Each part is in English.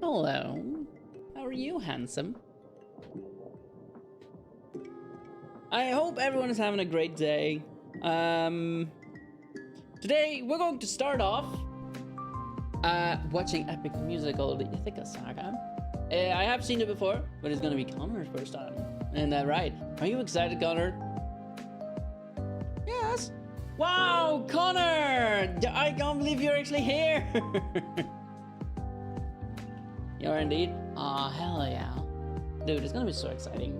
Hello. How are you, handsome? I hope everyone is having a great day. Today we're going to start off watching epic musical The Ithaca Saga. I have seen it before, but it's gonna be Connor's first time. And right, are you excited, Connor? Yes. Wow, Connor! I can't believe you're actually here. You are indeed. Aw, hell yeah. Dude, it's gonna be so exciting.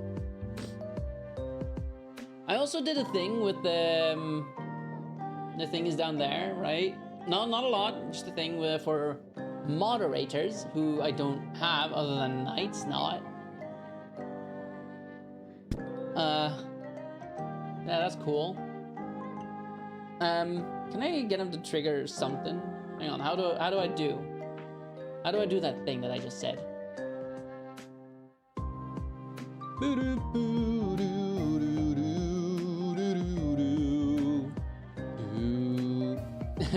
I also did a thing with the thing is down there, right? No, not a lot, just a thing for moderators who I don't have other than Knights, not. Yeah, that's cool. Can I get him to trigger something? Hang on, how do I do that thing that I just said?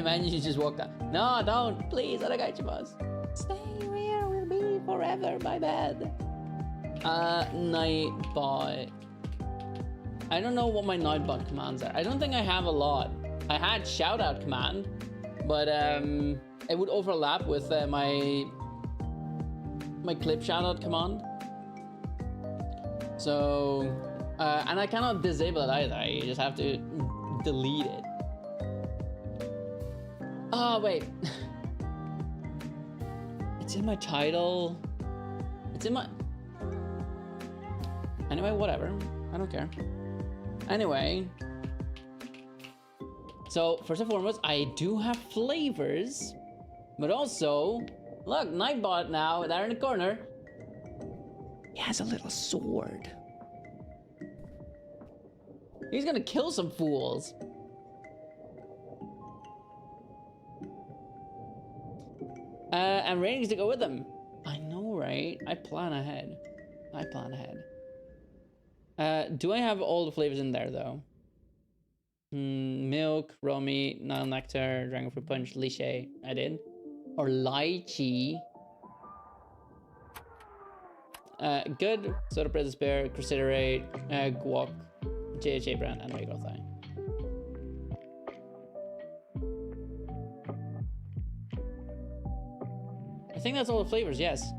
Man, you just walked out. No, don't, please, Aragaichimas. Stay where we'll be forever, my bad. Nightbot. I don't know what my Nightbot commands are. I don't think I have a lot. I had shoutout command, but it would overlap with my clip shoutout command. So, and I cannot disable it either. I just have to delete it. Oh, wait. It's in my title. It's in my... Anyway, whatever. I don't care. Anyway. So, first and foremost, I do have flavors. But also, look, Nightbot now, there in the corner. He has a little sword. He's gonna kill some fools. And ratings to go with them. I know, right? I plan ahead. Do I have all the flavors in there, though? Milk, Romy, Nile Nectar, Dragon Fruit Punch, Lychee. I did. Or Lychee. Good. Soda Princess Bear, Crusaderate, Guac, JHA Brand, and Regular Thigh. I think that's all the flavors, yes.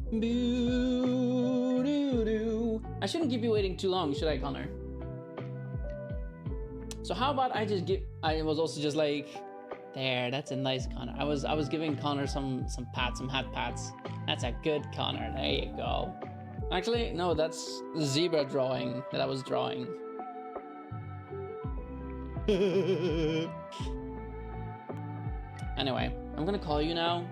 Boo-doo-doo. I shouldn't keep you waiting too long, should I, Connor? So how about I just give... I was also just like... There, that's a nice Connor. I was giving Connor some pats, some hat pats. That's a good Connor. There you go. Actually, no, that's the zebra drawing that I was drawing. Anyway, I'm gonna call you now.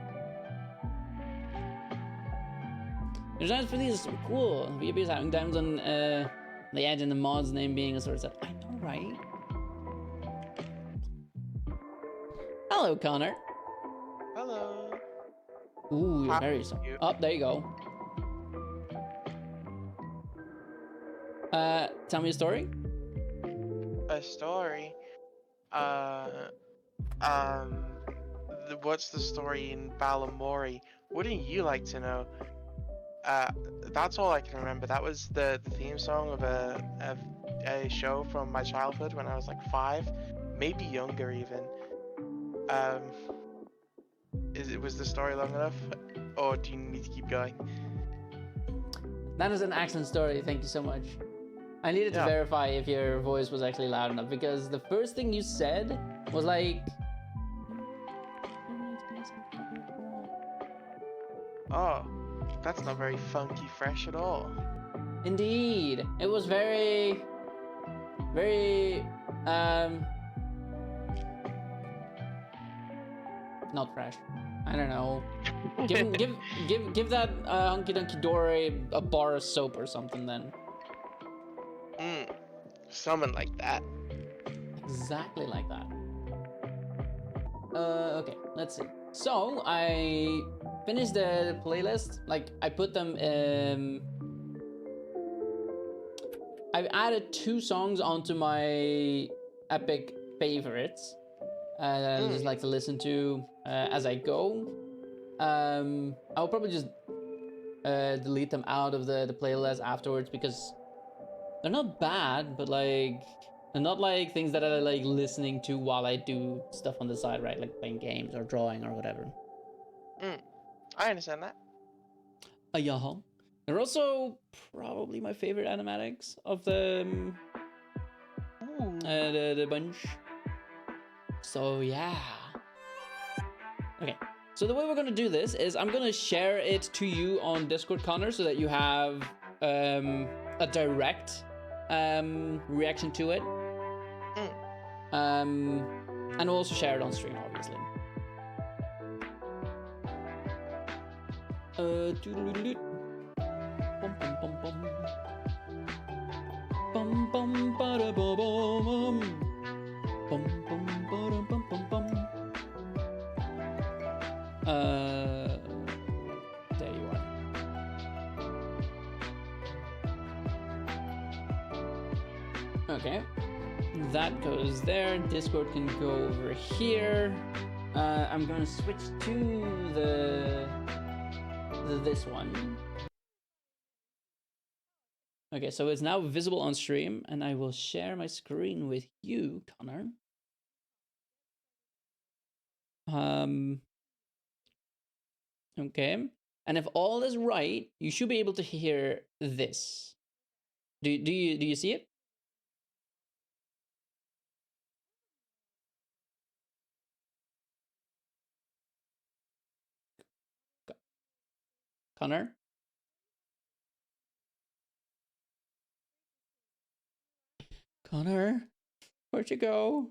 Your times for these are so cool. VP is having times on the edge and the mod's name being a sort of set. I know, right? Hello, Connor. Hello. Ooh, you're very so. Oh, there you go. Tell me a story. A story? What's the story in Balamori? Wouldn't you like to know? That's all I can remember. That was the theme song of a show from my childhood when I was like 5, maybe younger even. Was the story long enough, or do you need to keep going? That is an excellent story. Thank you so much. I needed to verify if your voice was actually loud enough, because the first thing you said was like... Oh, that's not very funky fresh at all. Indeed. It was very... not fresh. I don't know. Give that Hunky Dunky Dory a bar of soap or something then. Something like that. Exactly like that. Okay, let's see. So I finished the playlist. Like I put them. I've added 2 songs onto my epic favorites. I just like to listen to as I go. I'll probably just delete them out of the playlist afterwards because they're not bad, but like they're not like things that I like listening to while I do stuff on the side, right? Like playing games or drawing or whatever. I understand that. Yeah. They're also probably my favorite animatics of the the bunch. So yeah. Okay. So the way we're gonna do this is I'm gonna share it to you on Discord, Connor, so that you have a direct reaction to it. And we'll also share it on stream, obviously. Bum bum bum bum. Bum bum ba bum bum. Bum bum ba bum bum bum. There you are. Okay, that goes there. Discord can go over here. I'm gonna switch to this one. Okay, so it's now visible on stream, and I will share my screen with you, Connor. Okay, and if all is right, you should be able to hear this. Do you see it? Connor? Connor? Where'd you go?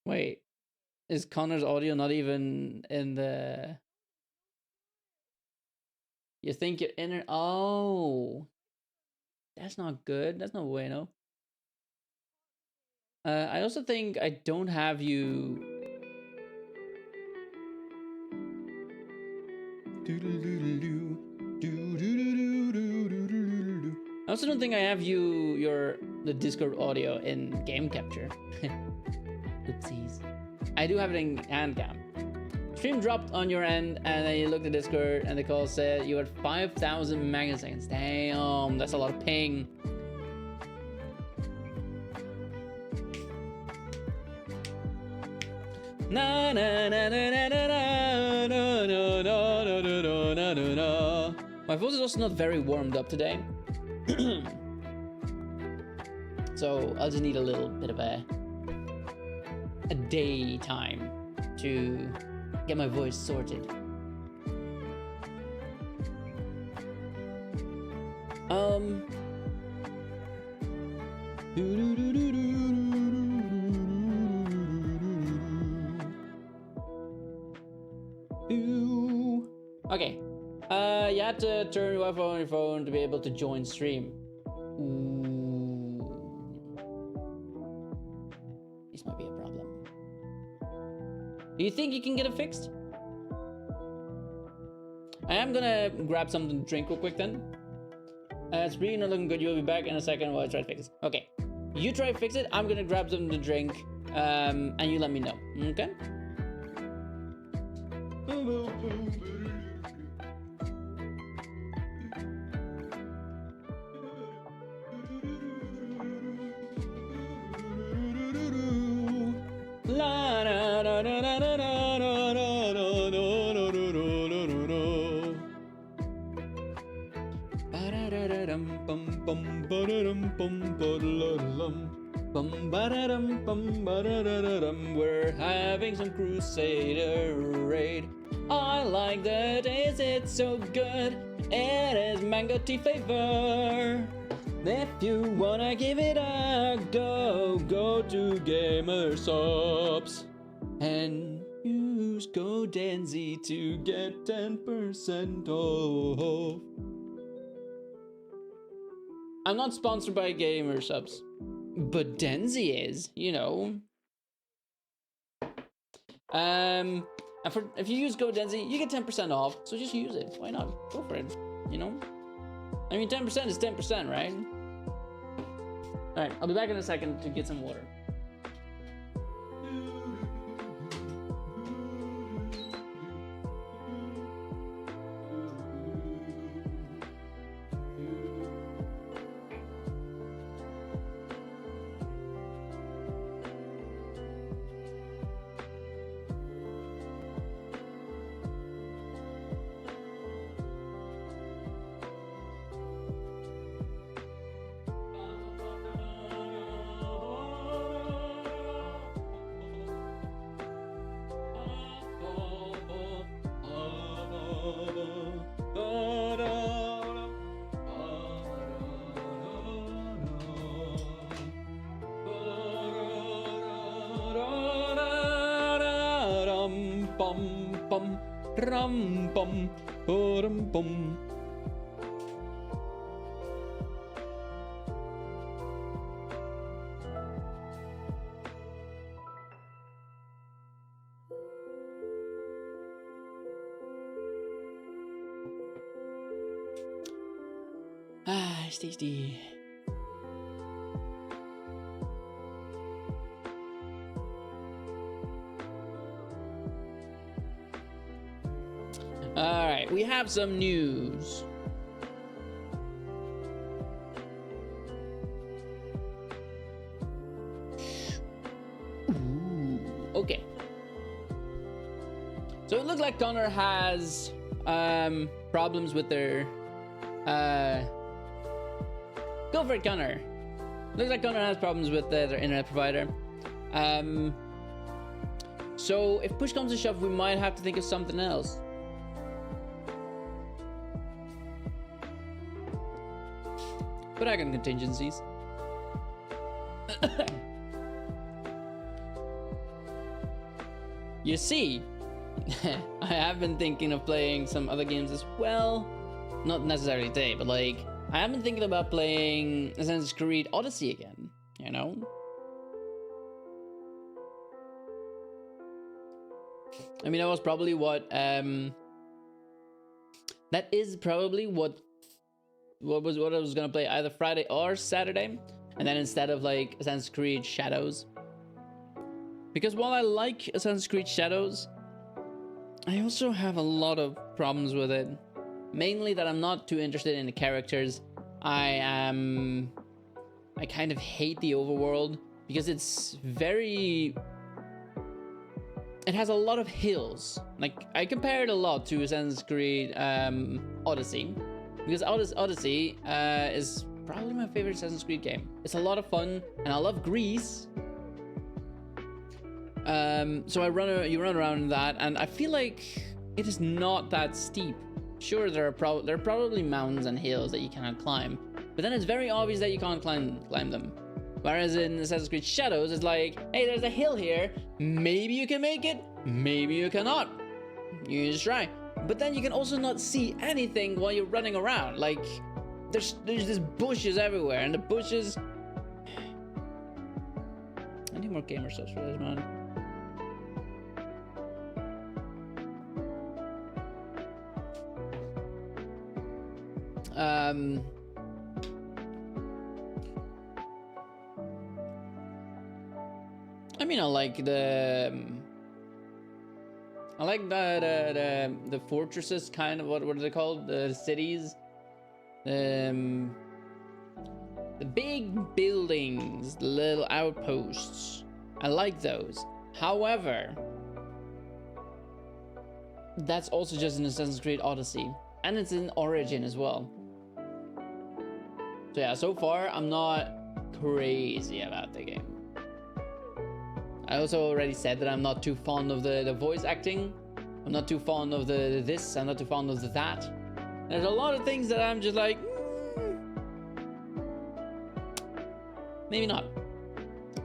Wait, is Connor's audio not even in the... You think you're in it? Oh, that's not good. That's no bueno. I also think I don't have you... I also don't think I have the Discord audio in game capture. Oopsies. I do have it in hand cam. Stream dropped on your end, and then you looked at Discord, and the call said you had 5,000 megaseconds. Damn, that's a lot of ping. Na na na na na na na na na na na na na. My voice is also not very warmed up today. So I'll just need a little bit of a daytime to get my voice sorted. Okay. You have to turn your Wi-Fi on your phone to be able to join stream. Ooh. This might be a problem. Do you think you can get it fixed? I am gonna grab something to drink real quick then. It's really not looking good. You'll be back in a second while I try to fix it. Okay. You try to fix it. I'm gonna grab something to drink. And you let me know. Okay? We're having some Crusader raid. I like the taste, it's so good. It is mango tea flavor. If you wanna give it a go, go to Gamersubs and use code DENZY to get 10% off. I'm not sponsored by Gamersubs, but Denzi is, you know. And for if you use Go Denzi, you get 10% off. So just use it. Why not? Go for it. You know? I mean, 10% is 10%, right? All right, I'll be back in a second to get some water. Rum bum, bum bum. Ah, it's tasty. All right, we have some news. Ooh, okay. So it looks like Connor has problems with their go for it, Connor. Looks like Connor has problems with their internet provider. So if push comes to shove, we might have to think of something else. But I got contingencies. You see, I have been thinking of playing some other games as well. Not necessarily today, but like, I have been thinking about playing Assassin's Creed Odyssey again, you know? I mean, that was probably what, that is probably what I was gonna play either Friday or Saturday, and then instead of like Assassin's Creed Shadows, because while I like Assassin's Creed Shadows, I also have a lot of problems with it. Mainly that I'm not too interested in the characters. I kind of hate the overworld because it has a lot of hills. Like, I compare it a lot to Assassin's Creed Odyssey. Because Odyssey is probably my favorite Assassin's Creed game. It's a lot of fun, and I love Greece. So you run around in that, and I feel like it is not that steep. Sure, there are probably mountains and hills that you cannot climb, but then it's very obvious that you can't climb them. Whereas in Assassin's Creed Shadows, it's like, hey, there's a hill here. Maybe you can make it, maybe you cannot. You just try. But then you can also not see anything while you're running around. Like, there's just bushes everywhere, and the bushes... I need more gamer subs for this, man. I mean, I like the fortresses, kind of. What are they called? The cities. The big buildings, the little outposts. I like those. However, that's also just in Assassin's Creed Odyssey, and it's in Origin as well. So yeah, so far I'm not crazy about the game. I also already said that I'm not too fond of the voice acting. I'm not too fond of the this. I'm not too fond of the that. There's a lot of things that I'm just like, maybe not.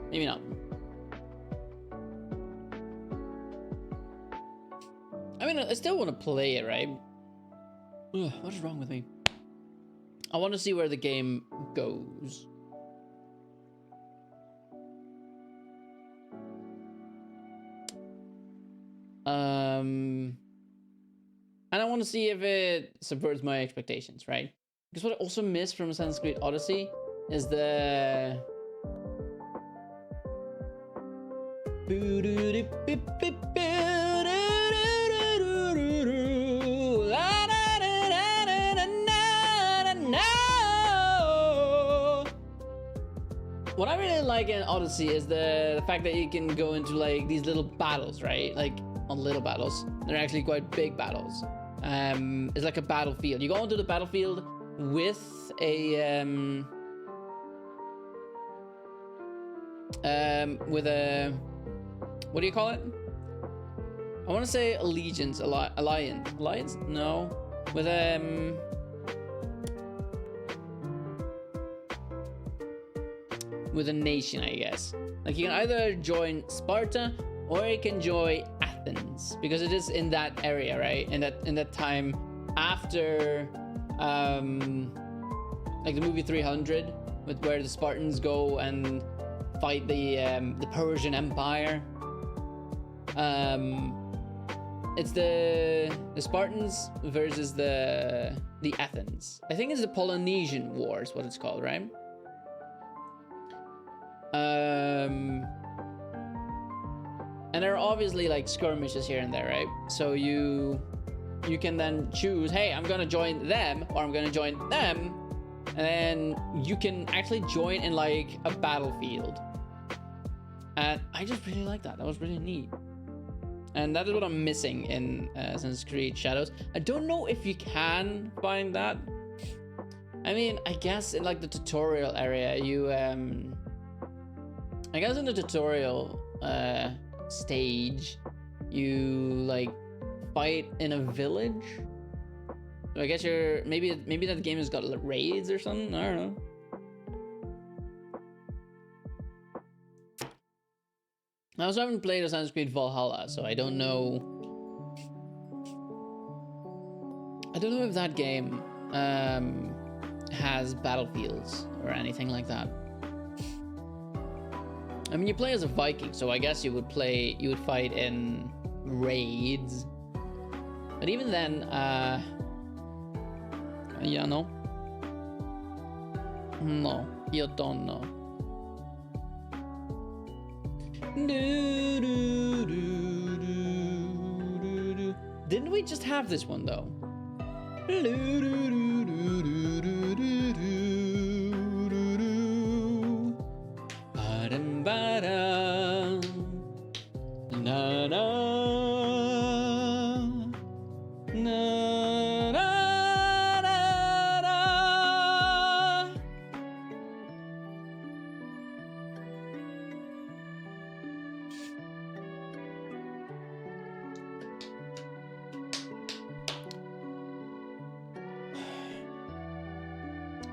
Maybe not. I mean, I still want to play it, right? Ugh, what is wrong with me? I want to see where the game goes. And I want to see if it subverts my expectations, right? Because what I also miss from Assassin's Creed Odyssey is the what I really like in Odyssey is the fact that you can go into like these little battles, right? Like not little battles, they're actually quite big battles. It's like a battlefield. You go into the battlefield with a what do you call it? I want to say allegiance, alliance? No, with a nation, I guess. Like you can either join Sparta or you can join Athens, because it is in that area, right? In that time after like the movie 300, with where the Spartans go and fight the Persian Empire. It's the Spartans versus the Athens. I think it's the Polynesian Wars, what it's called, right? And there are obviously like skirmishes here and there, right? So you can then choose, hey, I'm gonna join them or I'm gonna join them, and then you can actually join in like a battlefield. And I just really like that. That was really neat. And that is what I'm missing in Assassin's Creed Shadows. I don't know if you can find that. I mean, I guess in like the tutorial area, you I guess in the tutorial stage, you like fight in a village. So I guess you're maybe that game has got like, raids or something. I don't know. I also haven't played Assassin's Creed Valhalla, so I don't know. I don't know if that game has battlefields or anything like that. I mean, you play as a Viking, so I guess you would fight in raids. But even then, yeah, no, you don't know. Didn't we just have this one though?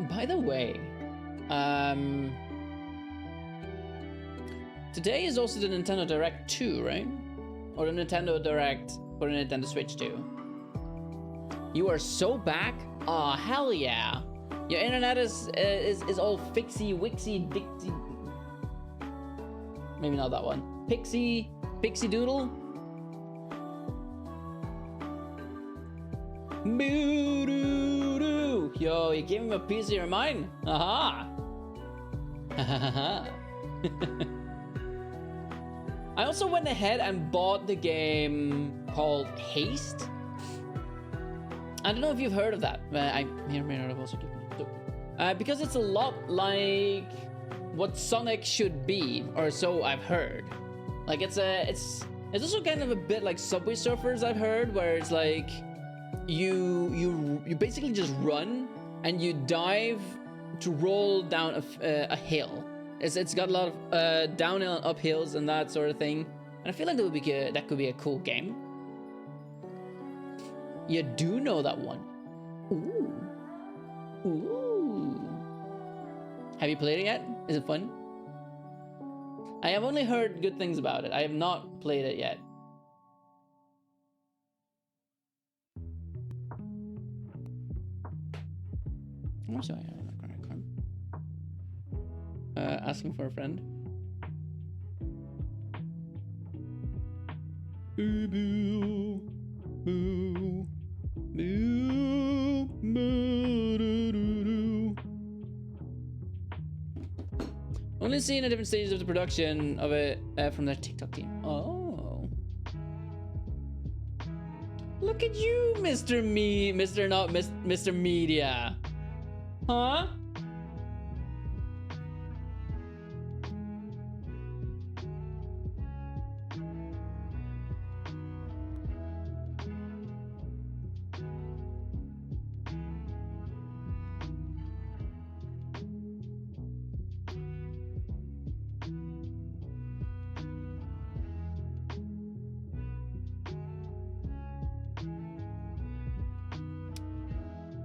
By the way, today is also the Nintendo Direct 2, right? Or the Nintendo Direct for the Nintendo Switch 2. You are so back? Aw, hell yeah. Your internet is all fixie, wixie, dixie. Maybe not that one. Pixie doodle? Boo-doo-doo. Yo, you gave him a piece of your mind? Aha! I also went ahead and bought the game called Haste. I don't know if you've heard of that. I may or may not have also given it. Because it's a lot like what Sonic should be, or so I've heard. Like it's also kind of a bit like Subway Surfers, I've heard, where it's like you basically just run and you dive to roll down a hill. It's got a lot of downhill and uphills and that sort of thing. And I feel like that could be a cool game. You do know that one. Ooh. Have you played it yet? Is it fun? I have only heard good things about it. I have not played it yet. I'm sorry. Asking for a friend. Boo boo. Boo. Boo. Boo. Doo, doo, doo. Only seen at different stages of the production of it from their TikTok team. Oh. Look at you, Mr. Mr. Media. Huh?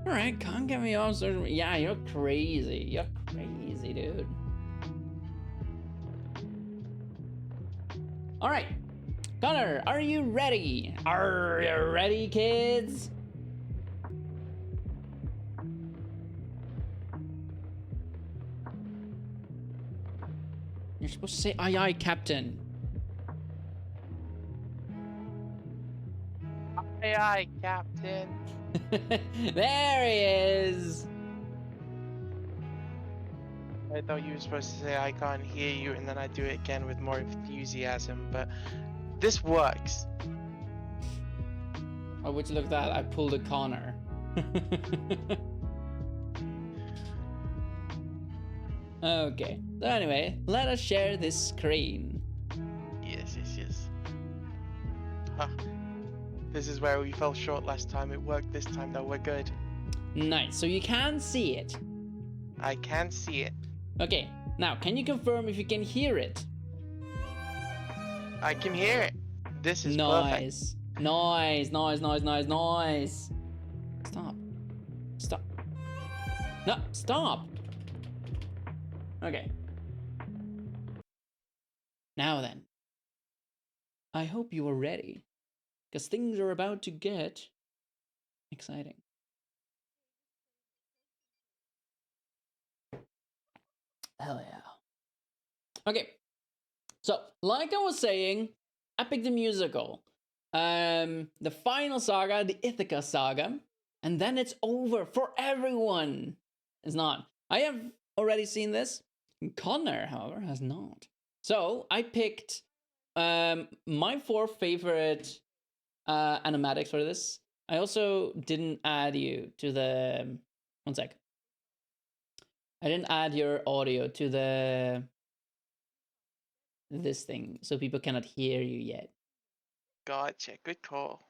Alright, can't get me off social media. Yeah, you're crazy. You're crazy, dude. Alright. Connor, are you ready? Are you ready, kids? You're supposed to say aye aye, Captain. Aye, aye, Captain. There he is. I thought you were supposed to say I can't hear you, and then I do it again with more enthusiasm, but this works. Oh, would you look at that? I pulled a Connor. Okay. So anyway, let us share this screen. Yes. Huh. This is where we fell short last time. It worked this time, though. We're good. Nice. So you can see it. I can see it. Okay. Now, can you confirm if you can hear it? I can hear it. This is Nice. Nice. Stop. No, stop. Okay. Now then. I hope you are ready, because things are about to get exciting. Hell yeah. Okay. So, like I was saying, Epic the Musical. The final saga, the Ithaca saga, and then it's over for everyone. It's not. I have already seen this. Connor, however, has not. So I picked my 4 favorite animatics for this. I also didn't add you to the... One sec. I didn't add your audio to this thing, so people cannot hear you yet. Gotcha. Good call.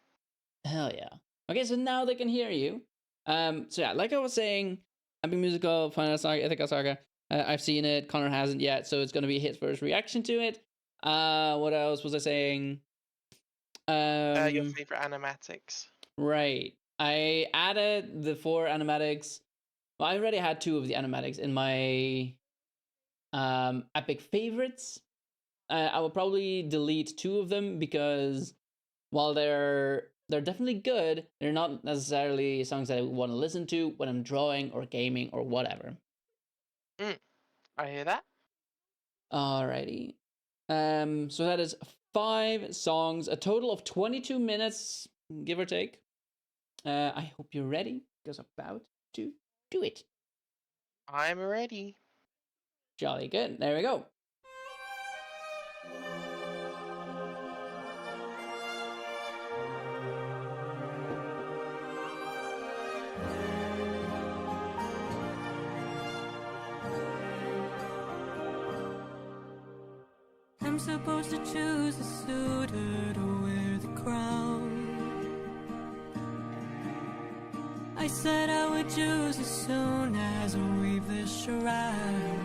Hell yeah. Okay, so now they can hear you. So yeah, like I was saying, Epic Musical, Final Saga, Ithaca Saga. I've seen it. Connor hasn't yet, so it's gonna be his first reaction to it. What else was I saying? Your favorite animatics. Right. I added the 4 animatics. Well, I already had 2 of the animatics in my Epic favorites. I will probably delete 2 of them because while they're definitely good, they're not necessarily songs that I want to listen to when I'm drawing or gaming or whatever. I hear that. Alrighty. So that is 5 songs, a total of 22 minutes, give or take. I hope you're ready, because I'm about to do it. I'm ready. Jolly good. There we go. I'm supposed to choose a suitor to wear the crown. I said I would choose as soon as I weave this shroud.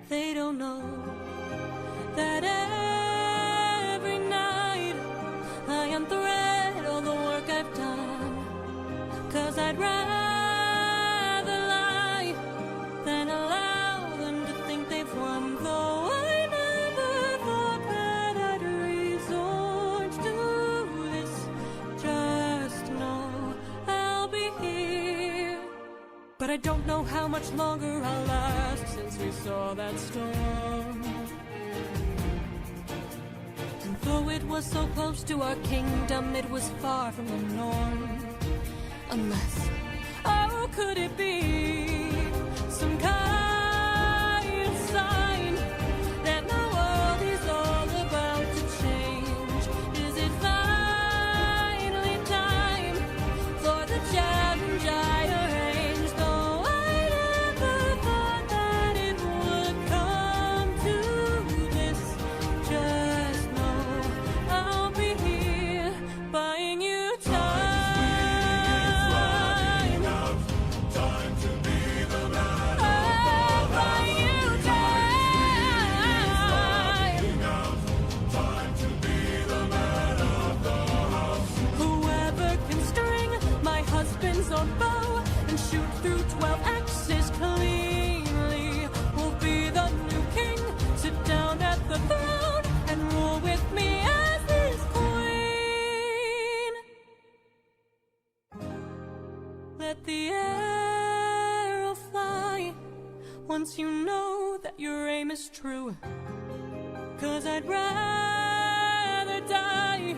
They don't know that every night I unthread all the work I've done. 'Cause I'd rather lie than allow them to think they've won. Though I never thought that I'd resort to this. Just know I'll be here. But I don't know how much longer I'll last since we saw that storm. And Though it was so close to our kingdom, it was far from the norm. Unless, oh, could it be some kind of sign that my world is all about to change? Is it finally time for the challenge I arranged? Though I never thought that it would come to this, just know I'll be here buying you time. On bow and shoot through 12 axes cleanly will be the new king. Sit down at the throne and rule with me as his queen. Let the arrow fly once you know that your aim is true. 'Cause I'd rather die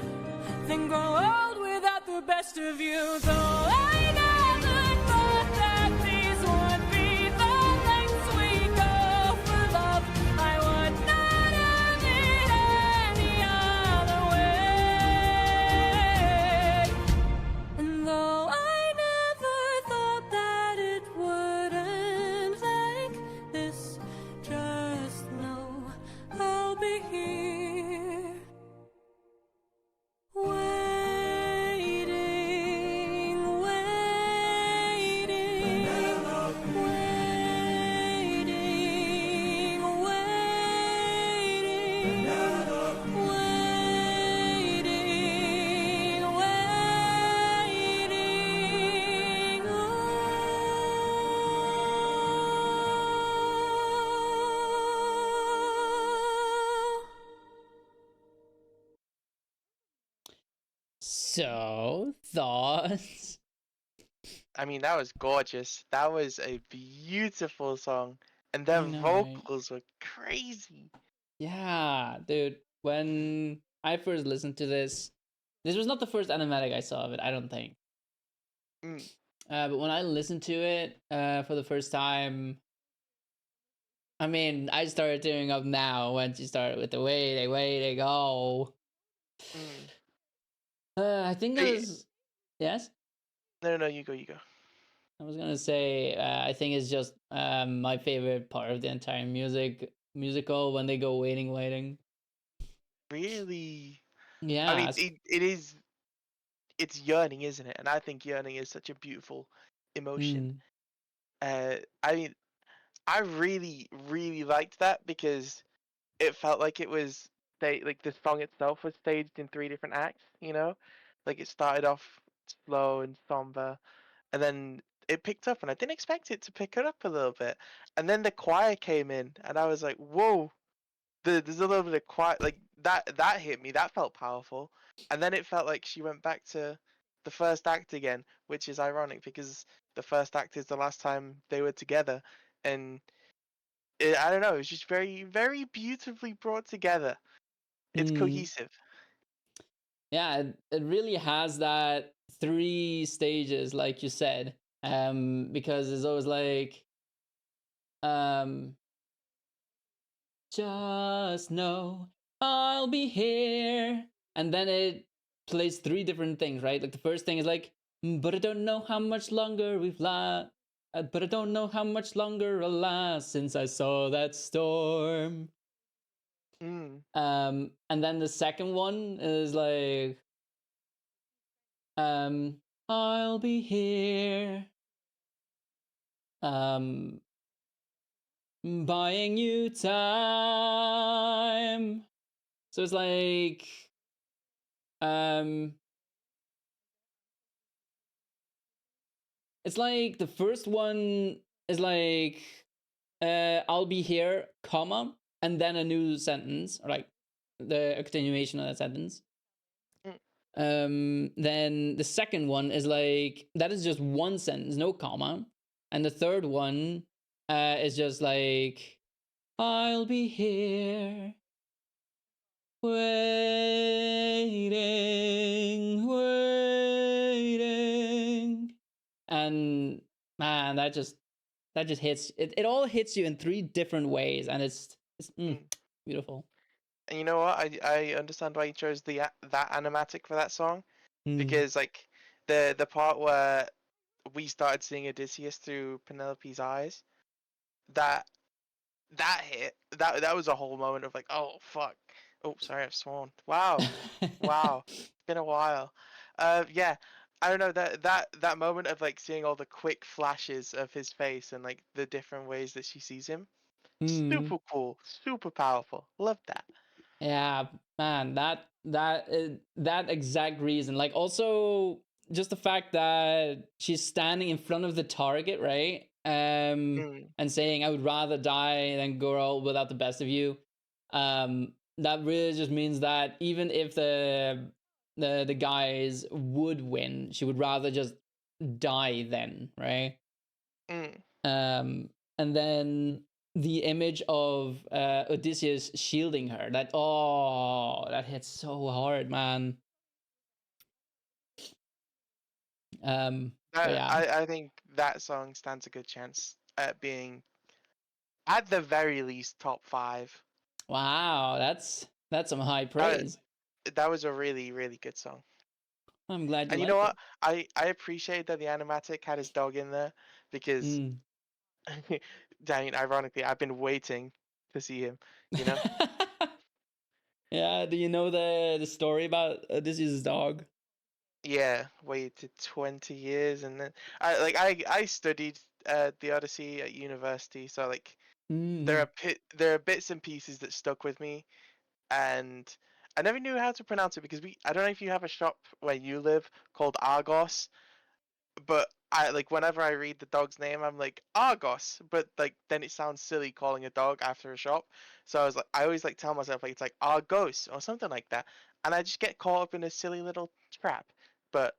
than grow old without the best of you. Though I never thought that these would be the lengths we go for love, I would not have it any other way. And though I never thought that it would end like this, just know I'll be here waiting, waiting, waiting, waiting, waiting, waiting. So, thoughts? I mean, that was gorgeous. That was a beautiful song, and I their know, right? vocals were crazy. Yeah, dude. When I first listened to this was not the first animatic I saw of it, I don't think. Mm. But when I listened to it for the first time, I mean, I started tearing up now when she started with the way they go. Mm. I think Hey, there's yes. no, you go, you go. I was gonna say I think it's just my favorite part of the entire musical when they go waiting. Really? I Yeah, mean, it's yearning, isn't it? And I think yearning is such a beautiful emotion. mm, I mean, I really, really liked that because it felt like it was like the song itself was staged in 3 different acts, you know? Like it started off slow and somber, and then it picked up, and I didn't expect it to pick it up a little bit. And then the choir came in, and I was like, whoa, there's a little bit of quiet, like that hit me, that felt powerful. And then it felt like she went back to the first act again, which is ironic because the first act is the last time they were together. And I don't know, it's just very, very beautifully brought together. It's mm. cohesive. Yeah, it really has that 3 stages, like you said. Because it's always like, um, just know I'll be here, and then it plays 3 different things, right? Like the first thing is like, but I don't know how much longer but I don't know how much longer I'll last since I saw that storm. Mm. And then the second one is like, I'll be here, um, buying you time. So it's like, um, it's like the first one is like, I'll be here, comma, and then a new sentence, or like the continuation of that sentence. Then the second one is like, that is just one sentence, no comma. And the third one is just like, I'll be here. waiting. And man, that just hits it all hits you in 3 different ways, and it's Mm. beautiful. And you know what? I understand why you chose that animatic for that song, Mm. because like the part where we started seeing Odysseus through Penelope's eyes, that that hit, that was a whole moment of like, oh fuck, oh sorry, I've sworn. Wow, wow, it's been a while. Yeah, I don't know, that moment of like seeing all the quick flashes of his face and like the different ways that she sees him, Mm. super cool, super powerful. Love that. Yeah, man, that exact reason. Like, also just the fact that she's standing in front of the target, right? Mm, And saying, "I would rather die than girl without the best of you." That really just means that even if the guys would win, she would rather just die then, right? mm. And then the image of Odysseus shielding her, that hits so hard, man. But That, yeah, I think that song stands a good chance at being, at the very least, top 5. wow, that's some high That praise. that was a really, really good song. I'm glad you And you know liked it. what? I appreciate that the animatic had his dog in there because, Mm. dang, ironically, I've been waiting to see him, you know? Yeah, do you know the story about Odysseus' dog? Yeah, waited 20 years, and then I studied the Odyssey at university, so like Mm. there are bits and pieces that stuck with me, and I never knew how to pronounce it because I don't know if you have a shop where you live called Argos, but I like whenever I read the dog's name, I'm like Argos, but like then it sounds silly calling a dog after a shop. So I always like tell myself like it's like Argos or something like that, and I just get caught up in a silly little trap. But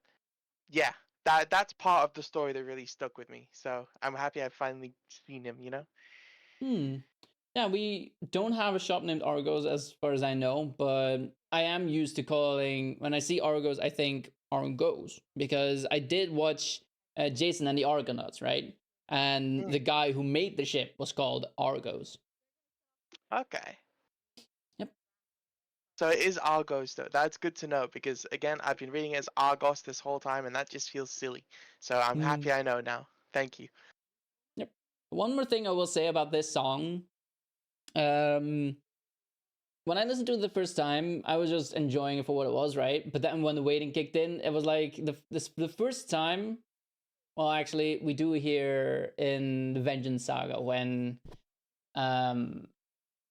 yeah, that's part of the story that really stuck with me. So I'm happy I've finally seen him. You know? Hmm. Yeah, we don't have a shop named Argos as far as I know, but I am used to calling, when I see Argos, I think Argos, because I did watch Jason and the Argonauts, right? And the Mm, guy who made the ship was called Argos. okay. Yep. So it is Argos though. That's good to know because again, I've been reading it as Argos this whole time, and that just feels silly. So I'm Mm, happy I know now. Thank you. yep. One more thing I will say about this song. Um, when I listened to it the first time, I was just enjoying it for what it was, right? But then when the waiting kicked in, it was like the first time. Well, actually, we do hear in the Vengeance Saga when um,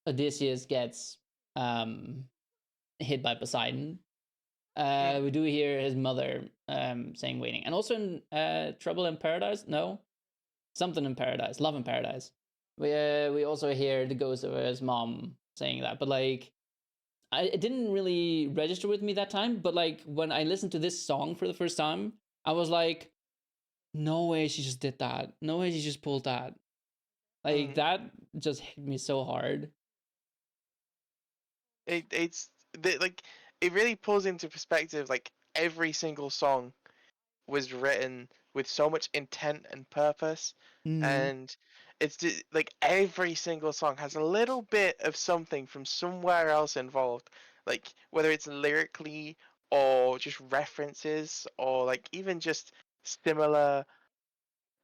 Odysseus gets um, hit by Poseidon. Mm, We do hear his mother saying "waiting," and also in Trouble in Paradise. No, something in Paradise, Love in Paradise. We also hear the ghost of his mom saying that, but like it didn't really register with me that time. But like when I listened to this song for the first time, I was like, no way she just did that. No way she just pulled that. Like mm. that just hit me so hard. Like it really pulls into perspective like every single song was written with so much intent and purpose, Mm. and it's just, like every single song has a little bit of something from somewhere else involved, like whether it's lyrically or just references or like even just similar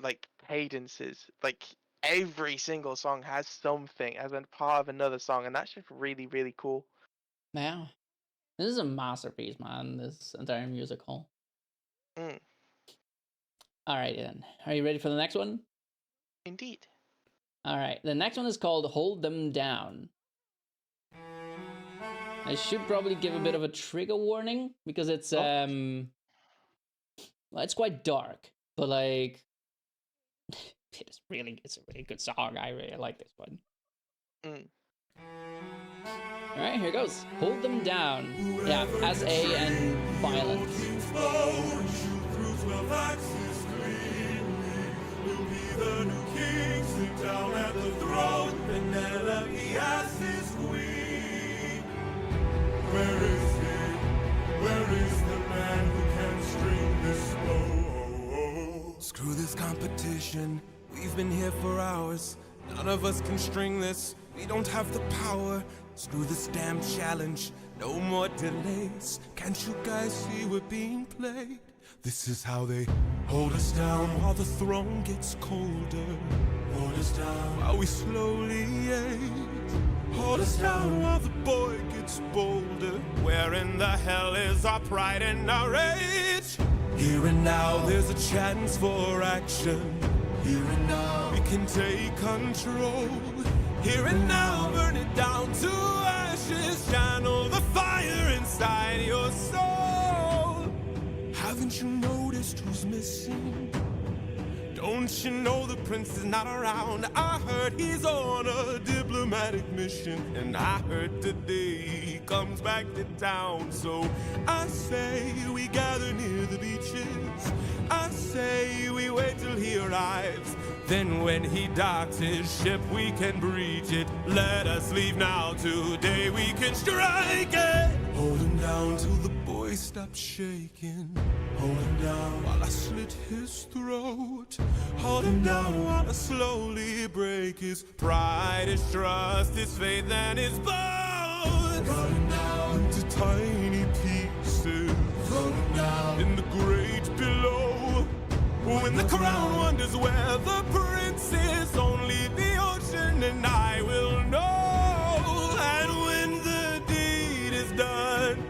like cadences. Like every single song has something as a part of another song, and that's just really really cool. Yeah. This is a masterpiece, man. This entire musical. Mm, All right, then. Are you ready for the next one? indeed. All right. The next one is called Hold Them Down. I should probably give a bit of a trigger warning because it's Oh. well, it's quite dark, but like it's a really good song. I really like this one. Mm. All right, here goes. Hold Them Down. Yeah, as A and violent. The new king sit down at the throne. Penelope as his queen. vision. We've been here for hours. None of us can string this. We don't have the power. Screw this damn challenge. No more delays. Can't you guys see we're being played? This is how they hold us down while the throne gets colder. Hold us down while we slowly age. Hold us down while the boy gets bolder. Where in the hell is our pride and our rage? Here and now there's a chance for action. Here and now we can take control. Here and now burn it down to ashes. Channel the fire inside your soul. Haven't you noticed who's missing? Don't you know the prince is not around? I heard he's on a diplomatic mission, and I heard today he comes back to town. So I say we gather near the beaches. I say we wait till he arrives. Then when he docks his ship, we can breach it. Let us leave now, today we can strike it. Hold him down till the boy stops shaking. Hold him down while I slit his throat. Hold him down while I slowly break his pride, his trust, his faith, and his bones. Cut him down into tiny pieces. Cut him down in the great below. When the crown wonders where the prince is, only the ocean and I will know. And when the deed is done,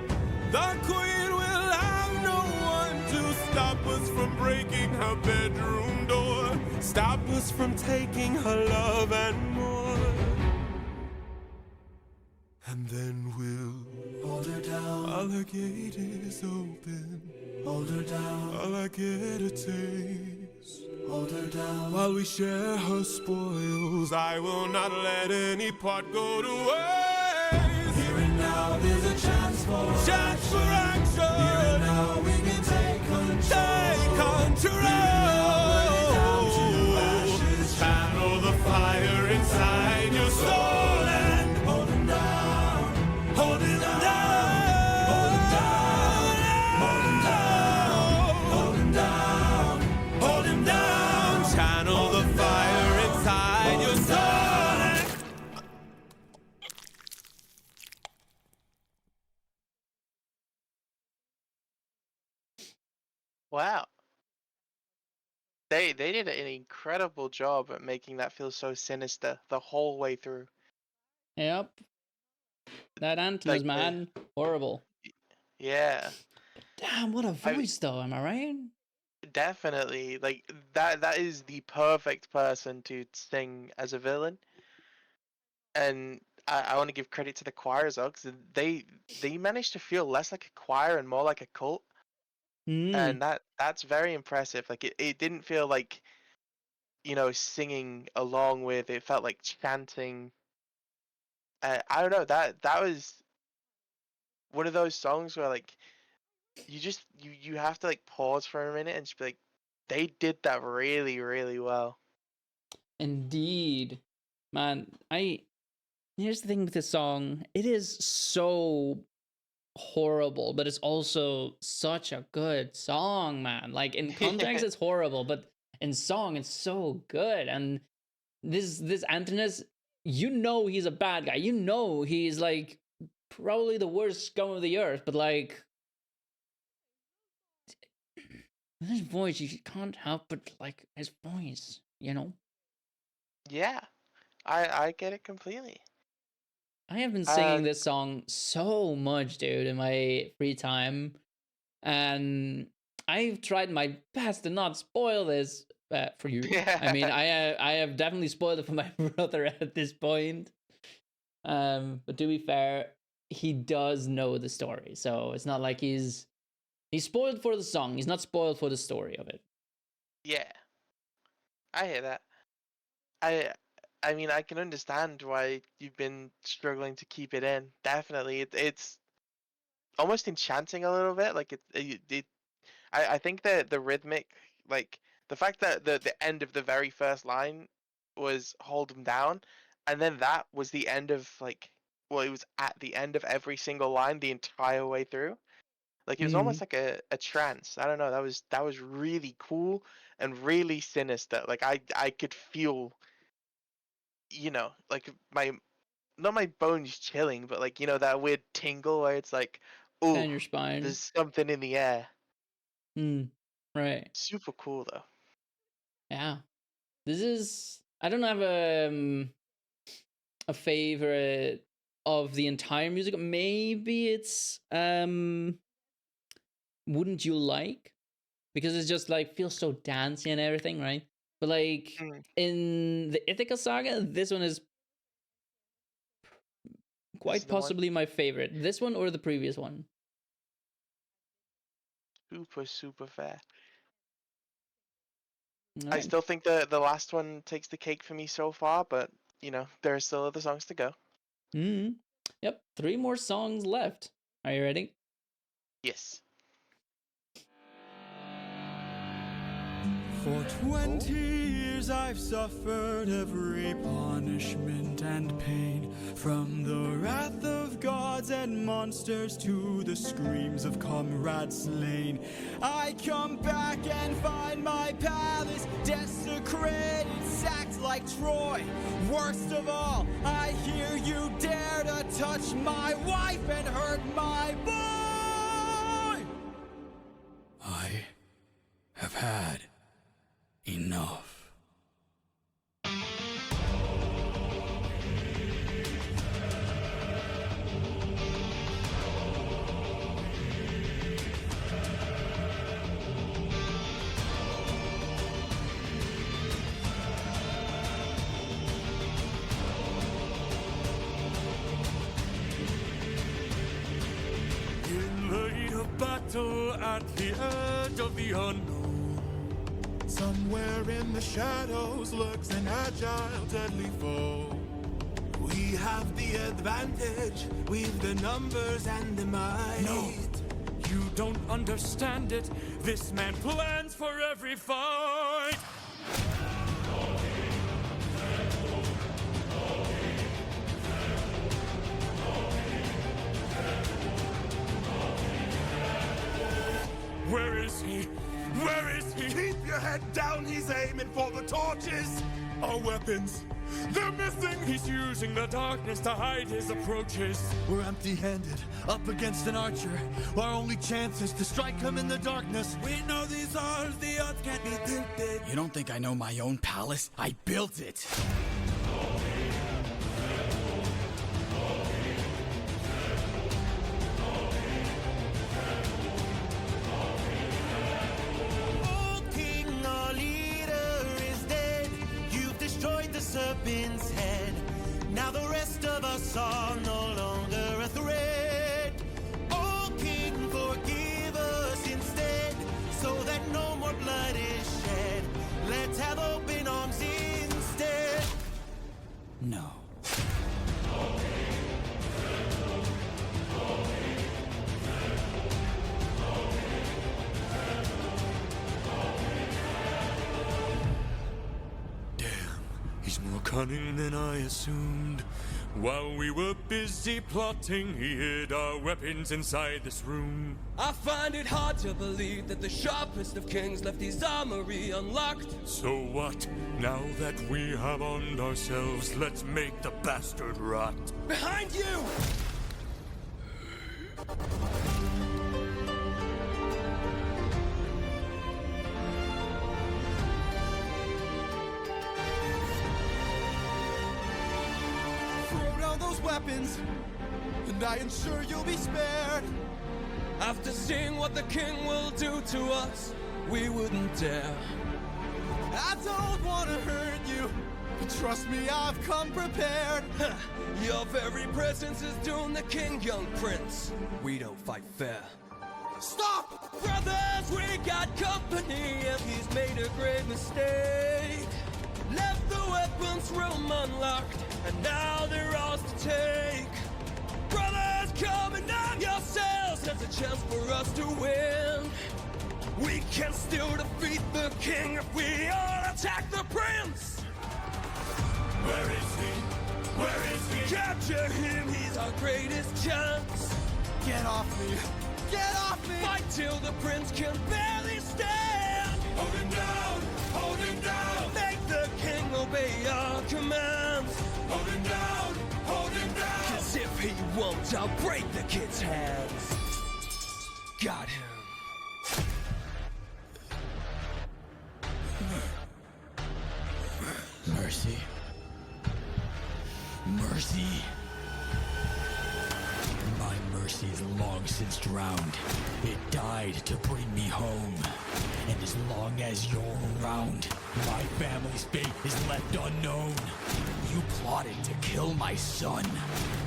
the queen will have no one to stop us from breaking her bedroom door. Stop us from taking her love and more. And then we'll hold her down while her gate is open. Hold her down while I get a taste. Hold her down while we share her spoils. I will not let any part go to waste. Here and now there's a chance for action. Here and now we can take control. Take control. Channel the fire inside your soul and hold him down. Hold him down. Wow. They did an incredible job at making that feel so sinister the whole way through. Yep. That anthem Like is, man, horrible. Yeah, Damn, what a voice, though. Am I right? definitely. Like that is the perfect person to sing as a villain. And I want to give credit to the choir as well, because they managed to feel less like a choir and more like a cult. Mm. And that's very impressive. Like it didn't feel like, singing along with. It felt like chanting. I don't know, that was one of those songs where like you have to like pause for a minute and just be like, they did that really, really well. Indeed. Man, here's the thing with this song. It is so horrible, but it's also such a good song, man. Like in context it's horrible, but in song it's so good. And this Antinous, he's a bad guy. He's like probably the worst scum of the earth, but like his voice, you can't help but like his voice, Yeah, I get it completely. I have been singing this song so much, dude, in my free time, and I've tried my best to not spoil this for you. I mean, I have definitely spoiled it for my brother at this point. But to be fair, he does know the story, so it's not like he's spoiled for the song. He's not spoiled for the story of it. Yeah, I hear that. I mean, I can understand why you've been struggling to keep it in. Definitely, it's almost enchanting a little bit. Like I think that the rhythmic, like the fact that the end of the very first line was "hold them down," and then that was the end of it was at the end of every single line the entire way through. Like it was almost like a trance. I don't know. That was really cool and really sinister. Like I could feel, like my not my bones chilling, but like that weird tingle where it's like, Down oh, your spine. there's something in the air. Right. Super cool though. Yeah. This is. I don't have a favorite of the entire music. Maybe it's Wouldn't You Like? Because it's just like feels so dancey and everything, right? But like Mm. in the Ithaca saga, this one is This is quite the one. possibly my favorite. This one or the previous one. Super fair. I Alright. still think the last one takes the cake for me so far, but there are still other songs to go. Yep, 3 more songs left. Are you ready? Yes. For 20 years I've suffered every punishment and pain, from the wrath of gods and monsters to the screams of comrades slain. I come back and find my palace desecrated, sacked like Troy. Worst of all, I hear you dare to touch my wife and hurt my boy. I have had enough. In the heat of battle, at the edge of the unknown, somewhere in the shadows lurks an agile, deadly foe. We have the advantage, we've the numbers and the might. No, you don't understand it. This man plans for every fight. Where is he? Where is he? Keep your head down, he's aiming for the torches. Our weapons, they're missing. He's using the darkness to hide his approaches. We're empty-handed, up against an archer. Our only chance is to strike him in the darkness. We know these odds, the odds can't be tilted. You don't think I know my own palace? I built it. Oh, King, our leader is dead. You've destroyed the serpent's head. Now the rest of us are no longer a threat. Oh, King, forgive us instead, so that no more blood is shed. Let's have open arms instead. No. Damn, he's more cunning than I assumed. While we were busy plotting, he hid our weapons inside this room. I find it hard to believe that the sharpest of kings left his armory unlocked. So what? Now that we have armed ourselves, let's make the bastard rot. Behind you! Throw down those weapons, and I ensure you'll be spared. After seeing what the king will do to us, we wouldn't dare. I don't want to hurt you, but trust me, I've come prepared. Your very presence is doomed the king, young prince. We don't fight fair. Stop! Brothers, we got company, and he's made a great mistake. Left the weapons room unlocked, and now they're ours to take. Brothers, come and arm yourselves, there's a chance for us to win. We can still defeat the king if we all attack the prince. Where is he? Where is he? Capture him, he's our greatest chance. Get off me! Get off me! Fight till the prince can barely stand. Hold him down, hold him down, Make the king obey our commands. hold him down, hold him down. 'Cause if he won't, I'll break the kid's hands. Got him. Mercy. Mercy. My mercy is long since drowned. It died to bring me home. And as long as you're around, my family's fate is left unknown. You plotted to kill my son.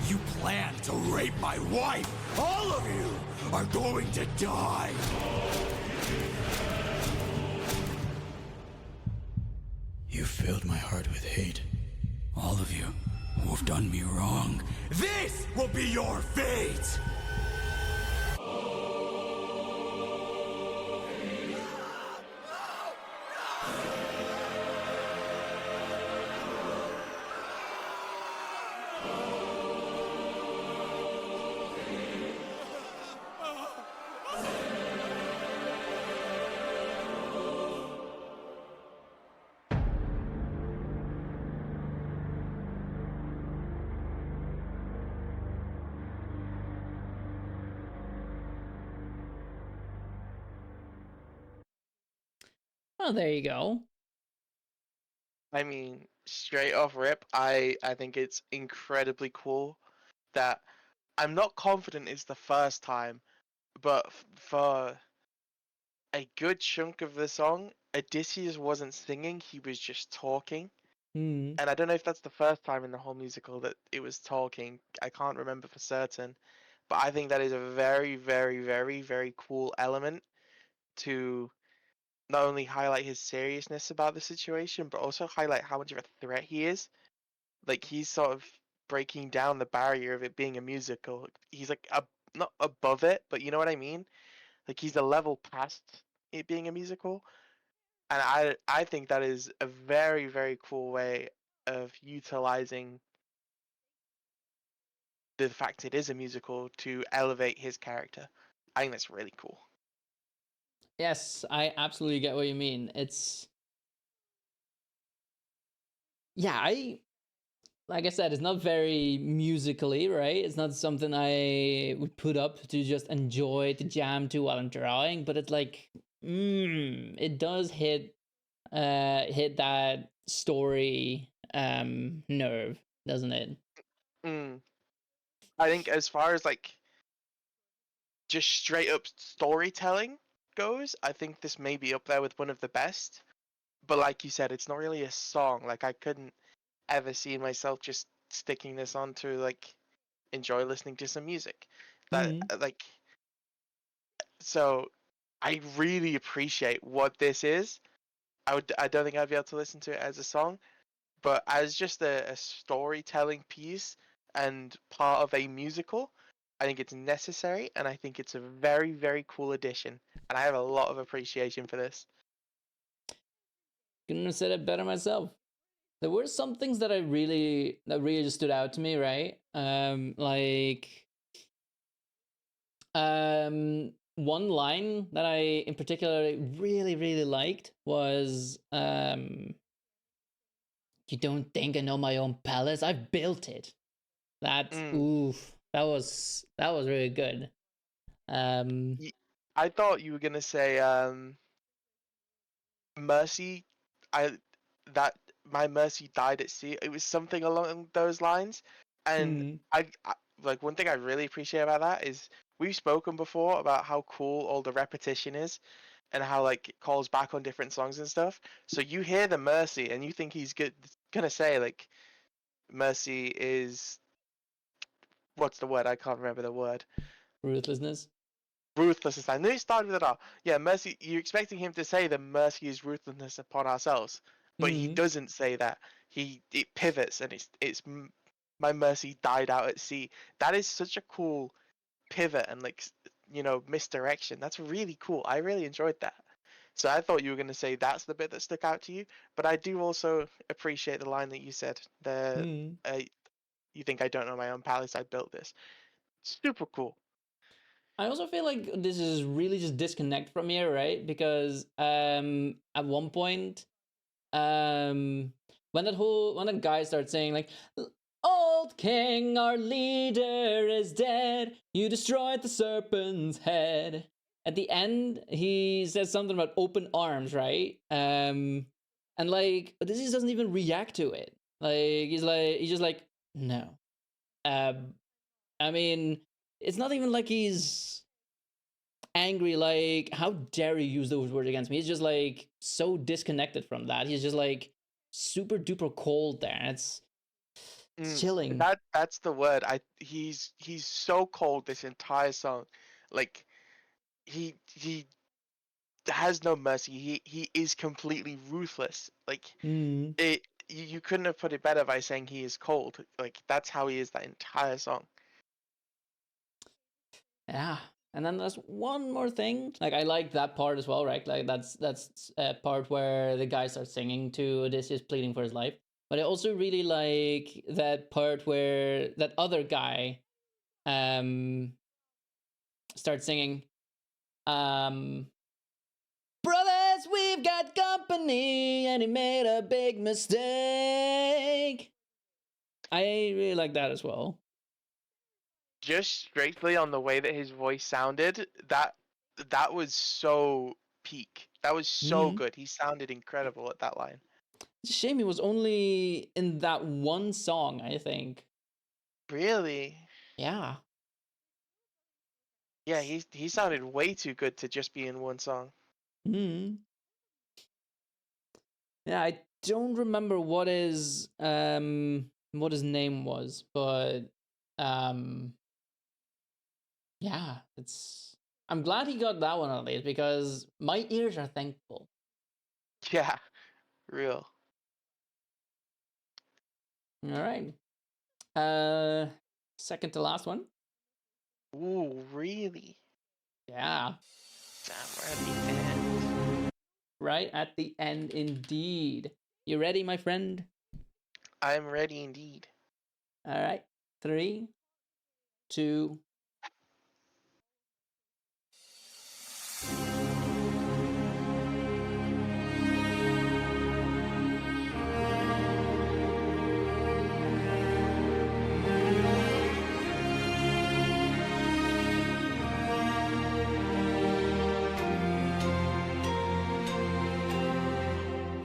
You planned to rape my wife. All of you are going to die. You filled my heart with hate. All of you who have done me wrong. This will be your fate! Oh, there you go. I mean, straight off rip, I think it's incredibly cool that I'm not confident it's the first time, but for a good chunk of the song, Odysseus wasn't singing, he was just talking. Hmm. And I don't know if that's the first time in the whole musical that it was talking. I can't remember for certain. But I think that is a very, very, very, very cool element to not only highlight his seriousness about the situation, but also highlight how much of a threat he is. Like he's sort of breaking down the barrier of it being a musical. He's like not above it, but you know what I mean? Like he's a level past it being a musical. And I think that is a very, very cool way of utilizing the fact it is a musical to elevate his character. I think that's really cool. Yes, I absolutely get what you mean. It's yeah, I like I said, it's not very musically, right? It's not something I would put up to just enjoy to jam to while I'm drawing, but it's like it does hit that story nerve, doesn't it? Mm. I think as far as like just straight up storytelling goes, I think this may be up there with one of the best. But like you said, it's not really a song. Like I couldn't ever see myself just sticking this on to like enjoy listening to some music. That Mm. like so I really appreciate what this is. I don't think I'd be able to listen to it as a song, but as just a storytelling piece and part of a musical, I think it's necessary and I think it's a very, very cool addition. And I have a lot of appreciation for this. Couldn't have said it better myself. There were some things that really just stood out to me, right? One line that I in particular really liked was you don't think I know my own palace? I've built it. That Mm. oof. That was really good. Um I thought you were gonna say Mercy. I that my Mercy died at sea. It was something along those lines, and hmm, I like one thing I really appreciate about that is we've spoken before about how cool all the repetition is, and how like it calls back on different songs and stuff. So you hear the Mercy, and you think he's gonna say like Mercy is what's the word? I can't remember the word. ruthlessness. Ruthlessness. I knew it started with it all. Yeah, mercy. You're expecting him to say the mercy is ruthlessness upon ourselves, but he Hmm. doesn't say that. It pivots and my mercy died out at sea. That is such a cool pivot and like misdirection. That's really cool. I really enjoyed that. So I thought you were going to say that's the bit that stuck out to you, but I do also appreciate the line that you said. Uh, you think I don't know my own palace? I built this. Super cool. I also feel like this is really just disconnect from here, right? Because at one point, when that guy starts saying like, "Old king, our leader is dead. You destroyed the serpent's head." At the end, he says something about open arms, right? And like Odysseus doesn't even react to it. He's just like, no. I mean, it's not even like he's angry, like, how dare you use those words against me? He's just like so disconnected from that. He's just like super duper cold there. It's chilling. That's the word. He's so cold this entire song. Like he has no mercy. He is completely ruthless. Like you couldn't have put it better by saying he is cold. Like that's how he is that entire song. Yeah. And then there's one more thing. Like I like that part as well, right? Like that's a part where the guy starts singing to Odysseus pleading for his life. But I also really like that part where that other guy starts singing brothers, we've got company and he made a big mistake. I really like that as well. Just strictly on the way that his voice sounded, that was so peak. That was so good. He sounded incredible at that line. It's a shame he was only in that one song, I think. Really? Yeah. Yeah, he sounded way too good to just be in one song. Yeah, I don't remember what his name was, but yeah, I'm glad he got that one at least because my ears are thankful. Yeah, real. All right. Second to last one. Ooh, really? Yeah. Damn, we're at the end. Right at the end, indeed. You ready, my friend? I'm ready indeed. All right. 3, 2.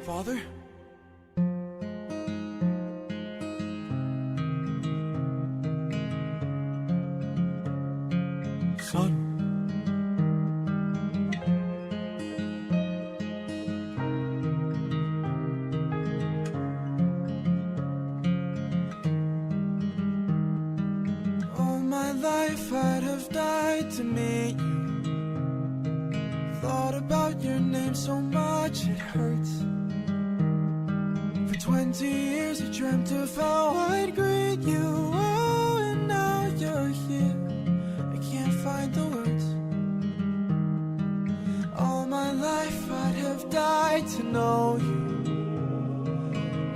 Father? Son? All my life I'd have died to meet you. Thought about your name so much it hurts. For 20 years I dreamt of how I'd greet you. Oh, and now you're here. I can't find the words. All my life I'd have died to know you.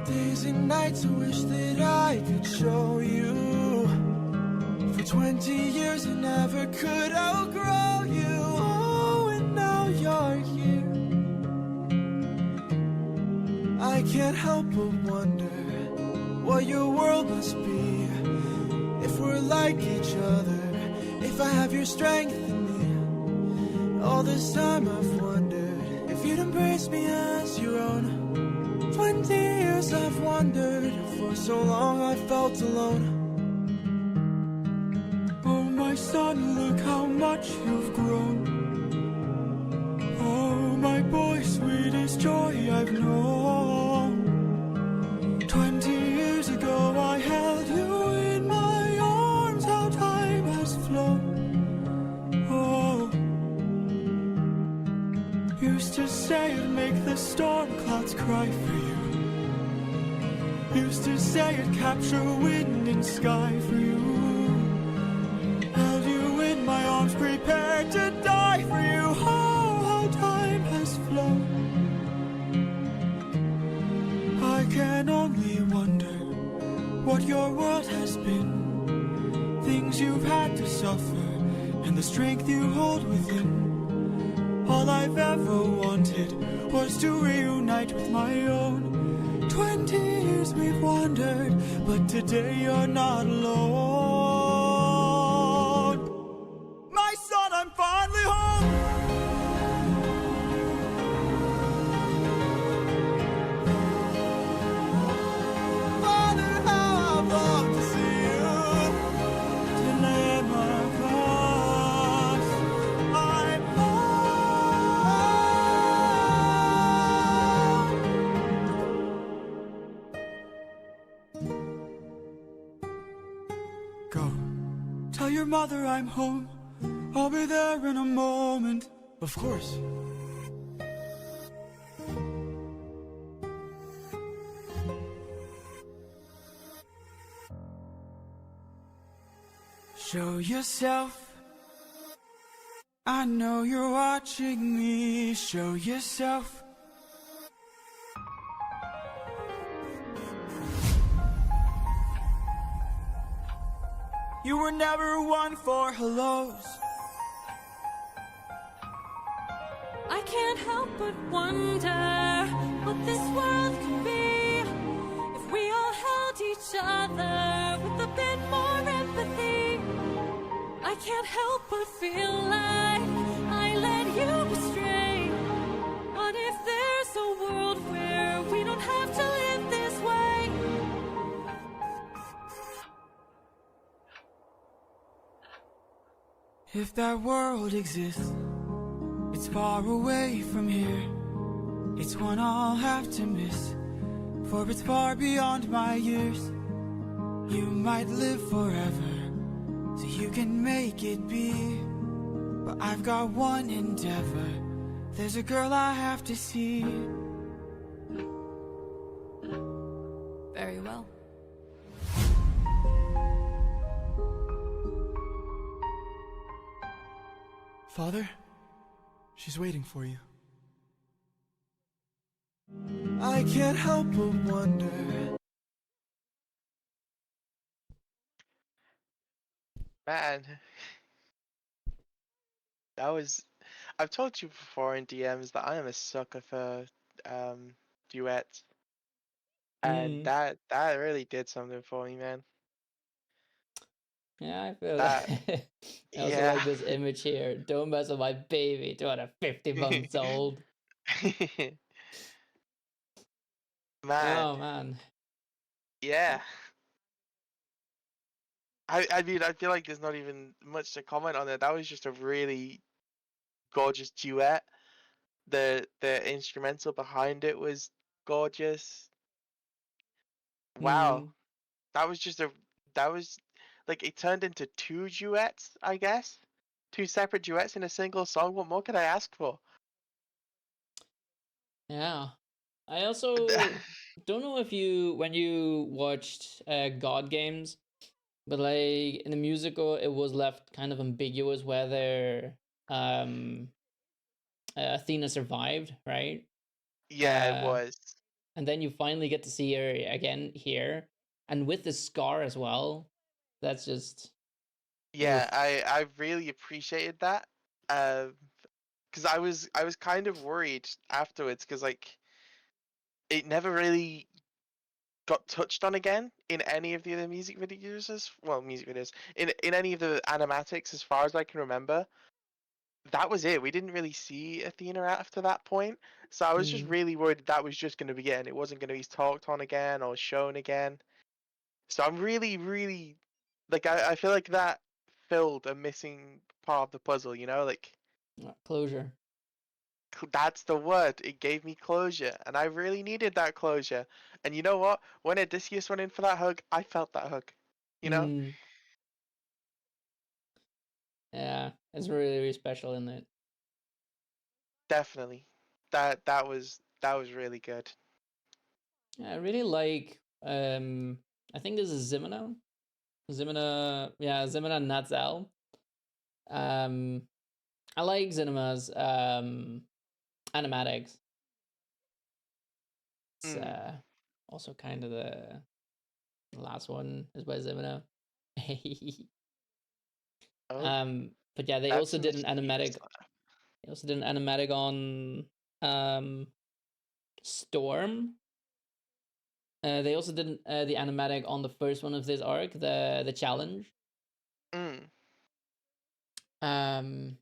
Days and nights I wish that I could show you. For 20 years I never could outgrow you. Oh, and now you're here. I can't help but wonder what your world must be. If we're like each other, if I have your strength in me. All this time I've wondered if you'd embrace me as your own. 20 years I've wondered, for so long I felt alone. Oh my son, look how much you've grown. Oh my boy, sweetest joy I've known. 20 years ago I held you in my arms, how time has flown. Oh, used to say I'd make the storm clouds cry for you. Used to say I'd capture wind and sky for you. Held you in my arms, prepared to die for you. Oh, how time has flown. I can only wonder what your world has been. Things you've had to suffer and the strength you hold within. All I've ever wanted was to reunite with my own. 20 years we've wandered, but today you're not alone. My son, I'm finally home. Father, how I've longed to see you. Telemachus, I'm home. Go, tell your mother I'm home. I'll be there in a moment. Of course. Show yourself. I know you're watching me. Show yourself. You were never one for hellos. I can't help but wonder what this world could be if we all held each other with a bit more empathy. I can't help but feel like I led you astray. What if there's a world where we don't have to live this way? If that world exists, it's far away from here. It's one I'll have to miss, for it's far beyond my years. You might live forever, so you can make it be. But I've got one endeavor. There's a girl I have to see. Very well. Father, she's waiting for you. I can't help but wonder. Man, that was. I've told you before in DMs that I am a sucker for duets, and Mm. that really did something for me, man. Yeah, I feel That that. I also yeah. like this image here. Don't mess with my baby. 250 months old. Man, Oh man. yeah. I mean, I feel like there's not even much to comment on it. That was just a really gorgeous duet. The instrumental behind it was gorgeous. Wow. Mm. That was like it turned into two duets, I guess. Two separate duets in a single song. What more could I ask for? Yeah. I also don't know if you when you watched God Games, but like in the musical it was left kind of ambiguous whether um Athena survived, right? Yeah, it Uh was. and then you finally get to see her again here and with the scar as well. That's just Yeah, oof. I really appreciated that. Because I was kind of worried afterwards because like it never really got touched on again in any of the other music videos. Well, music videos in any of the animatics, as far as I can remember. That was it. We didn't really see Athena after that point, so I was just Mm. really worried that was just going to be it, and it wasn't going to be talked on again or shown again. So I'm really, really like I feel like that filled a missing part of the puzzle. You know, like Closure. that's the word. It gave me closure, and I really needed that closure. And you know what? When Odysseus went in for that hug, I felt that hug. You know, Mm. Yeah, it's really, really special in it. definitely. That was really good. Yeah, I really like I think this is Zimina. Zimina, yeah, Zimina Natzel. Um I like Zinima's animatics. It's Mm. also kind of the last one is by Zimina. Oh. But yeah, they That's also did an mysterious. animatic. They also did an animatic on Storm. They also did the animatic on the first one of this arc, the challenge. Mm. So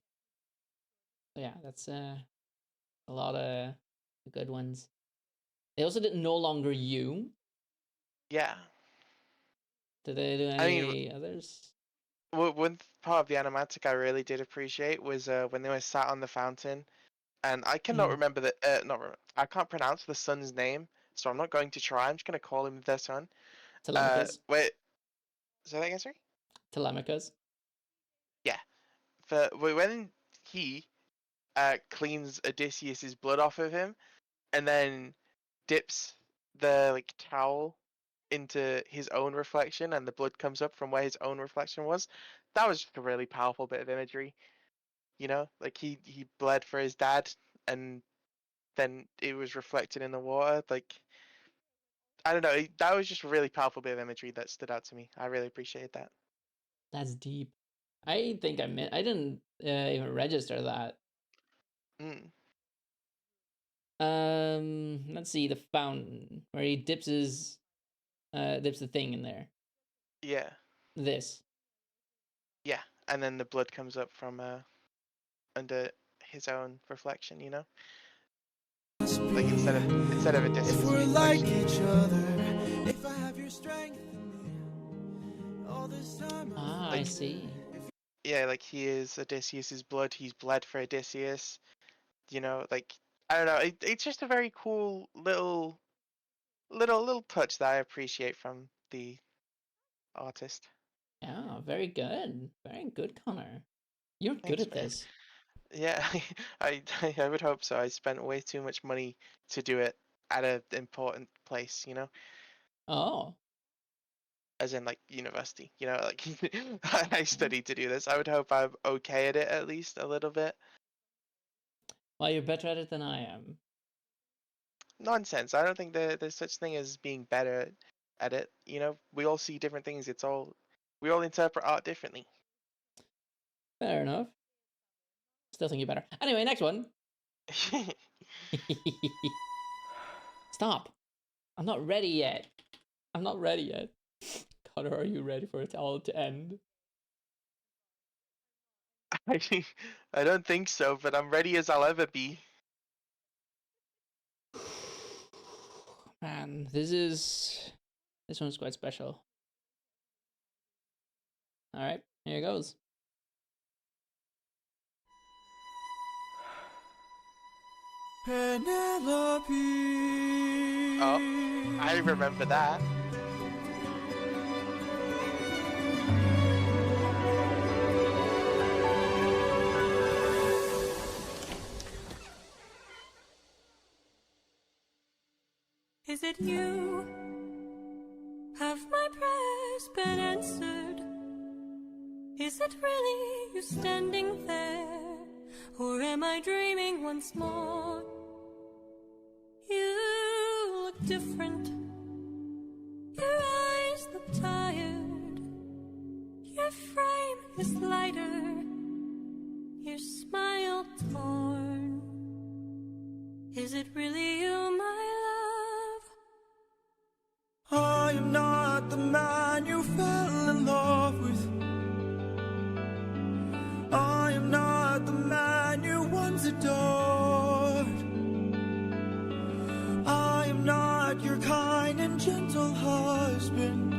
yeah, that's a lot of good ones. They also did No Longer You. Yeah. Did they do I mean, any others? one part of the animatic I really did appreciate was when they were sat on the fountain, and I cannot remember the I can't pronounce the son's name, so I'm not going to try. I'm just gonna call him their son. Telemachus. Wait, say that again, sorry. Telemachus. Yeah, when he cleans Odysseus's blood off of him, and then dips the like towel into his own reflection, and the blood comes up from where his own reflection was. That was just a really powerful bit of imagery. You know, like he bled for his dad, and then it was reflected in the water. Like I don't know, that was just a really powerful bit of imagery that stood out to me. I really appreciate that. That's deep. I think I didn't even register that. Mm, Let's see, the fountain where he dips the thing in there. yeah, This. yeah, and then the blood comes up from under his own reflection. You know, like instead of If Odysseus' we're like reflection. each other, if I have your strength in me, all this time Ah, I see. Yeah, like he is Odysseus's blood. He's bled for Odysseus. You know, like I don't know. It's just a very cool little touch that I appreciate from the artist. Yeah, very good. Very good, Connor. You're good Thanks, at man. this. Yeah, I would hope so. I spent way too much money to do it at an important place. You know, Oh. as in like university. You know, like I studied to do this. I would hope I'm okay at it at least a little bit. Well, you're better at it than I am. Nonsense. I don't think there's such thing as being better at it. You know, we all see different things. We all interpret art differently. Fair enough. Still think you're better. Anyway, next one. Stop. I'm not ready yet. I'm not ready yet. Connor, are you ready for it all to end? I don't think so, but I'm ready as I'll ever be. Man, this one's quite special. All right, here it goes. Penelope. Oh, I remember that. Is it you? Have my prayers been answered? Is it really you standing there? Or am I dreaming once more? You look different. Your eyes look tired. Your frame is lighter. Your smile torn. Is it really you, my love? I am not the man you fell in love with. I am not the man you once adored. I am not your kind and gentle husband.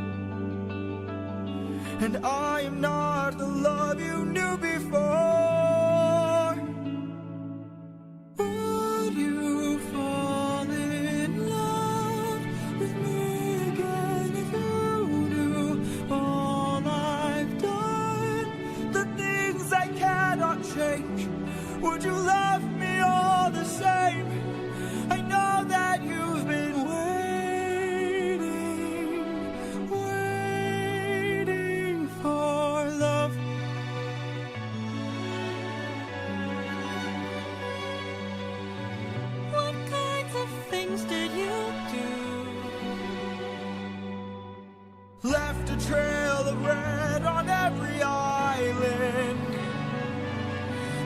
And I am not the love you knew before. Would you fall in love with me again if you knew all I've done? The things I cannot change. Would you love me all the same? I know that you've been waiting for love. What kinds of things did you do? Left a trail of red on every island.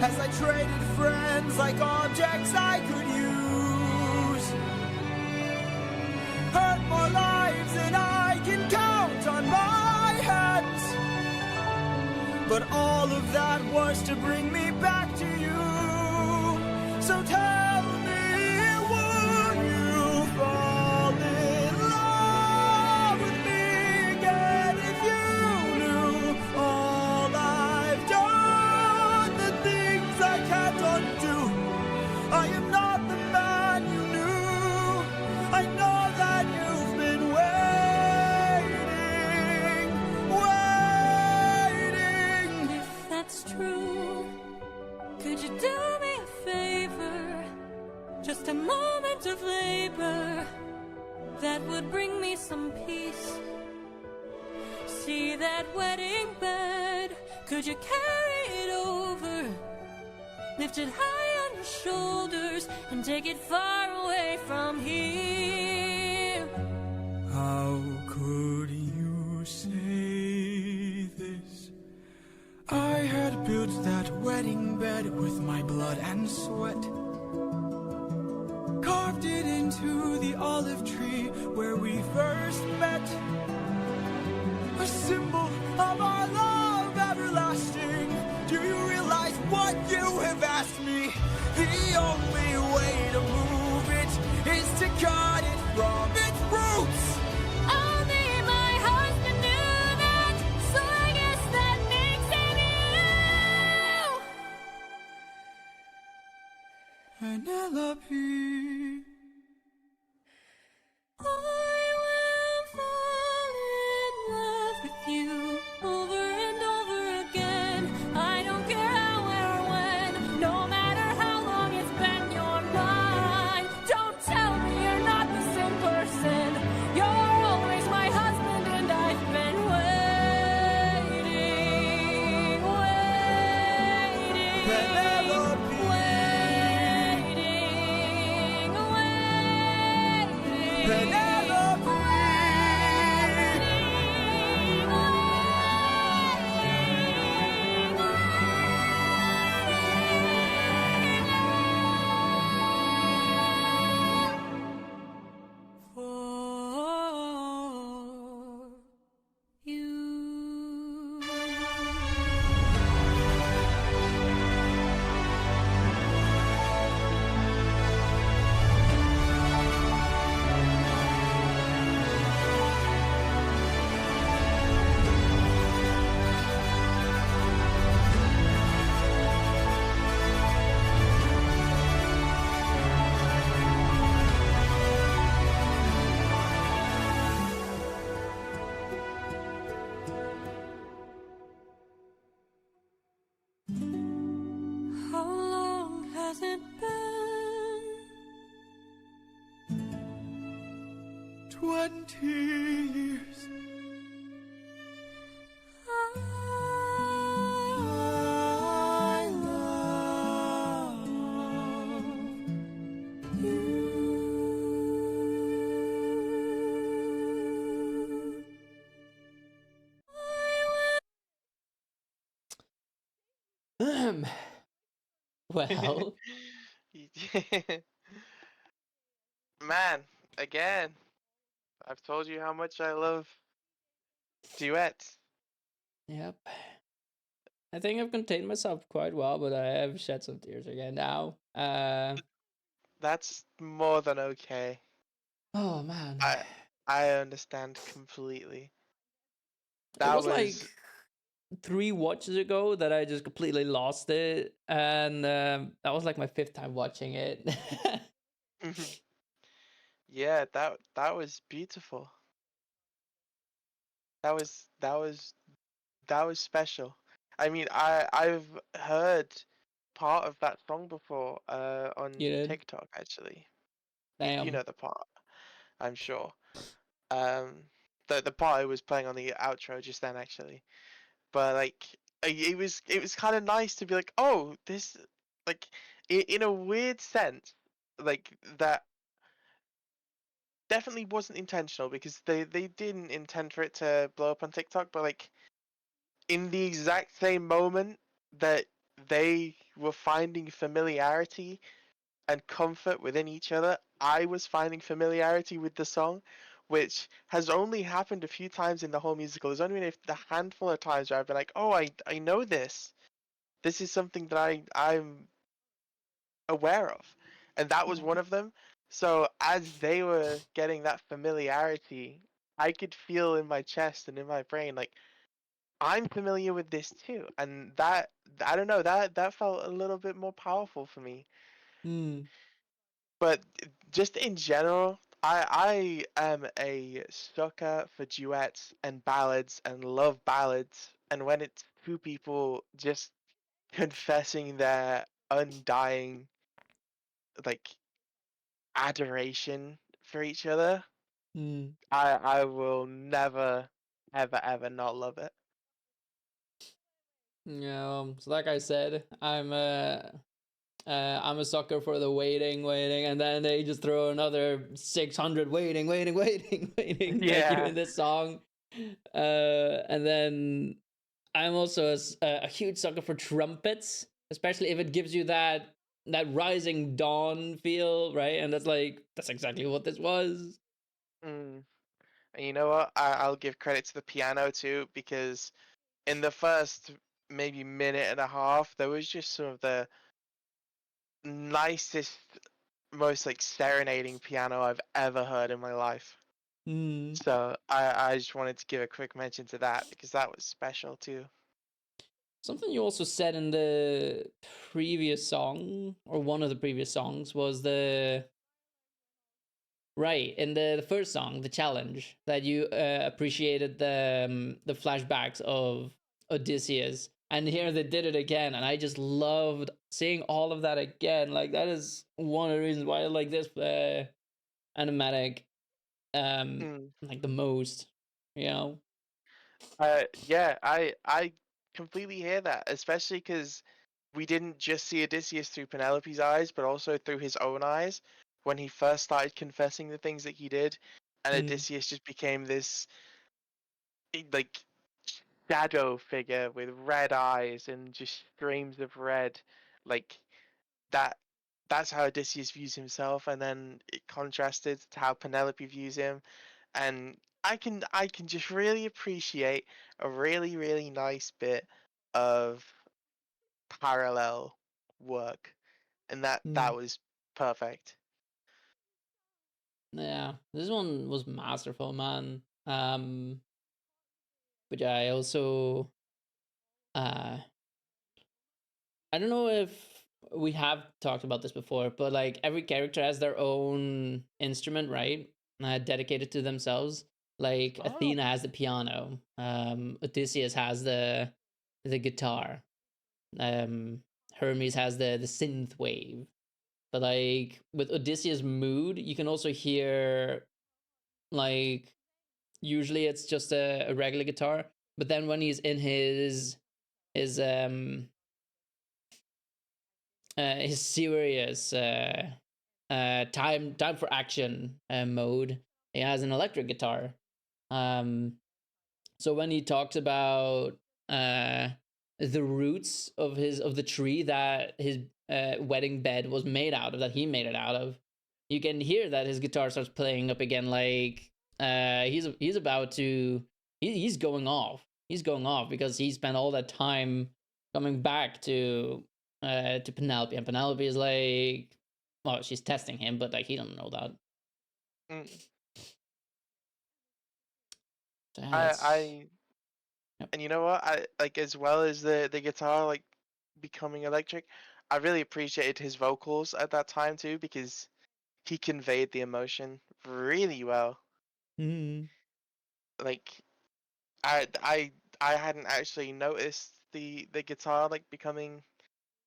as I traded friends like objects I could use. Hurt more lives than I can count on my hands. But all of that was to bring me back to you. So tell me, would you fall in love with me again if you knew all I've done, the things I can't undo? I am not the man you knew. I know that you've been waiting. If that's true, could you do me a favor? Just a moment of labor that would bring me some peace. See that wedding bed, could you carry it over? Lift it high on your shoulders and take it far away from here. How could you say this? I had built that wedding bed with my blood and sweat. Carved it into the olive tree where we first met. A symbol of our love everlasting. Do you realize what you have asked me? The only way to move it is to cut it from its roots. Only my husband knew that, so I guess that makes him you. Penelope. I will fall in love with you over and over again. I don't care how or when, no matter how long it's been, you're mine. Don't tell me you're not the same person. You're always my husband, and I've been waiting, Penelope. waiting. Penelope. For you. How long has it been? 20 years. I love you. Well, Man, again, I've told you how much I love duets. yep. I think I've contained myself quite well, but I have shed some tears again now. That's more than okay. Oh man. I understand completely. It That was like 3 watches ago that I just completely lost it, and that was like my 5th time watching it. yeah, that was beautiful. That was special. I mean, I've heard part of that song before on You did? TikTok actually. You Damn. know the part, I'm sure. The part I was playing on the outro just then actually. But like it was kind of nice to be like, oh, this like in a weird sense, like that definitely wasn't intentional because they didn't intend for it to blow up on TikTok, but like in the exact same moment that they were finding familiarity and comfort within each other, I was finding familiarity with the song, which has only happened a few times in the whole musical. There's only been a handful of times where I've been like, oh, I know this. This is something that I'm aware of. And that was one of them. So as they were getting that familiarity, I could feel in my chest and in my brain like I'm familiar with this too. And that I don't know, that felt a little bit more powerful for me. Hmm. But just in general, I am a sucker for duets and ballads and love ballads. And when it's two people just confessing their undying like adoration for each other, Hmm. I will never ever not love it. Yeah. So like I said, I'm a sucker for the waiting, and then they just throw another 600 waiting like you Yeah. in this song. And then I'm also a huge sucker for trumpets, especially if it gives you that rising dawn feel, right? And that's exactly what this was. Mm. And you know what? I'll give credit to the piano too, because in the first maybe minute and a half, there was just some of the nicest, most like serenading piano I've ever heard in my life. Hmm. So I just wanted to give a quick mention to that because that was special too. Something you also said in the previous song, or one of the previous songs, was the right in the first song, the challenge, that you appreciated the flashbacks of Odysseus, and here they did it again, and I just loved seeing all of that again. Like that is one of the reasons why I like this animatic Mm. like the most, you know. Yeah, I completely hear that, especially because we didn't just see Odysseus through Penelope's eyes, but also through his own eyes when he first started confessing the things that he did, and Mm, Odysseus just became this like shadow figure with red eyes and just streams of red, like that. That's how Odysseus views himself, and then it contrasted to how Penelope views him, and I can just really appreciate a really nice bit of parallel work, and that mm. was perfect. Yeah, this one was masterful, man. But yeah, I also uh I don't know if we have talked about this before, but like every character has their own instrument, right? Dedicated to themselves. Like Oh. Athena has the piano. Odysseus has the guitar. Hermes has the synth wave. But like with Odysseus' mood, you can also hear like usually it's just a regular guitar, but then when he's in his serious time for action mode, he has an electric guitar. Um, so when he talks about uh, the roots of the tree that his wedding bed was made out of, that he made it out of, you can hear that his guitar starts playing up again. Like he's about to he's going off. He's going off because he spent all that time coming back to Penelope, and Penelope is like, well, she's testing him, but like he don't know that. Mm. So yeah, I that's I yep. and you know what? I like as well as the guitar like becoming electric. I really appreciated his vocals at that time too because he conveyed the emotion really well. Mm. Like I hadn't actually noticed the guitar like becoming,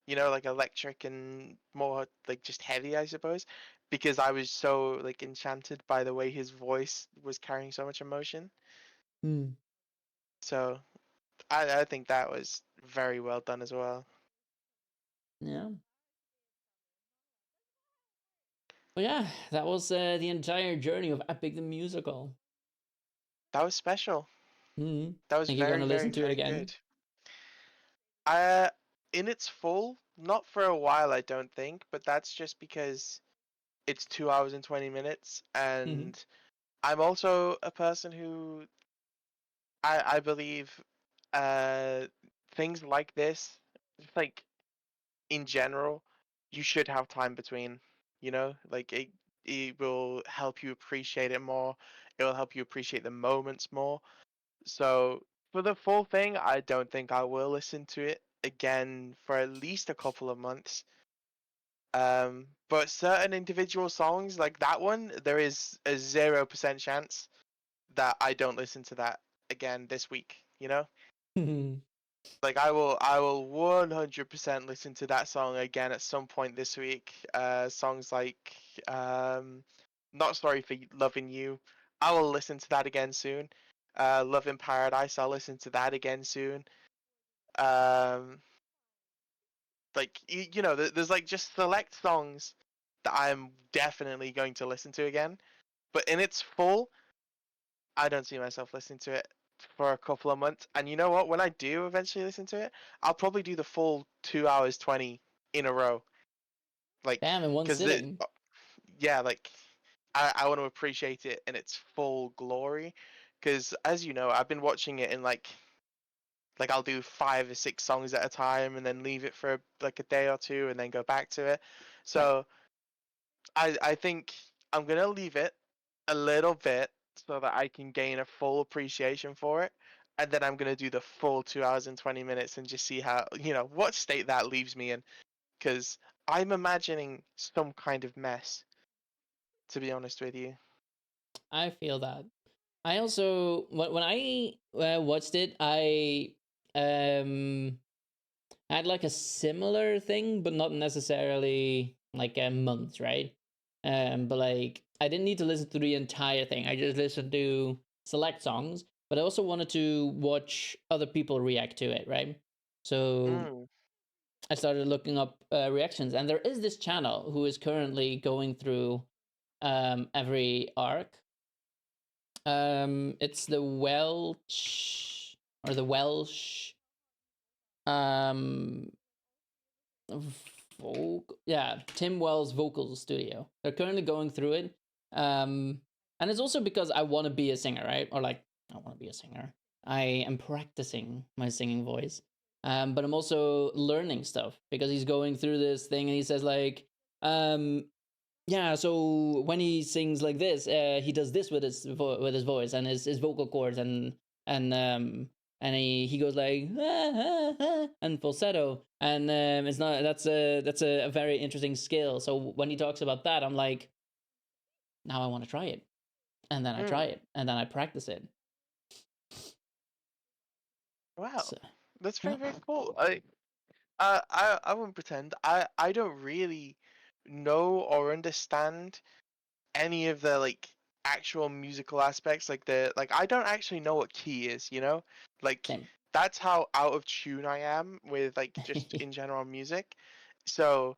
like electric and more like just heavy, I suppose, because I was so like enchanted by the way his voice was carrying so much emotion. Mm. So I think that was very well done as well. Yeah. Well, yeah, that was the entire journey of Epic the Musical. That was special. Mm-hmm. That was Think you're very, gonna listen very, to it very again? good. Uh, in its full, not for a while, I don't think, but that's just because it's 2 hours and 20 minutes, Mm-hmm. and I'm also a person who I believe uh things like this, just like in general, you should have time between, like it will help you appreciate it more. It will help you appreciate the moments more. So for the full thing, I don't think I will listen to it again for at least a couple of months. But certain individual songs like that one, there is a 0% chance that I don't listen to that again this week, you know? Like I will 100% listen to that song again at some point this week. Songs like Not Sorry for Loving You. I will listen to that again soon. Love in Paradise, I'll listen to that again soon. Um like there's like just select songs that I'm definitely going to listen to again. But in its full, I don't see myself listening to it for a couple of months. And you know what? When I do eventually listen to it, I'll probably do the full 2 hours 20 in a row. Like, Damn, in one because sitting. yeah, like I want to appreciate it in its full glory. Because as you know, I've been watching it in like I'll do 5 or 6 songs at a time and then leave it for like a day or two and then go back to it. Right. So I think I'm gonna leave it a little bit so that I can gain a full appreciation for it, and then I'm gonna do the full 2 hours and 20 minutes and just see how what state that leaves me in. Because I'm imagining some kind of mess, to be honest with you. I feel that. I also when I watched it, I um had like a similar thing, but not necessarily like a month, right? But like I didn't need to listen to the entire thing. I just listened to select songs, but I also wanted to watch other people react to it, right? So Mm. I started looking up reactions, and there is this channel who is currently going through every arc. It's the Welsh or the Welsh um yeah, Tim Wells Vocal Studio. They're currently going through it. And it's also because I want to be a singer, right? Or like I want to be a singer. I am practicing my singing voice. But I'm also learning stuff because he's going through this thing and he says like yeah, so when he sings like this, he does this with with his voice and his vocal cords and um and he goes like and falsetto and it's not that's a very interesting skill. So when he talks about that, I'm like, now I want to try it, and then I try Mm. it, and then I practice it. Wow, So that's yeah, very cool. I won't pretend. I don't really know or understand any of the like actual musical aspects, like I don't actually know what key is, like same. that's how out of tune I am with like just in general music. So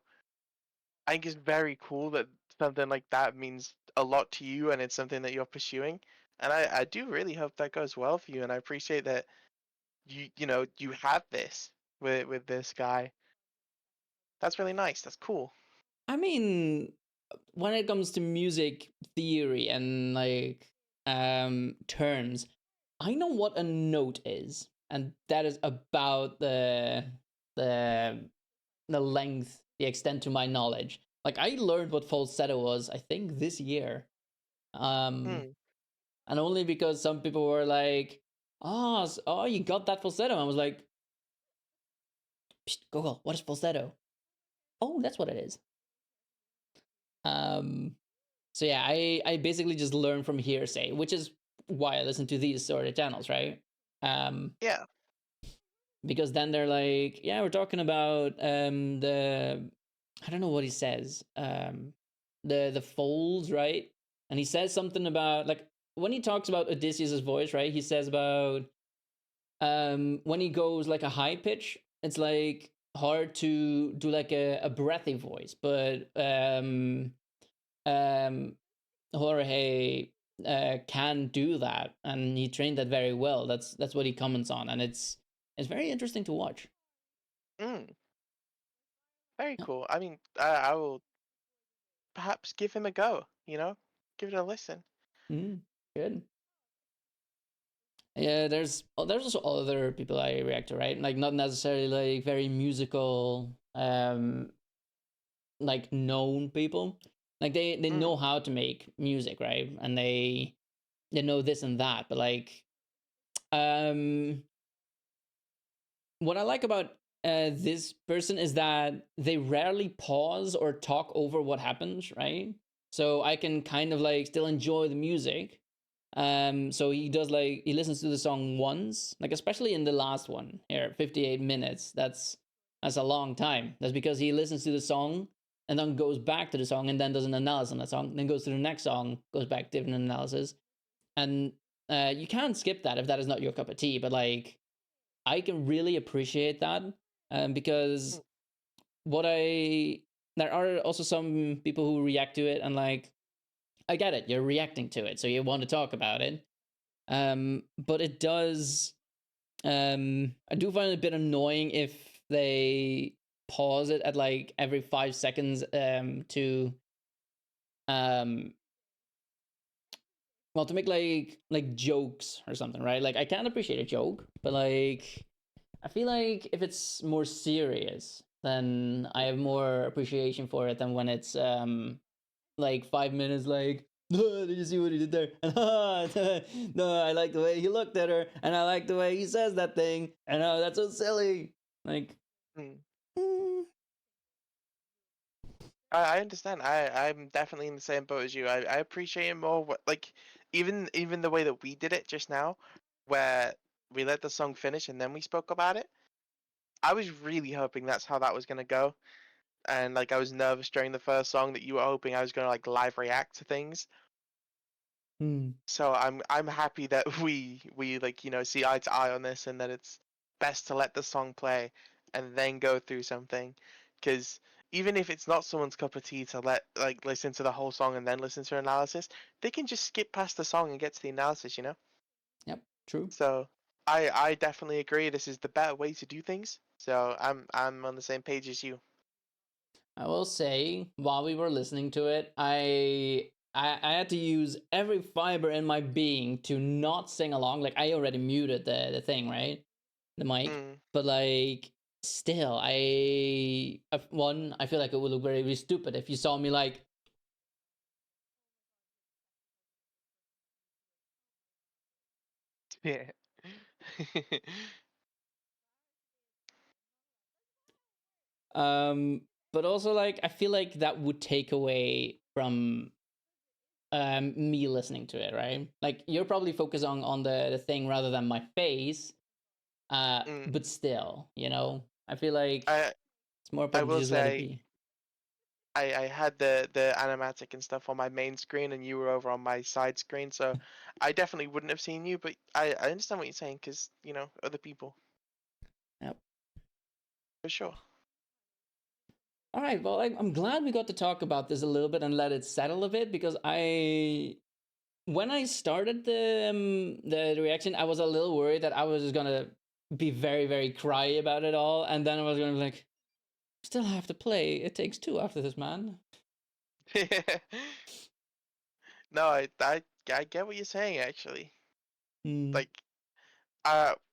I think it's very cool that something like that means a lot to you and it's something that you're pursuing, and I do really hope that goes well for you, and I appreciate that you have this with this guy. That's really nice. That's cool. I mean, when it comes to music theory and like terms, I know what a note is, and that is about the the length, the extent to my knowledge. Like I learned what falsetto was, I think this year, Hmm. and only because some people were like, "Oh, oh, you got that falsetto." I was like, "Psst, Google, what is falsetto?" Oh, that's what it is. Um, so yeah, I basically just learn from hearsay, which is why I listen to these sort of channels, right? Um, Yeah. because then they're like, yeah, we're talking about the I don't know what he says, the folds, right? And he says something about like when he talks about Odysseus's voice, right? He says about when he goes like a high pitch, it's like hard to do like a breathy voice, but um Jorge can do that, and he trained that very well. That's what he comments on, and it's very interesting to watch. Mm. Very Yeah. cool. I mean, I will perhaps give him a go. Give it a listen. Good. Yeah, there's also other people I react to, right? Like not necessarily like very musical, like known people. Like they Mm, know how to make music, right? And they know this and that, but like um what I like about this person is that they rarely pause or talk over what happens, right? So I can kind of like still enjoy the music. So he does like he listens to the song once, like especially in the last one here, 58 minutes. That's a long time. That's because he listens to the song and then goes back to the song and then does an analysis on that song, then goes to the next song, goes back to different analysis, and you can't skip that if that is not your cup of tea. But like I can really appreciate that because mm, what I there are also some people who react to it and like I get it, you're reacting to it, so you want to talk about it. But it does I do find it a bit annoying if they pause it at like every 5 seconds to um well to make like jokes or something, right? Like I can appreciate a joke, but like I feel like if it's more serious, then I have more appreciation for it than when it's like 5 minutes like did you see what he did there? And no, I like the way he looked at her, and I like the way he says that thing, and oh, that's so silly. Like, mm. mm, I understand. I'm definitely in the same boat as you. I appreciate it more. Like even the way that we did it just now, where we let the song finish and then we spoke about it. I was really hoping that's how that was gonna go, and like I was nervous during the first song that you were hoping I was gonna like live react to things. mm, So I'm happy that we like see eye to eye on this, and that it's best to let the song play and then go through something, because even if it's not someone's cup of tea to let like listen to the whole song and then listen to analysis, they can just skip past the song and get to the analysis. yep, true. So I definitely agree. This is the better way to do things. So I'm on the same page as you. I will say, while we were listening to it, I had to use every fiber in my being to not sing along. Like I already muted the thing, right? The mic. Mm. But like still, one, I feel like it would look very, very stupid if you saw me like Yeah. but also like I feel like that would take away from me listening to it, right? Like you're probably focused on the thing rather than my face. Mm. But still, I feel like I it's more I important to will just let it say be. I had the animatic and stuff on my main screen, and you were over on my side screen, so I definitely wouldn't have seen you. But I understand what you're saying, because other people Yep. for sure. All right. Well, I'm glad we got to talk about this a little bit and let it settle a bit because when I started the reaction, I was a little worried that I was just gonna be very, very cry about it all, and then I was gonna be like, still have to play. It takes two after this, man. No, I get what you're saying actually. Hmm. Like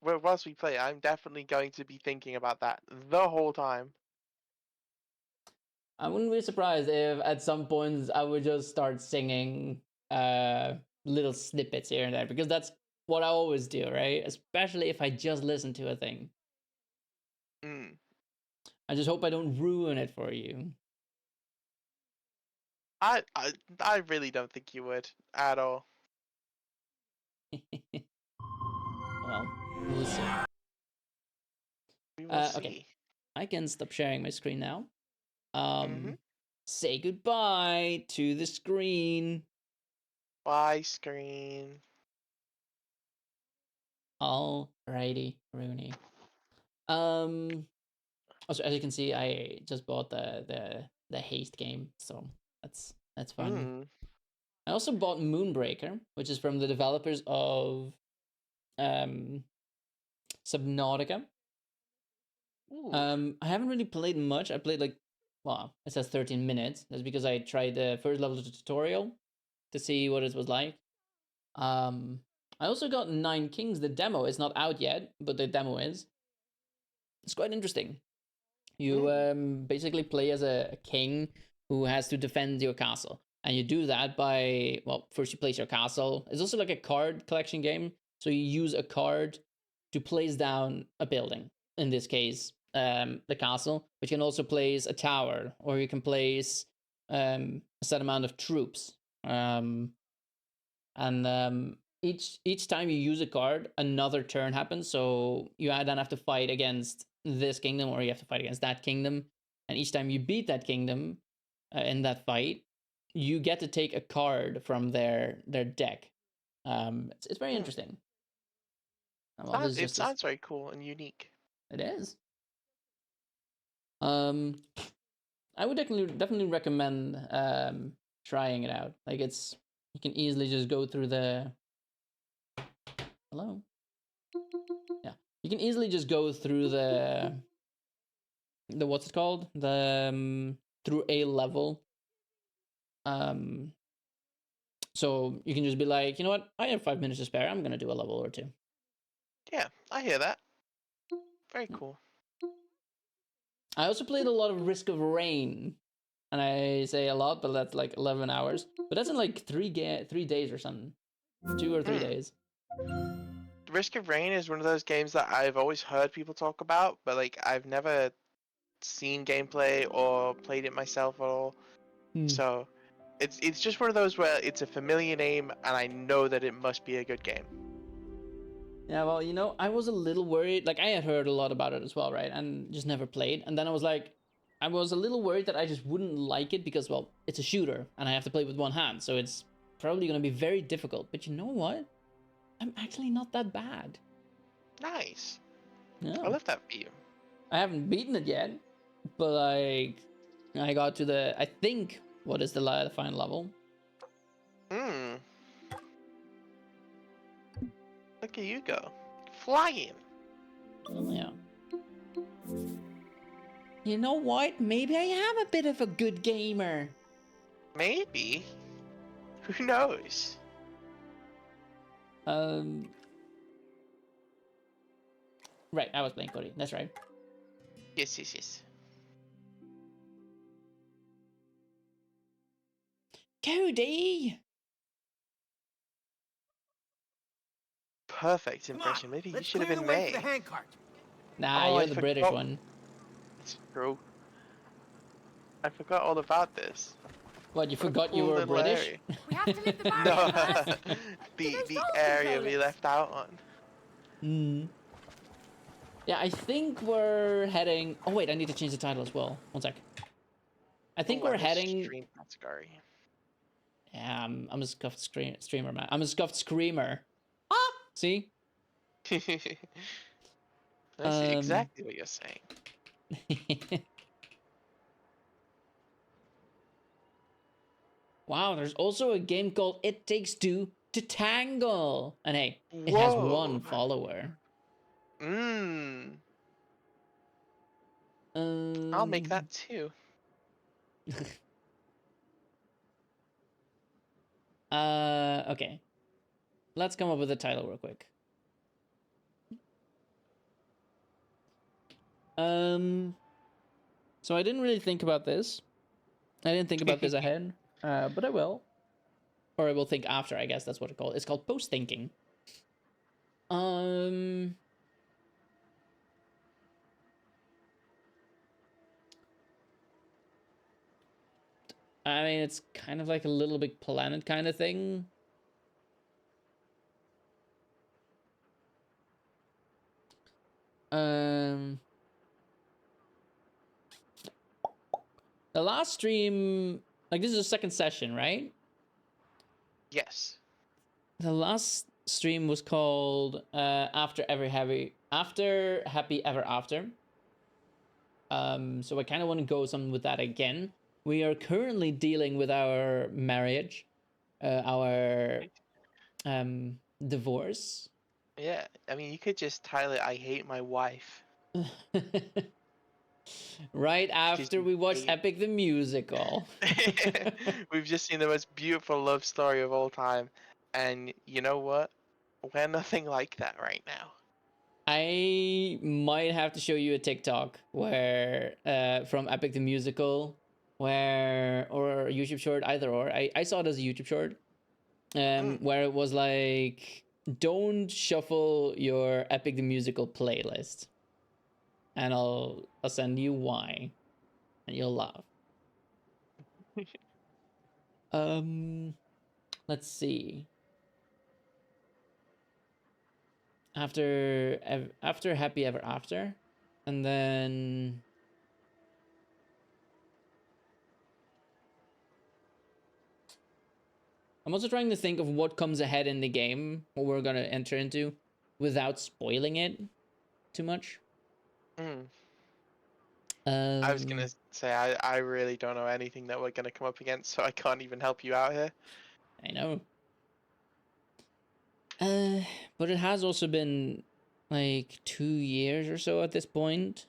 whilst we play, I'm definitely going to be thinking about that the whole time. I wouldn't be surprised if at some points I would just start singing little snippets here and there because that's what I always do, right? Especially if I just listen to a thing. Mm. I just hope I don't ruin it for you. I really don't think you would at all. Well, we'll see. We will Okay, see. I can stop sharing my screen now. Mhm. Say goodbye to the screen. Bye, screen. Alrighty, Rooney. Also, as you can see, I just bought the haste game, so that's fun. Mm. I also bought Moonbreaker, which is from the developers of um Subnautica. Ooh. I haven't really played much. I played like well, it says 13 minutes. That's because I tried the first level of the tutorial to see what it was like. I also got Nine Kings. The demo is not out yet, but the demo is. It's quite interesting. You basically play as a king who has to defend your castle. And you do that by, well, first you place your castle. It's also like a card collection game. So you use a card to place down a building. In this case, the castle. But you can also place a tower, or you can place a set amount of troops. Each time you use a card, another turn happens. So you then have to fight against this kingdom, or you have to fight against that kingdom. And each time you beat that kingdom in that fight, you get to take a card from their deck. It's very interesting. Well, this is It just sounds very cool and unique. it is. I would definitely recommend trying it out. Like you can easily just go through the hello. Yeah, you can easily just go through the what's it called, the through a level. So you can just be like, you know what, I have 5 minutes to spare. I'm gonna do a level or two. Yeah, I hear that. Very cool. I also played a lot of Risk of Rain, and I say a lot, but that's like 11 hours. But that's in like 3 days or something, 2 or 3 days. Risk of Rain is one of those games that I've always heard people talk about, but like I've never seen gameplay or played it myself at all. So it's just one of those where it's a familiar name and I know that it must be a good game. Yeah, well, you know, I was a little worried. Like, I had heard a lot about it as well, right? And just never played. And then I was like, I was a little worried that I just wouldn't like it because, well, it's a shooter and I have to play with one hand. So it's probably going to be very difficult. But you know what? I'm actually not that bad. Nice. Yeah. I love that for you. I haven't beaten it yet. But, like, I got to the, I think, what is the final level? Look at you go. Flying. Oh, yeah. You know what? Maybe I am a bit of a good gamer. Maybe. Who knows? Right, I was playing Cody. That's right. Yes. Cody! Perfect impression. Maybe you should have been May. Nah, Oh, you're I the British forgot. one. It's true. I forgot all about this. What, you What a forgot you cool were little British? area. We have to leave the barrier No, first. the area we left out on. Yeah, I think we're heading... Oh, wait, I need to change the title as well. One sec. I think we're heading... Stream category. Yeah, I'm a scuffed streamer, man. I'm a scuffed screamer. Ah! See? I see exactly what you're saying. Wow, there's also a game called It Takes Two to Tangle. And hey, it has Whoa. 1 follower. I'll make that too. Okay. Let's come up with a title real quick. So I didn't really think about this. I didn't think about this ahead, but I will. Or I will think after, I guess that's what it's called. It's called post-thinking. I mean, it's kind of like a Little Big Planet kind of thing. The last stream, like this is the second session, right? Yes. The last stream was called After Happy Ever After. So I kind of want to go something with that again. We are currently dealing with our marriage, our divorce. Yeah, I mean, you could just title it "I Hate My Wife." Right after we watched hate- Epic the Musical. We've just seen the most beautiful love story of all time, and you know what? We're nothing like that right now. I might have to show you a TikTok where from Epic the Musical, where or a YouTube short, either or. I saw it as a YouTube short, where it was like, don't shuffle your Epic the Musical playlist, and I'll send you why, and you'll laugh. Let's see. After Happy Ever After, and then I'm also trying to think of what comes ahead in the game, what we're gonna enter into, without spoiling it too much. I was gonna say I really don't know anything that we're gonna come up against, so I can't even help you out here. I know. But it has also been like 2 years or so at this point.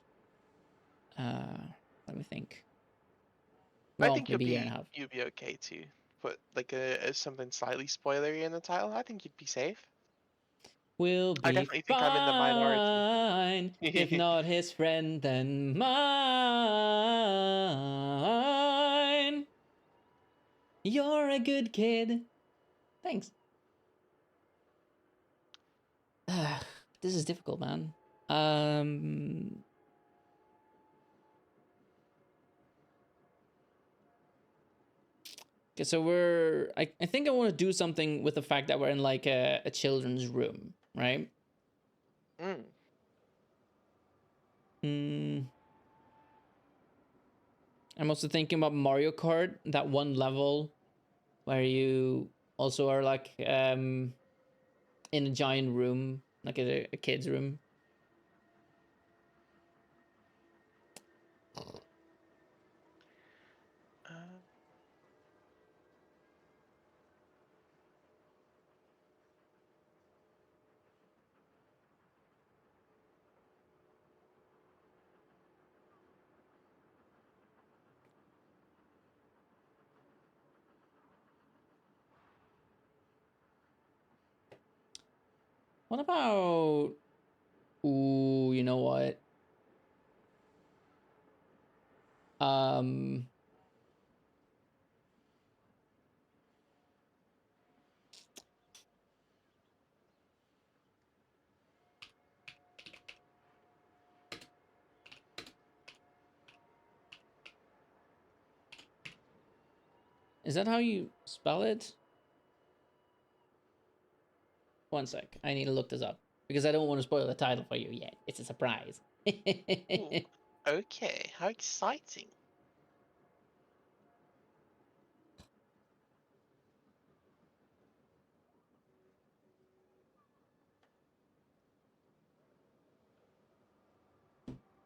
Let me think. Well, I think maybe a year and a half. you'll be okay to put like a something slightly spoilery in the title. I think you'd be safe. We'll I be definitely think I'm in the minority. fine. If not his friend, then mine. You're a good kid. Thanks. This is difficult, man. Okay, so I think I want to do something with the fact that we're in like a children's room, right? I'm also thinking about Mario Kart, that one level where you also are like in a giant room, like a kid's room. What about... Ooh, you know what? Is that how you spell it? One sec. I need to look this up because I don't want to spoil the title for you yet. It's a surprise. Ooh, okay, how exciting!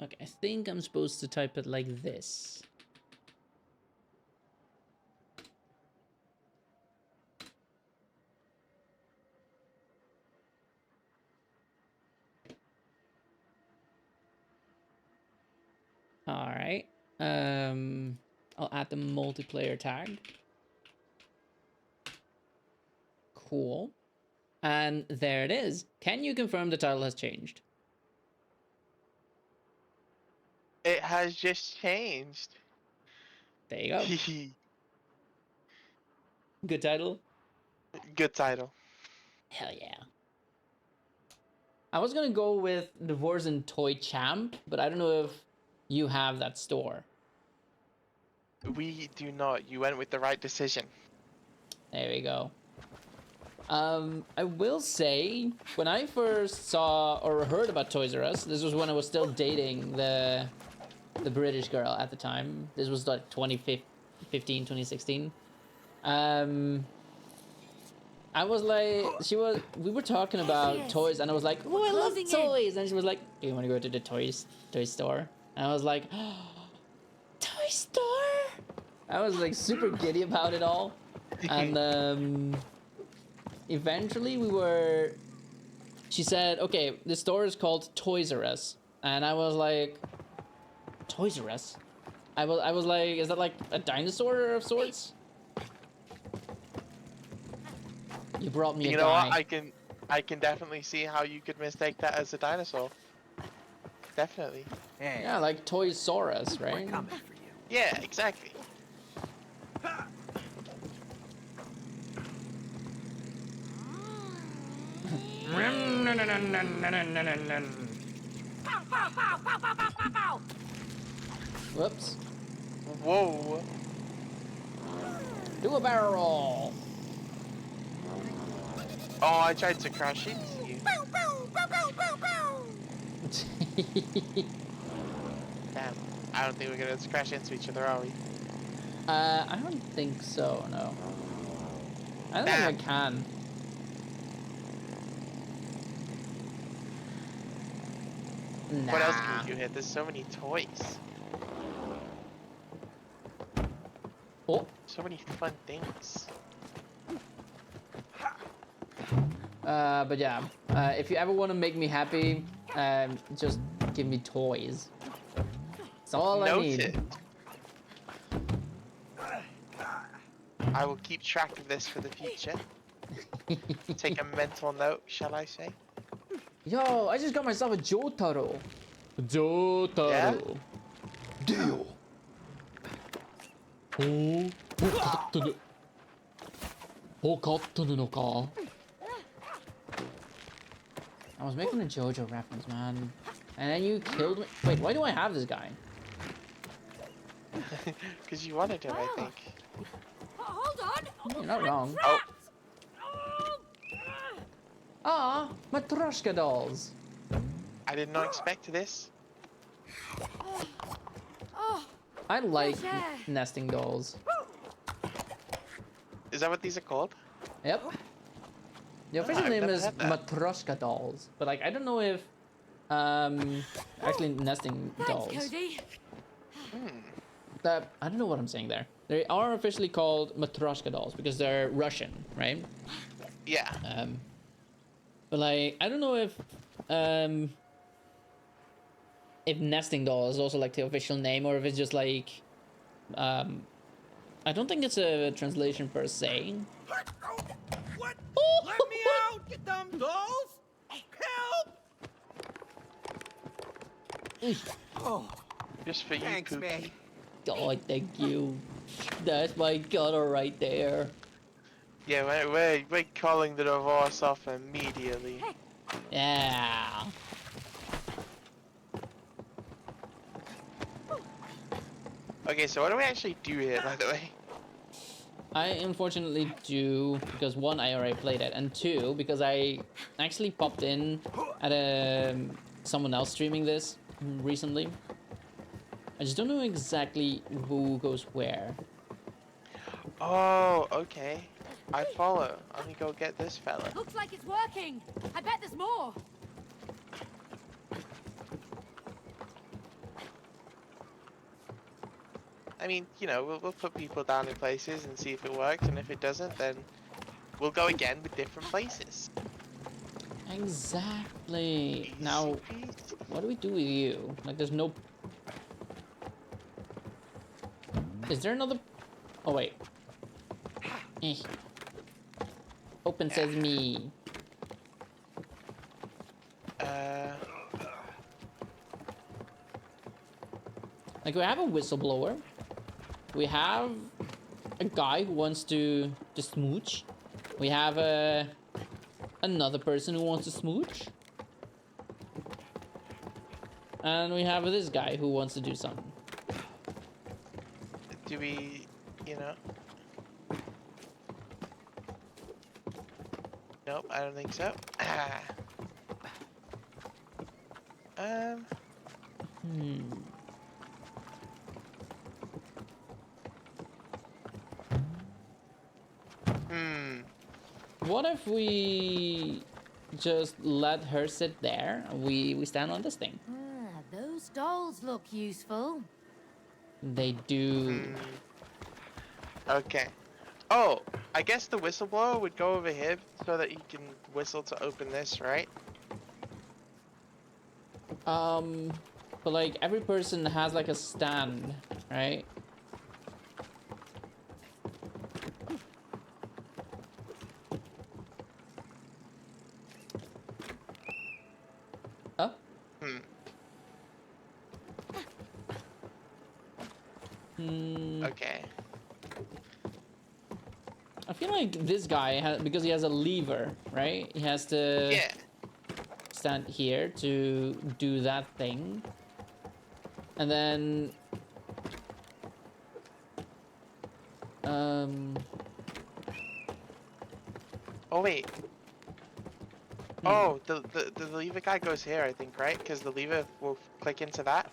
Okay, I think I'm supposed to type it like this. All right. I'll add the multiplayer tag. Cool. And there it is. Can you confirm the title has changed? It has just changed. There you go. Good title. Good title. Hell yeah. I was gonna go with Divorce and Toy Champ, but I don't know if you have that store. We do not. You went with the right decision. There we go. I will say, when I first saw or heard about Toys R Us, this was when I was still dating the British girl at the time. This was like 2015, 2016. I was like, we were talking about toys, and I was like, oh, I love toys. And she was like, do you want to go to the toy store? And I was like, oh, toy store? I was like super giddy about it all. And eventually she said, okay, the store is called Toys R Us. And I was like, Toys R Us. I was like, is that like a dinosaur of sorts? You brought me a You know guy. what? I can definitely see how you could mistake that as a dinosaur. Definitely. Hey, Yeah, like Toys R Us, we're right? coming for you. Yeah, exactly. Whoops. Whoa. Do a barrel roll. Oh, I tried to crash into you. Damn. I don't think we're gonna crash into each other, are we? I don't think so, no. I don't think I can. Nah. What else can we do here? There's so many toys. Oh, So many fun things. but yeah, if you ever want to make me happy, just give me toys. That's all I need. Noted. I will keep track of this for the future. Take a mental note, shall I say? Yo, I just got myself a Jotaro. Jotaro. Yeah? Deal. Oh, 分かってるのか? I was making a JoJo reference, man. And then you killed me. Wait, why do I have this guy? Because you wanted him, I think. Hold on. You're not wrong. Oh, Ah, Matryoshka dolls. I did not expect this. Oh, I like Fresh air. nesting dolls. Is that what these are called? Yep. The official I've name never is had that. Matryoshka dolls, but like I don't know if actually nesting thanks, dolls. Cody. That I don't know what I'm saying there. They are officially called Matryoshka dolls because they're Russian, right? Yeah. But like I don't know if nesting doll is also like the official name or if it's just like I don't think it's a translation per se. What? Let me out, you dumb dolls! Help! Oh, Just for you, thanks, Pookie. man. God, thank you. That's my gutter right there. Yeah, we're calling the divorce off immediately. Yeah. Okay, so what do we actually do here, by the way? I unfortunately do because one, I already played it, and two, because I actually popped in at someone else streaming this recently. I just don't know exactly who goes where. Oh, okay. I follow. Let me go get this fella. Looks like it's working. I bet there's more. I mean, you know, we'll put people down in places and see if it works, and if it doesn't, then we'll go again with different places. Exactly. Easy Now, peasy. what do we do with you? Like, there's no... Is there another... Oh, wait. Eh. Open sesame. Like, we have a whistleblower. We have a guy who wants to smooch. We have another person who wants to smooch. And we have this guy who wants to do something. Do we, you know? Nope, I don't think so. What if we just let her sit there and we stand on this thing? Ah, those dolls look useful. They do. Okay. Oh, I guess the whistleblower would go over here so that he can whistle to open this, right? But like every person has like a stand, right? Oh. Okay. I feel like this guy has, because he has a lever, right? He has to Yeah. stand here to do that thing. And then Oh wait. Oh, the lever guy goes here, I think, right? Because the lever will click into that.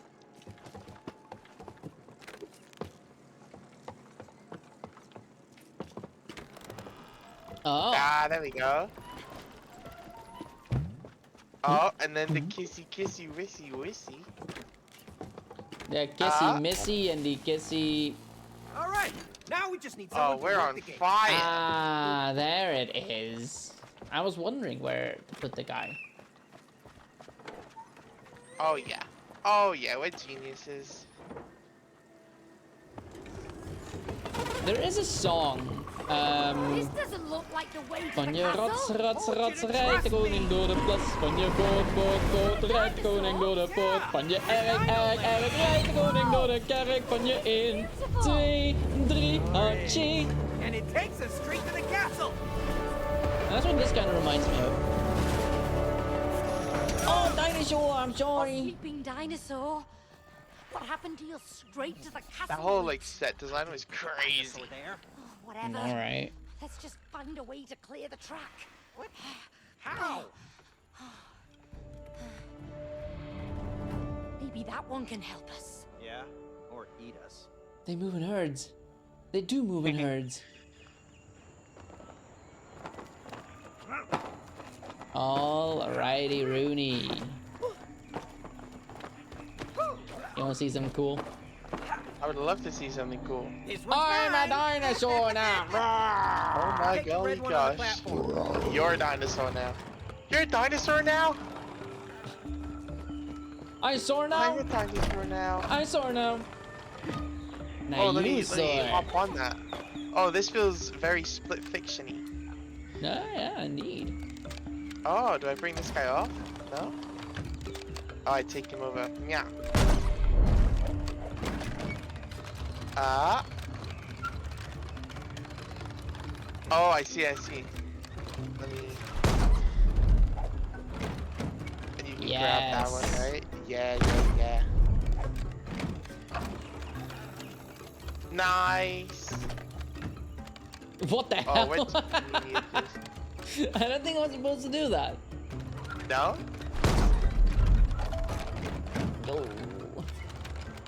oh, Ah, there we go. Oh, and then the kissy kissy wissy wissy. the kissy missy and the kissy. All right, now we just need Oh, someone we're to work on the game. fire. Ah, there it is. I was wondering where to put the guy. Oh yeah. Oh yeah, we're geniuses. This doesn't look like the way to the Van je rots, castle. rots, rots, rijdt de koning door de plas. Van je voort, voort, voort, rijdt de koning door de poort. Van je erg, erg, erg, rijdt de koning door de kerk. Van je 1, 2, 3, Archie. And it takes us straight to the castle. That's what this kind of reminds me of. Oh, dinosaur, I'm A sorry. sleeping dinosaur. What happened to you straight to the castle? That whole like set design was crazy. There. Oh, whatever. Alright. Let's just find a way to clear the track. What? How? Maybe that one can help us. Yeah, or eat us. They move in herds. They do move in herds. Alrighty, Rooney. You wanna see something cool? I would love to see something cool. This one's I'm a mine. dinosaur now! Oh my Take the red golly one on the gosh. platform. You're a dinosaur now. You're a dinosaur now? I soar I'm now! a dinosaur now. I soar now! Now Oh, let you me soar! hop on that. Oh, this feels very split fiction-y. Yeah, indeed. Oh, do I bring this guy off? No? Oh, I take him over. Yeah. Ah. Oh, I see, I see. Let me... And you can grab that one, Yes. right? Yeah. Nice! What the Oh, hell? what geniuses. I don't think I was supposed to do that. No? Oh.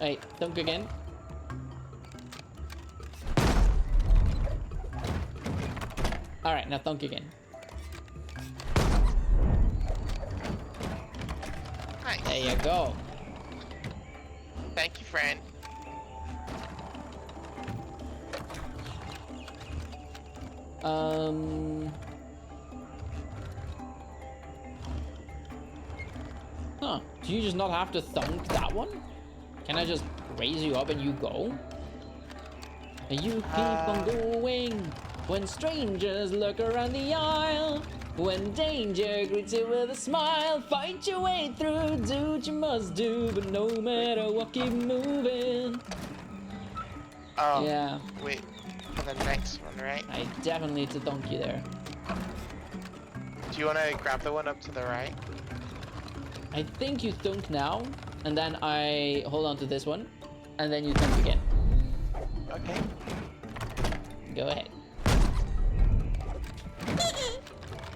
Wait, dunk again. Alright, now dunk again. Nice. There you go. Thank you, friend. Huh. Do you just not have to thunk that one? Can I just raise you up and you go? And you keep on going when strangers look around the aisle. When danger greets you with a smile, fight your way through, do what you must do, but no matter what, keep moving. Oh, Yeah, wait. For the next one, right? I definitely need to dunk you there. Do you want to grab the one up to the right? I think you thunk now, and then I hold on to this one, and then you thunk again. Okay. Go ahead.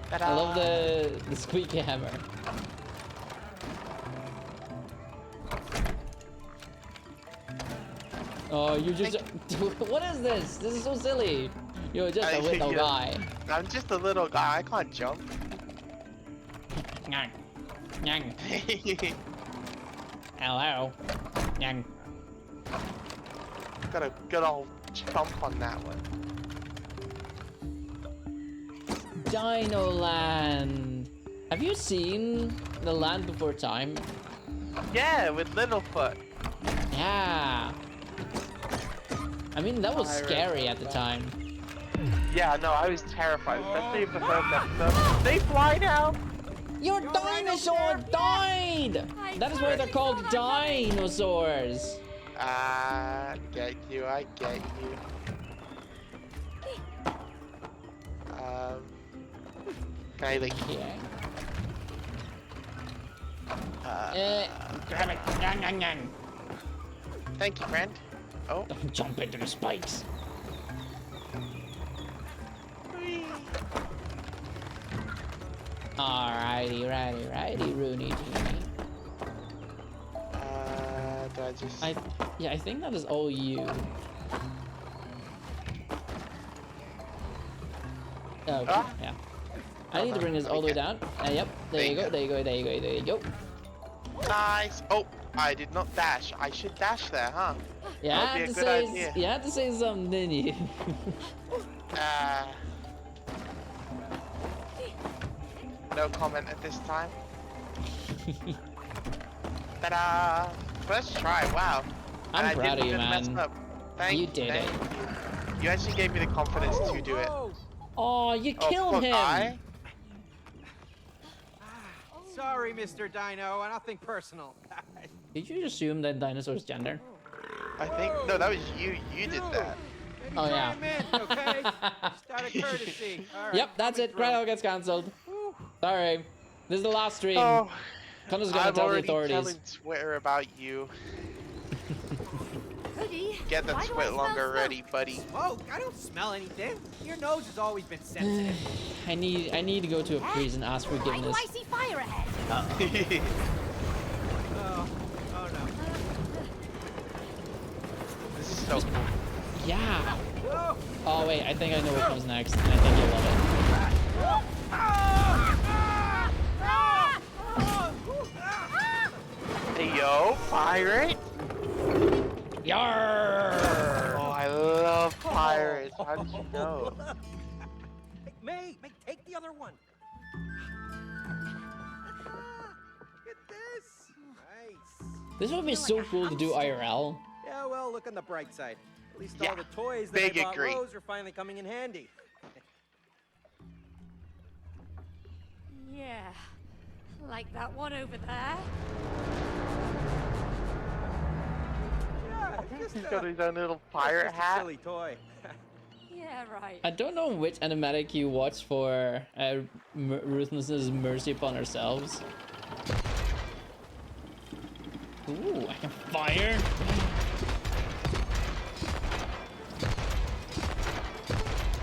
Ta-da! I love the squeaky hammer. Oh, you just... What is this? This is so silly. You're just a little Yeah. guy. I'm just a little guy. I can't jump. Nyang. Nyang. Hello. Nyang. Got a good old jump on that one. Dino Land. Have you seen The Land Before Time? Yeah, with Littlefoot. Yeah. I mean, that was I scary at the time. Yeah, no, I was terrified, especially in the first episode. They fly now. Your dinosaur died! That is why they're called dinosaurs. Get you, I get you. Can I like... Okay. Thank you, friend. Oh. Don't jump into the spikes. Righty, Rooney Tooney. Do I just... Yeah, I think that is all you. Okay, yeah. I need to bring this all the way down. Yep, there you go. Nice. Oh, I did not dash. I should dash there, huh? Yeah, That would be a good idea. you had to say something, didn't you? No comment at this time. Ta-da! First try, wow. And I'm proud of you, I didn't even mess man. up. Thank You did it. You actually gave me the confidence to do it. Oh, you Oh, killed poor him! guy. Sorry, Mr. Dino. Nothing personal. Did you assume that dinosaur's gender? I think no, that was you. You did that. Maybe Oh, try yeah. him in, okay? Just out of courtesy. All right, Yep, that's coming it. through. Grado gets cancelled. Sorry. This is the last stream. Oh, Connor's gonna I'm tell the already authorities. telling Twitter about you. Hoodie, Get that why do I sweat smell longer smoke? ready, buddy. Whoa, I don't smell anything. Your nose has always been sensitive. I need to go to a priest and ask Why do forgiveness. I see fire ahead? Oh no. This is so cool. Yeah. Whoa. Oh wait, I think I know what comes next, and I think you'll love Hey yo, pirate! it. Yarr! Oh, I love pirates. How did you know? Hey, May, take the other one. Look at this. Nice. This would be so cool to do IRL. Yeah, well, look on the bright side. At least Yeah, all the toys that big I bought agree. Rose are finally coming in handy. Yeah, like that one over there. Yeah, He's got his own little pirate just a hat. silly toy. Yeah, right. I don't know which animatic you watched for Ruthlessness Mercy Upon Ourselves. Ooh, I can fire.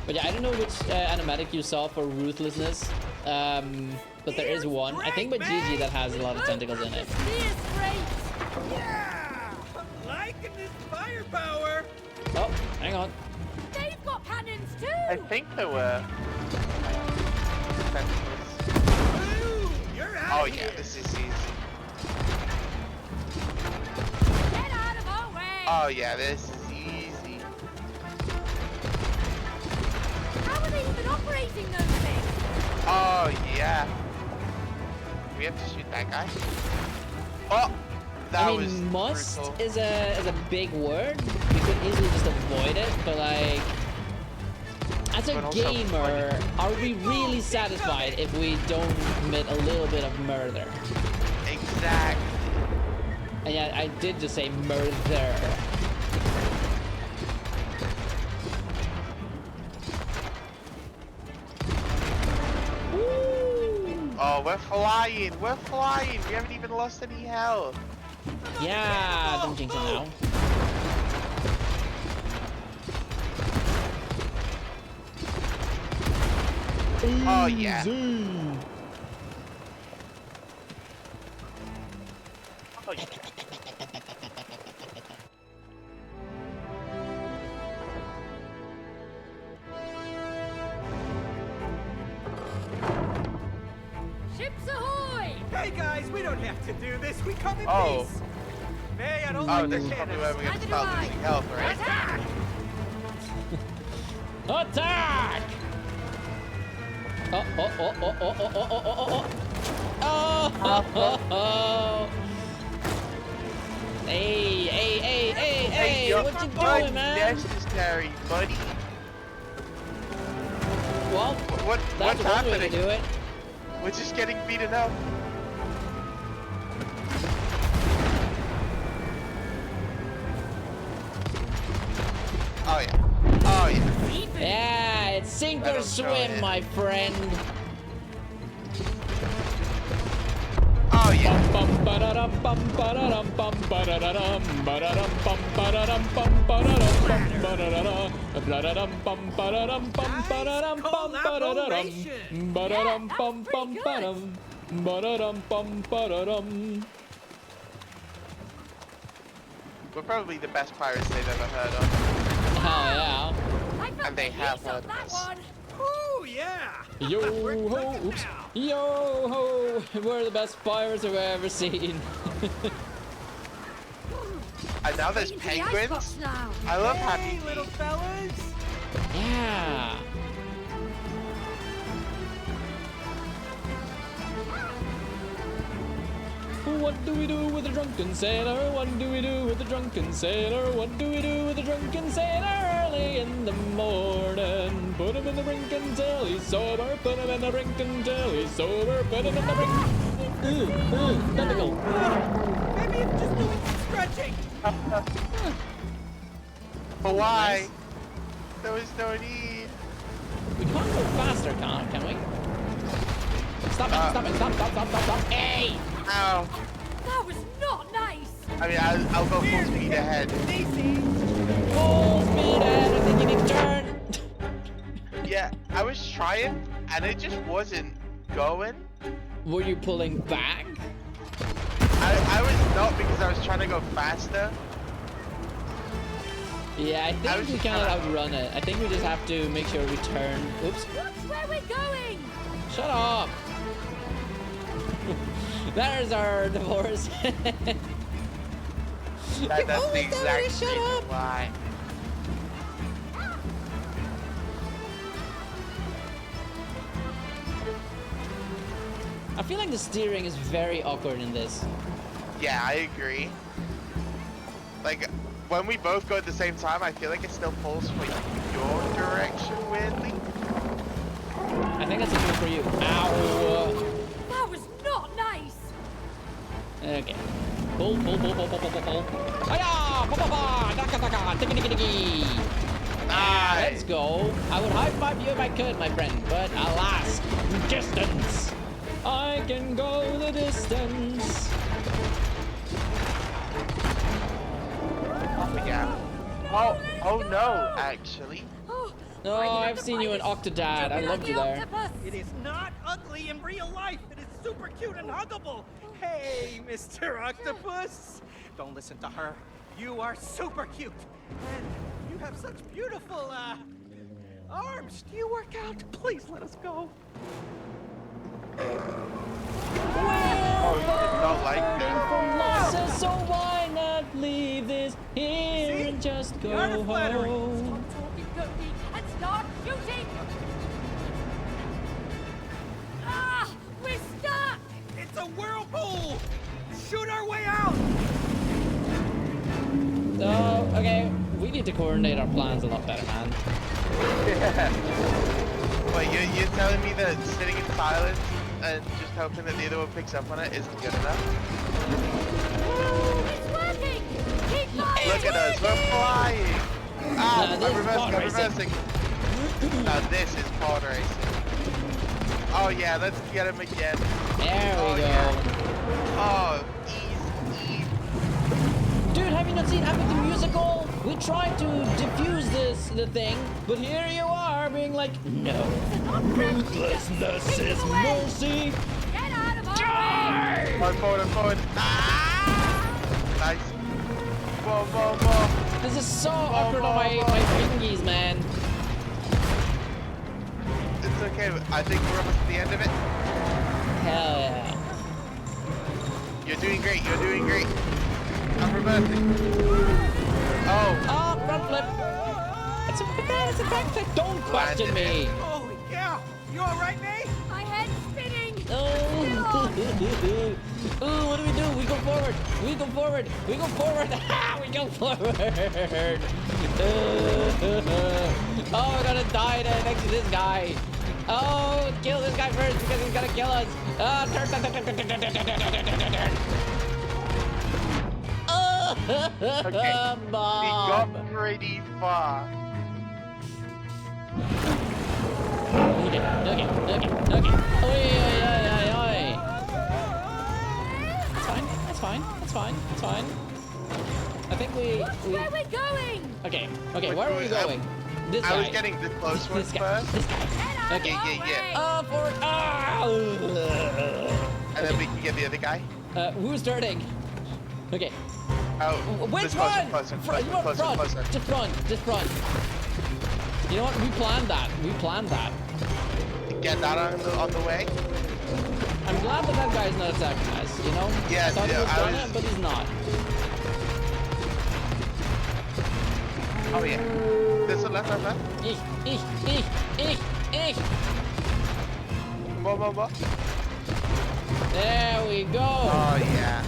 But yeah, I don't know which animatic you saw for Ruthlessness, but there is one. I think by Gigi that has a lot of tentacles in it. Spear straight. Yeah! I'm liking this firepower! Oh, hang on. They've got cannons too. I think there were. Ooh, you're out Oh of yeah, here. this is easy. Get out of our way. Oh yeah, this is easy. How are they even operating those things? Oh yeah. We have to shoot that guy. Oh, that I was mean, must brutal. is a big word. We could easily just avoid it, but like, as a But also gamer, are we really satisfied if we don't commit a little bit of murder? Exactly. And yeah, I did just say murder. Oh, we're flying. We're flying. We haven't even lost any health. Yeah, don't jinx it now. Oh yeah. Oh, yeah. Ships ahoy! Hey guys, we don't have to do this. We come in Oh. peace. May, I don't Oh, like this the is probably cannons. where we're gonna Neither do start I. losing health, right? Attack! Attack! Oh. Hey, you're what you doing, man? unnecessary, buddy. Well, What's that's one way to happening? do it. We're just getting beaten up. Oh yeah. Oh yeah. Yeah, it's sink Let or 'em show swim, it. my friend. Oh yeah. Bum ba-da-dum, bum ba-da-dum, bum ba-da-da-dum, ba-da-dum, bum ba-da-dum, bum ba-da-dum, bum ba-da-da-da, ba-da-dum, bum ba-da-dum, bum ba-da-dum, bum ba-da-da-dum, ba-da-dum, bum bum ba-dum, ba-da-dum, bum ba-da-dum. We're probably the best pirates they've ever heard of. Hell yeah. And they have heard of us. Ooh, yeah. Yo ho, oops. Yo ho, we're the best pirates I've ever seen. And now there's penguins. I love Happy Hey, little Feet. fellas. Yeah. What do we do with a drunken sailor? What do we do with a drunken sailor? What do we do with a drunken sailor early in the morning? Put him in the brink until he's sober. Put him in the brink until he's sober. Put him in the brink. Tentacle. Maybe it's just doing some stretching. But why? There was no need. We can't go faster, can we? Stop it, stop it, stop. Hey! Ow. That was not nice. I mean, I'll go full speed ahead. Full speed ahead, I think you need to turn. Yeah, I was trying, and it just wasn't going. Were you pulling back? I was not, because I was trying to go faster. Yeah, I I think was we just cannot trying outrun it. I think we just have to make sure we turn. Oops. Watch where we're going. Shut up. There's our divorce. That's the always tell me to exact shut reason up. why. I feel like the steering is very awkward in this. Yeah, I agree. Like, when we both go at the same time, I feel like it still pulls for your direction, weirdly. I think that's a good for you. Ow. That was not nice. Okay. Pull. Hiya! Daka. Tiki. Let's go. I would high five you if I could, my friend, but alas, distance. I can go the distance. Yeah. Oh no, actually. Oh, No, I've seen you in Octodad. I loved you there. It is not ugly in real life. It is super cute and huggable. Hey, Mr. Octopus. Don't listen to her. You are super cute. And you have such beautiful, arms. Do you work out? Please let us go. Oh, you did not like that. From losses, so why not leave this here See? and just go You're the flattery. home? Stop talking, Goldie, and start shooting. Ah, we're stuck. It's a whirlpool. Shoot our way out. So, okay, we need to coordinate our plans a lot better, man. Wait, you're telling me that sitting in silence and just hoping that the other one picks up on it isn't good enough? It's working. Keep firing. Look at us, we're flying! Ah, No, this I'm is pod reversing. Now this is pod racing. Oh yeah, let's get him again. There we Oh, go. yeah. Oh, easy. Dude, have you not seen Epic the Musical? We tried to diffuse the thing, but here you are being like, no. Ruthlessness is mercy. Get out of our way. I'm forward. Ah! Nice. Whoa. This is so awkward on my fingies, man. It's okay, I think we're almost at the end of it. Hell yeah. You're doing great. I'm reversing. Oh, Oh, front flip. It's a back flip. Don't question me. Holy cow. You all right, mate? My head's spinning. Oh, oh, what do? We go forward. We go forward. We go forward. We go forward. Oh, we're gonna die next to this guy. Oh, kill this guy first because he's gonna kill us. Turn. Okay. We got Bob. pretty far. Okay. Oi. That's fine. I think we. Where we're going? Okay. Where are we going? This guy. I was getting the close one This guy. first, Get out Okay. of our Yeah. way. Oh, forward. and then we can get the other guy. Who's starting? Okay. Oh, Which this one? closer. Front. Just run. You know what? We planned that. Get that on the way. I'm glad that guy's not attacking us, you know? Yeah, I thought he yeah, was I gonna, was- but he's not. Oh yeah. This one left. Ich. More. There we go. Oh yeah.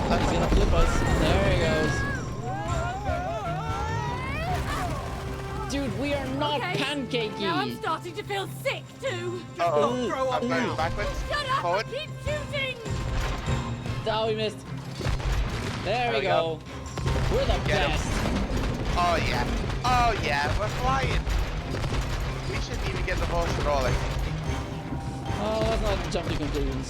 He's gonna flip us. There he goes. Dude, we are not Okay. pancakey. Now I'm starting to feel sick too. Uh-oh. throw up I'm going now. backwards. Shut up! Forward. Keep shooting. Oh, we missed. There we we go. go. We're the Get him. best. Oh yeah, we're flying. We shouldn't even get the horse at all, I think. Oh, let's not jump to conclusions.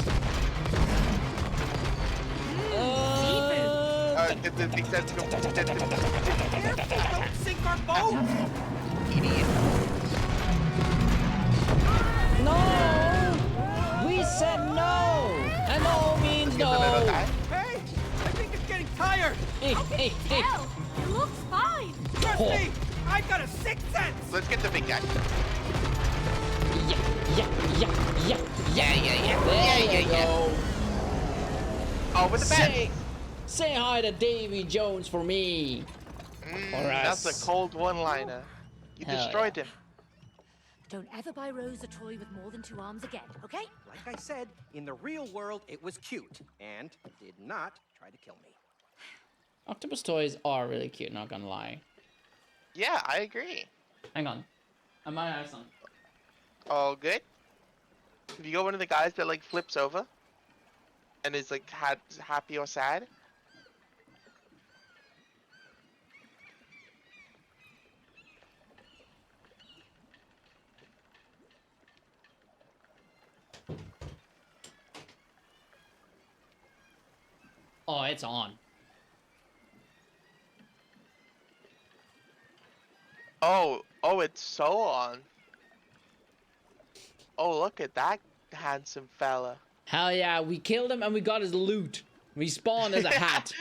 The big sense Careful, don't sink our boat. idiot. No! We said no! And no means Get the little no! guy. Hey, I think it's getting tired. Hell, it looks fine. Trust me, I've got a sixth sense. Let's get the big guy. Yeah. Yeah. There you go. Oh, with the bed. Say hi to Davy Jones for me. That's a cold one-liner. You Hell destroyed him. Don't ever buy Rose a toy with more than 2 arms again, okay? Like I said, in the real world, it was cute and did not try to kill me. Octopus toys are really cute, not gonna lie. Yeah, I agree. Hang on. I might have some. All good. If you go one of the guys that like flips over and is like happy or sad. Oh, it's on. Oh, it's so on. Oh, look at that handsome fella. Hell yeah, we killed him and we got his loot. We spawned as a hat.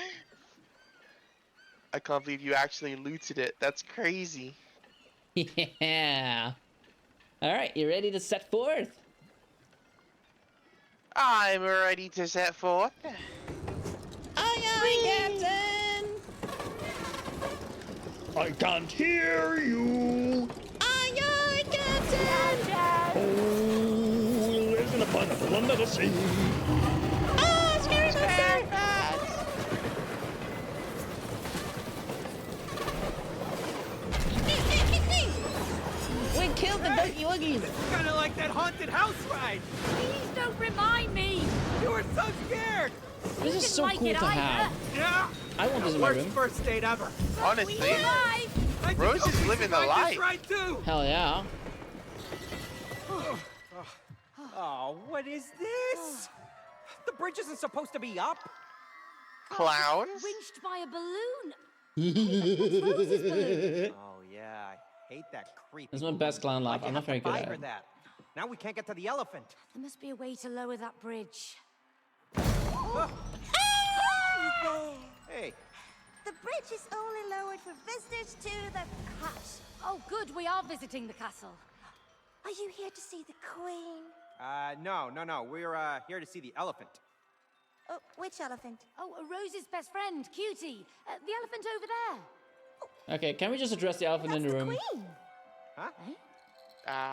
I can't believe you actually looted it. That's crazy. Yeah. Alright, you ready to set forth? I'm ready to set forth. Aye, Captain! I can't hear you. Aye, Captain! Oh, living upon a under the sea. Oh, scary monster! We killed the Boogie Woogies! Kind of like that haunted house ride. Please don't remind me. You were so scared. This is Didn't so like cool it to have. either. Yeah. I want this in my Worst room. first date ever. Honestly, Alive. I think Rose I'll is be living the survived life. this ride too. Hell yeah. Oh, what is this? The bridge isn't supposed to be up. clowns. Winched by a balloon. Oh yeah, I hate that creepy. This is my best clown laugh. Why'd I'm you not very have to good buy at her it. that? Now we can't get to the elephant. There must be a way to lower that bridge. Hey, The bridge is only lowered for visitors to the castle. Oh, good, we are visiting the castle. Are you here to see the queen? no. We're here to see the elephant. Oh, which elephant? Oh, Rose's best friend, Cutie. The elephant over there. Okay, can we just address the elephant in That's the the room? queen. Huh? Eh?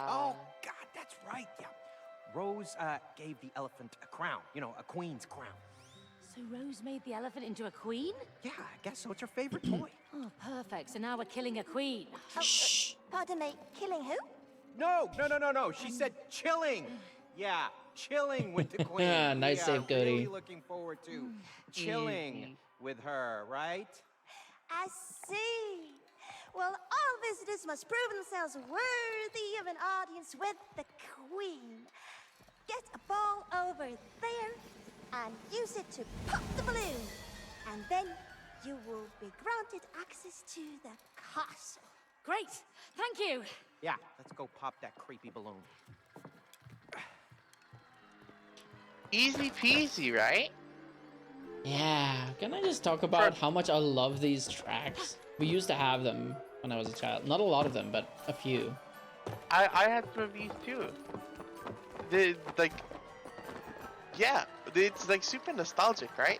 Oh God, that's right. Yeah. Rose gave the elephant a crown. You know, a queen's crown. So Rose made the elephant into a queen? Yeah, I guess so. It's her favorite toy. Oh, perfect. So now we're killing a queen. Pardon me, killing who? No. She said chilling. Yeah, chilling with the queen. Nice We save, are Cody. really looking forward to chilling with her, right? I see. Well, all visitors must prove themselves worthy of an audience with the Queen. Get a ball over there and use it to pop the balloon. And then you will be granted access to the castle. Great. Thank you. Yeah, let's go pop that creepy balloon. Easy peasy, right? Yeah, can I just talk about how much I love these tracks? We used to have them when I was a child. Not a lot of them, but a few. I had some of these too. Yeah, it's like super nostalgic, right?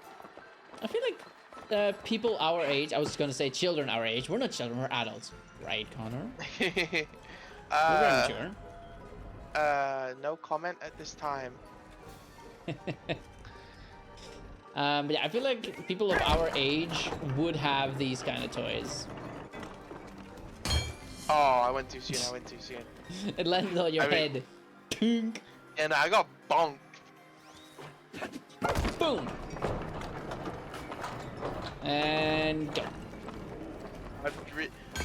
I feel like people our age, I was gonna say children our age, we're not children, we're adults. Right, Connor? We're very mature. No comment at this time. But yeah, I feel like people of our age would have these kind of toys. Oh, I went too soon. It landed on your head. Tink. And I got bonked. Boom. And go.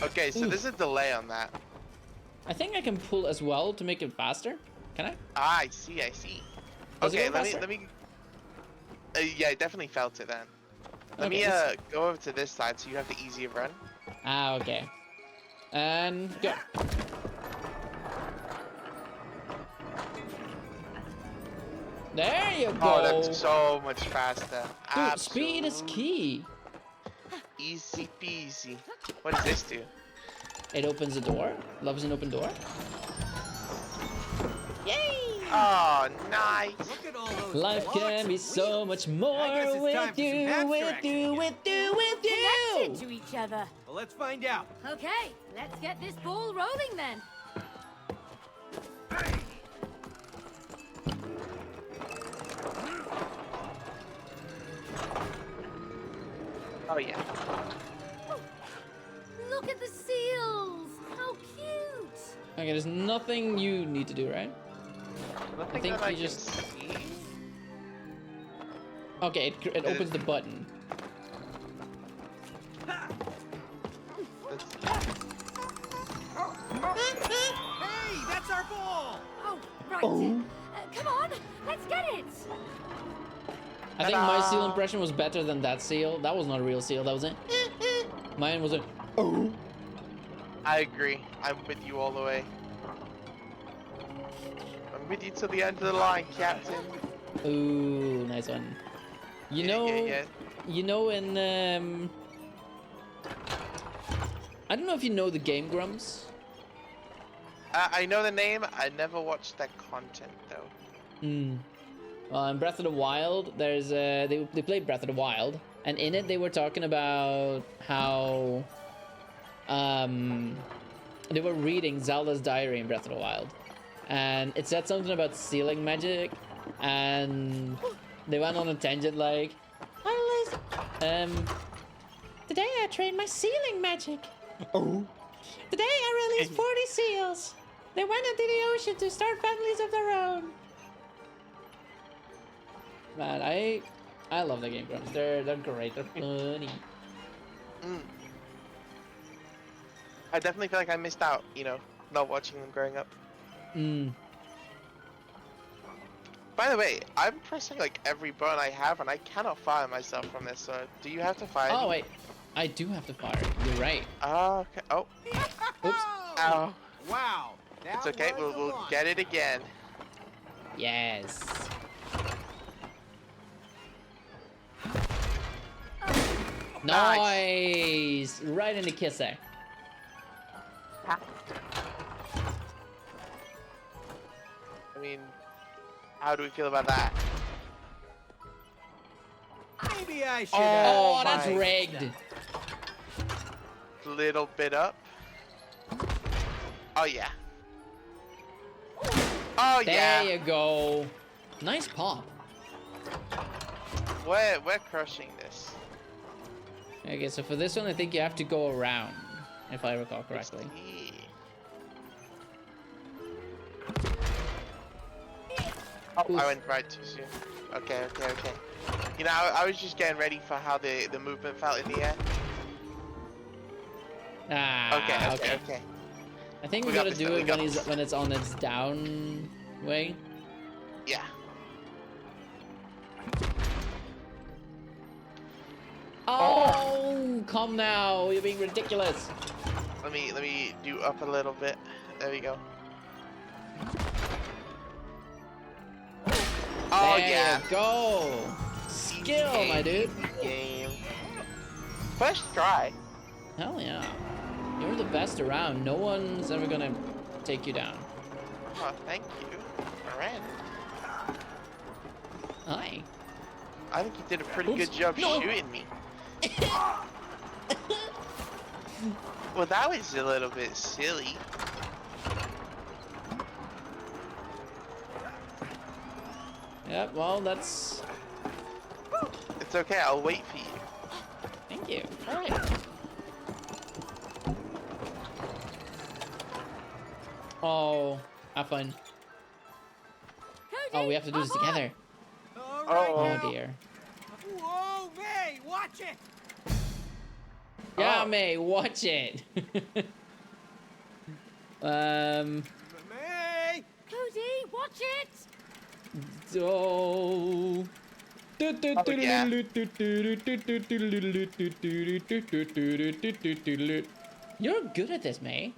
Okay, so there's a delay on that. I think I can pull as well to make it faster. Can I? Ah, I see. Does it Okay, go let faster? me. Yeah, I definitely felt it then. Let Okay, me let's- go over to this side so you have the easier run. Ah, okay. And go. There you go. Oh, that's so much faster. Dude, speed is key. Easy peasy. What does this do? It opens the door. Loves an open door. Yay! Oh, nice. Look at all those Life blocks can be and so much more I guess it's time with for some you, abstract with you. Connected to each other. Well, let's find out. Okay, let's get this ball rolling then. Oh yeah. Look at the seals. How cute. Okay, there's nothing you need to do, right? Nothing think that I you can just- see. Okay, it opens the button. Hey, that's our ball. Oh, right. Come on, let's get it. I think my seal impression was better than that seal. That was not a real seal. That was it. Mine was a. Oh. I agree. I'm with you all the way. I'm with you to the end of the line, Captain. Ooh, nice one. You know, Yeah. you know in I don't know if you know the Game Grumps. I know the name. I never watched that content though. Well, in Breath of the Wild, there's they played Breath of the Wild, and in it they were talking about how they were reading Zelda's diary in Breath of the Wild, and it said something about sealing magic, and they went on a tangent like, today I trained my sealing magic. Oh. Today I released 40 seals. They went into the ocean to start families of their own. Man, I love the Game Grumps. They're great. They're funny. I definitely feel like I missed out. Not watching them growing up. By the way, I'm pressing like every button I have, and I cannot fire myself from this. So, do you have to fire? Oh me? wait, I do have to fire. You're right. Okay. Oh. Oops. Ow. Wow. It's that okay. was a We'll lot. get it again. Yes. Nice. Right in the kisser. I mean, how do we feel about that? Maybe I should. Oh, Oh that's my rigged. Little bit up. Oh yeah. Oh There yeah. you go. Nice pop. we're crushing this. Okay, so for this one, I think you have to go around, if I recall correctly. Oh, I went right too soon. Okay. You know, I was just getting ready for how the movement felt in the air. Ah, Okay. I think we got gotta this, do though, we it got when this. when it's on its down way. Yeah. Oh, come now! You're being ridiculous. Let me do up a little bit. There we go. Oh There yeah. you go. Skill, my dude. Game. First try. Hell yeah. You're the best around. No one's ever gonna take you down. Oh, thank you, friend. Hi. I think you did a pretty Oops. good job No. shooting me. Well, that was a little bit silly. Yep, well, that's... It's okay, I'll wait for you. Thank you. Alright. Oh, have fun. Oh, we have to do this together. All Oh. right Oh now. dear. Whoa, May, watch it. Yeah, Oh. May, watch it. May. Cody, watch it! Oh. yeah. You're good at this, May.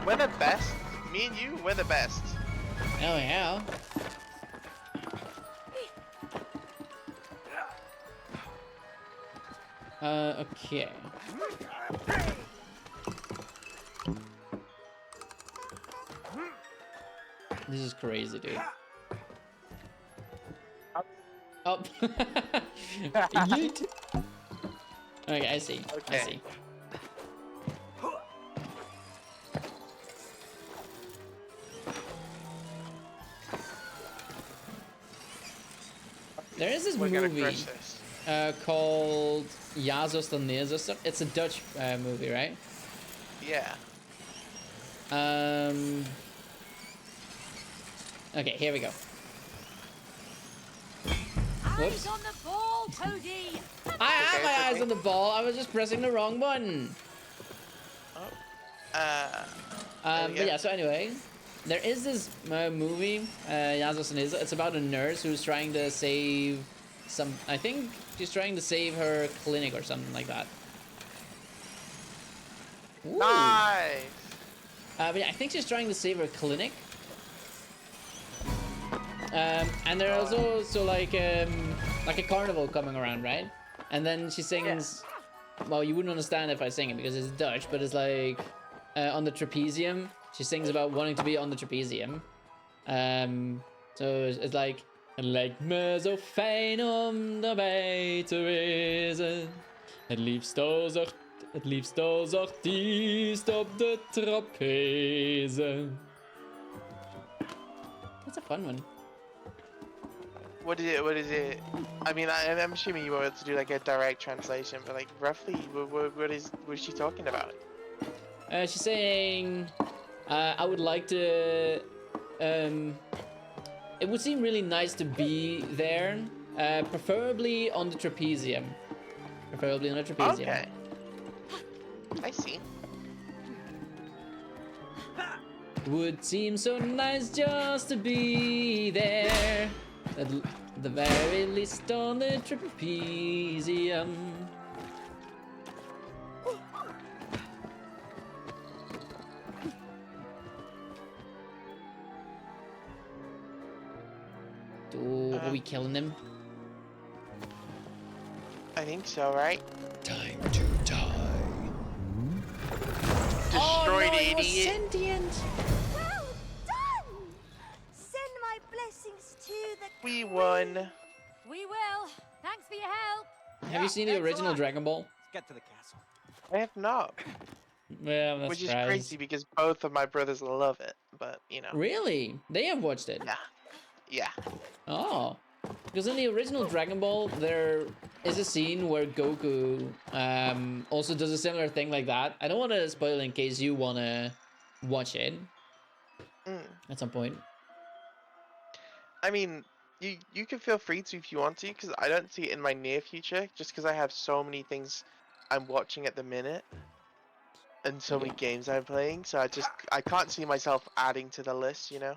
We're the best. Me and you, we're the best. Oh yeah. Okay. This is crazy, dude. Oh. Yeet. Okay, I see. I Okay. see. There is this We're gonna movie crush this. called Ja Zuster, Nee Zuster. It's a Dutch movie, right? Yeah. Okay, here we go. Eyes on the ball, Cody! I have okay, my it's eyes okay. on the ball. I was just pressing the wrong button. There we But go. yeah, so anyway, there is this movie, Ja Zuster, Nee Zuster. It's about a nurse who's trying to save some... I think she's trying to save her clinic or something like that. Ooh. Nice. But yeah, I think she's trying to save her clinic. And there's also like a carnival coming around, right? And then she sings. Well, you wouldn't understand if I sing it because it's Dutch, but it's like on the trapezium. She sings about wanting to be on the trapezium. So it's like. Het lijkt me zo fijn om daarbij te wezen. Het liefst als artiest op de trapeze. That's a fun one. What is it? I mean, I'm assuming you were able to do like a direct translation, but like roughly, what is she talking about? She's saying, I would like to, it would seem really nice to be there, preferably on the trapezium. Preferably on the trapezium. Okay. I see. Would seem so nice just to be there. At the very least on the trapezium. Are we killing them? I think so, right? Time to die. Destroyed he was idiot. sentient. Well done! Send my blessings to the We won. We will. Thanks for your help. Have you seen the thanks a original lot. Dragon Ball? Let's get to the castle. I have not. Yeah, that's Which is crazy because both of my brothers love it, but you know. Really? They have watched it. Yeah. Yeah. Oh. Because in the original Dragon Ball, there is a scene where Goku also does a similar thing like that. I don't want to spoil in case you want to watch it at some point. I mean, you can feel free to if you want to, because I don't see it in my near future, just because I have so many things I'm watching at the minute, and so many games I'm playing. So I can't see myself adding to the list, you know.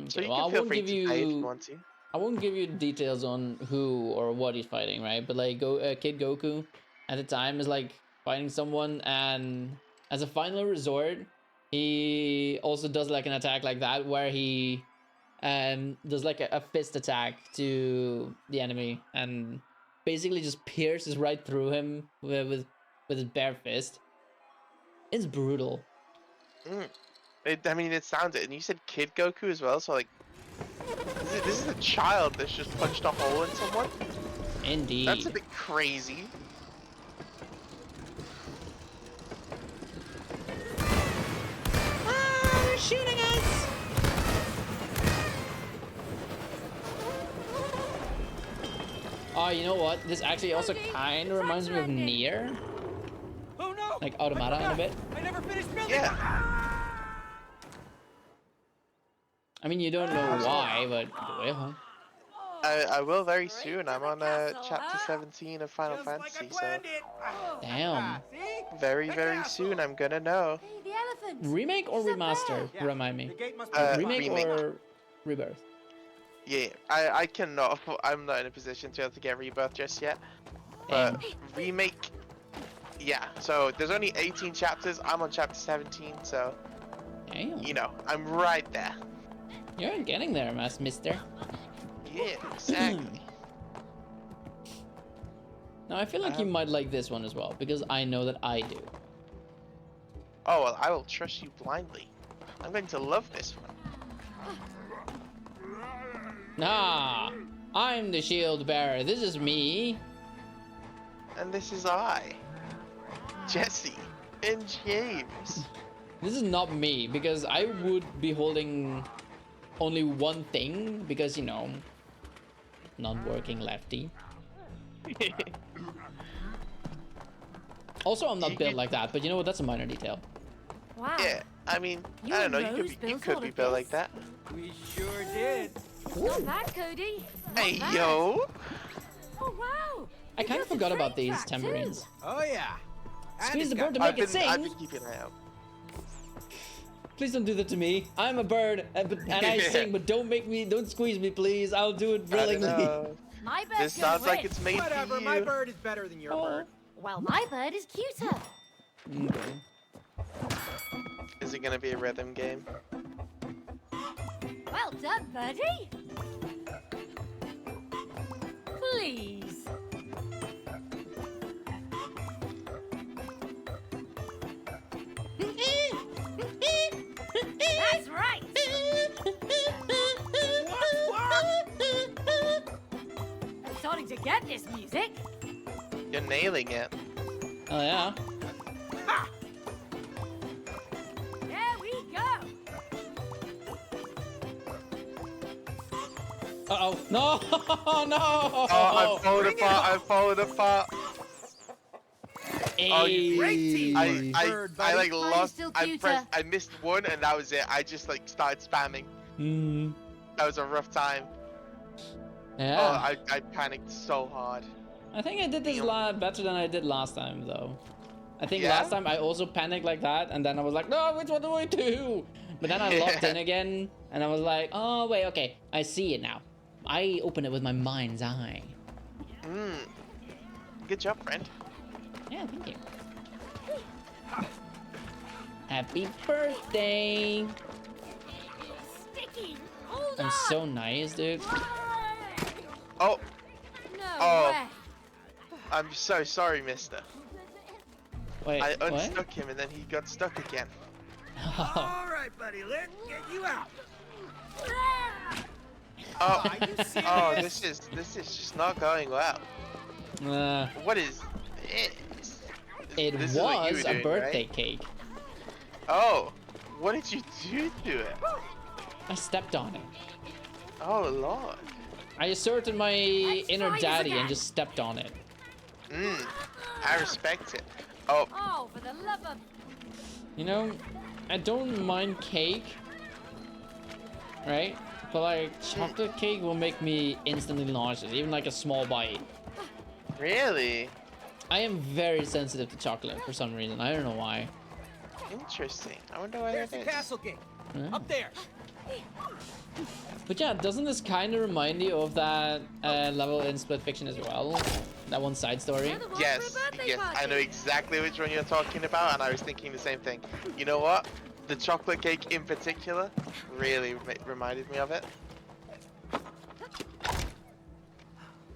So Okay, you well, can feel free to play if you want to. I won't give you details on who or what he's fighting, right? But like, Kid Goku at the time is like fighting someone, and as a final resort, he also does like an attack like that where he does like a fist attack to the enemy and basically just pierces right through him with his bare fist. It's brutal. I mean, it sounds it, and you said Kid Goku as well, so like, this is a child that's just punched a hole in someone. Indeed. That's a bit crazy. Ah, they're shooting us! Oh, you know what? This actually also kind of reminds me of Nier. Oh no! Like Automata in a bit. I never finished building. Yeah. I mean, you don't know why, but well. I will very soon. I'm on chapter 17 of Final Fantasy, so Damn. very soon I'm gonna know. Hey, the elephant. Remake or He's up remister? Yeah. Remind me. The gate must be Remake remake. or rebirth? Yeah, I cannot. I'm not in a position to be able to get Rebirth just yet. But remake, yeah. So there's only 18 chapters. I'm on chapter 17, so Damn. you know I'm right there. You're getting there, mister. Yeah, exactly. Now, I feel like you might like this one as well, because I know that I do. Oh well, I will trust you blindly. I'm going to love this one. Nah, I'm the shield bearer. This is me. And this is I, Jesse and James. This is not me, because I would be holding only one thing, because, you know, non-working lefty. Also, I'm not built like that, but you know what? That's a minor detail. Wow. Yeah, I mean, You I don't know. and You Rose could built all be of built like this? that. We sure did. Not bad, Cody. Not Hey bad. yo. Oh wow. I You kind of built a forgot about train these track, too. tambourines. Oh yeah. And Squeeze it's the got- bird to make it I've sing. been keeping an eye out. Please don't do that to me. I'm a bird, and I sing, but don't squeeze me, please. I'll do it I don't willingly. know. My bird's This gonna sounds like win. it's made Whatever. for you. My bird is better than your Oh. bird. Well, my bird is cuter. Okay. Is it gonna be a rhythm game? Well done, birdie. Please. That's right. I'm starting to get this music. You're nailing it. Oh yeah. There we go. Uh oh. No! No! Oh, I'm falling apart. I'm falling apart. Oh, you Great teamwork. I Bird, I like Mine's lost. still I cuter. missed one, and that was it. I just like started spamming. Hmm. That was a rough time. Yeah. Oh, I panicked so hard. I think I did this better than I did last time, though. I think Yeah? last time I also panicked like that, and then I was like, no, which one do I do? But then I locked in again, and I was like, oh, wait, okay. I see it now. I open it with my mind's eye. Good job, friend. Yeah, thank you. Happy birthday! Sticky. Hold I'm on. so nice, dude. Oh, No Oh. way. I'm so sorry, mister. Wait, I what? unstuck him, and then he got stuck again. All right, buddy. Let's get you out. Oh, Are you serious? oh, this is just not going well. What is this? It This is what you was were a doing, birthday right? cake. Oh, what did you do to it? I stepped on it. Oh lord. I asserted my inner try this daddy and again. just stepped on it. I respect it. Oh, Oh, for the love of... You know, I don't mind cake, right? But like chocolate cake will make me instantly nauseous, even like a small bite. really? I am very sensitive to chocolate for some reason. I don't know why. Interesting. I wonder why There's that the is. castle gate. Huh? Up there. But yeah, doesn't this kind of remind you of that level in Split Fiction as well? That one side story? You're the one Yes, for a birthday yes, I know party. exactly which one you're talking about, and I was thinking the same thing. You know what? The chocolate cake in particular really reminded me of it.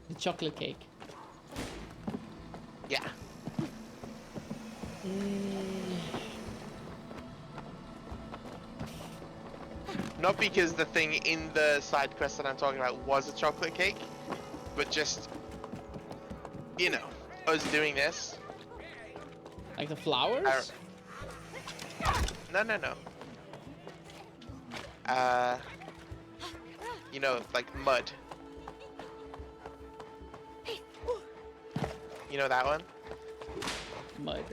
The chocolate cake. Yeah. Not because the thing in the side quest that I'm talking about was a chocolate cake, but just, you know, us doing this. Like the flowers? No. You know, like mud. You know that one? Mud.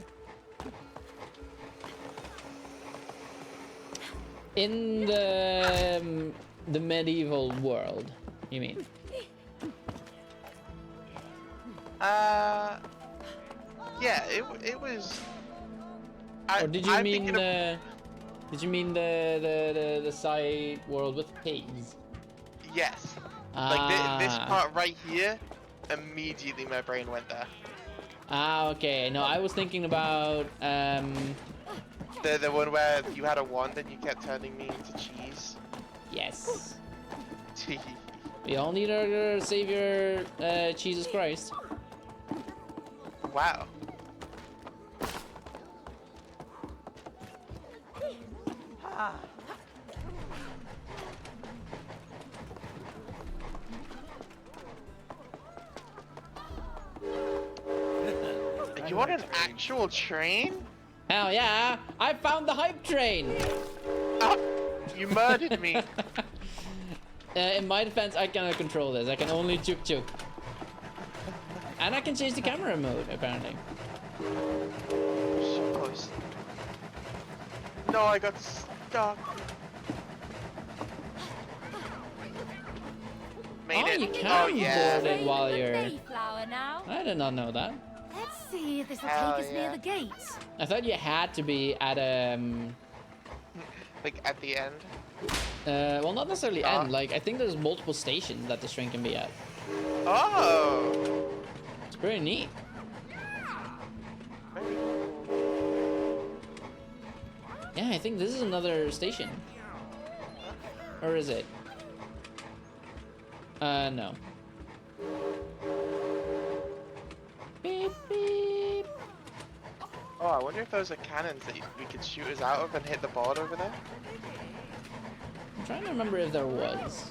In the medieval world, you mean? Yeah, it was. Or did you mean the? Did you mean the side world with pigs? Yes. Like this part right here, immediately my brain went there. Ah, okay. No, I was thinking about The one where you had a wand and you kept turning me into cheese. Yes. We all need our savior, Jesus Christ. Wow. You want an actual train? Hell yeah! I found the hype train. Ah, you murdered me. In my defense, I cannot control this. I can only juk. And I can change the camera mode, apparently. Close. No, I got stuck. Made Oh, it. you can Oh yeah. board it while you're... Mayflower now. I did not know that. Let's see if this will Hell take us near yeah. the gate. I thought you had to be at Like at the end. well, not necessarily Ah. end. Like I think there's multiple stations that the train can be at. Oh. It's pretty neat. Yeah, I think this is another station. Or is it? No. Beep, beep. Oh, I wonder if those are cannons that we could shoot us out of and hit the board over there. I'm trying to remember if there was.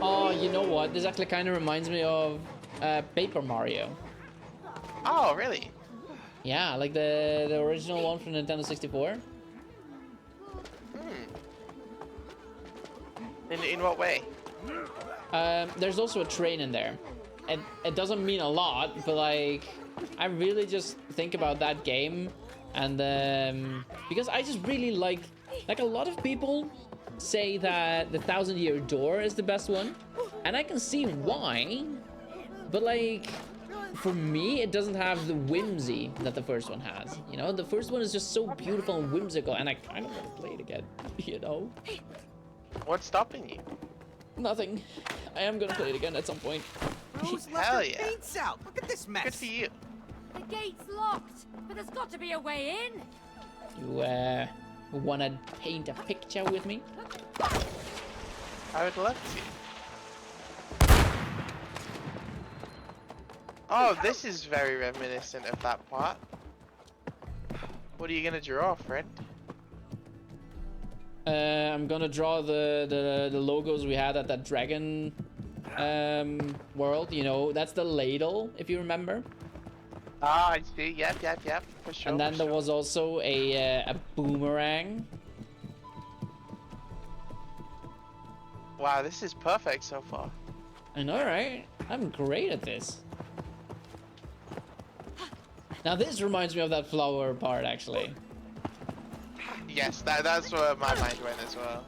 Oh, you know what? This actually kind of reminds me of Paper Mario. Oh, really? Yeah, like the original one from Nintendo 64. In what way? There's also a train in there. It doesn't mean a lot, but like I really just think about that game, and because I just really like a lot of people say that the 1,000-Year Door is the best one, and I can see why, but like for me it doesn't have the whimsy that the first one has. You know, the first one is just so beautiful and whimsical, and I kind of want to play it again. You know. What's stopping you? Nothing. I am gonna play it again at some point. Who's left Hell their yeah. paints out? Look at this mess. Good for you. The gate's locked, but there's got to be a way in. You wanna paint a picture with me? I would love to. Oh, this is very reminiscent of that part. What are you gonna draw, friend? I'm gonna draw the logos we had at that dragon world. You know, that's the ladle, if you remember. Ah, I see. Yep, for sure. And then for there sure. was also a boomerang. Wow, this is perfect so far. I know, right? I'm great at this. Now this reminds me of that flower part, actually. Yes, that's where my mind went as well.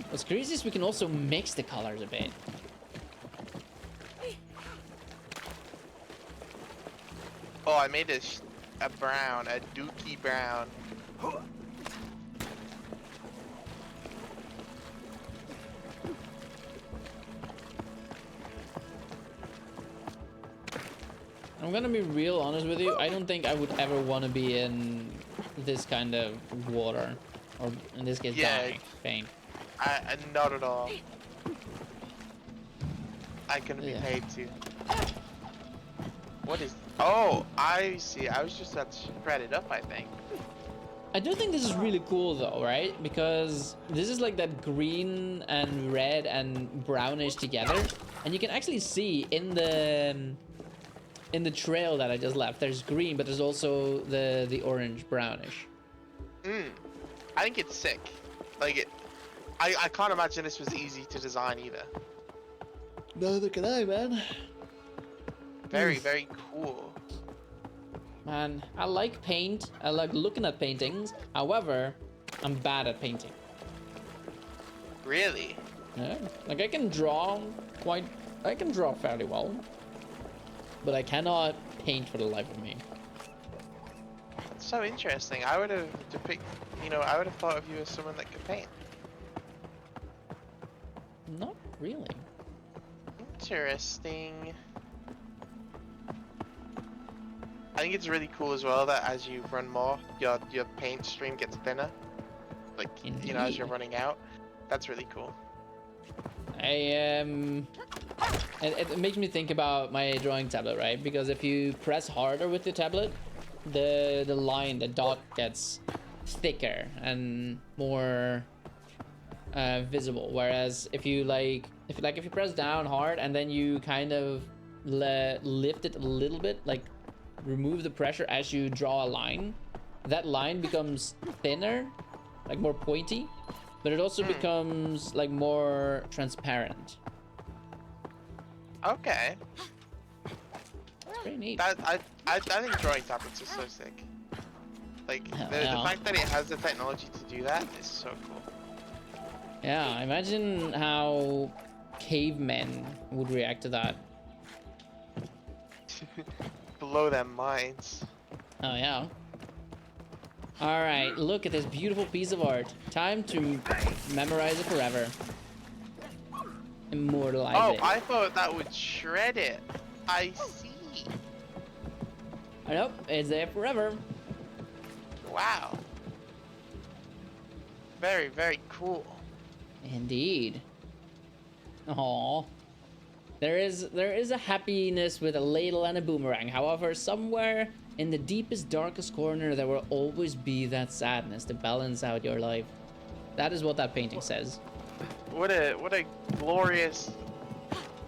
What's crazy is we can also mix the colors a bit. Oh, I made a brown, a dookie brown. I'm gonna be real honest with you. I don't think I would ever want to be in this kind of water, or in this case, Yeah. paint. I not at all. I couldn't be Yeah. paid to. What is? Oh, I see. I was just about to spread it up, I think. I do think this is really cool though, right? Because this is like that green and red and brownish together, and you can actually see in the trail that I just left, there's green, but there's also the orange brownish. I think it's sick. Like it. I can't imagine this was easy to design either. Neither can I, man. Very cool. Man, I like paint. I like looking at paintings. However, I'm bad at painting. Really? Yeah, like I can draw fairly well, but I cannot paint for the life of me. That's so interesting. I would have depicted, I would have thought of you as someone that could paint. Not really. Interesting. I think it's really cool as well that as you run more, your paint stream gets thinner. Like, as you're Indeed. running out. That's really cool. It makes me think about my drawing tablet, right? Because if you press harder with the tablet, the dot gets thicker and more visible. Whereas if you press down hard and then you kind of lift it a little bit, like remove the pressure as you draw a line, that line becomes thinner, like more pointy, but it also becomes like more transparent. Okay. It's pretty neat. I think drawing tablets is so sick. Like the Yeah. fact that it has the technology to do that is so cool. Yeah, imagine how cavemen would react to that. Blow their minds. Oh yeah. All right, look at this beautiful piece of art. Time to memorize it forever. Immortalize Oh, it. I thought that would shred it. I see. I know, it's there forever. Wow. Very cool. Indeed. Aww. There is a happiness with a ladle and a boomerang. However, somewhere in the deepest, darkest corner, there will always be that sadness to balance out your life. That is what that painting says. What a glorious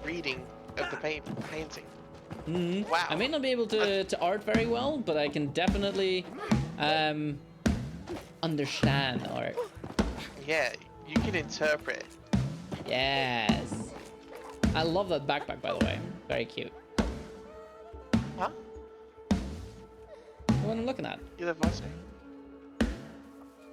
reading of the painting. Mm-hmm. Wow. I may not be able to art very well, but I can definitely understand art. Yeah, you can interpret. Yes. I love that backpack, by the way. Very cute. Huh? The one I'm looking at. You live what?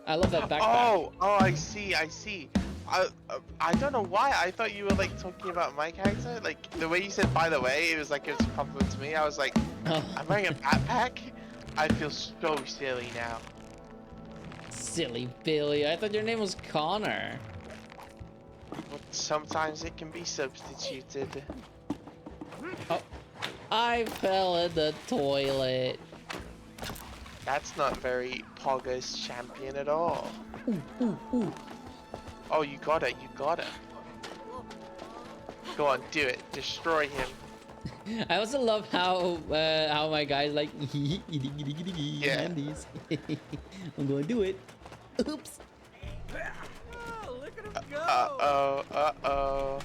I love that backpack. Oh, I see. I don't know why. I thought you were like talking about my character. Like the way you said, by the way, it was like it's a compliment to me. I was like, I'm wearing a backpack. I feel so silly now. Silly Billy. I thought your name was Connor. But sometimes it can be substituted. Oh, I fell in the toilet. That's not very Pogger's champion at all. Ooh. Oh, you got it. Go on, do it. Destroy him. I also love how my guy's like, Yeah. I'm gonna do it. Oops. Oh, look at him go! Uh-oh.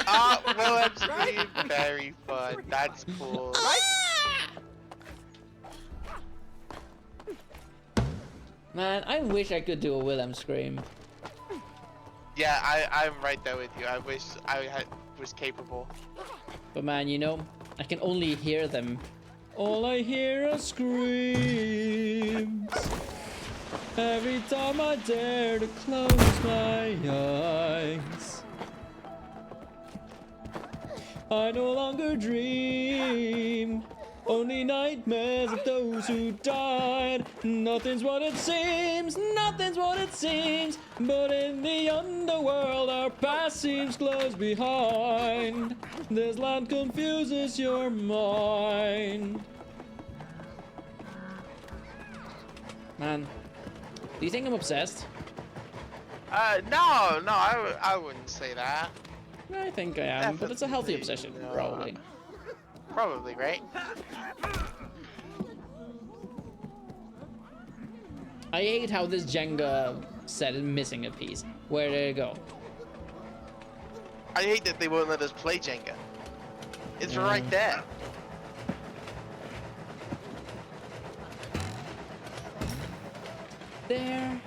Ah, Willem scream. Very fun. That's cool. Man, I wish I could do a Willem scream. Yeah, I'm right there with you. I wish was capable. But man, you know, I can only hear them. All I hear are screams. Every time I dare to close my eyes. I no longer dream. Only nightmares of those who died. Nothing's what it seems, nothing's what it seems. But in the underworld, our past seems close behind. This land confuses your mind. Man, do you think I'm obsessed? No, I wouldn't say that. I think I am, but it's a healthy obsession, No. probably. Probably, right? I hate how this Jenga set is missing a piece. Where did it go? I hate that they won't let us play Jenga. It's Yeah. right there. There.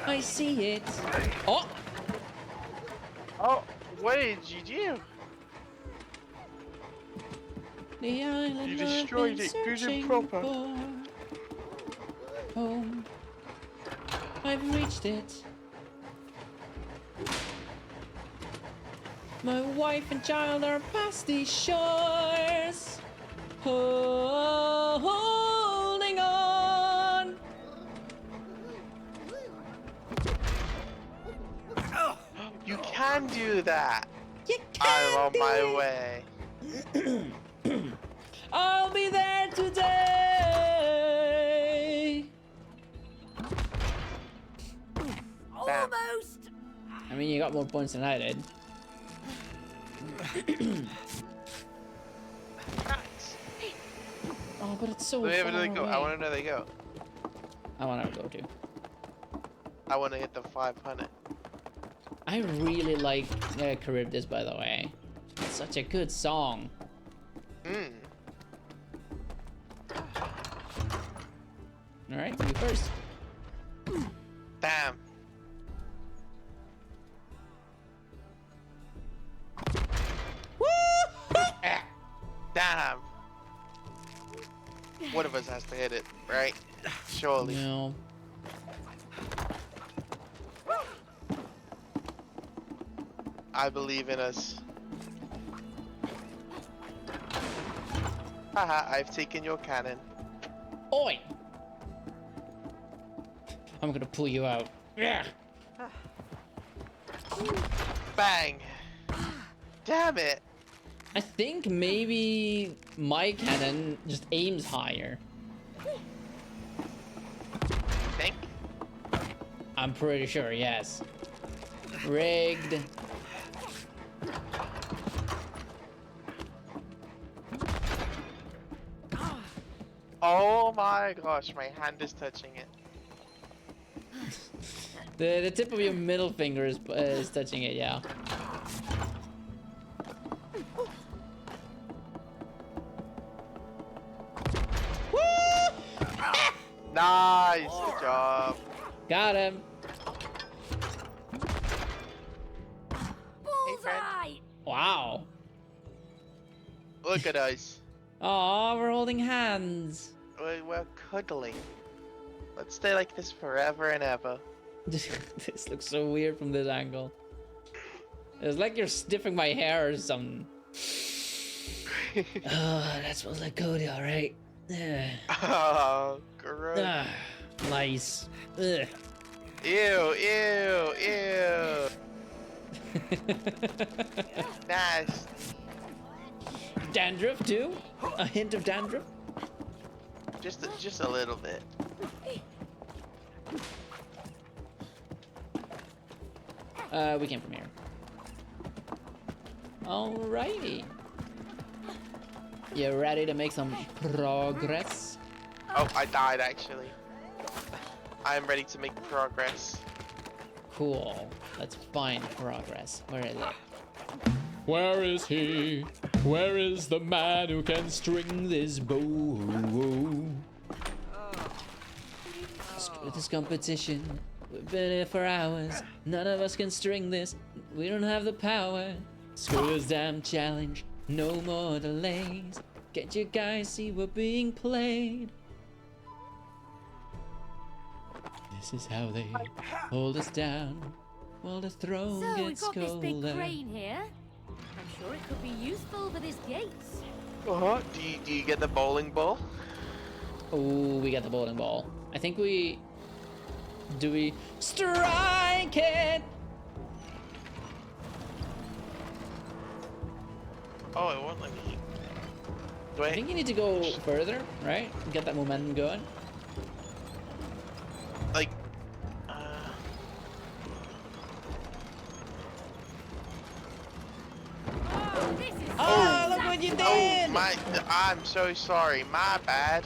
I see it. Oh! Oh, what did you do? The island You destroyed I've it, been good and searching proper. for. Home. I've reached it. My wife and child are past these shores. Holding on. You can do that. You I'm can on do my it. way. I'll be there today. Almost. I mean, you got more points than I did. Nice. Oh, but it's so Where far do they go? away. I want to know they go. I want to go too. I want to hit the 500. I really like Charybdis, by the way. It's such a good song. Hmm. All right, you first. Damn. Damn. One of us has to hit it, right? Surely. No. I believe in us. Haha, I've taken your cannon. Oi! I'm gonna pull you out. Yeah. Bang! Damn it! I think maybe my cannon just aims higher. Think? I'm pretty sure, yes. Rigged. Oh my gosh, my hand is touching it. The tip of your middle finger is touching it, yeah. Nice, good job. Got him. Bullseye. Wow. Look at us. Aw, we're holding hands. We're cuddling. Let's stay like this forever and ever. This looks so weird from this angle. It's like you're sniffing my hair or something. Oh, that smells like Cody, alright. Oh, gross. Ah, nice. Ugh. Ew, ew, ew. Nice. Dandruff too? A hint of dandruff? Just a little bit. We came from here. Alrighty. You ready to make some progress? Oh, I died actually. I'm ready to make progress. Cool. Let's find progress. Where is it? Where is he? Where is the man who can string this bow? Screw this competition. We've been here for hours. None of us can string this. We don't have the power. Screw this damn challenge. No more delays. Can't you guys see we're being played? This is how they hold us down while the throne So we've gets got this big colder. crane here. I'm sure it could be useful for this gate. Do you get the bowling ball? Oh, we got the bowling ball. I think we... Do we strike it? Oh, it won't let me. I think you need to go further, right? Get that momentum going. Like, Oh, this is Oh, look what you did! I'm so sorry. My bad.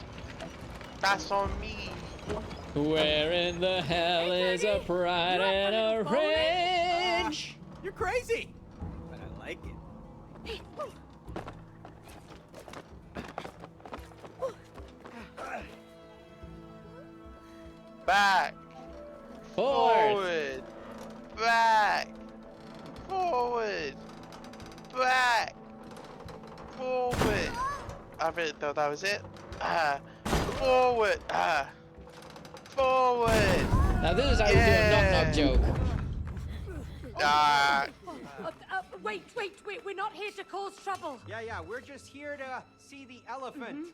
That's on me. Where in the hell is a pride and a rage? You're crazy, but I like it. Back. Forward. Back. Forward. Back. Forward. I really thought that was it. Forward. Forward. Now this is how we do a knock-knock joke. wait, we're not here to cause trouble. Yeah, we're just here to see the elephant.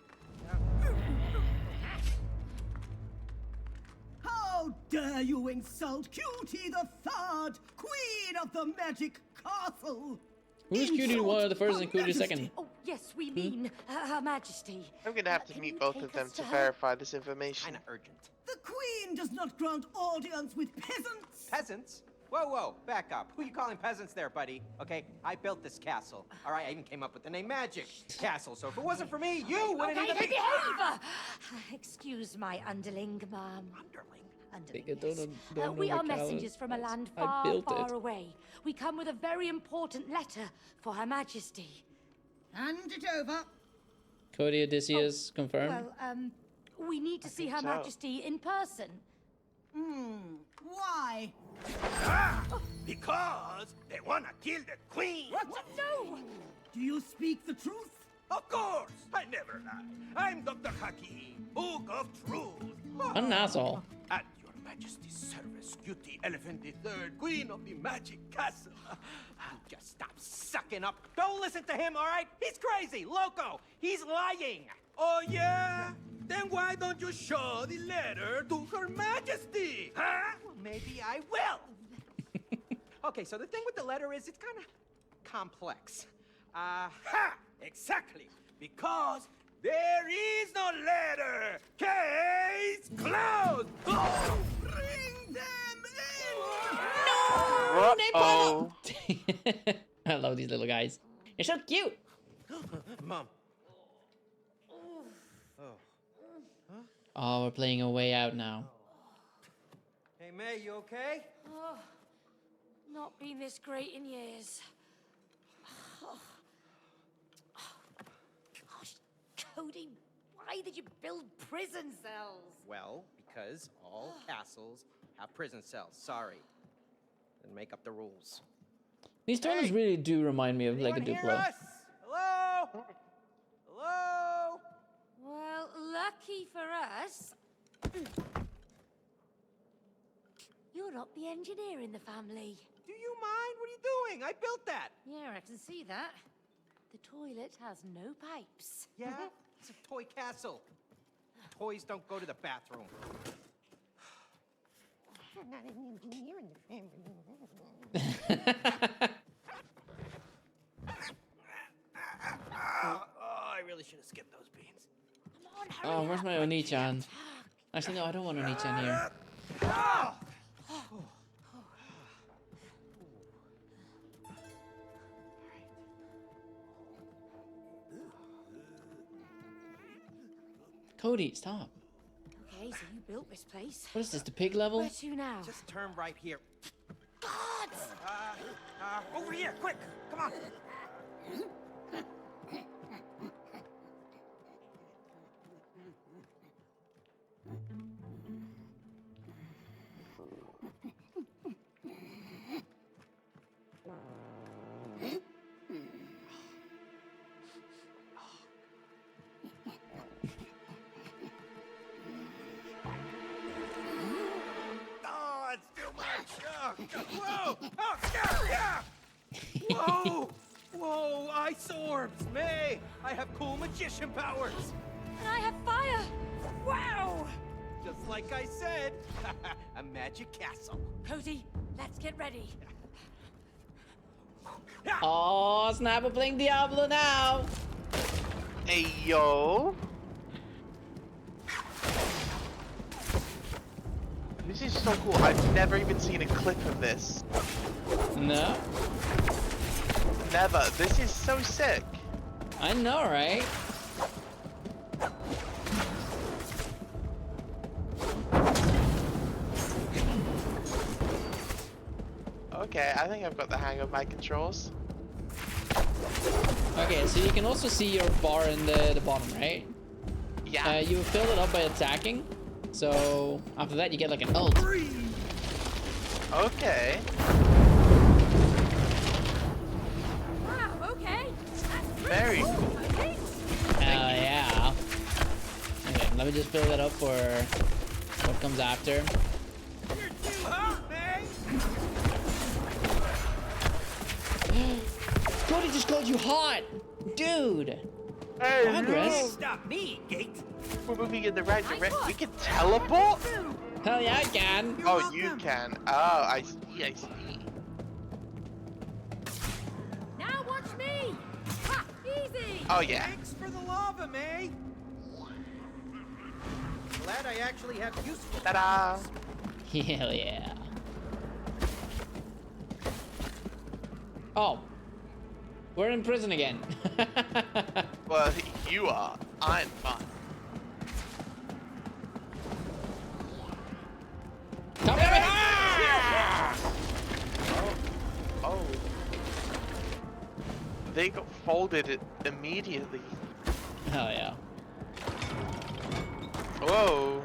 How dare you insult Cutie the Third, Queen of the Magic Castle? Who's Cutie one of the first and Cutie second? Oh, yes, we mean Her Majesty. I'm gonna have to Can meet you both take of them us to her? verify this information. Kinda urgent. The Queen does not grant audience with peasants. Peasants? Whoa, back up. Who you calling peasants there, buddy? Okay, I built this castle. All right, I even came up with the name Magic Castle. So if it wasn't for me, you wouldn't Okay, even they be... behave! Excuse my underling, ma'am. Underling? Underling, yes. We are messengers from a land far, far away. We come with a very important letter for Her Majesty. Hand it over. Cody Odysseus confirmed. Well, we need to see Her so. Majesty in person. Why? Because they wanna kill the queen. What? No! Do you speak the truth? Of course, I never lie. I'm Dr. Hakim, Book of Truth. An asshole. At your Majesty's service, Cutie Elephant III, Queen of the Magic Castle. Just stop sucking up. Don't listen to him, all right? He's crazy, loco. He's lying. Oh yeah? Then why don't you show the letter to Her Majesty, huh? Well, maybe I will. Okay, so the thing with the letter is it's kind of complex. Ha! Exactly. Because there is no letter. Case closed. Oh! Bring them in! Uh-oh. I love these little guys. You're so cute. Mom. Oh, we're playing a way out now. Hey, May, you okay? Oh, not been this great in years. Gosh, Cody, why did you build prison cells? Well, because all castles have prison cells. Sorry. Didn't make up the rules. These toilets really do remind me of like a Anyone hear Duplo. us? Hello? Hello? Well, lucky for us, you're not the engineer in the family. Do you mind? What are you doing? I built that. Yeah, I can see that. The toilet has no pipes. Yeah? It's a toy castle. Toys don't go to the bathroom. I'm not an engineer in the family. Oh, I really should have skipped those beans. Come on, hurry Oh, where's up. my Oni-chan? Actually, no, I don't want Oni-chan here. Cody, stop. Okay, So you built this place. What is this, the pig level? Where to now? Just turn right here. Gods! Over here, quick! Come on! Oh, it's too much! Whoa! Oh, yeah! Whoa! Whoa, ice orbs! May! I have cool magician powers! And I have fire! Wow! Just like I said, a magic castle. Cozy, let's get ready. Oh, snap, we're playing Diablo now. Hey, yo. This is so cool. I've never even seen a clip of this. No? Never. This is so sick. I know, right? Okay, I think I've got the hang of my controls. Okay, so you can also see your bar in the bottom, right? Yeah. You fill it up by attacking. So after that, you get like an ult. Okay. Wow, okay. Very cool. Hell yeah. Okay, let me just fill that up for what comes after. You're too hot, May! Cody just called you hot! Dude! Hey, Progress? Stop me, Gate! we're moving in the right direction. We can teleport? Hell yeah, I can! You're Oh, welcome. you can. Oh, I see, I see. Now watch me! Ha! Easy! Oh, yeah. Thanks for the lava, May! Glad I actually have useful Ta-da! Hell yeah. Oh. We're in prison again. Well, you are. I'm fine. Come here! Ah! Oh. They got folded immediately. Hell yeah. Whoa.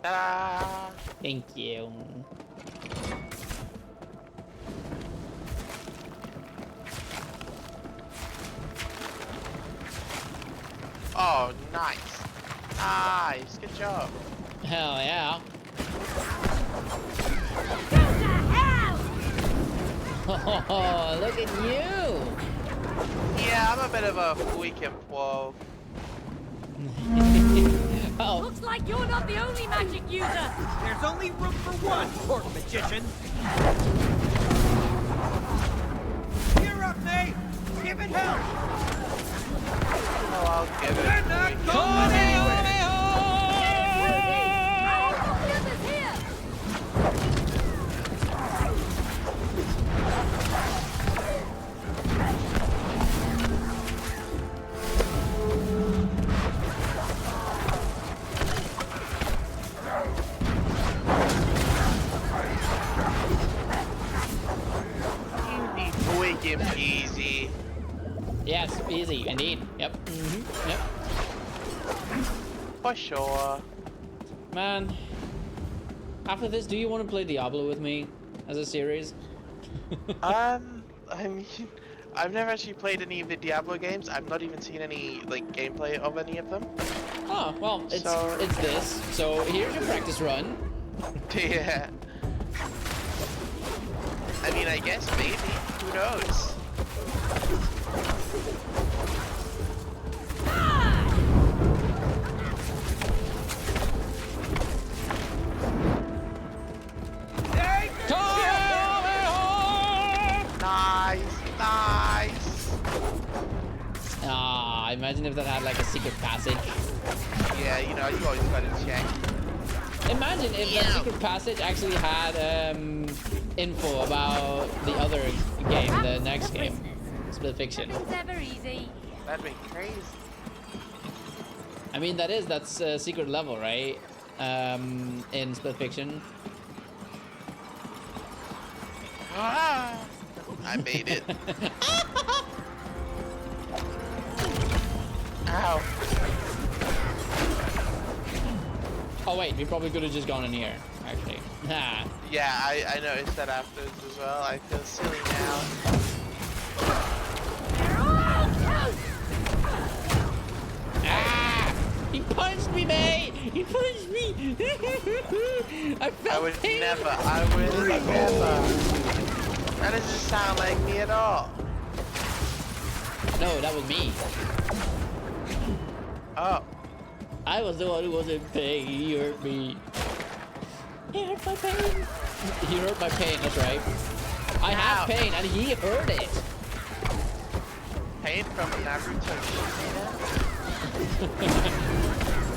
Ta-da! Thank you. Oh, nice. Nice. Good job. Hell yeah. Go to hell! Oh, look at you! Yeah, I'm a bit of a weekend whoa. Oh, Looks like you're not the only magic user. There's only room for one, pork magician. You're up, May! Give it hell! Oh, I'll give They're it. not Come going on, anywhere! The others here. Wicked easy. yes, easy, indeed. Yep. Yep. For sure. Man, after this, do you want to play Diablo with me as a series? I mean, I've never actually played any of the Diablo games. I've not even seen any like gameplay of any of them. Oh, well, it's So- it's this. So here's your practice run. Yeah. I mean, I guess maybe. Who knows? Hey! Nice, nice. Imagine if that had like a secret passage. Yeah, you know, you always gotta check. Imagine if that secret passage actually had info about the other game, the next game, Split Fiction. Nothing's ever easy. That'd be crazy. I mean, that's a secret level, right? In Split Fiction. Ah, I made it. Ow. Oh wait, we probably could have just gone in here, actually. Yeah, I noticed that afterwards as well. I feel silly now. Ah! He punched me, mate! He punched me! I would never. That doesn't sound like me at all. No, that was me. Oh. I was the one who was in pain. He hurt me. He hurt my pain. He hurt my pain, that's right. I have pain and he hurt it. Pain from Naruto.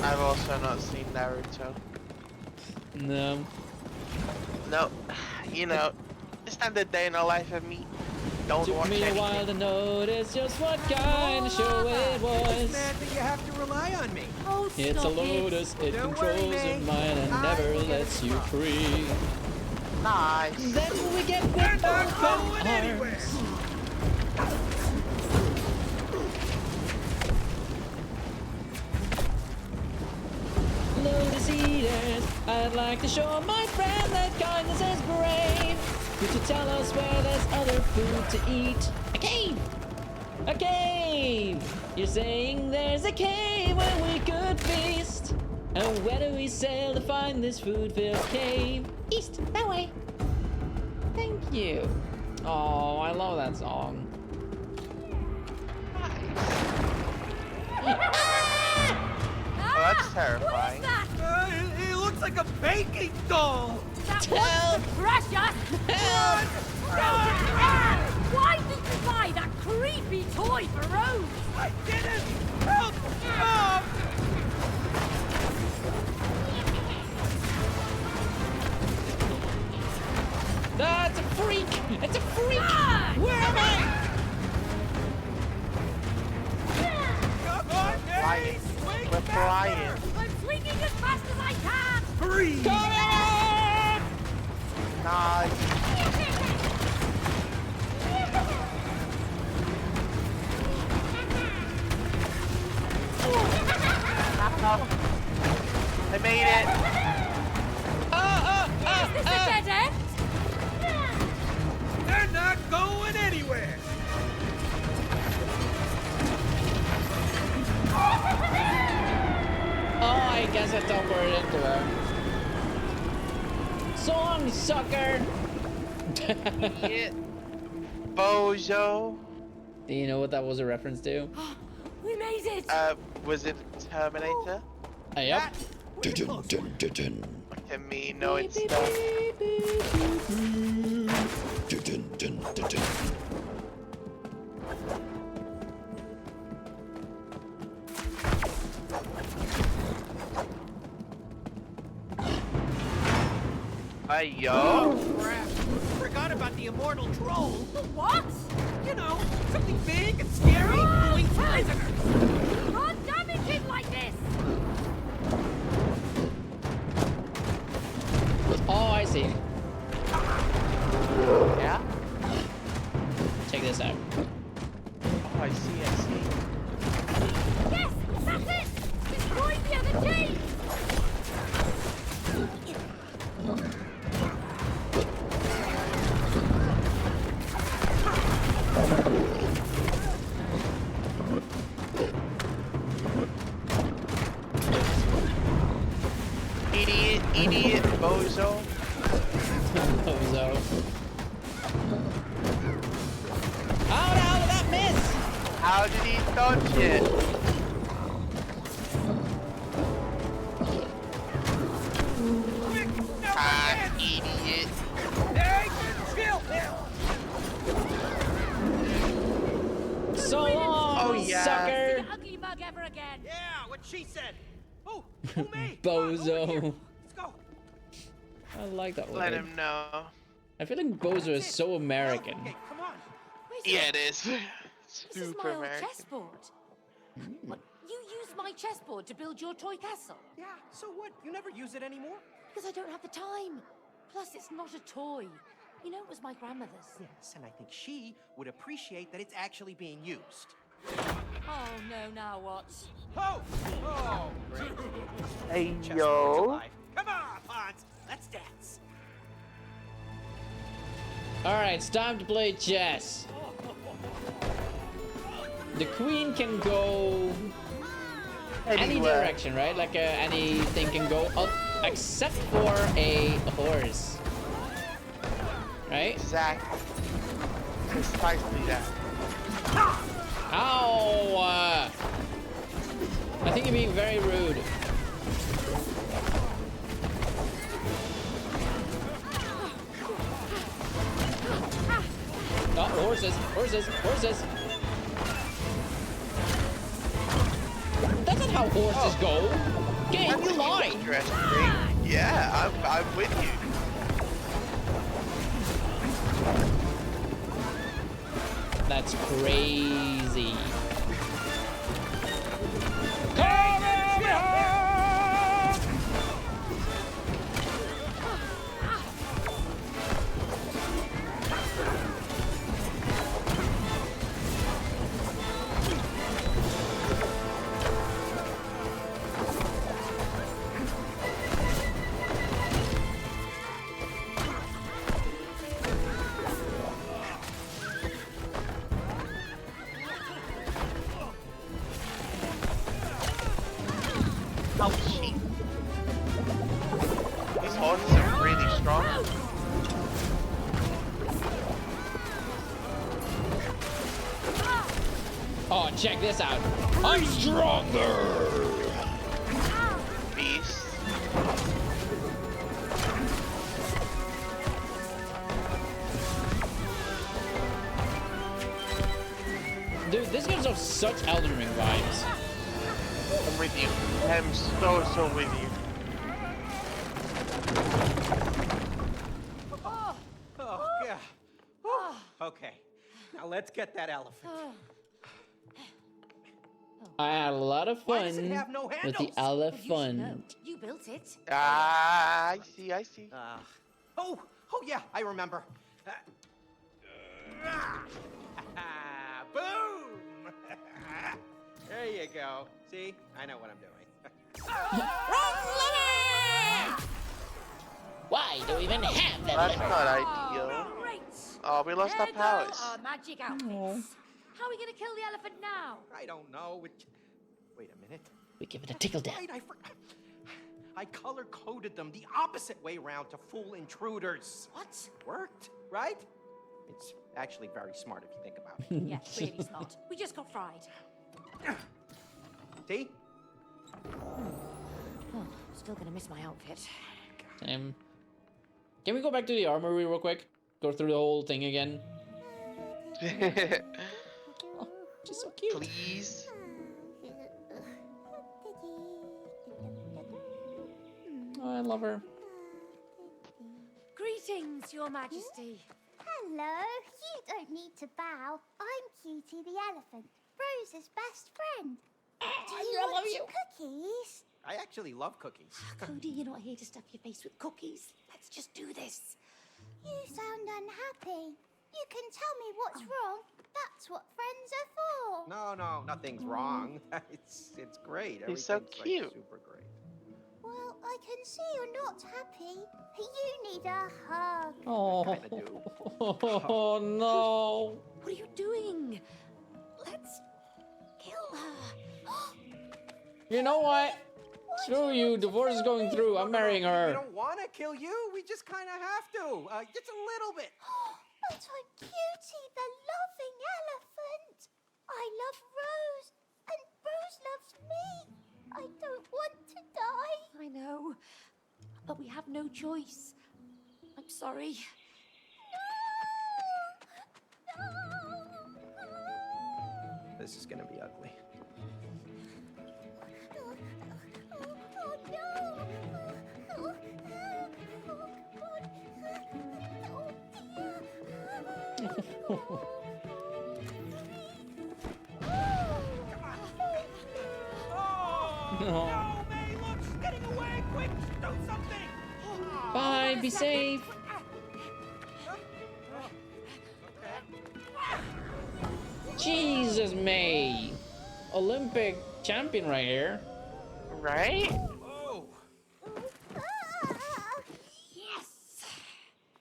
I've also not seen Naruto. No. No. You know, standard day in the life of me. Don't Took watch me a anything. while to notice just what kind of show it was. Mad that you have to rely on me. Oh, It's a stop lotus, it Don't controls worry, your mate. mind and I never will get lets it you wrong. free. Nice. Then we get They're with not open going anywhere. arms. Lotus eaters, I'd like to show my friend that kindness is great. Could you tell us where there's other food to eat? A cave! A cave! You're saying there's a cave where we could feast. And where do we sail to find this food-filled cave? East, that way. Thank you. Oh, I love that song. Oh, that's terrifying. It looks like a baking doll. Help! Precious! Help! Why did you buy that creepy toy for Rose? I didn't. Help! Stop! That's a freak! It's a freak! Where am I? Come on, Harry! Flying. Swing We're faster. flying. I'm swinging as fast as I can! Freeze! Nice. I made it. Is this a dead end? They're not going anywhere. Oh, I guess I teleported into her. So long, sucker! Yeah. Bozo. Do you know what that was a reference to? We made it! Was it Terminator? Yep. Look at me, no it's not. Hey yo. Oh, crap. Forgot about the immortal troll. What? You know, something big and scary who eats prisoners. Can't damage him like this! Oh, I see. Yeah? Check this out. Oh, I see. Yes! That's it! Destroy the other team! Idiot, bozo. Bozo. How the hell did that miss? How did he dodge it? Ah, idiot. Hey, chill. So long, Oh, yeah. sucker! The ugly Yeah, what she said. Oh, who me? Bozo. Let's go. I like that one. Let him know. I feel like Bozo is so American. Okay, come on. Yeah, it is. This is Super my old American. chessboard. What, you used my chessboard to build your toy castle? Yeah, so what? You never use it anymore? Because I don't have the time. Plus, it's not a toy. You know, it was my grandmother's. Yes, and I think she would appreciate that it's actually being used. Oh, no, now what? Oh! Oh, great. Hey, Chessboard's yo. alive. Come on, Pons. Let's dance. Alright, it's time to play chess. The queen can go any Anywhere. direction, right? Like anything can go up except for a horse. Right? Exactly. Precisely that. Ow! I think you're being very rude. Oh, horses, horses, horses. That's not how horses go. Game, you lie. Interesting. Yeah, I'm with you. That's crazy. Come over here! Oh, shit. These horses are really strong. Oh, check this out. I'm stronger. Beast. Dude, this gives off such Elden Ring vibes. I'm with you. I'm so with you. Oh, yeah. Whew. Okay. Now let's get that elephant. I had a lot of Why does it fun have no with handles? the You should know. elephant. You built it. Ah, I see. Oh, yeah, I remember. Boom! There you go. See? I know what I'm doing. Why do we even have that? That's not ideal. Great. Oh, we lost our There go powers. our magic outfits. How are we going to kill the elephant now? I don't know. Wait a minute. We give it a tickle down. Right, I color-coded them the opposite way around to fool intruders. What? Worked, right? It's actually very smart if you think about it. Yeah, really smart. We just got fried. See? Oh, still going to miss my outfit. Same. Can we go back to the armory real quick? Go through the whole thing again. Oh, she's so cute. Please. Oh, I love her. Greetings, Your Majesty. Hello, you don't need to bow. I'm Cutie the elephant, Rose's best friend. Do you want some cookies? I actually love cookies. Cody, you're not here to stuff your face with cookies. Let's just do this. You sound unhappy. You can tell me what's wrong. That's what friends are for. No, nothing's wrong. It's great. He's so Everything's, like, cute. super great. Well, I can see you're not happy. You need a hug. Oh, kinda do. oh no. What are you doing? Let's kill her. You know what? Screw you. Divorce is going through. I'm marrying We her. don't want to kill you. We just kind of have to. Just a little bit. But I'm Cutie the loving elephant. I love Rose, and Rose loves me. I don't want to die. I know, but we have no choice. I'm sorry. This is gonna be ugly. No. No, May, look, she's getting away. Quick, do something. Bye, be safe. Jesus, May. Olympic champion right here. Right? Oh. Yes!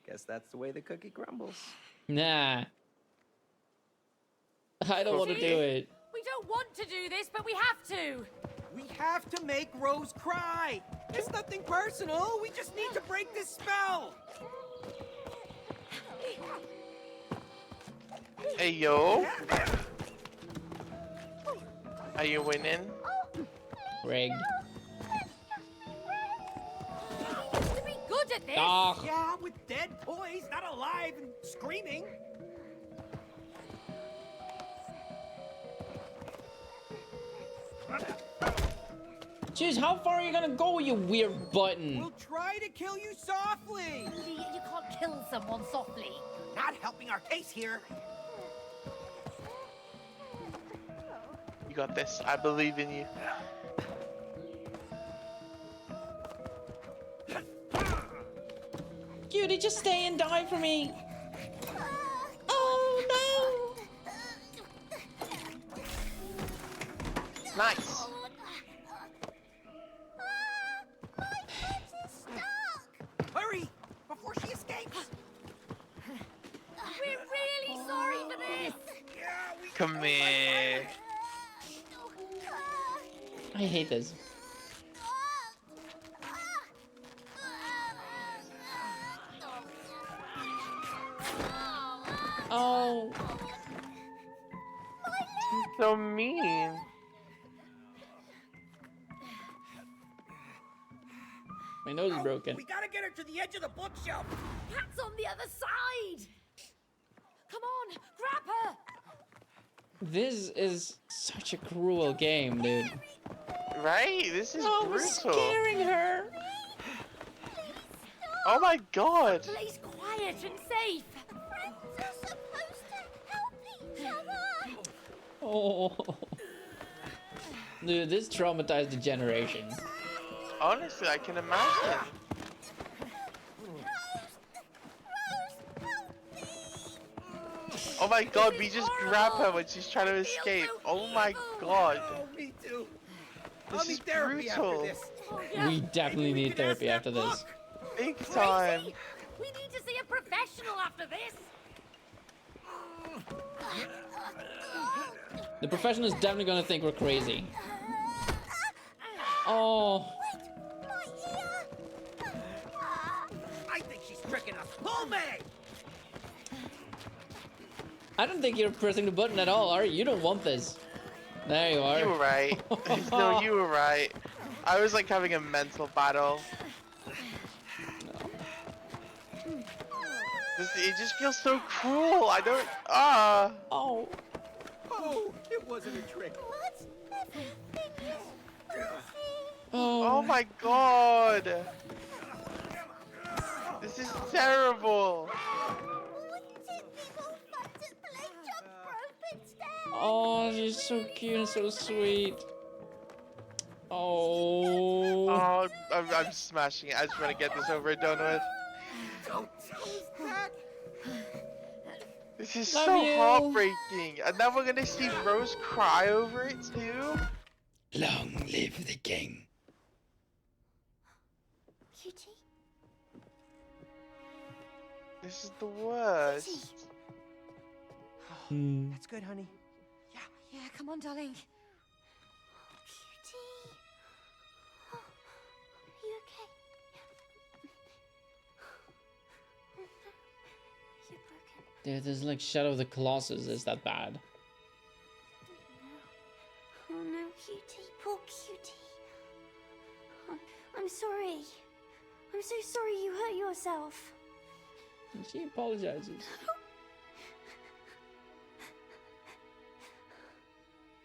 Guess that's the way the cookie crumbles. Nah. I don't want to do it. We don't want to do this, but we have to. We have to make Rose cry. It's nothing personal. We just need to break this spell. Hey, yo. Are you winning? Rigged. We used to be good at this. Ah. Yeah, with dead toys, not alive and screaming. Jeez, how far are you gonna go, you weird button? We'll try to kill you softly. You can't kill someone softly. Not helping our case here. You got this. I believe in you. Cutie, just stay and die for me. Oh Nice. Hurry, before she escapes. We're really sorry for this. Come here. no! I hate this. Oh. So mean. My nose is broken. We gotta get her to the edge of the bookshelf. Cat's on the other side. Come on, grab her. This is such a cruel game, dude. Right? This is Oh, we're brutal. scaring her. Oh my god. Place quiet and safe. Friends are supposed to help each other. Oh. Dude, this traumatized a generation. Honestly, I can imagine. Oh my god, we just grab her when she's trying to escape. Oh my god. Oh, me too. This I'll is need therapy after brutal. this. We definitely need therapy after this. Big time. Crazy. We need to see a professional after this. The professional is definitely gonna think we're crazy. Oh. I think she's tricking us. Pull me! I don't think you're pressing the button at all, are you? You don't want this. There you are. You were right. No, you were right. I was like having a mental battle. It just feels so cruel. I don't. Oh. Oh, it wasn't a trick. Oh my god. This is terrible. Oh, she's so cute and so sweet. Oh. Oh, I'm smashing it. I just want to get this over and done with. Don't tell us that. This is Love so you. heartbreaking. And now we're gonna see Rose cry over it too. Long live the king. Cutie? This is the worst. That's good, honey. Yeah, come on, darling. Cutie? Oh, are you okay? You're broken. Dude, there's like Shadow of the Colossus. Is that bad? Oh no, Cutie. Poor Cutie. I'm sorry. I'm so sorry you hurt yourself. And she apologizes.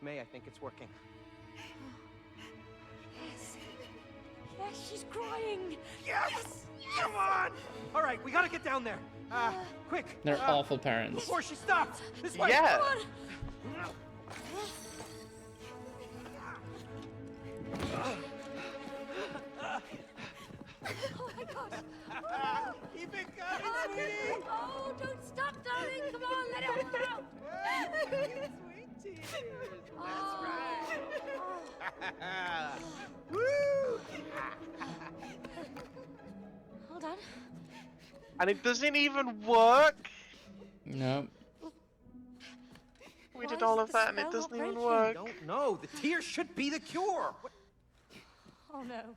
May, I think it's working. Yes. Yes, she's crying. Yes! Come on! All right, we gotta get down there. Quick! They're awful parents. Before she stops! This way! Yeah. Come on. Oh my gosh. Keep it coming, sweetie! Oh, don't stop, darling. Come on, let it all out. Sweet tears. That's right. Woo! Hold on. And it doesn't even work. No. We Why did is all the of that and it spell doesn't not even breaking? work. Don't know. The tears should be the cure. Oh no.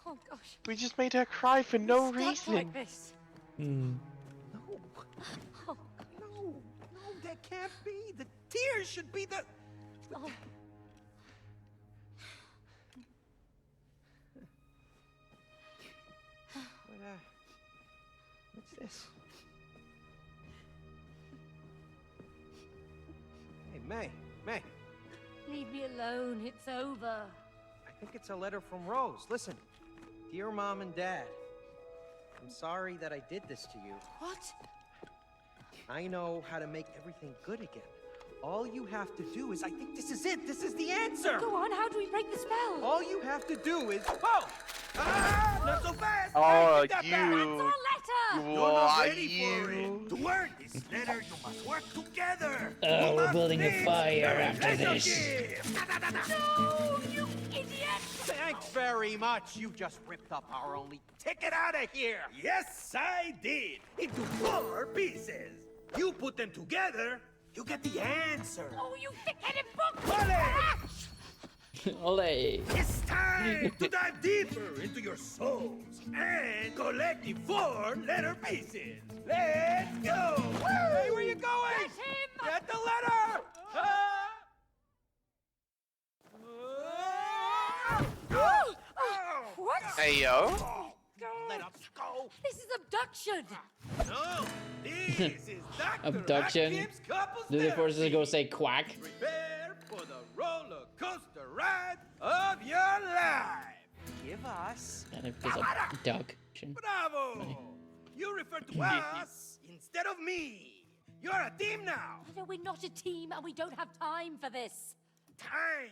Oh gosh. We just made her cry for no Stuck reason. like this. Hmm. No. Oh, No. No, that can't be. The tears should be the... oh. What's this? Hey, May. Leave me alone. It's over. I think it's a letter from Rose. Listen. Dear Mom and Dad, I'm sorry that I did this to you. What? I know how to make everything good again. All you have to do is, I think this is it. This is the answer. Go on. How do we break the spell? All you have to do is, oh! Ah, not so fast! Oh, Hey, take that back. That's you. our letter. You You're not are ready for you. it. To earn this letter, you must work together. Oh, You we're must building a live fire the after this. relationship. No, you idiot. Thanks very much. You just ripped up our only ticket out of here. Yes, I did. Into 4 pieces. You put them together, you get the answer. Oh, you thick-headed book. Ole! Ole. It's time to dive deeper into your souls and collect the 4 letter pieces. Let's go! Hey, where you going? Get him. Get the letter! What? Hey yo. Let us go. This is abduction. No, this is Dr. Abduction. Hakim's couples Do they force us to go therapy. say quack? Prepare for the roller coaster ride of your life. Give us. And it was abduction. Bravo! You refer to us instead of me. You're a team now. No, we're not a team, and we don't have time for this. Time.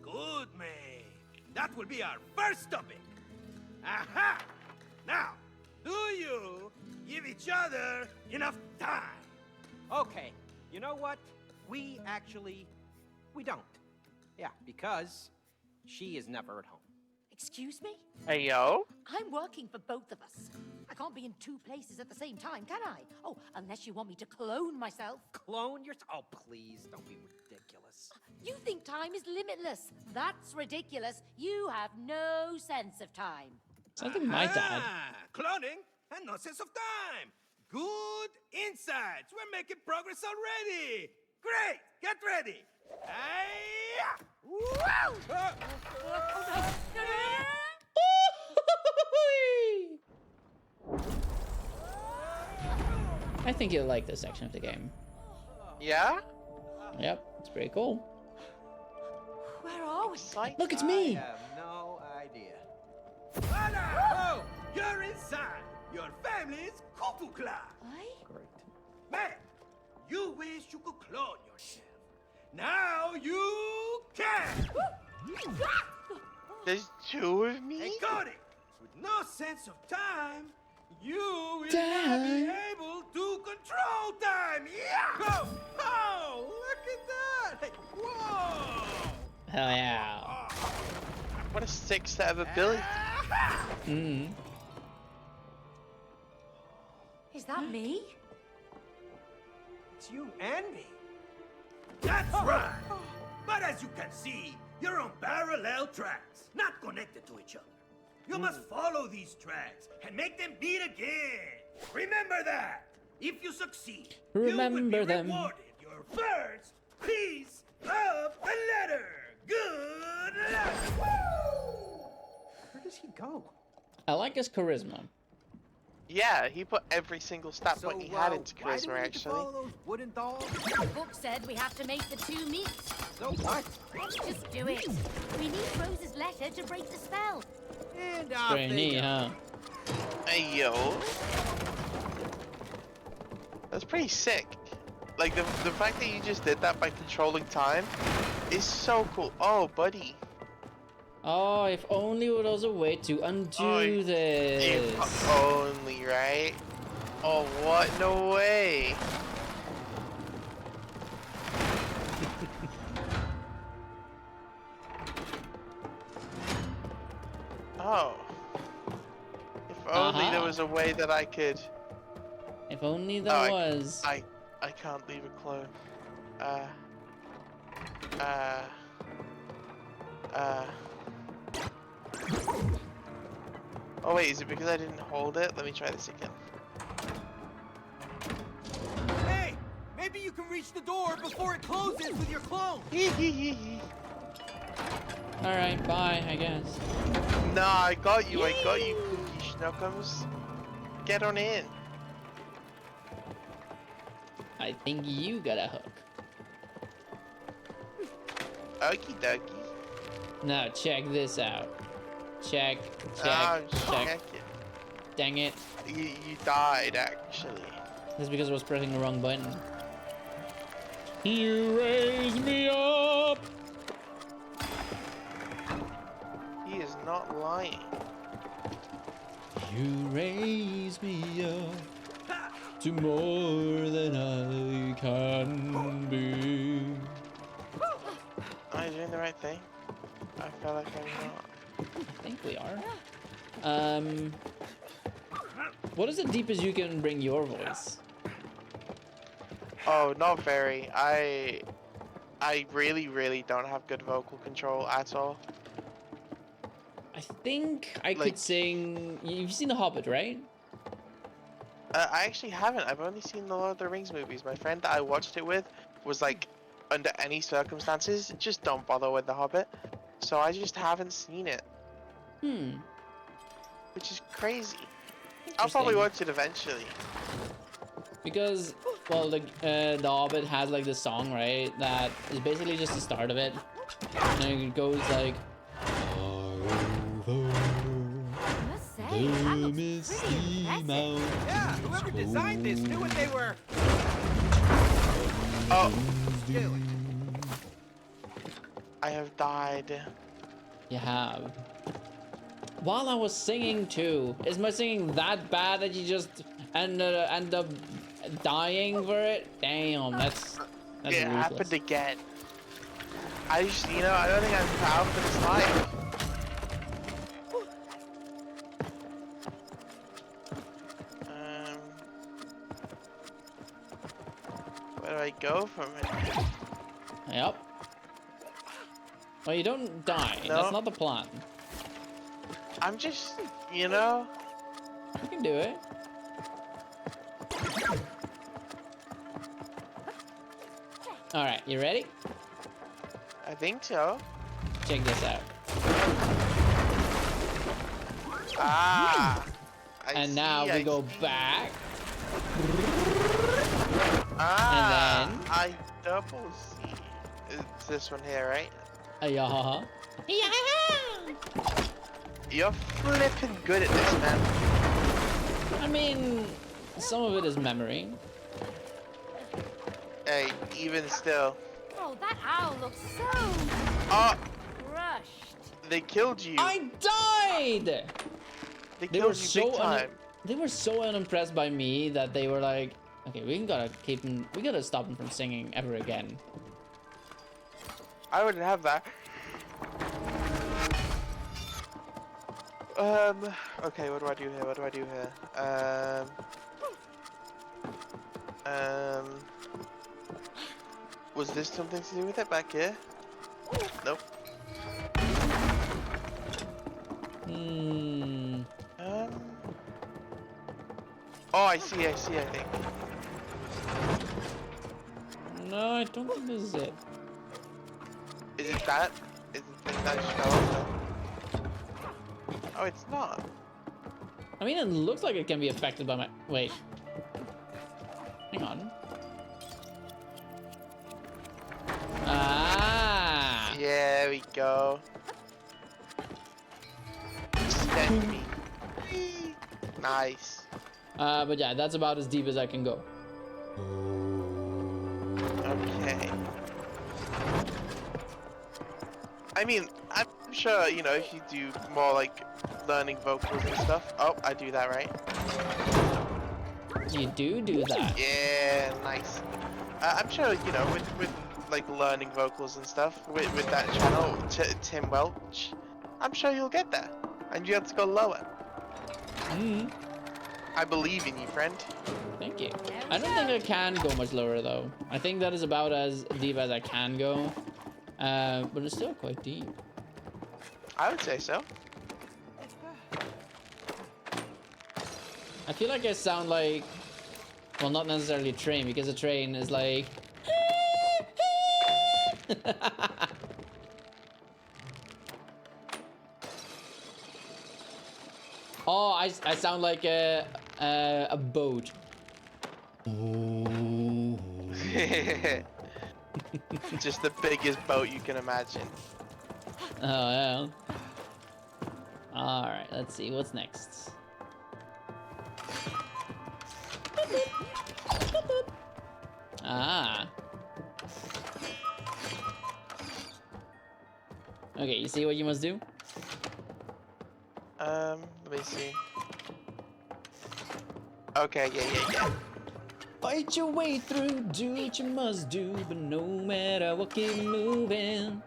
Good, man. That will be our first topic. Aha! Now, do you give each other enough time? Okay, you know what? We don't. Yeah, because she is never at home. Excuse me? Hey yo. I'm working for both of us. I can't be in 2 places at the same time, can I? Oh, unless you want me to clone myself. Clone yourself? Oh, please, don't be ridiculous. You think time is limitless. That's ridiculous. You have no sense of time. Sounds like my dad. Ah, cloning and no sense of time. Good insights. We're making progress already. Great. Get ready. Hi-ya! Woo! I think you'll like this section of the game. Yeah? Yep, it's pretty cool. Where are we? Look, it's I me. have no idea. Hello! You're inside. Your family's cuckoo clan. Great. Man, you wish you could clone yourself. Now you can. There's 2 of me? And got it. With no sense of time, you will not be Time. able to control time. Yeah! Go! Oh, look at that! Hey, whoa! Hell yeah. What a sick set of abilities. Mm. Is that me? It's you and me. That's right. But as you can see, you're on parallel tracks, not connected to each other. You must follow these tracks and make them beat again. Remember that. If you succeed, you will Remember be them. rewarded your first piece of the letter. Good luck. Woo! Where does he go? I like his charisma. Yeah, he put every single stat point he had into why do we charisma need to actually. follow those wooden dolls? The book said we have to make the 2 meet. So what? Let's just do it. We need Rose's letter to break the spell. And It's off very they neat, go. huh? Hey, yo. That's pretty sick. Like, the fact that you just did that by controlling time is so cool. Oh, buddy. Oh, if only there was a way to undo this. If only, right? Oh, what? No way. Oh. If only there was a way that I could... If only there was. I can't leave a clone. Oh wait, is it because I didn't hold it? Let me try this again. Hey, maybe you can reach the door before it closes with your clone. Alright, bye, I guess. Nah, I got you, Cookie Schnookums. Get on in. I think you got a hook. Okie dokie. Now check this out. Check. Check. Dang it. You died, actually. That's because I was pressing the wrong button. You raise me up! He is not lying. You raise me up to more than I can be. Am I doing the right thing? I feel like I'm not. I think we are. What is the deepest you can bring your voice? Oh, not very. I really don't have good vocal control at all. I think I could sing. You've seen The Hobbit, right? I actually haven't. I've only seen the Lord of the Rings movies. My friend that I watched it with was like, under any circumstances, just don't bother with The Hobbit. So I just haven't seen it. Which is crazy. I'll probably watch it eventually. Because, well, the Hobbit has like this song, right? That is basically just the start of it. And then it goes like, the misty mountains. Yeah, whoever designed this knew what they were. Oh. I have died. You have. While I was singing too. Is my singing that bad that you just end up dying for it? Damn, that's it ruthless. happened again. I just, I don't think I'm proud for this life. Where do I go from it? Yep. Well, you don't die. No. That's not the plan. I'm just, You can do it. Alright, you ready? I think so. Check this out. Ah. And now we go back. Ah. And then I double see. It's this one here, right? Yeah. You're flipping good at this, man. I mean, some of it is memory. Hey, even still. Oh, that owl looks so crushed. They killed you. I died! They killed you big time. They were so unimpressed by me that they were like, okay, we gotta stop him from singing ever again. I wouldn't have that. Okay, what do I do here? Was this something to do with it back here? Nope. Oh, I see, I think. No, I don't think this is it. Is it that? Is it the thing that just fell off? Oh, it's not. I mean, it looks like it can be affected by my... Wait. Hang on. Ah! Yeah, there we go. Send me. Nice. But yeah, that's about as deep as I can go. Okay. I mean, I'm sure, you know, if you do more like learning vocals and stuff. Oh, I do that right. You do that. Yeah, nice. I'm sure, you know, with like learning vocals and stuff, with that channel, Tim Welch, I'm sure you'll get there. And you have to go lower. I believe in you, friend. Thank you. I don't think I can go much lower though. I think that is about as deep as I can go. But it's still quite deep. I would say so. I feel like I sound like, well, not necessarily a train, because a train is like... Oh, I sound like a boat. Just the biggest boat you can imagine. Oh, yeah. Alright, let's see. What's next? Ah. Okay, you see what you must do? Let me see. Okay, yeah. Fight your way through, do what you must do, but no matter what, keep moving.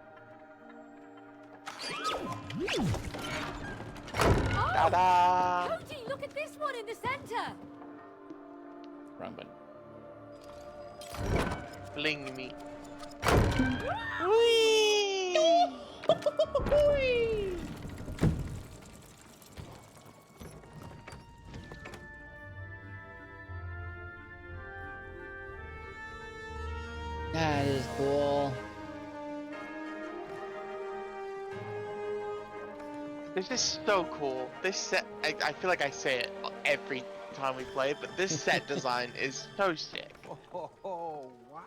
Ta-da! Cody, look at this one in the center. Wrong button. Fling me. That is cool. This is so cool. This set, I feel like I say it every time we play, but this set design is so sick. Oh, wow.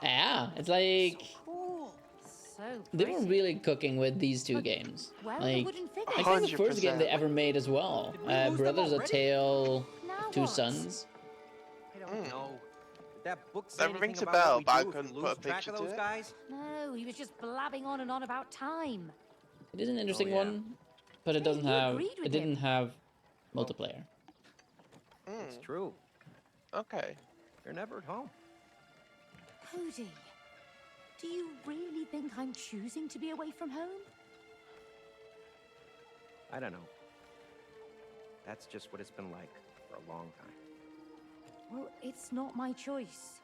Yeah, it's like Cool. So they were pretty. really cooking with these two games. Well, the Like, wooden I figures. think the first game they 100%. ever made as well. Did we lose them Brothers: A already? Tale Now of Two what? Sons. I don't know. Did that book say That anything rings a about bell, what we but I do if we couldn't put lose a track picture of to those it. guys? No, he was just blabbing on and on about time. It is an interesting yeah. one, but it Hey, doesn't you have. agreed with It didn't him. have multiplayer. It's true. Okay. You're never at home. Cody, do you really think I'm choosing to be away from home? I don't know. That's just what it's been like for a long time. Well, it's not my choice.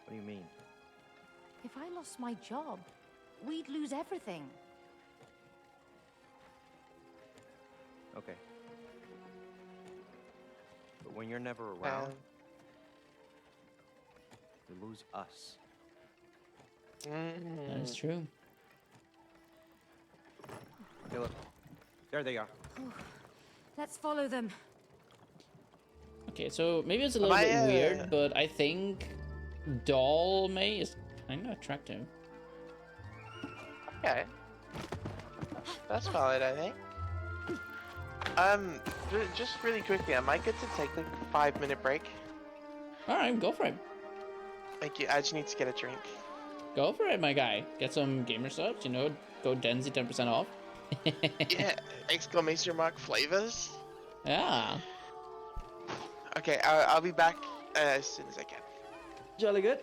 What do you mean? If I lost my job, we'd lose everything. Okay. But when you're never around, you lose us. That is true. Okay, look. There they are. Let's follow them. Okay, so maybe it's a little I, bit weird, but I think Doll May is kind of attractive. Okay. That's valid, I think. Just really quickly, I might get to take like a 5-minute break. All right, go for it. Thank you. I just need to get a drink. Go for it, my guy. Get some gamer subs, you know, go Denzi 10% off. Yeah! Exclamation mark flavors. Yeah. Okay, I'll be back as soon as I can. Jolly good.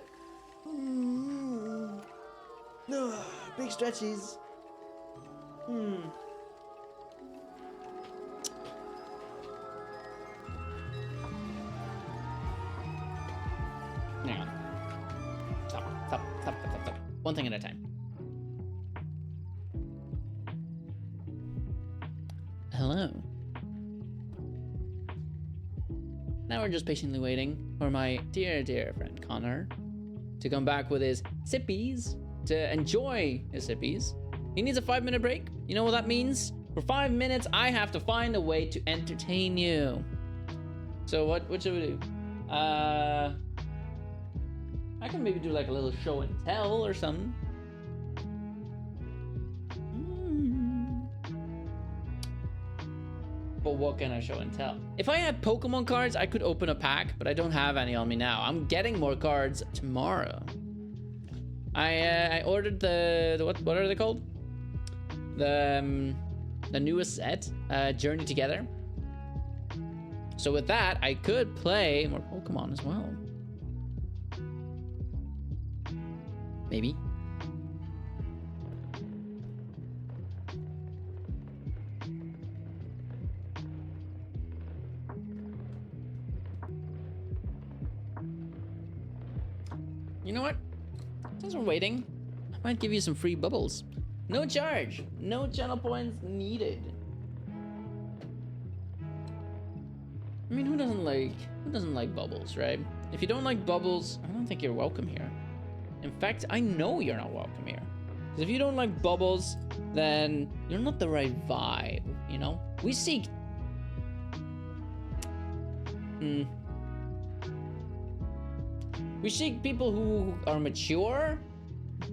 No, big stretches. Hang on. Stop. One thing at a time. Hello. Now we're just patiently waiting for my dear friend Connor to come back with his sippies, to enjoy his sippies. He needs a 5-minute break. You know what that means? For 5 minutes, I have to find a way to entertain you. So what should we do? I can maybe do like a little show and tell or something. But what can I show and tell? If I had Pokemon cards, I could open a pack, but I don't have any on me now. I'm getting more cards tomorrow. I ordered the what are they called? The newest set, Journey Together. So with that, I could play more Pokemon as well. Maybe. You know what? Since we're waiting, I might give you some free bubbles. No charge. No channel points needed. I mean, who doesn't like bubbles, right? If you don't like bubbles, I don't think you're welcome here. In fact, I know you're not welcome here. Because if you don't like bubbles, then you're not the right vibe, you know? We seek... We seek people who are mature,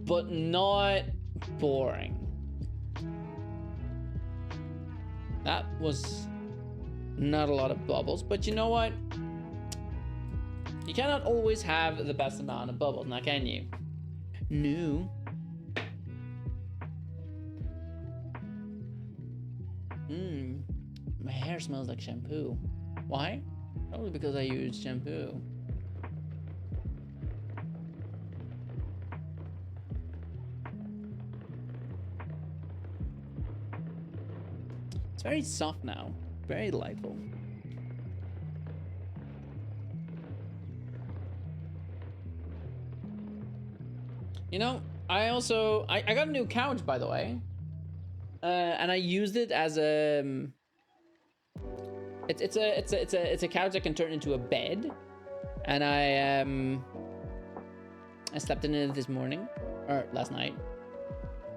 but not boring. That was not a lot of bubbles, but you know what? You cannot always have the best amount of bubbles, now can you? No. My hair smells like shampoo. Why? Probably because I used shampoo. It's very soft now, very delightful. You know, I got a new couch, by the way, and I used it as a. It's a couch that can turn into a bed, and I slept in it this morning or last night,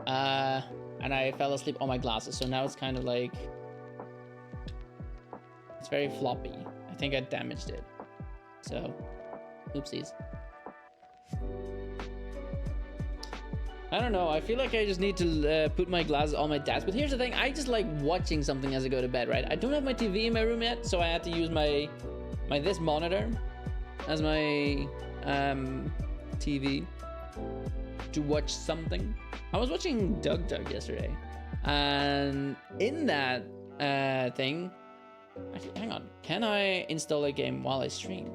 and I fell asleep on my glasses, so now it's kind of like it's very floppy. I think I damaged it, so oopsies. I don't know, I feel like I just need to put my glasses on my desk. But here's the thing, I just like watching something as I go to bed, right? I don't have my TV in my room yet, so I had to use my this monitor as my TV to watch something. I was watching Doug yesterday, and in that thing, actually, hang on, can I install a game while I stream?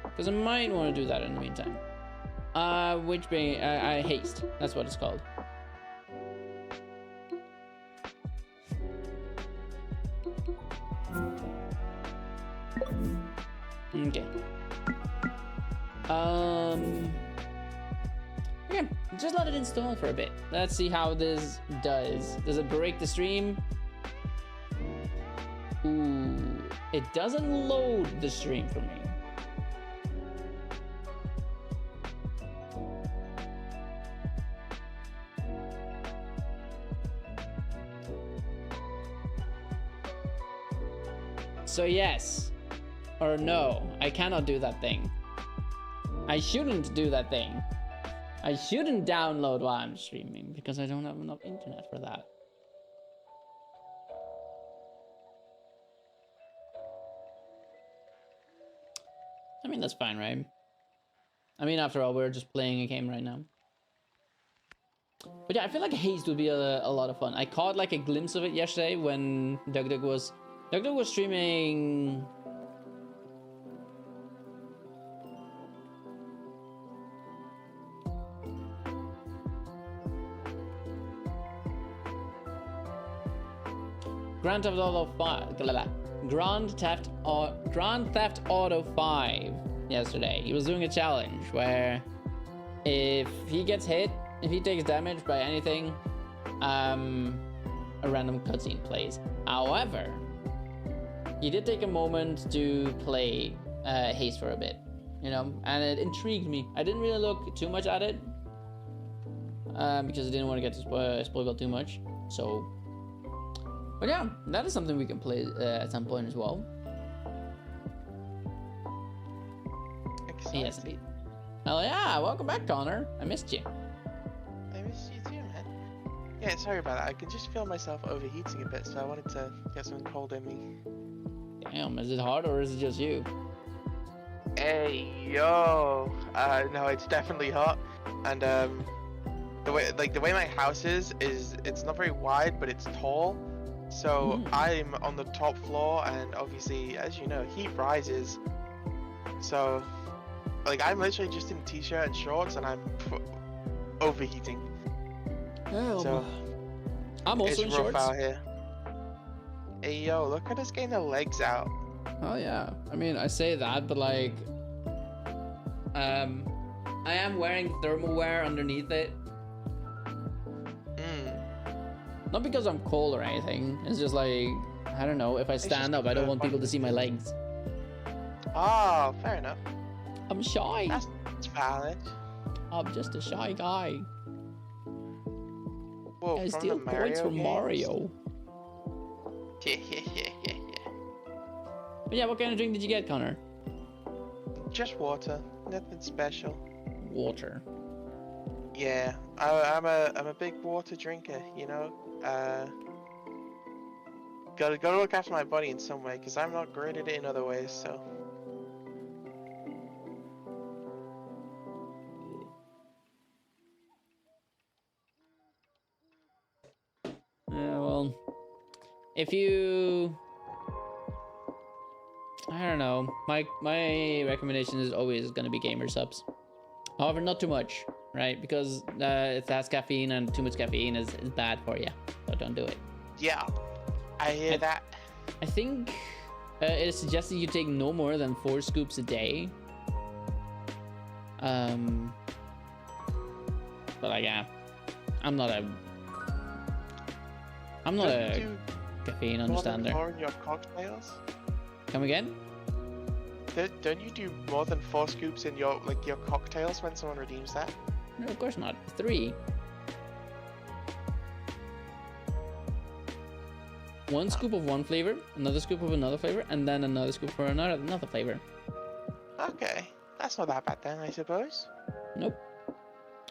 Because I might want to do that in the meantime. Which being haste. That's what it's called. Okay. Yeah, just let it install for a bit. Let's see how this does. Does it break the stream? Ooh, it doesn't load the stream for me. So yes or no, I cannot do that thing. I shouldn't do that thing. I shouldn't download while I'm streaming because I don't have enough internet for that. I mean, that's fine, right? I mean, after all, we're just playing a game right now. But yeah, I feel like Haste would be a lot of fun. I caught like a glimpse of it yesterday when Doug was streaming. Grand Theft Auto 5 yesterday. He was doing a challenge where if he gets hit, if he takes damage by anything, a random cutscene plays. However, he did take a moment to play Haste for a bit, you know, and it intrigued me. I didn't really look too much at it because I didn't want to get spoiled too much. So, but yeah, that is something we can play at some point as well. Exciting. Yes, indeed. Hell yeah, welcome back, Connor. I missed you. I miss you too, man. Yeah, sorry about that. I can just feel myself overheating a bit, so I wanted to get something cold in me. Damn, is it hard or is it just you? Hey, yo. No, it's definitely hot. And the way my house is it's not very wide, but it's tall. So I'm on the top floor, and obviously, as you know, heat rises. So, like, I'm literally just in a t-shirt and shorts, and I'm overheating. So I'm also in it's rough shorts. out here. Hey, yo, look at us getting the legs out. Oh yeah, I mean, I say that, but like, I am wearing thermal wear underneath it. Not because I'm cold or anything. It's just like, I don't know. If I stand up, I don't want people to see my legs. Oh, fair enough. I'm shy. That's valid. I'm just a shy guy. Whoa, I from steal the Mario points from games? Mario. Yeah. But yeah, what kind of drink did you get, Connor? Just water, nothing special. Water. Yeah, I'm a big water drinker, you know. Gotta look after my body in some way, because I'm not great at it in other ways. So. Yeah, well, if you, I don't know, my recommendation is always gonna be gamer subs. However, not too much, right? Because it has caffeine, and too much caffeine is bad for you. So don't do it. Yeah, I hear that. I think it is suggested you take no more than 4 scoops a day. But like, yeah, I'm not a caffeine understander. More in your cocktails? Come again? Don't you do more than 4 scoops in your cocktails when someone redeems that? No, of course not. 3. 1 scoop of one flavor, another scoop of another flavor, and then another scoop for another flavor. Okay, that's not that bad then, I suppose. Nope.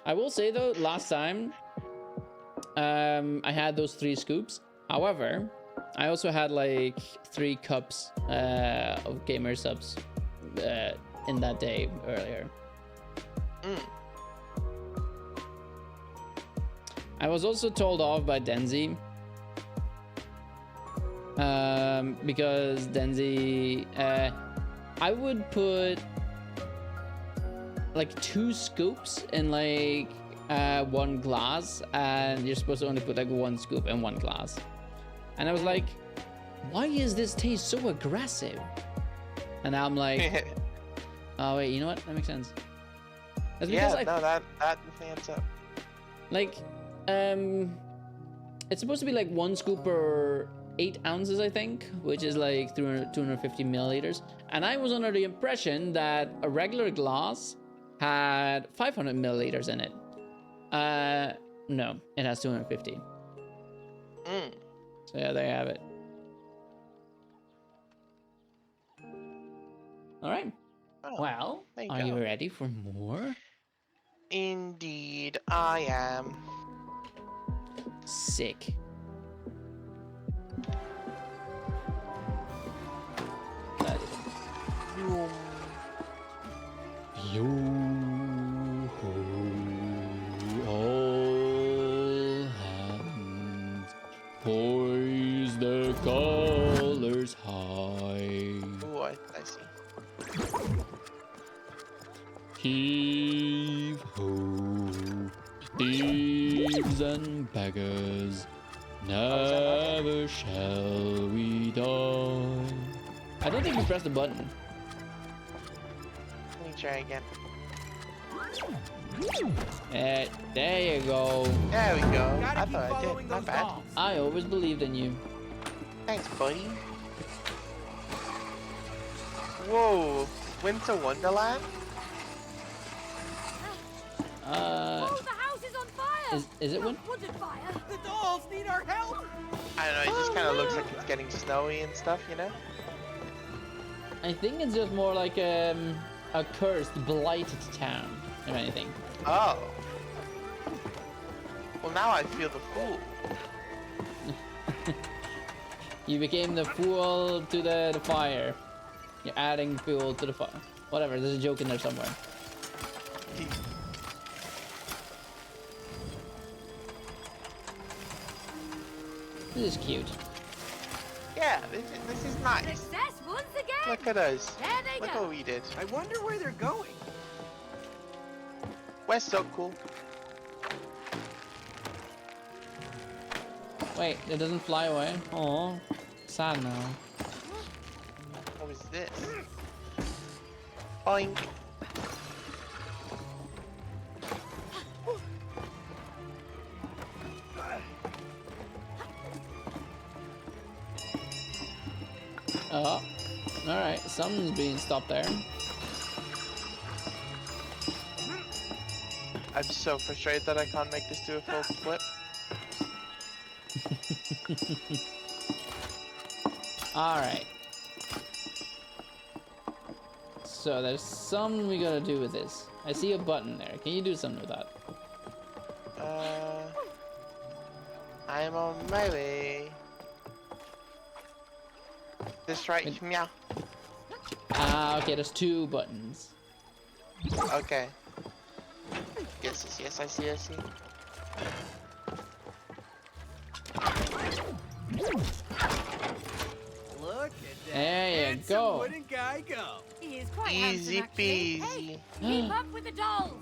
I will say though, last time I had those 3 scoops. However, I also had like 3 cups of gamer subs in that day earlier. I was also told off by Denzi because Denzi, I would put like 2 scoops in like 1 glass, and you're supposed to only put like 1 scoop in 1 glass. And I was like, why is this taste so aggressive? And now I'm like, oh wait, you know what? That makes sense. That's because that definitely adds up. Like, it's supposed to be like 1 scoop per 8 ounces, I think, which is like 250 milliliters. And I was under the impression that a regular glass had 500 milliliters in it. No, it has 250. So yeah, there you have it. All right. Well, are you ready for more? Indeed, I am. Sick. Yo ho, all hands, poise the colors high. Ooh, I see. Heave ho, thieves and beggars, never shall we die. I don't think we pressed the button. Let me try again. There you go. There we go. I thought I did. Not bad. I always believed in you. Thanks, buddy. Whoa, Winter Wonderland? Oh, the house is on fire! Is it one? Wooded fire? The dolls need our help! I don't know, it just kind of looks like it's getting snowy and stuff, you know? I think it's just more like a cursed, blighted town, if anything. Oh. Well, now I feel the fool. You became the fuel to the fire. You're adding fuel to the fire. Whatever, there's a joke in there somewhere. This is cute. Yeah, this is nice. Success once again! Look at us. There they Look go. what we did. I wonder where they're going. We're so cool. Wait, it doesn't fly away? Oh, sad now. What was this? Boink. Oh, alright, something's being stopped there. I'm so frustrated that I can't make this do a full flip. Alright. So there's something we gotta do with this. I see a button there. Can you do something with that? I'm on my way. This right? Meow. Ah, okay, there's 2 buttons. Okay. Yes, I see. Look at that There you handsome go. wooden guy go. He is quite Easy handsome, actually. peasy. Hey, keep up with the dolls.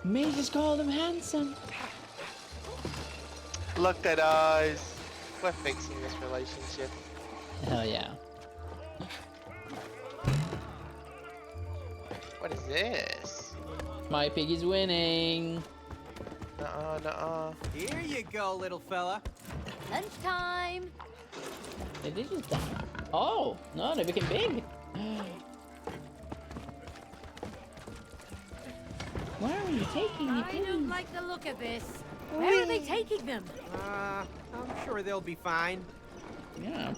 May just call him handsome. Look at us. We're fixing this relationship. Hell yeah. What is this? My piggy's winning. Nuh-uh. Here you go, little fella. Lunchtime. Did they just die? Oh, no, they became big. Where are you taking me, I don't piggy? like the look of this. Where are they taking them? I'm sure they'll be fine. Yeah.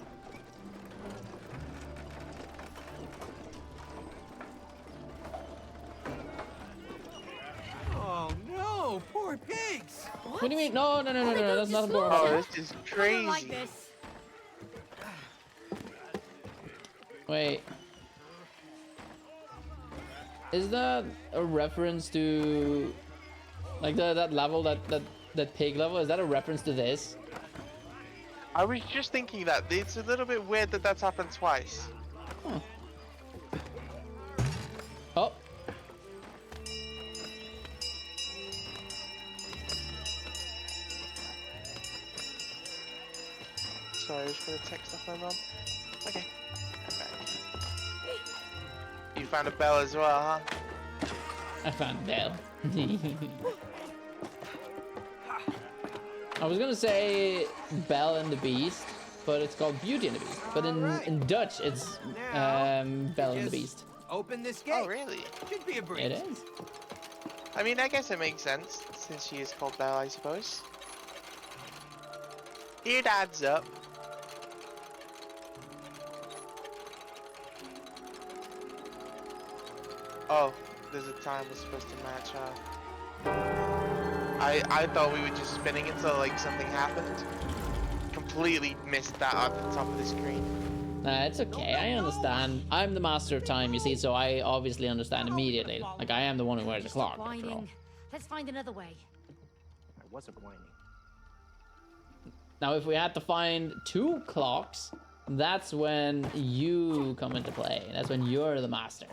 Oh no, poor pigs. What do you mean? No, that's not a Oh, board. this is I don't like crazy. this. Wait. Is that a reference to like that level, that pig level? Is that a reference to this? I was just thinking that. It's a little bit weird that that's happened twice. Huh. Oh. Sorry, I was gonna text off my mom. Okay, I'm back. You found a bell as well, huh? I found Belle. I was gonna say Belle and the Beast, but it's called Beauty and the Beast. But in Dutch, it's Belle and the Beast. Open this gate. Oh, really? Should be a breeze. It is. I mean, I guess it makes sense, since she is called Belle, I suppose. It adds up. Oh, there's a time we're supposed to match, huh? I thought we were just spinning until, like, something happened. Completely missed that at the top of the screen. It's okay, I understand. I'm the master of time, you see, so I obviously understand immediately. Like, I am the one who wears the clock, after all. Whining. Let's find another way. I wasn't whining. Now, if we had to find 2 clocks, that's when you come into play. That's when you're the master.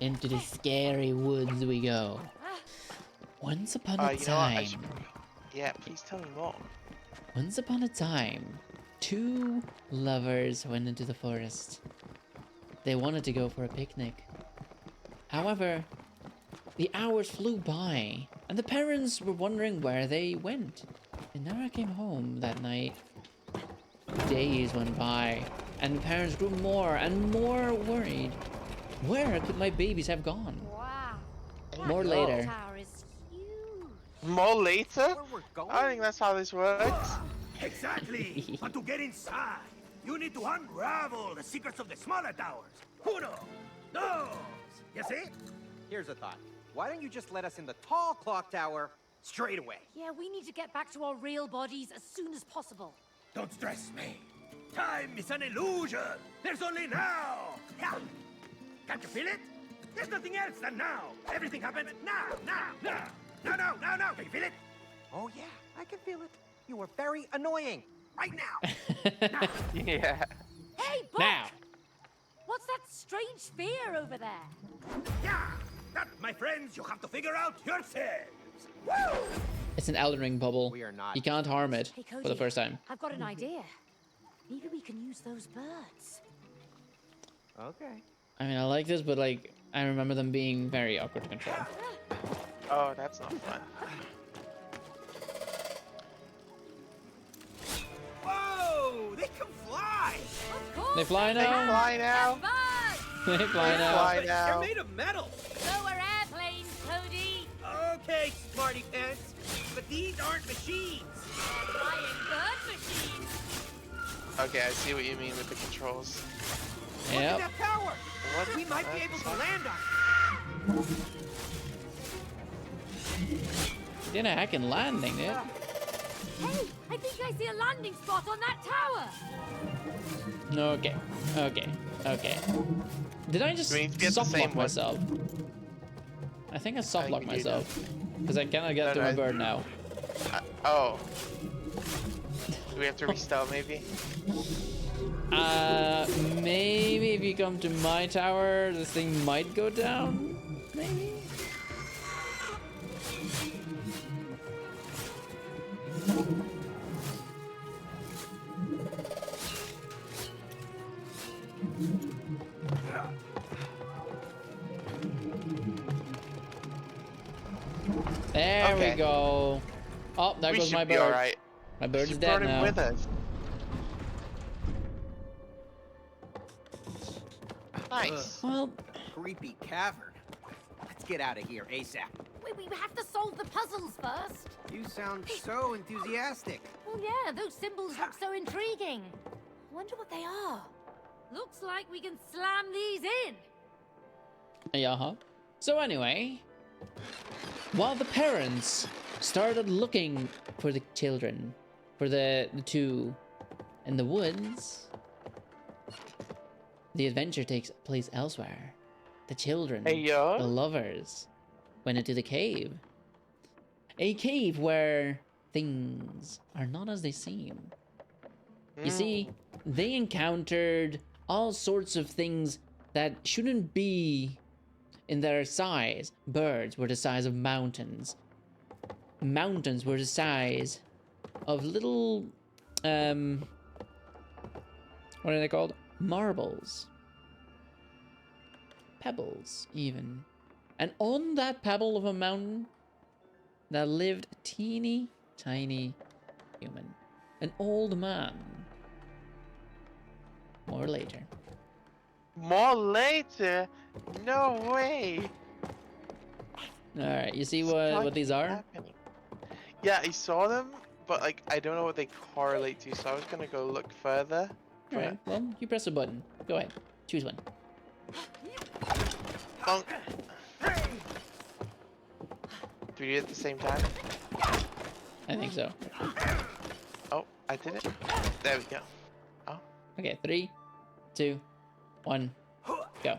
Into the scary woods we go. Once upon a You know what? time. Yeah, please tell me more. Once upon a time, 2 lovers went into the forest. They wanted to go for a picnic. However, the hours flew by, and the parents were wondering where they went. They never came home that night. Days went by, and the parents grew more and more worried. Where could my babies have gone? Wow. More That later. tower is huge. More later? Where we're going? I don't think that's how this works. Exactly. But to get inside, You need to unravel the secrets of the smaller towers. Uno, dos. You see? Here's a thought. Why don't you just let us in the tall clock tower straight away? Yeah, we need to get back to our real bodies as soon as possible. Don't stress me. Time is an illusion. There's only now. Yeah. Can't you feel it? There's nothing else than now. Everything happens now. Now. Can you feel it? Oh yeah, I can feel it. You are very annoying. Right now. Yeah. Hey, Buck! Now. What's that strange sphere over there? Yeah. That, my friends, you have to figure out yourselves. Woo! It's an Elden Ring bubble. We are not. You can't harm it Hey, for the Cody, first time. I've got an idea. Maybe we can use those birds. Okay. I mean, I like this, but like, I remember them being very awkward to control. Oh, that's not fun. Whoa! They can fly! Of course! They fly They now. fly now. They fly They now. fly But now. they're made of metal. So are airplanes, Cody. Okay, smarty pants. But these aren't machines. They're flying bird machines. Okay, I see what you mean with the controls. Look at Yep. that tower. What? We might be able to land on it. Did a hacking landing, dude. Hey, I think I see a landing spot on that tower. Okay. Did I just Do we need to get the soft same lock one? myself? I think I soft I lock think you myself. Because I cannot get No, to no, my I- bird now. Oh. Do we have to restart maybe? Maybe if you come to my tower, this thing might go down. Maybe. There Okay. we go. Oh, there We goes should my be bird. alright. My bird is You dead brought him now. with us. Nice. Well, Creepy cavern. Let's get out of here ASAP. We have to solve the puzzles first. You sound so enthusiastic. Well, yeah, those symbols look so intriguing. I wonder what they are. Looks like we can slam these in. yeah. So anyway, while the parents started looking for the children, for the two in the woods, the adventure takes place elsewhere. The children, Hey, yo. the lovers, went into the cave. A cave where things are not as they seem. You see, they encountered all sorts of things that shouldn't be in their size. Birds were the size of mountains. Mountains were the size of little, what are they called? Marbles. Pebbles, even. And on that pebble of a mountain, there lived a teeny tiny human. An old man. More later. More later? No way. Alright, you see what these are? Happening. Yeah, I saw them, but like I don't know what they correlate to, so I was gonna go look further. Alright, well, you press a button. Go ahead. Choose one. Bonk. Do we do it at the same time? I think so. Oh, I did it. There we go. Oh. Okay, 3, 2, 1, go.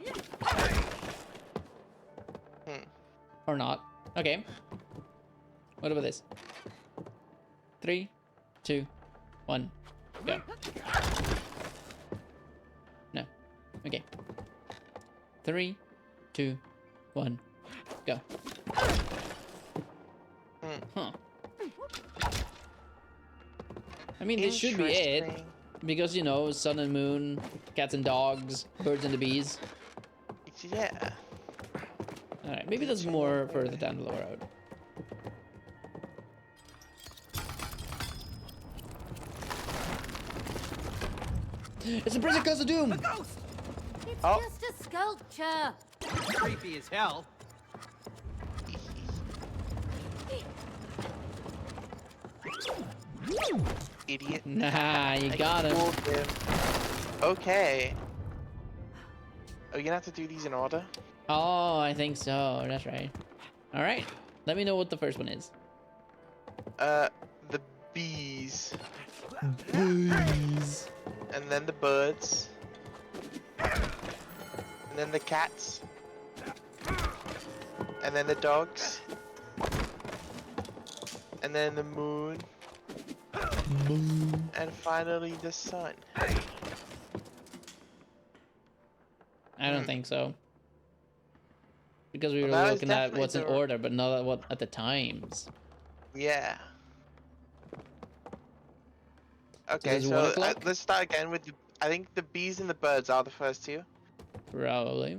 Or not. Okay. What about this? 3, 2, 1, go. No. Okay. 3, 2, 1, go. Huh. I mean, this should be it. Interesting. Because, you know, sun and moon, cats and dogs, birds and the bees. Yeah. Alright, maybe there's more further down the lower road. It's the Prison Curse of Doom! A ghost! It's Oh. just a sculpture. Creepy as hell. Idiot. Nah, you got him. Fooled him. Okay. Are you gonna have to do these in order? Oh, I think so. That's right. All right. Let me know what the first one is. The bees. Bees. And then the birds. And then the cats. And then the dogs. And then the moon. And finally the sun. I don't think so. Because we were Well, that is looking at definitely what's in the- order, but not at what at the times. Yeah. Okay, there's 1 so o'clock? let's start again with the. I think the bees and the birds are the first two. Probably.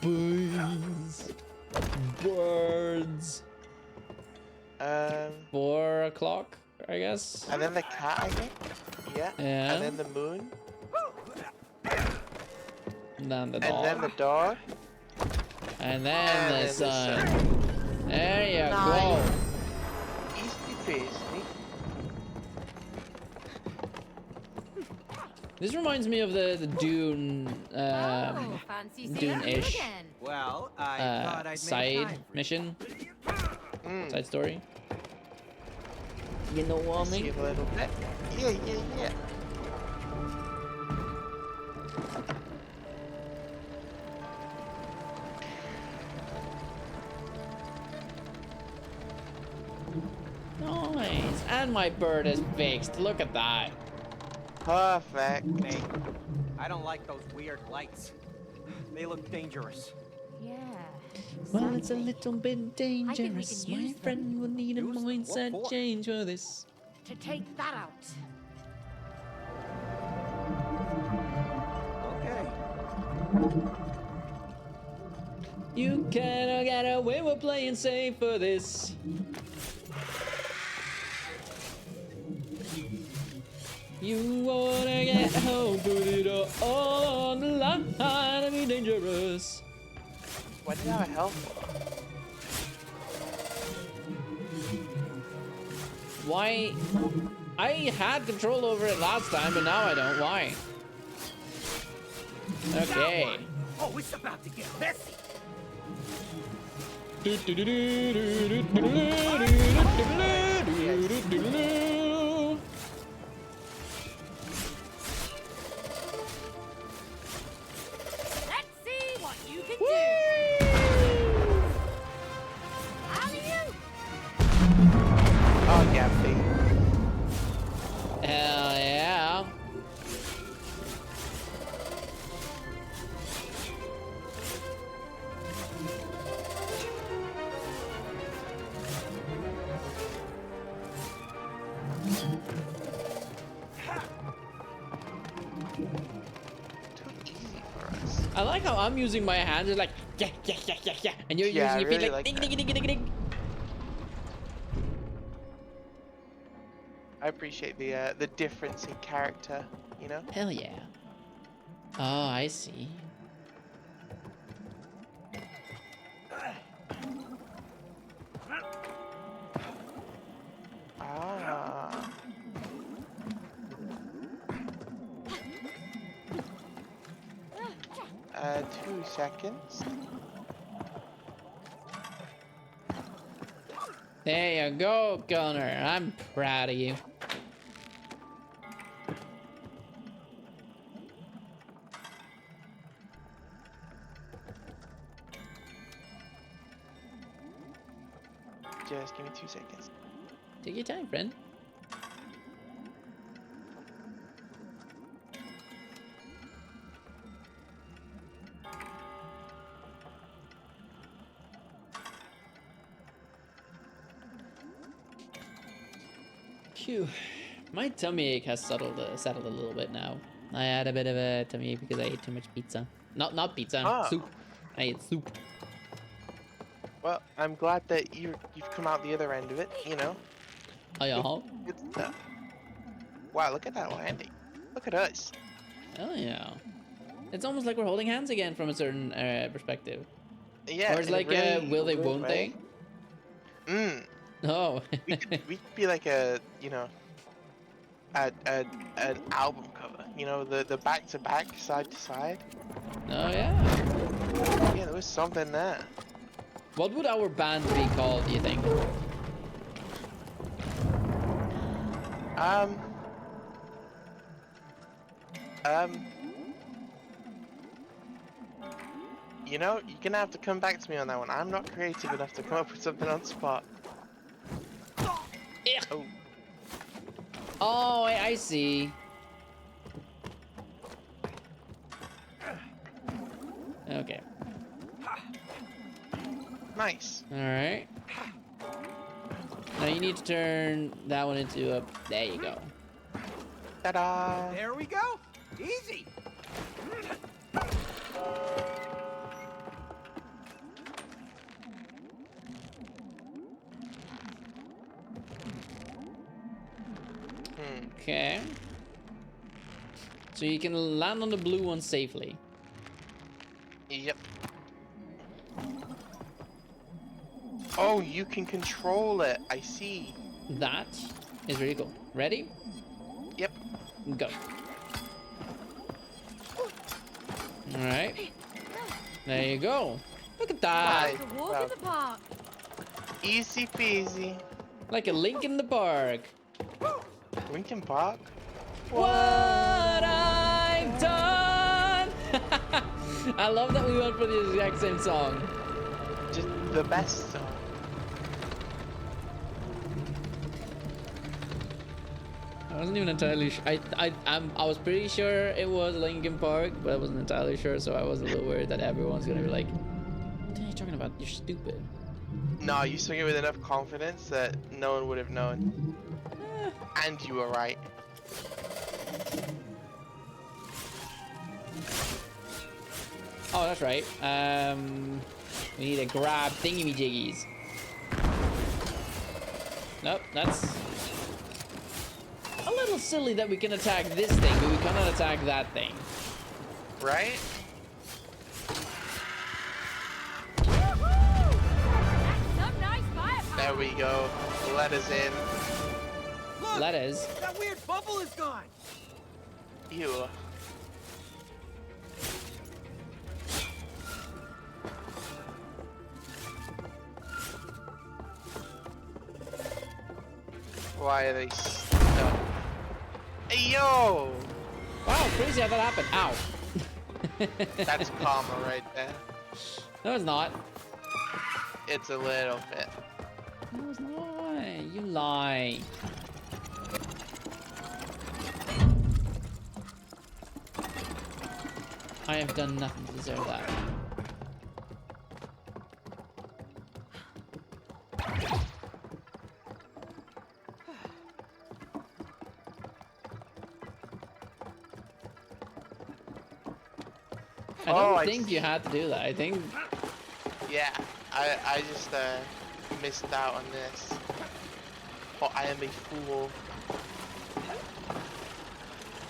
Bees. Birds. 4 o'clock, I guess. And then the cat, I think. Yeah. Yeah. And then the moon. And then the dog. And then the dog. And then And the then the sun. sun. There you Nice. go. Easy peasy. This reminds me of the Dune, fancy seeing you Dune-ish again. Well, I thought I'd make side time. mission, Mm. side story. You know what I See mean? a little bit. Yeah. Nice. And my bird is fixed. Look at that. Perfect. Hey, I don't like those weird lights. They look dangerous. Yeah. Well, it's a little bit I think we dangerous. can My use them. friend will need a Use them? What mindset for? change for this. To take that out. Okay. You cannot get away with playing safe for this. You wanna get home, put it all on the line and be dangerous. Why do you have a health bar? Why? I had control over it last time, but now I don't. Why? Okay. Oh, it's about to get messy. Let's see what you can do. Alley-oop. Oh yeah, big. Hell yeah. Too easy for us. I like how I'm using my hands. It's like yeah, and you're Yeah, using I your feet really like like ding, that. ding, ding, ding, ding. I appreciate the difference in character, you know? Hell yeah. Oh, I see. Ah. 2 seconds. There you go, Connor. I'm proud of you. Just give me 2 seconds. Take your time, friend. Phew. My tummy ache has settled a little bit now. I had a bit of a tummy ache because I ate too much pizza. Not pizza, Oh. soup. I ate soup. Well, I'm glad that you've come out the other end of it, you know? Oh yeah, Good stuff. Wow, look at that landing. Look at us. oh yeah. It's almost like we're holding hands again from a certain perspective. Yeah. Or it's in a like, really will they, weird won't way. they? Mm. Oh. We could be like a, you know, an album cover. You know, the back to back, side to side. Oh yeah. Yeah, there was something there. What would our band be called, do you think? You know, you're gonna have to come back to me on that one. I'm not creative enough to come up with something on the spot. Oh. Oh, I see. Okay. Nice. All right. Now you need to turn that one into a... There you go. Ta-da! There we go. Easy. Okay. So you can land on the blue one safely. Yep. Oh, you can control it. I see. That is really cool. Ready? Yep. Go. All right. There you go. Look at that. Right. A walk in the park. Easy peasy. Like a link in the park. Linkin Park? What I've done. I love that we went for the exact same song. Just the best song. I wasn't even entirely sure. I was pretty sure it was Linkin Park, but I wasn't entirely sure, so I was a little worried that everyone's gonna be like, "What are you talking about? You're stupid." No, you sung it with enough confidence that no one would have known. And you were right. Oh, that's right. We need to grab thingy-majiggies. Nope, that's a little silly that we can attack this thing, but we cannot attack that thing. Right? Some nice firepower. There we go. Let us in. Look, Letters. that weird bubble is gone. Ew. Why are they stuck? Hey, yo! Wow, crazy how that happened. Ow. That's karma right there. No, it's not. It's a little bit. No, it's not. You lie. I have done nothing to deserve that. I don't think you had to do that. I think... Yeah, I just missed out on this. Oh, I am a fool.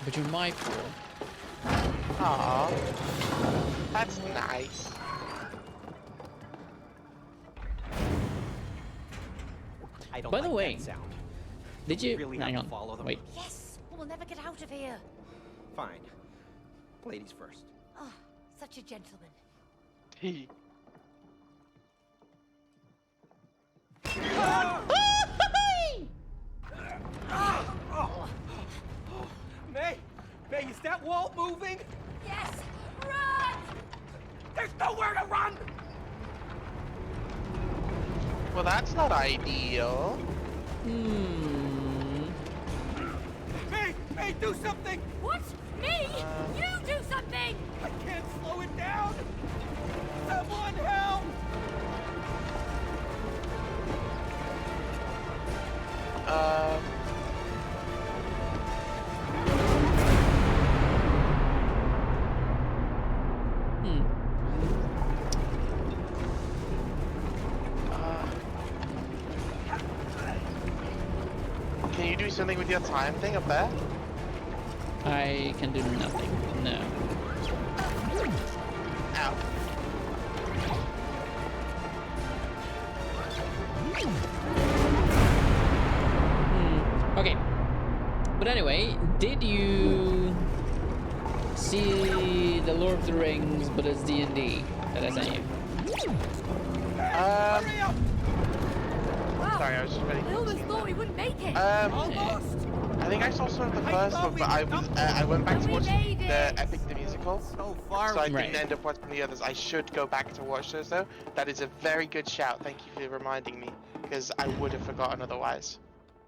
But you're my fool. Aww. That's nice. I don't By the like way, that sound. did you... Really Hang have on. to follow them. Wait. Yes, we'll never get out of here. Fine. Ladies first. Oh, such a gentleman. He. May, is that wall moving? Yes, run! There's nowhere to run! Well, that's not ideal. May, do something! What? Me? You do something! I can't slow it down! Someone help! Can you do something with your time thing up there? I can do nothing. No. Ow. Okay. But anyway, did you see the Lord of the Rings, but it's D&D that I sent you? Sorry, I was just ready. I almost thought we wouldn't make it. Almost. I think I saw some of the first one, but I went back to watch the Epic the Musical. So far. So I Right. didn't end up watching the others. I should go back to watch those though. That is a very good shout. Thank you for reminding me, because I would have forgotten otherwise.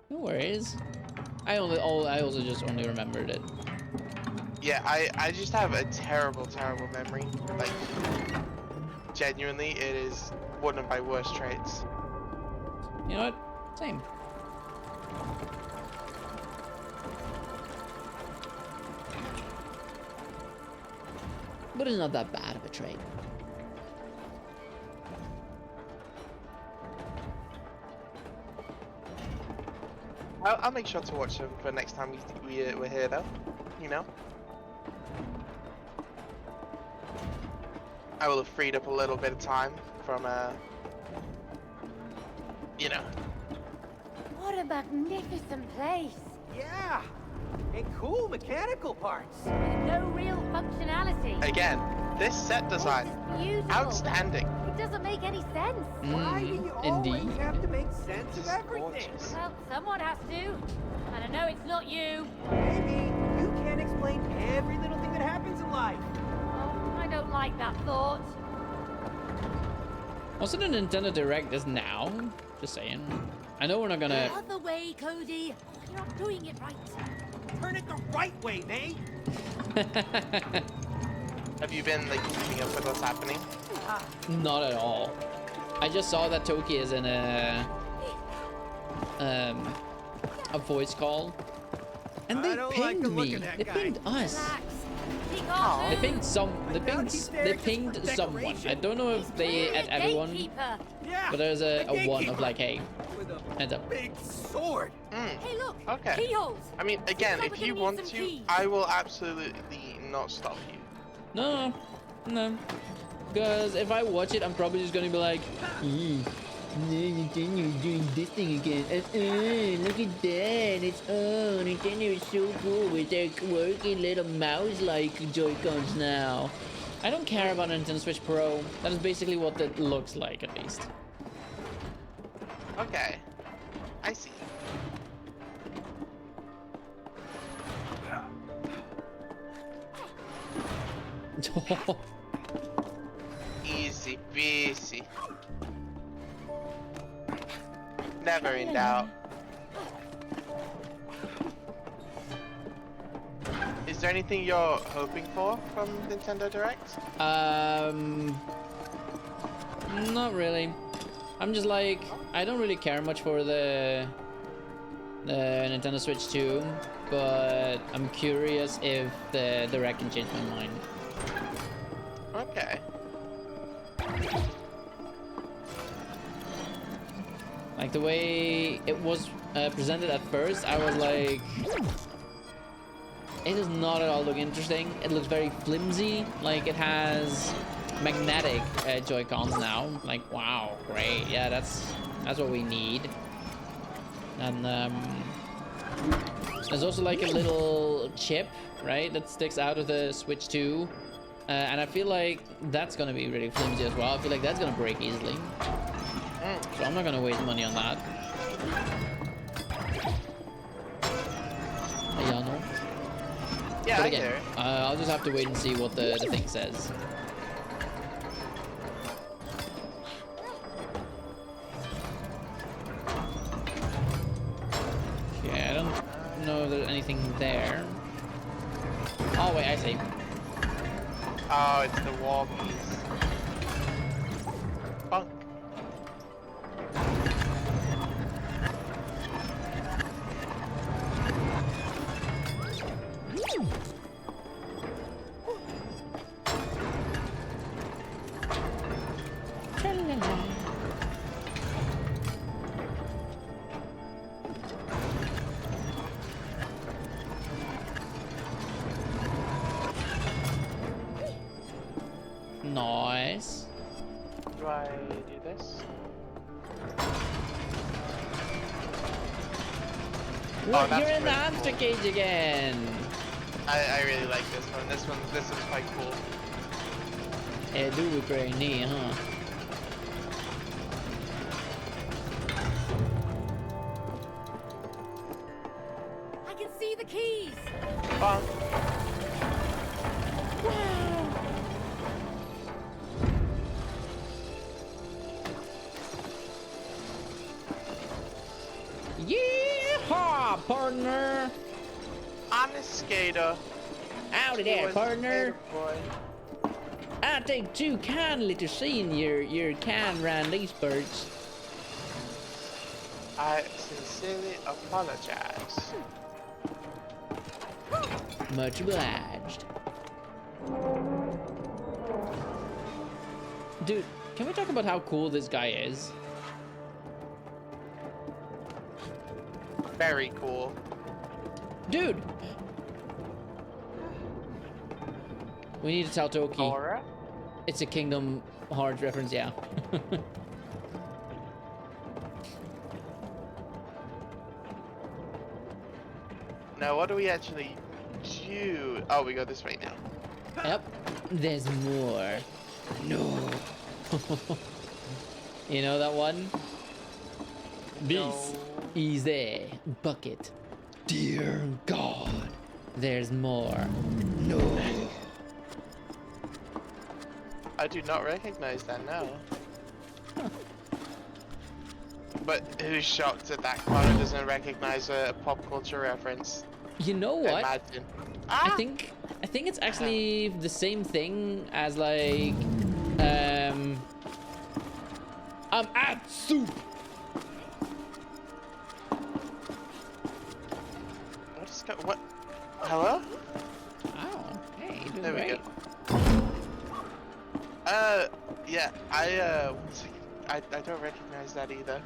No worries. I also just only remembered it. Yeah, I just have a terrible memory. Like, genuinely, it is one of my worst traits. You know what? Same. But it's not that bad of a trait. I'll make sure to watch them for next time we're here though. You know. I will have freed up a little bit of time from you know. What a magnificent place. Yeah. And cool mechanical parts. With no real functionality. Again, this set design, Beautiful. outstanding. It doesn't make any sense. Why do you always Indeed. have to make sense of everything? Gorgeous. Well, someone has to. And I know it's not you. Maybe you can't explain every little thing that happens in life. Oh, I don't like that thought. Also, the Nintendo Direct is now. Just saying. I know we're not gonna. The other way, Cody. Oh, you're not doing it right. Turn it the right way, Nate. Have you been like keeping up with what's happening? Not at all. I just saw that Toki is in a voice call, and they I don't like pinged the look me. of that They guy. pinged us. Relax. He got They it. pinged some. They Now pinged. he's there They just for pinged someone. decoration. I don't know if they Clearly at a everyone, gatekeeper. Yeah. but there's a one gatekeeper of like, hey, with a heads up. big sword. Hey, look. Okay. Keyholes. I mean, again, like if we're you gonna want need some to, keys. I will absolutely not stop you. No, no. Because if I watch it, I'm probably just gonna be like, Nintendo is doing this thing again. Look at that. It's Nintendo is so cool with their quirky little mouse-like Joy-Cons now. I don't care about Nintendo Switch Pro. That is basically what that looks like, at least. Okay. I see. Easy peasy. Never in doubt. Is there anything you're hoping for from Nintendo Direct? Not really. I'm just like, I don't really care much for the Nintendo Switch 2, but I'm curious if the Direct can change my mind. Okay. Like the way it was presented at first, I was like, it does not at all look interesting. It looks very flimsy. Like it has magnetic Joy-Cons now. Like, wow, great. Yeah, that's what we need. And there's also like a little chip, right, that sticks out of the Switch 2. And I feel like that's gonna be really flimsy as well. I feel like that's gonna break easily. So I'm not gonna waste money on that. Ayano. Yeah, But I again, hear it. I'll just have to wait and see what the thing says. Okay, I don't know if there's anything there. Oh wait, I see. Oh, it's the walkies. Funk. Nice. Do I do this? What? that's You're in the pretty hamster cool. cage again. I really like this one. This one's quite cool. Yeah, do look very neat, huh? I can see the keys. Fun. Yeehaw, partner! I'm a skater. Howdy He there, was a partner. skater boy. I take too kindly to seeing your kind round these birds. I sincerely apologize. Much obliged. Dude, can we talk about how cool this guy is? Very cool. Dude! We need to tell Toki. Aura? It's a Kingdom Hearts reference, yeah. Now, what do we actually do? Oh, we go this way now. Yep. There's more. No. You know that one? This is a bucket. Dear God. There's more. No. I do not recognize that now. But who's shocked that Connor doesn't recognize a pop culture reference? You know what? Imagine. I think it's actually the same thing as like I'm at soup. What is what? Hello? Oh, hey, you're doing There we great. go. Yeah, I don't recognize that either.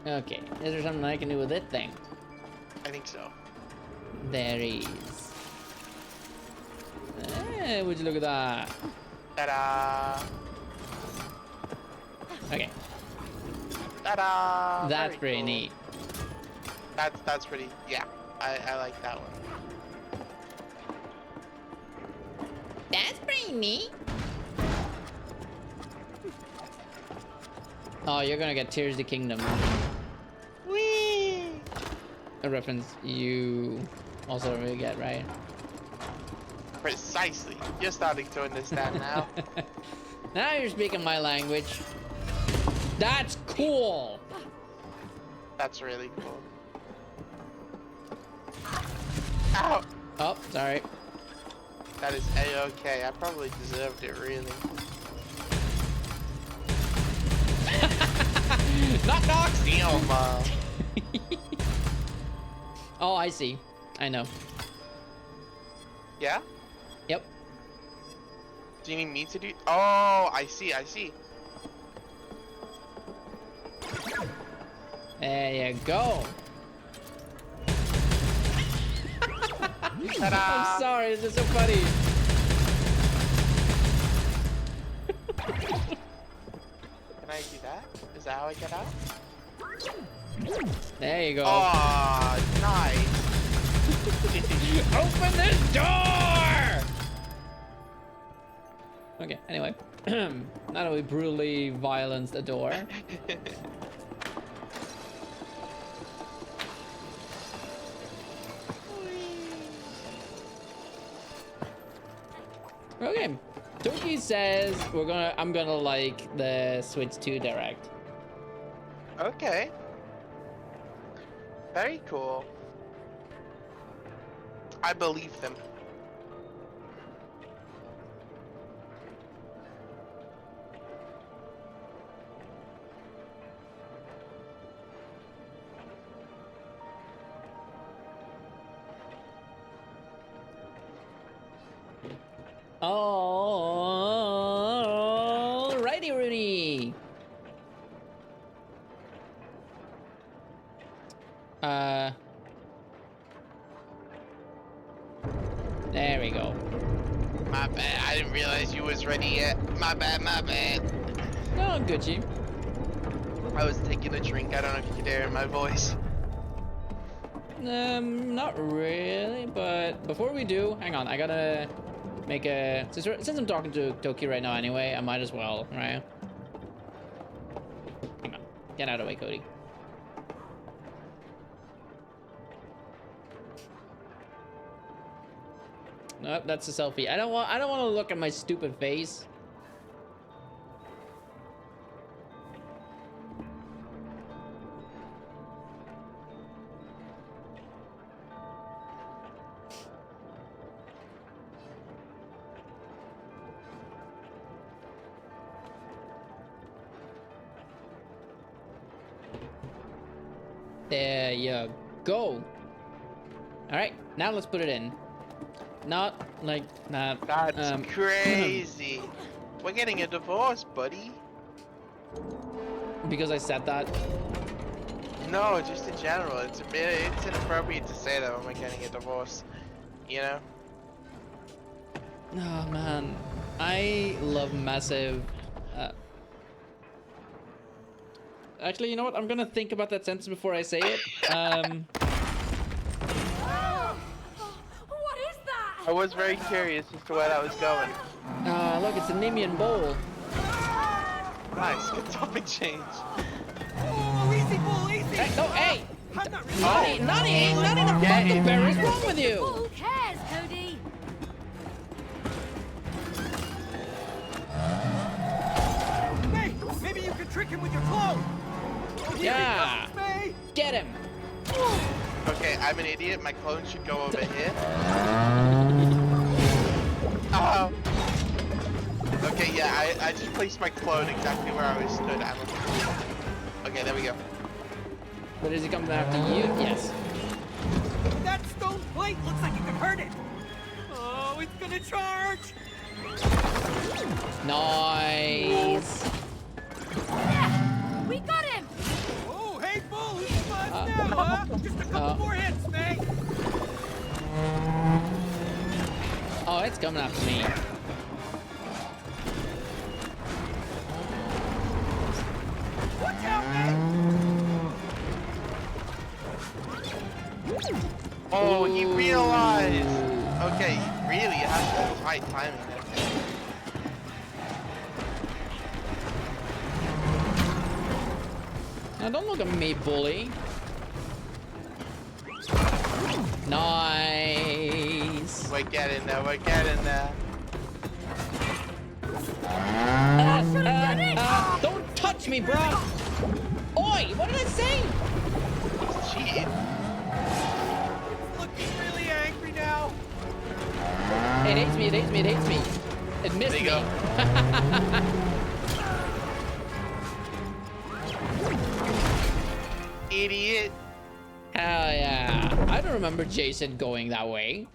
Okay, is there something I can do with it thing? I think so. There is. Hey, would you look at that? Ta-da! Okay, Ta-da! that's Very pretty cool. neat. That's pretty. Yeah, I like that one. That's pretty neat. Oh, you're gonna get Tears of the Kingdom. Whee! A reference you also really get, right? Precisely. You're starting to understand now. Now you're speaking my language. That's cool. That's really cool. Ow! Oh, sorry. That is A-okay. I probably deserved it, really. Knock knock. Damn. Oh, I see. I know. Yeah? Yep. Do you need me to do? Oh, I see. I see. There you go. Ta-da! I'm sorry, this is so funny. Can I do that? Is that how I get out? There you go. Oh, nice. Open this door! Okay, anyway. Now that we brutally violenced the door. Okay. Toki says I'm gonna like the Switch 2 Direct. Okay. Very cool. I believe them. Alrighty, Rooney. There we go. My bad. I didn't realize you was ready yet. My bad. My bad. No, Gucci. I was taking a drink. I don't know if you could hear in my voice. Not really, but before we do, hang on, I gotta make a... Since I'm talking to Toki right now anyway, I might as well, right? Hang on, get out of the way, Cody. Nope, that's a selfie. I don't want to look at my stupid face. There you go. All right, now let's put it in. Not like that. That's crazy. We're getting a divorce, buddy. Because I said that. No, just in general. It's inappropriate to say that when we're getting a divorce. You know? Oh man, I love massive. Actually, you know what? I'm gonna think about that sentence before I say it. What is that? I was very curious as to where that was going. Look, it's a Nemean bowl. Nice, good topic change. Oh, easy, bull, easy! Hey, no, hey! I'm not really Nani the fucking berries wrong with you? Who cares, Cody? Hey, maybe you can trick him with your clone. Yeah. Get him. Okay, I'm an idiot. My clone should go over here. Oh. Okay, yeah, I just placed my clone exactly where I was stood. Okay, there we go. But is he coming after you? Yes. That stone plate looks like it could hurt it. Oh, it's gonna charge. Nice. Yeah, we got him. Oh, hey, bull, who's buzz now, huh? Just a couple more hits, May. Oh, it's coming after me. Watch out, May. Oh, he realized. Okay, really, it has to be tight timing there. Now don't look at me, bully. Nice. We're getting there, we're getting there. Don't touch me, bro. Oi, what did I say? He's cheating. Looking really angry now. It hates me, it hates me, it hates me. It missed There me. you go. Idiot. Hell yeah. I don't remember Jason going that way.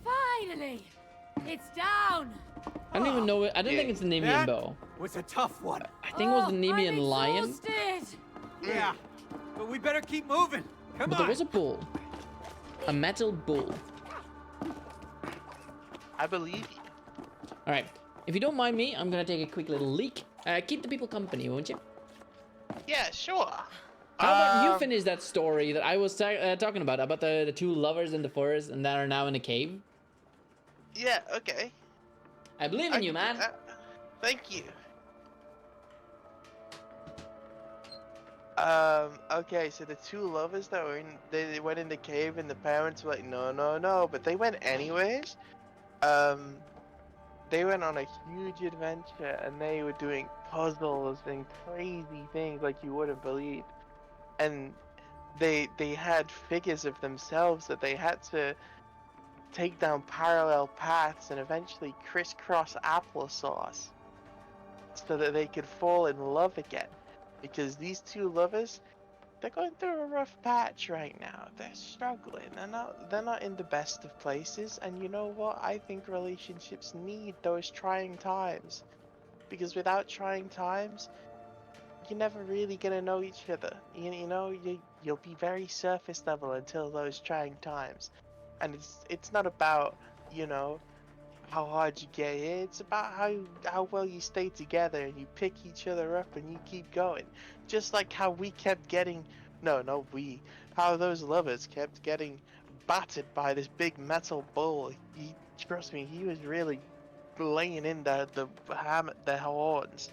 Finally, it's down. I don't even know it. I don't think it's the Nemean That bow. was a tough one. I think it was the Nemean I'm lion. exhausted. Yeah, but we better keep moving. Come But on. there was a bull. A metal bull. I believe you. Alright. If you don't mind me, I'm gonna take a quick little leak. Keep the people company, won't you? Yeah, sure. How about you finish that story that I was talking about the two lovers in the forest and that are now in a cave? Yeah, okay. I believe in you, man. Thank you. Okay, so the two lovers that were in, they went in the cave and the parents were like, no, no, no, but they went anyways. They went on a huge adventure and they were doing puzzles and crazy things like you wouldn't believe. And they had figures of themselves that they had to take down parallel paths and eventually crisscross applesauce so that they could fall in love again. Because these two lovers, they're going through a rough patch right now. They're struggling. They're not in the best of places. And you know what? I think relationships need those trying times. Because without trying times, you're never really gonna know each other. You know, you'll be very surface level until those trying times. And it's not about, you know, how hard you get here. It's about how well you stay together and you pick each other up and you keep going. Just like how we kept getting, no, we, how those lovers kept getting battered by this big metal bull. Trust me, he was really laying in the horns.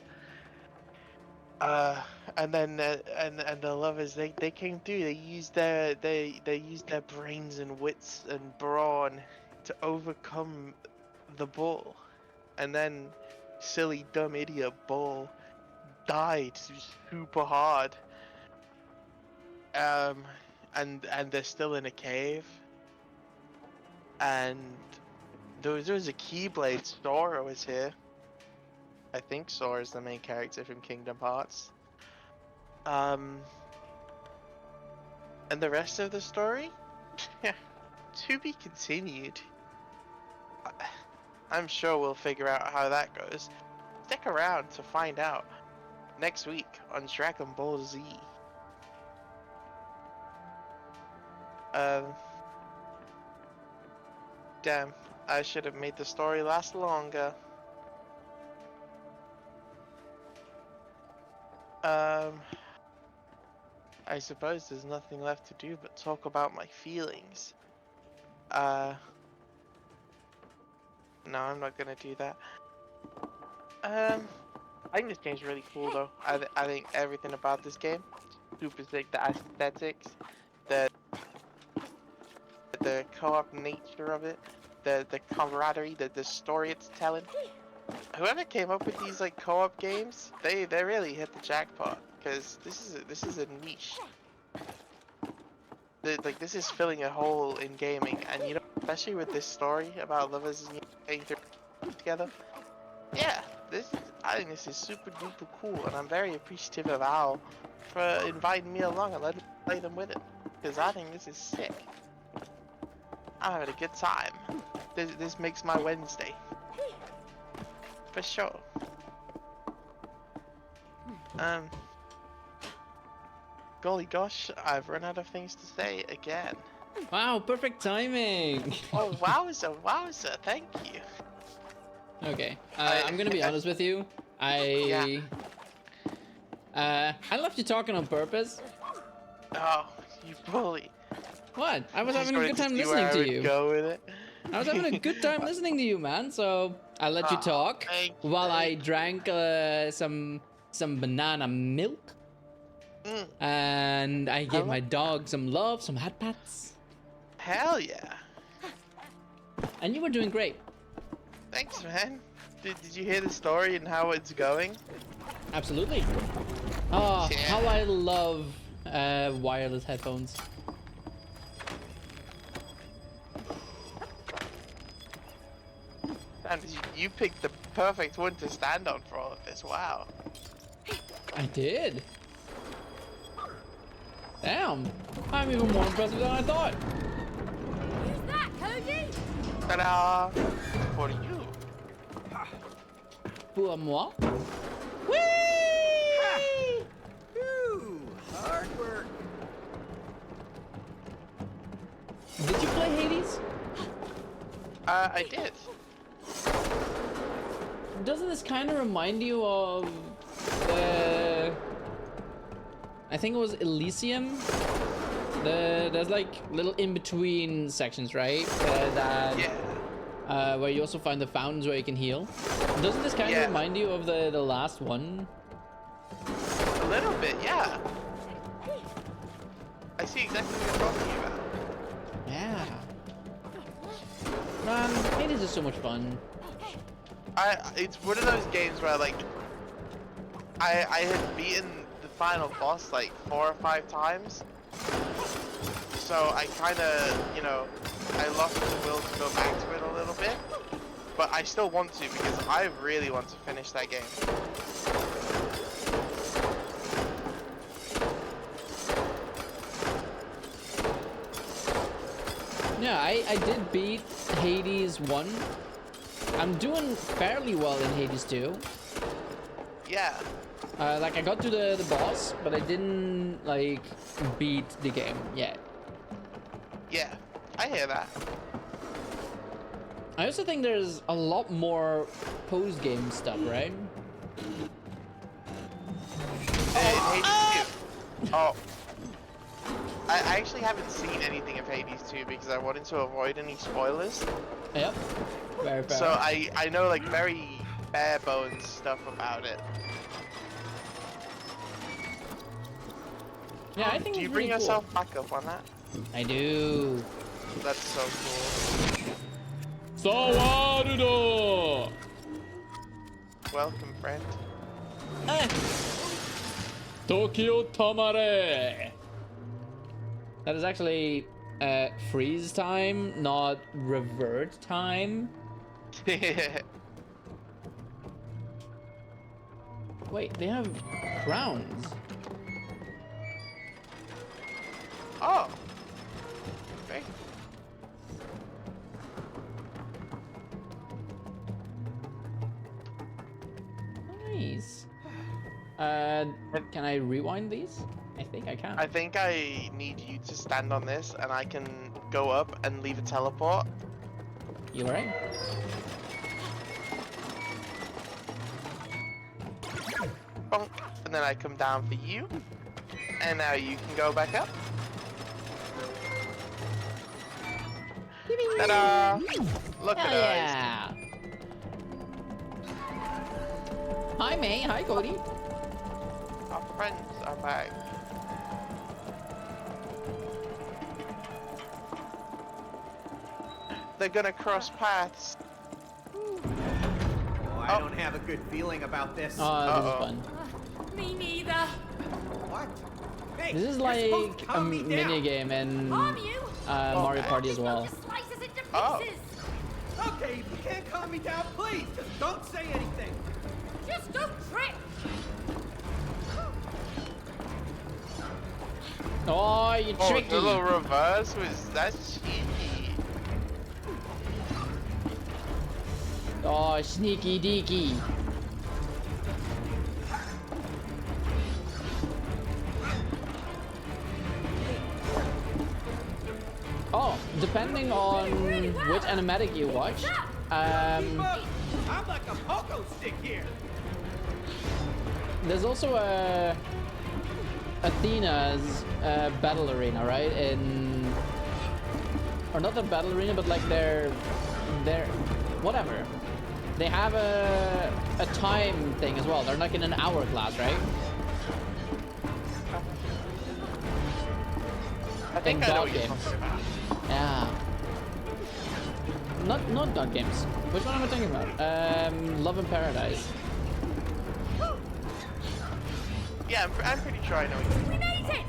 And then and the lovers they came through. They used their brains and wits and brawn to overcome the bull, and then silly dumb idiot bull died super hard. And they're still in a cave, and there was a Keyblade. Sora was here. I think Sora is the main character from Kingdom Hearts. And the rest of the story, to be continued. I'm sure we'll figure out how that goes. Stick around to find out next week on Dragon Ball Z. Damn, I should have made the story last longer. I suppose there's nothing left to do but talk about my feelings. No, I'm not gonna do that. I think this game's really cool though. I think everything about this game, super sick. The aesthetics, the co-op nature of it, the camaraderie, the story it's telling. Whoever came up with these like co-op games, they really hit the jackpot, because this is a niche. This is filling a hole in gaming, and you know, especially with this story about lovers and getting together. Yeah, I think this is super duper cool, and I'm very appreciative of Al for inviting me along and letting me play them with it, because I think this is sick. I'm having a good time. This makes my Wednesday. For sure. Golly gosh, I've run out of things to say again. Wow, perfect timing. Oh, wowza, thank you. Okay, I'm gonna be honest with you. I left you talking on purpose. Oh, you bully. What? I was having a good time listening to you. Go with it. I was having a good time listening to you, man. So I let you talk while I drank some banana milk. And I gave my dog some love, some hat pats. Hell yeah. And you were doing great. Thanks, man. Did you hear the story and how it's going? Absolutely. Oh, yeah. How I love wireless headphones. And you picked the perfect one to stand on for all of this. Wow. I did. Damn. I'm even more impressive than I thought. Who's that, Cody? Ta-da! For you. Pour moi. Whee! Ooh, hard work. Did you play Hades? I did. Doesn't this kind of remind you of the... I think it was Elysium? There's like little in-between sections, right? Where you also find the fountains where you can heal. Doesn't this kind of remind you of the last one? A little bit, yeah. I see exactly what you're talking about. Yeah. Man, Hades is so much fun. It's one of those games where like I had beaten the final boss like 4 or 5 times, so I kind of, you know, I lost the will to go back to it a little bit, but I still want to because I really want to finish that game. Yeah, I did beat Hades 1. I'm doing fairly well in Hades 2. Yeah. Like I got to the boss, but I didn't like beat the game yet. Yeah, I hear that. I also think there's a lot more post-game stuff, right? Oh. I actually haven't seen anything of Hades 2 because I wanted to avoid any spoilers. Yep. Very fair. So I know like very bare bones stuff about it. Yeah, I think Do you it's bring really yourself back up on that? cool. I do. That's so cool. Sawarudo! Welcome, friend. Tokyo Tamare! That is actually freeze time, not revert time. Wait, they have crowns. Oh. Okay. Nice. Can I rewind these? I think I can. I think I need you to stand on this and I can go up and leave a teleport. You alright? Bonk. And then I come down for you. And now you can go back up. Ta-da! Look at us. Yeah! Hi May, hi Cody. Our friends are back. They're gonna cross paths. Oh, I don't have a good feeling about this. Oh, this is fun. Me neither. What? Hey, This is you're like supposed to a calm me down. mini game in Harm you? Mario Party as well. Just slice us into Oh. pieces. Okay, if you can't calm me down, please, just don't say anything. Just don't trip. Oh, you Oh, tricky! the little reverse was that cheeky. Oh, sneaky deaky. Oh, depending on which animatic you watch, I'm like a pogo stick here. there's also a Athena's battle arena, right? Or not the battle arena, but like their whatever. They have a time thing as well. They're like in an hourglass, right? I think In I know dog what you're games. talking about. Yeah. Not dog games. Which one am I talking about? Love in Paradise. Yeah, I'm pretty sure I know what you're We made it!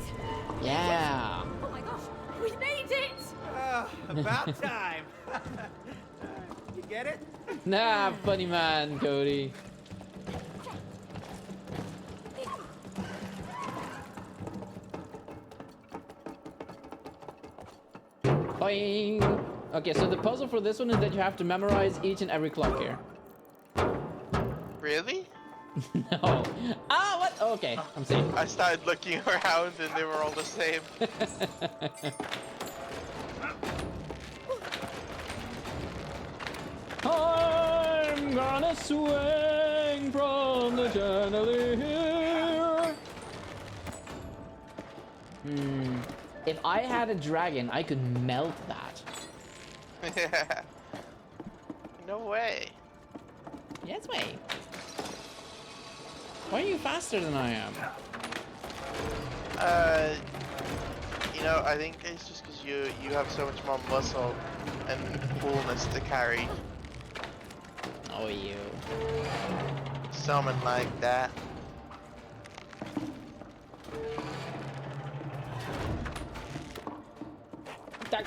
Yeah. Oh my gosh, we made it! About time. You get it? Nah, funny man, Cody. Boing. Okay, so the puzzle for this one is that you have to memorize each and every clock here. Really? No. Ah, what? Oh, okay, I'm safe. I started looking around and they were all the same. I'm gonna swing from the chandelier. If I had a dragon, I could melt that. Yeah. No way. Yes, way. Why are you faster than I am? You know, I think it's just because you have so much more muscle and coolness to carry. Oh, you. Someone like that.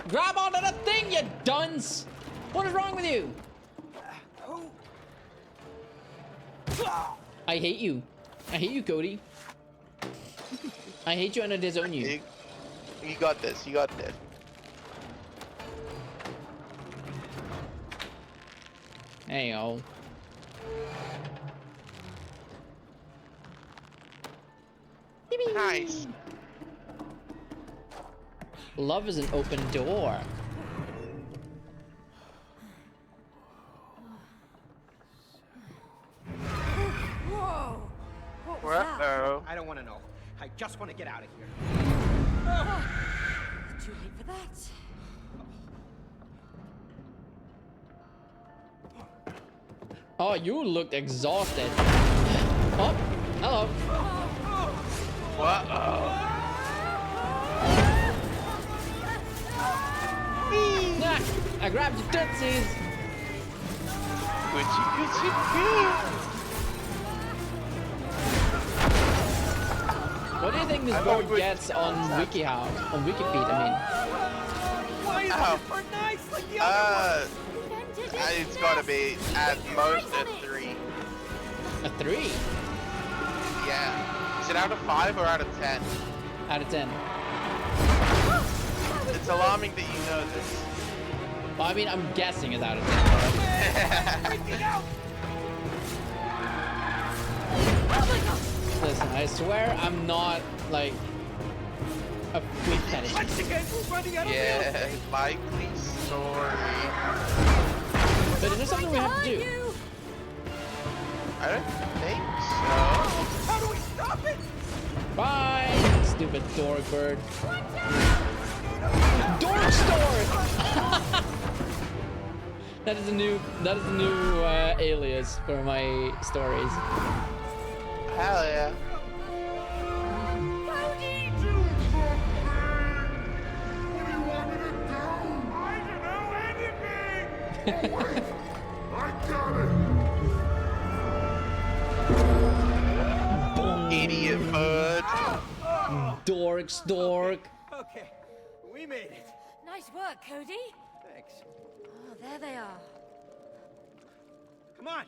Grab onto that thing, you dunce! What is wrong with you? I hate you. I hate you, Cody. I hate you and I disown you. You got this. You got this. Hey, yo. Nice. Love is an open door. Whoa! What was that? Uh-oh. I don't want to know. I just want to get out of here. Too late for that. Oh, you looked exhausted. Oh, hello. What? Nah, I grabbed your tootsies. What do you think this boat gets on WikiHow? On Wikifeed, I mean. Why is it for nice like the other one? It's gotta be at most a 3. A 3? Yeah. Is it out of 5 or out of 10? Out of 10. It's alarming that you know this. Well, I mean, I'm guessing it's out of 10. Listen, I swear I'm not, like, a freak fetish. Yeah, likely story. But is there something we have to do? I don't think so. How do we stop it? Bye, stupid dork bird. Dork stork! That is a new alias for my stories. Hell yeah. Idiot bird. Dork stork. Okay, we made it. Nice work, Cody. Thanks. Oh, there they are. Come on.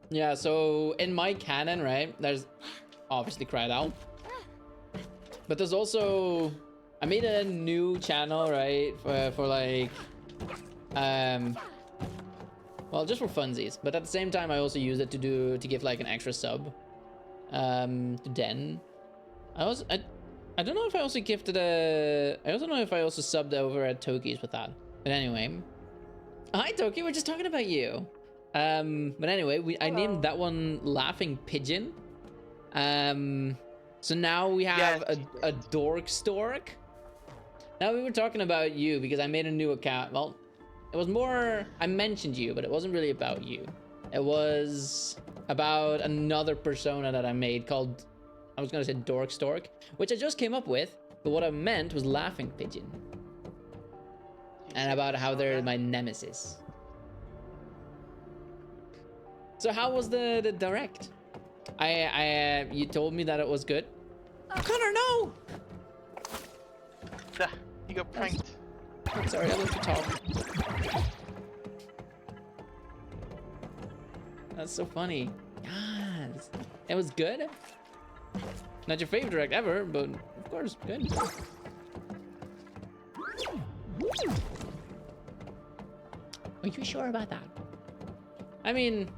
Yeah, so in my canon, right, there's obviously Cried Out. But there's also, I made a new channel, right, for like, well, just for funsies. But at the same time, I also use it to give like an extra sub, to Den. I don't know if I also gifted I don't know if I also subbed over at Toki's with that. But anyway, hi Toki, we're just talking about you. But anyway, I named that one Laughing Pigeon. So now we have a Dork Stork. Now we were talking about you because I made a new account. Well, it was more, I mentioned you, but it wasn't really about you. It was about another persona that I made called, I was gonna say Dork Stork, which I just came up with, but what I meant was Laughing Pigeon. And about how they're my nemesis. So how was the direct? You told me that it was good. Connor, no! You got pranked. I'm sorry, I left the top. That's so funny. Yes. It was good. Not your favorite direct ever, but of course, good. Are you sure about that? I mean,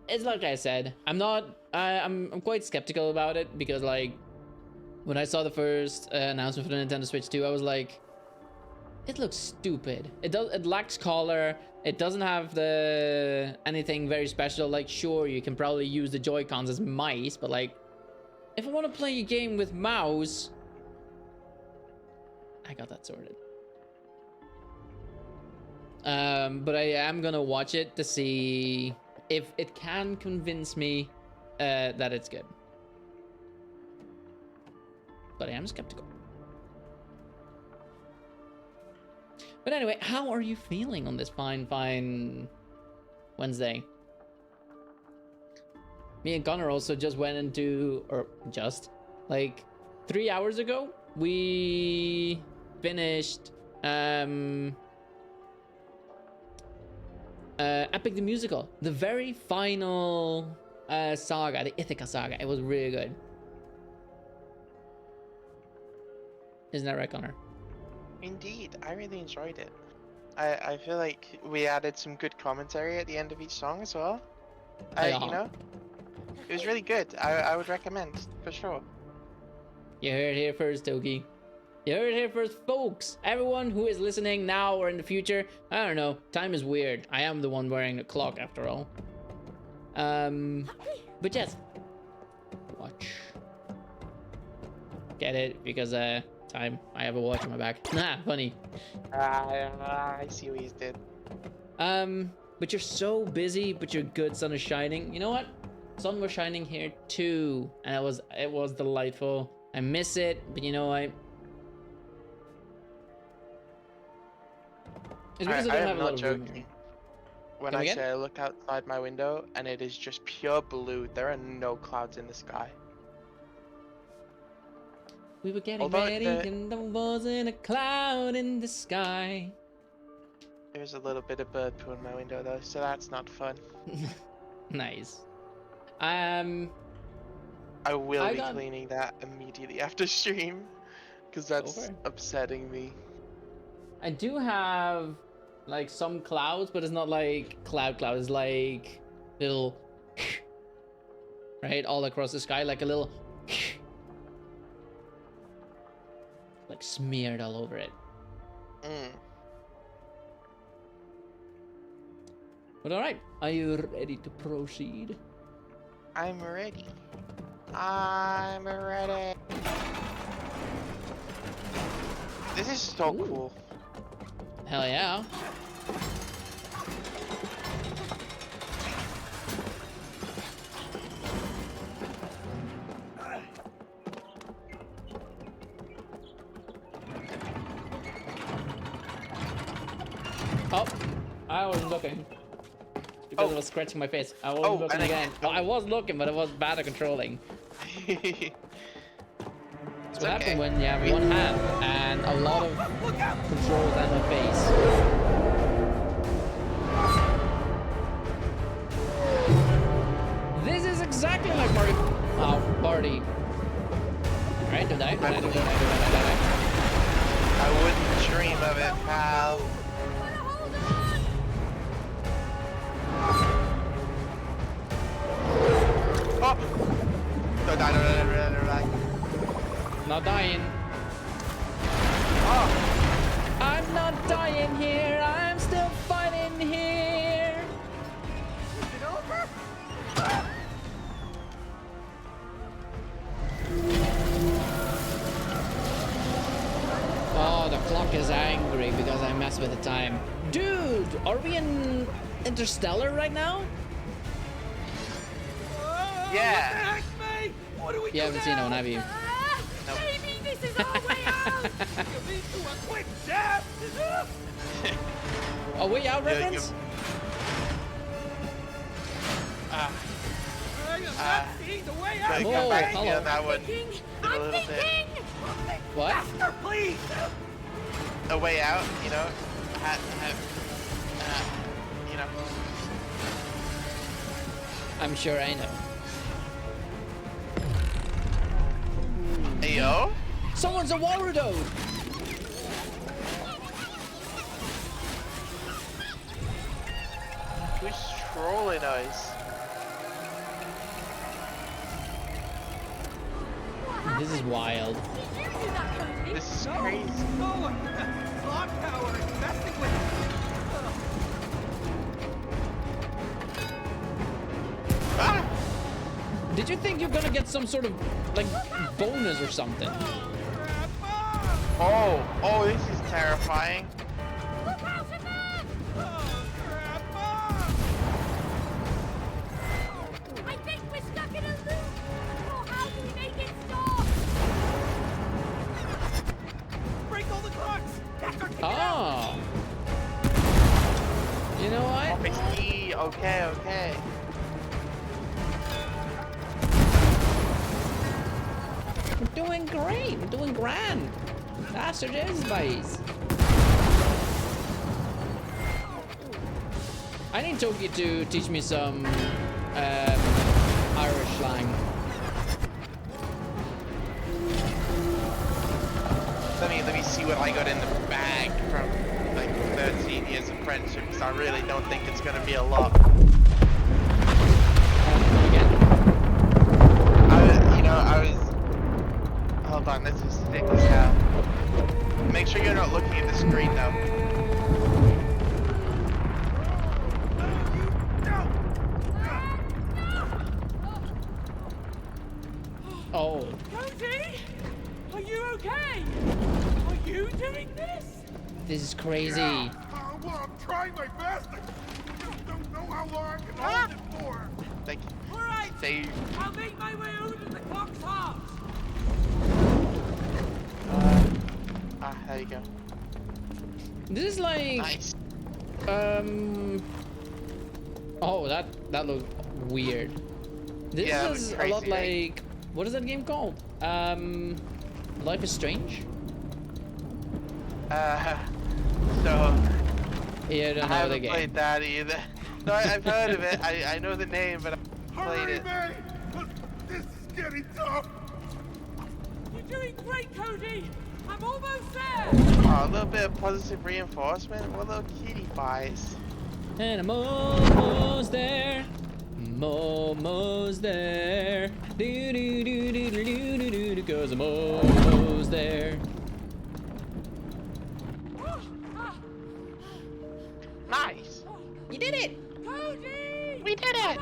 it's like I said, I'm quite skeptical about it because like when I saw the first announcement for the Nintendo Switch 2, I was like, it looks stupid. It lacks color. It doesn't have anything very special. Like, sure, you can probably use the Joy-Cons as mice, but like, if I want to play a game with mouse, I got that sorted. But I am gonna watch it to see if it can convince me that it's good. But I am skeptical. But anyway, how are you feeling on this fine Wednesday? Me and Connor also just went into, or just, like 3 hours ago, we finished Epic the Musical, the very final saga, the Ithaca saga. It was really good. Isn't that right, Connor? Indeed, I really enjoyed it. I feel like we added some good commentary at the end of each song as well. You know, it was really good. I would recommend for sure. You heard it here first, Toki. You heard it here first, folks. Everyone who is listening now or in the future, I don't know. Time is weird. I am the one wearing the clock after all. But yes, watch. get it because time. I have a watch on my back. Nah, funny. I see what you did. But you're so busy, but your good sun is shining. You know what? Sun was shining here too, and it was delightful. I miss it, but you know what? It's because I don't have a lot of room here. When I say I look outside my window and it is just pure blue, there are no clouds in the sky. We were getting ready and there wasn't a cloud in the sky. There's a little bit of bird poo in my window though, so that's not fun. Nice. I will be cleaning that immediately after stream, because that's upsetting me. I do have like some clouds, but it's not like cloud. It's like little right all across the sky, like a little like smeared all over it. But all right, are you ready to proceed? I'm ready. I'm ready. This is so cool. Hell yeah. Oh, I was looking. Because I was scratching my face. I wasn't looking again. Well, I was looking, but I was bad at controlling. That's what happened when you have one hand and a lot of controls on the face. This is exactly like Mario Party. Alright, don't die. I wouldn't dream of it, pal. Oh! Don't die, don't die. Not dying. Oh! I'm not dying here. I'm still fighting here. Is it over? Oh, the clock is angry because I messed with the time. Dude, are we in Interstellar right now? Yeah. What do we You haven't seen that one, have you? Nope. Maybe this is our way out! You lead to a quick death! A Way Out reference? I am not seeing the way out! Come back on that one. I'm thinking! What? Faster, please! A way out, you know? You know. I'm sure I know. Hey, yo? Someone's a Warudo! Who's trolling us? This is wild. This is crazy. No! Clock tower is messing with us! Ah! Did you think you're gonna get some sort of like bonus or something? Oh, this is terrifying. Look out in there! I think we're stuck in a loop! Oh, how do we make it stop? Break all the clocks! That's our ticket out! Oh! You know what? Okay. We're doing great. We're doing grand. That's what it is, boys. I need Toki to teach me some Irish slang. Let me see what I got in the bag from like 13 years of friendship, because I really don't think it's gonna be a lot. Hold on, this is thick as hell. Make sure you're not looking at the screen though. Oh. Cozy? I This is crazy. Well, I'm trying my best. I just don't know how long I can hold it for. Like, All right, they. I'll make my way over to the clock's heart. There you go. This is like Nice. Oh, that looked weird. This Yeah, it is was a lot crazy, right? like what is that game called? Life is Strange. So. Yeah, I don't I know the haven't game. played that either. No, I've heard of it. I know the name, but I haven't played it. Hurry, May! This is getting tough. You're doing great, Cody. I'm almost there. Oh, a little bit of positive reinforcement. What little cutie pies. And I'm almost there. I'm almost there. Do do do do do do do do do. Cause I'm almost there. Nice. You did it. Cody! We did it.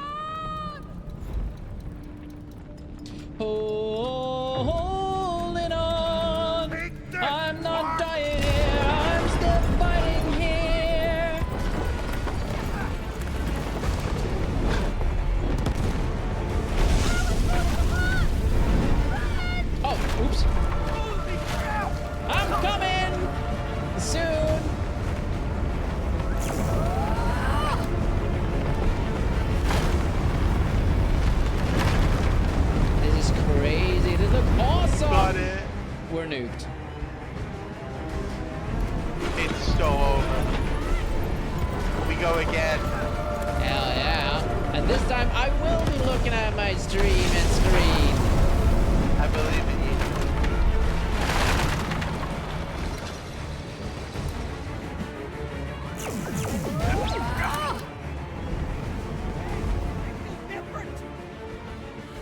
Holding on. I'm not dying here. I'm still fighting here. Oh, oops. I'm coming soon. This is crazy. This looks awesome. Got it. We're nuked. It's so over. We go again. Hell yeah. And this time I will be looking at my stream and screen. I believe in you.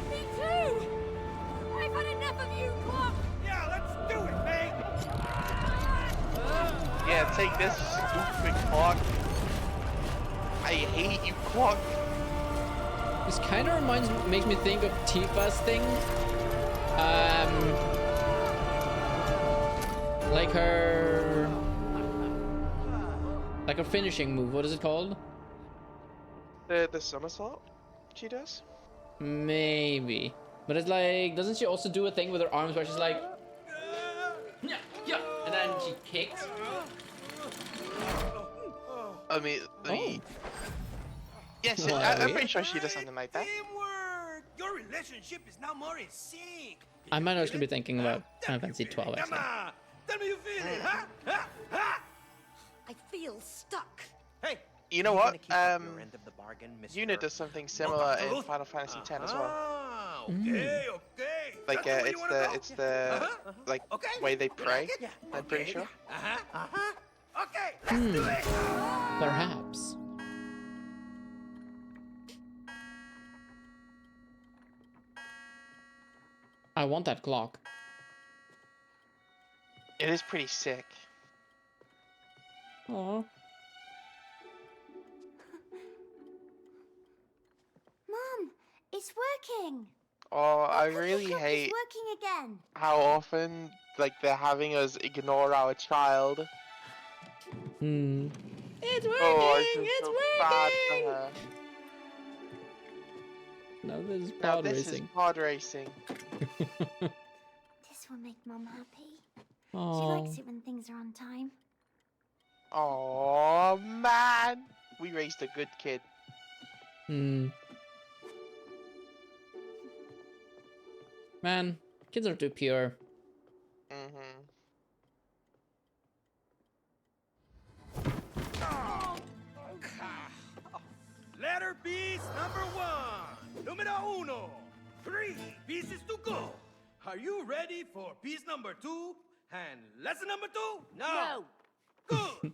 Me too! I've had enough of you, Clock! Yeah, let's do it, May. Yeah, take this stupid clock. I hate you, clock. This kind of makes me think of Tifa's thing. Like her finishing move. What is it called? The somersault she does? Maybe. But it's like, doesn't she also do a thing with her arms where she's like, yeah, yeah, and then she kicks? I mean, yes, Oh, I'm weird. pretty sure she does something like that. Teamwork. Your relationship is now more in sync. I might actually be thinking about Final Fantasy 12 Come actually. on. Tell me you feel it, huh? Huh? I feel stuck. Hey. You know you what? gonna keep up your end of the bargain, Mr. Unit does something similar in Final Fantasy X as well. Ah, okay, okay. Like That's where you wanna go? it's the like Okay. way they You like pray. it? I'm pretty Okay. sure. Okay, let's do it. Perhaps. I want that clock. It is pretty sick. Aww. Mom, it's working. Oh, I Look, really the clock hate is working again. how often like they're having us ignore our child. It's working! Oh, I feel It's so working! bad for her. No, this is Now pod this is racing. pod racing. This will make Mom happy. She Oh, likes it when things are on time. Oh man, we raised a good kid. Man, kids are too pure. Letter piece number 1. Numero uno. 3 pieces to go. Are you ready for piece number 2? And lesson number 2? No. Good.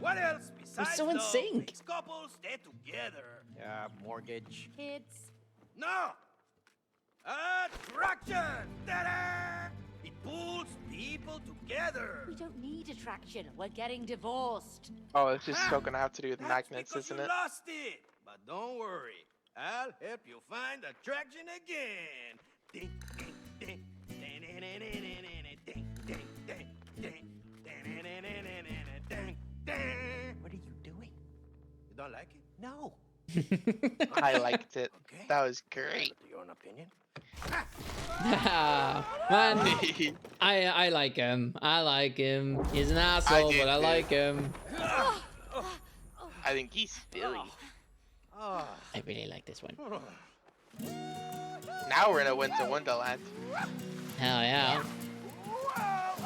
What else besides so in love sync. makes couples stay together? Mortgage. Kids. No. Attraction. Ta-da! It pulls people together. We don't need attraction. We're getting divorced. Oh, it's just still gonna have to do with That's magnets, because isn't you it? lost it. But don't worry. I'll help you find attraction again. Ding, ding, ding. Ding, ding, ding, ding, ding, ding, ding, ding, ding, don't like it? No. I liked it. Okay. That was great. Your own opinion. Man, I like him. I like him. He's an asshole, but I like him. I think he's silly. I really like this one. Now we're in a winter wonderland. Hell yeah.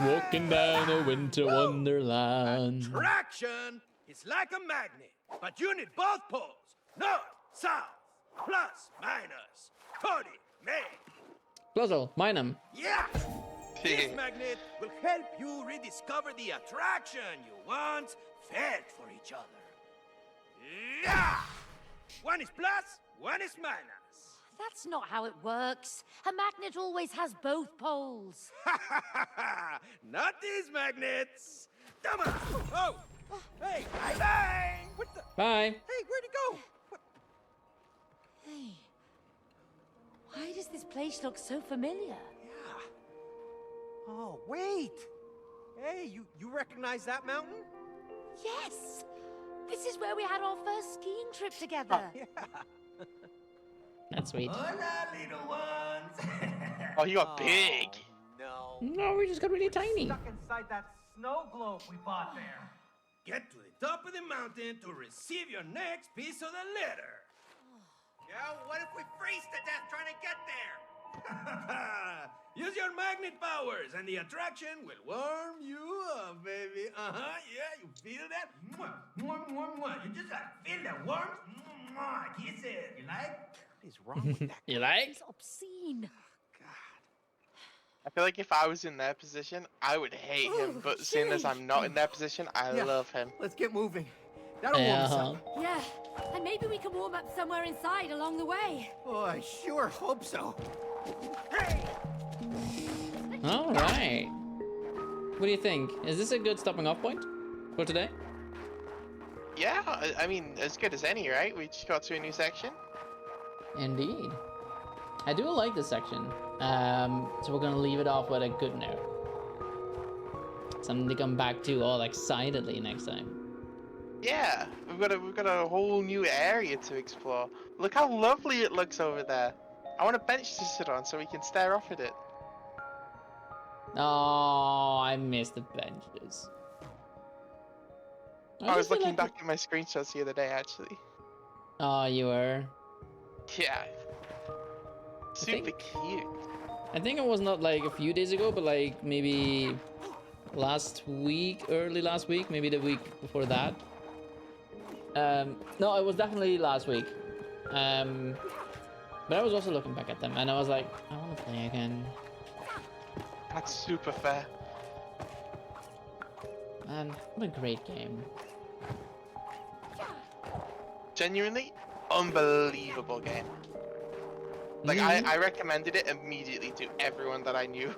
Walking down a winter wonderland. Attraction is like a magnet, but you need both poles. North, south, plus, minus. Cody, man. Puzzle, mine him. Yeah! This magnet will help you rediscover the attraction you once felt for each other. Yeah! One is plus, one is minus. That's not how it works. A magnet always has both poles. Not these magnets. Come on. Oh, hey, bye. What the? Bye. Hey, where'd he go? What? Hey, why does this place look so familiar? Yeah. Oh, wait. Hey, you recognize that mountain? Yes! This is where we had our first skiing trip together. Yeah. That's sweet. Hola, little ones. Oh, you got big. No. No, we just got really tiny. Stuck inside that snow globe we bought there. Get to the top of the mountain to receive your next piece of the letter. Yeah, what if we freeze to death trying to get there? Use your magnet powers and the attraction will warm you up, baby. Yeah, you feel that? Mwah, mwah, mwah, mwah. You just feel that warmth. Mwah, kiss it. You like? What is wrong with that? You like? It's obscene. I feel like if I was in their position, I would hate him. But seeing as I'm not in their position, I love him. Let's get moving. That'll warm us up. Yeah, and maybe we can warm up somewhere inside along the way. Oh, I sure hope so. All right. What do you think? Is this a good stopping off point for today? Yeah, I mean, as good as any, right? We just got to a new section. Indeed. I do like this section. So we're gonna leave it off with a good note. Something to come back to all excitedly next time. Yeah, we've got a whole new area to explore. Look how lovely it looks over there. I want a bench to sit on so we can stare off at it. Oh, I miss the benches. I was looking back at my screenshots the other day, actually. Oh, you were? Yeah. Super cute. I think it was not like a few days ago, but like maybe last week, early last week, maybe the week before that. No, it was definitely last week. But I was also looking back at them and I was like, I want to play again. That's super fair. Man, what a great game. Genuinely unbelievable game. Like, I recommended it immediately to everyone that I knew.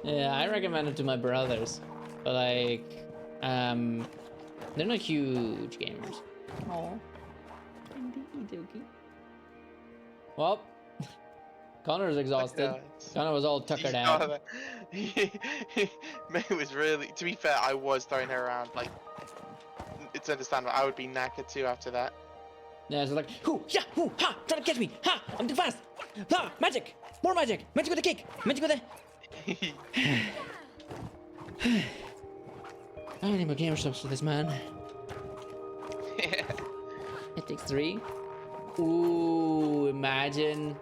Yeah, I recommend it to my brothers. But like, they're not huge gamers. Oh, indeed, okay. Well, Connor's exhausted. Connor was all tuckered out. It was really, to be fair, I was throwing her around. Like, it's understandable. I would be knackered too after that. Yeah, it's like, hoo, yeah, hoo, ha, try to catch me, ha, I'm too fast, ha, magic, more magic, magic with a kick, magic with a... I don't need more gamer subs for this, man. It takes 3. Ooh, imagine.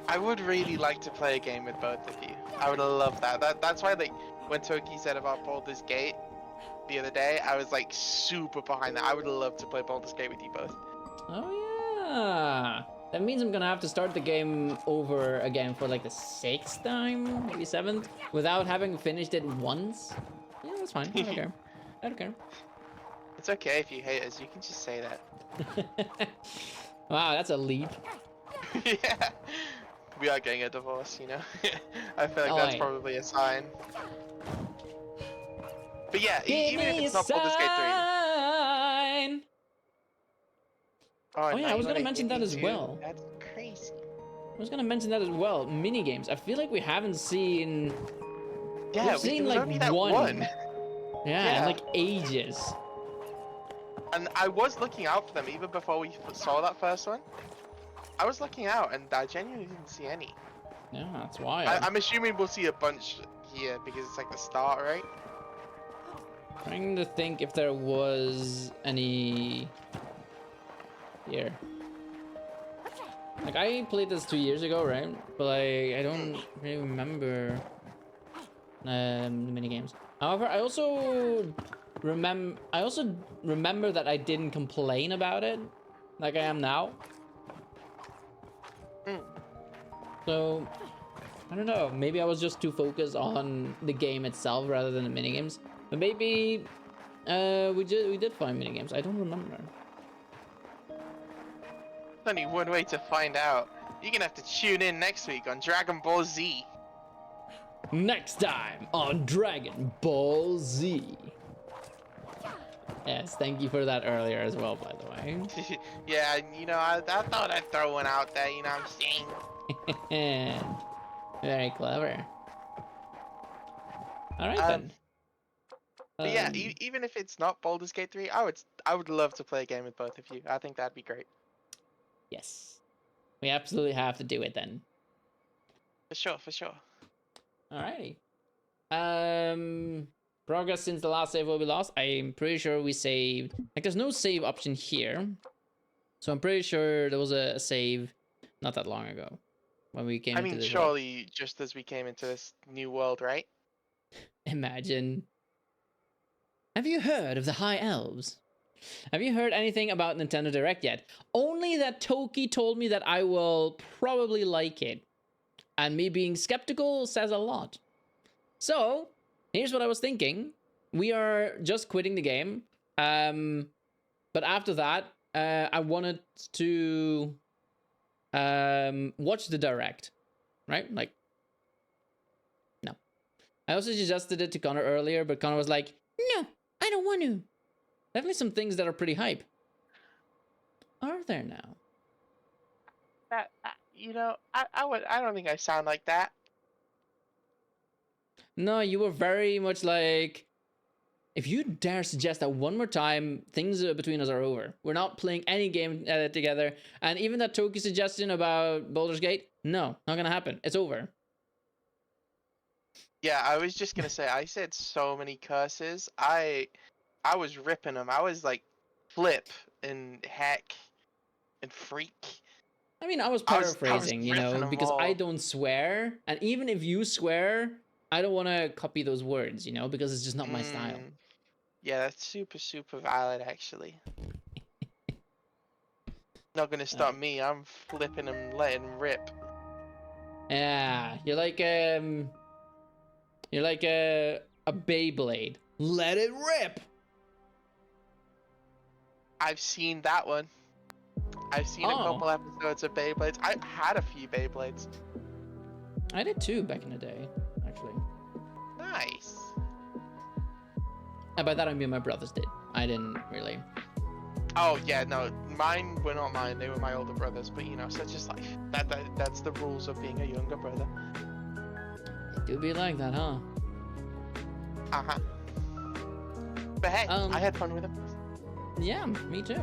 I would really like to play a game with both of you. I would love that. That's why, like, when Toki said about Baldur's Gate the other day, I was like super behind that. I would love to play Baldur's Gate with you both. Oh yeah, that means I'm gonna have to start the game over again for like the 6th time, maybe 7th, without having finished it once. Yeah, that's fine. I don't care. I don't care. It's okay if you hate us. You can just say that. Wow, that's a leap. Yeah, we are getting a divorce, you know. I feel like that's probably a sign. But yeah, even if it's not Baldur's Gate 3. Oh yeah, I was gonna mention that as well. That's crazy. I was gonna mention that as well. Mini games. I feel like we haven't seen. Yeah, we've seen like one. Yeah, in like ages. And I was looking out for them even before we saw that first one. I was looking out and I genuinely didn't see any. Yeah, that's wild. I'm assuming we'll see a bunch here because it's like the start, right? Trying to think if there was any here. Like, I played this 2 years ago, right? But I don't really remember the mini games. However, I also remember that I didn't complain about it like I am now. So I don't know. Maybe I was just too focused on the game itself rather than the mini games. But maybe we did find mini games. I don't remember. Only one way to find out. You're gonna have to tune in next week on Dragon Ball Z. Next time on Dragon Ball Z. Yes, thank you for that earlier as well, by the way. Yeah, you know, I thought I'd throw one out there, you know what I'm saying? Very clever. Alright then. But yeah, even if it's not Baldur's Gate 3, I would love to play a game with both of you. I think that'd be great. Yes. We absolutely have to do it then. For sure, for sure. Alrighty. Progress since the last save will be lost. I'm pretty sure we saved. Like, there's no save option here. So I'm pretty sure there was a save not that long ago when we came into this surely world. just as we came into this new world, right? Imagine. Have you heard of the High Elves? Have you heard anything about Nintendo Direct yet? Only that Toki told me that I will probably like it. And me being skeptical says a lot. So, here's what I was thinking. We are just quitting the game. But after that, I wanted to watch the Direct. Right? Like, no. I also suggested it to Connor earlier, but Connor was like, no, I don't want to. Definitely some things that are pretty hype. Are there now? You know, I don't think I sound like that. No, you were very much like, if you dare suggest that one more time, things between us are over. We're not playing any game together. And even that Toki suggestion about Baldur's Gate, no, not gonna happen. It's over. Yeah, I was just gonna say, I said so many curses. I was ripping them. I was like, flip and heck and freak. I mean, I was paraphrasing, I was because all. I don't swear. And even if you swear, I don't want to copy those words, because it's just not my style. Yeah, that's super, super valid, actually. Not gonna stop me. I'm flipping and letting rip. Yeah, you're like a Beyblade. Let it rip. I've seen that one. I've seen a couple episodes of Beyblades. I had a few Beyblades. I did too back in the day, actually. Nice. And by that I mean my brothers did. I didn't really. Oh yeah, no, mine were not mine. They were my older brothers. But such is life. That's the rules of being a younger brother. It do be like that, huh? Uh-huh. But hey, I had fun with them. Yeah, me too.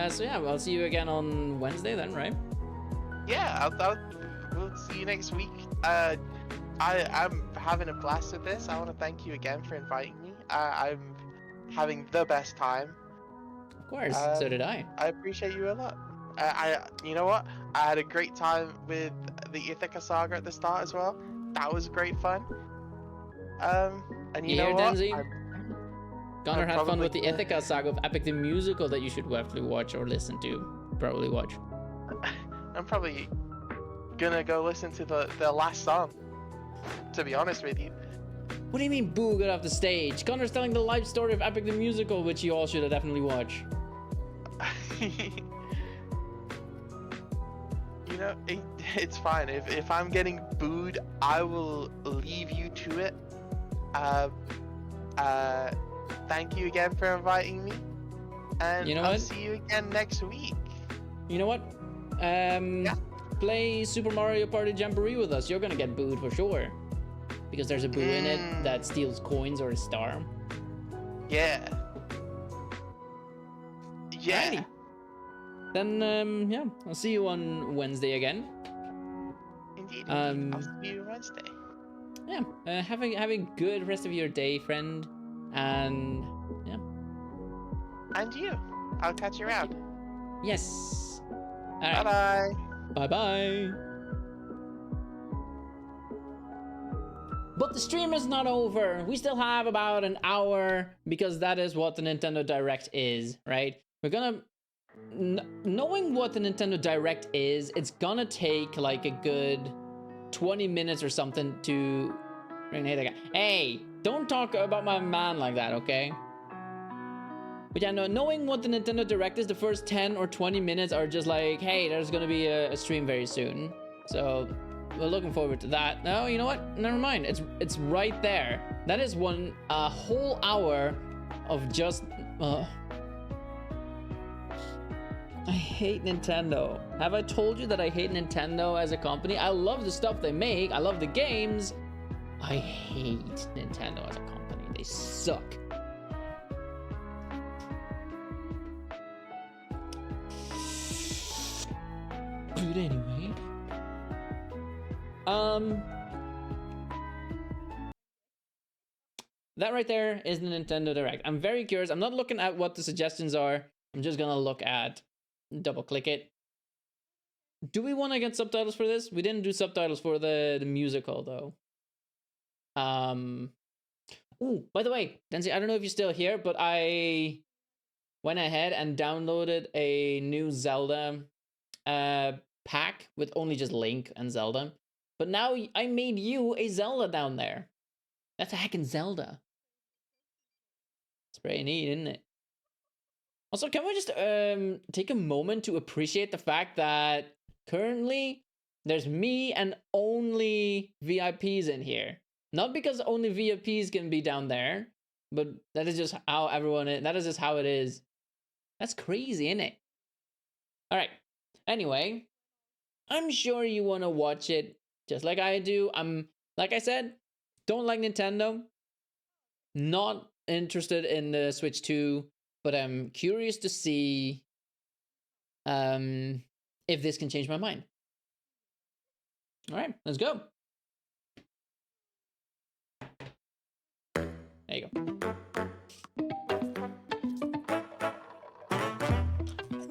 So yeah, I'll see you again on Wednesday then, right? Yeah, we'll see you next week. I'm having a blast with this. I want to thank you again for inviting me. I'm having the best time. Of course, so did I. I appreciate you a lot. You know what? I had a great time with the Ithaca saga at the start as well. That was great fun. And you know what? Connor had fun with the Ithaca saga of Epic the Musical that you should definitely watch or listen to. Probably watch. I'm probably gonna go listen to the last song, to be honest with you. What do you mean, boo, got off the stage? Connor's telling the life story of Epic the Musical, which you all should definitely watch. It's fine. If I'm getting booed, I will leave you to it. Thank you again for inviting me, and I'll see you again next week. You know what? Play Super Mario Party Jamboree with us. You're gonna get booed for sure, because there's a boo in it that steals coins or a star. Yeah. Yeah. Alrighty. Then, yeah, I'll see you on Wednesday again. Indeed, indeed. I'll see you Wednesday. Yeah, have a good rest of your day, friend. And, yeah. And you. I'll catch you around. Yes. Alright. Bye-bye. Bye-bye. But the stream is not over. We still have about an hour because that is what the Nintendo Direct is, right? We're gonna... knowing what the Nintendo Direct is, it's gonna take like a good 20 minutes or something to... Hey, don't talk about my man like that, okay? But yeah, no, knowing what the Nintendo Direct is, the first 10 or 20 minutes are just like, hey, there's gonna be a stream very soon. So... we're looking forward to that. No, you know what? Never mind. It's right there. That is a whole hour of just... I hate Nintendo. Have I told you that I hate Nintendo as a company? I love the stuff they make. I love the games. I hate Nintendo as a company. They suck. But anyway... that right there is the Nintendo Direct. I'm very curious. I'm not looking at what the suggestions are. I'm just gonna look at... double click it. Do we want to get subtitles for this? We didn't do subtitles for the musical though. Ooh, by the way, Denzi, I don't know if you're still here, but I went ahead and downloaded a new Zelda pack with only just Link and Zelda. But now I made you a Zelda down there. That's a heckin' Zelda. It's pretty neat, isn't it? Also, can we just take a moment to appreciate the fact that currently there's me and only VIPs in here. Not because only VIPs can be down there, but that is just how everyone is. That is just how it is. That's crazy, isn't it? All right. Anyway, I'm sure you want to watch it just like I do. Like I said, don't like Nintendo. Not interested in the Switch 2, but I'm curious to see if this can change my mind. All right, let's go. There you go.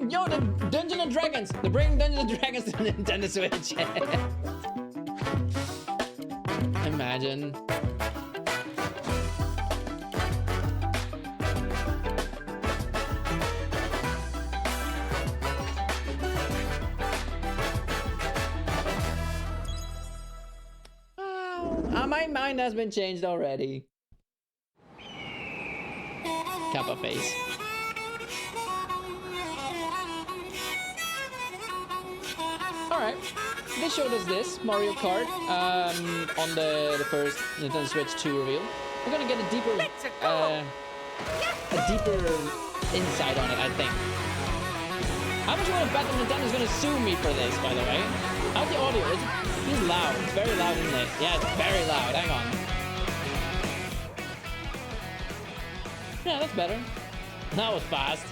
Yo, the Dungeons and Dragons! They're bringing Dungeons and Dragons to the Nintendo Switch. Imagine. My mind has been changed already. Kappa face. Alright, they showed us this Mario Kart on the first Nintendo Switch 2 reveal. We're gonna get a deeper insight on it, I think. How much you want to bet that Nintendo's gonna sue me for this, by the way? How's the audio? It's loud. It's very loud, isn't it? Yeah, it's very loud. Hang on. Yeah, that's better. That was fast.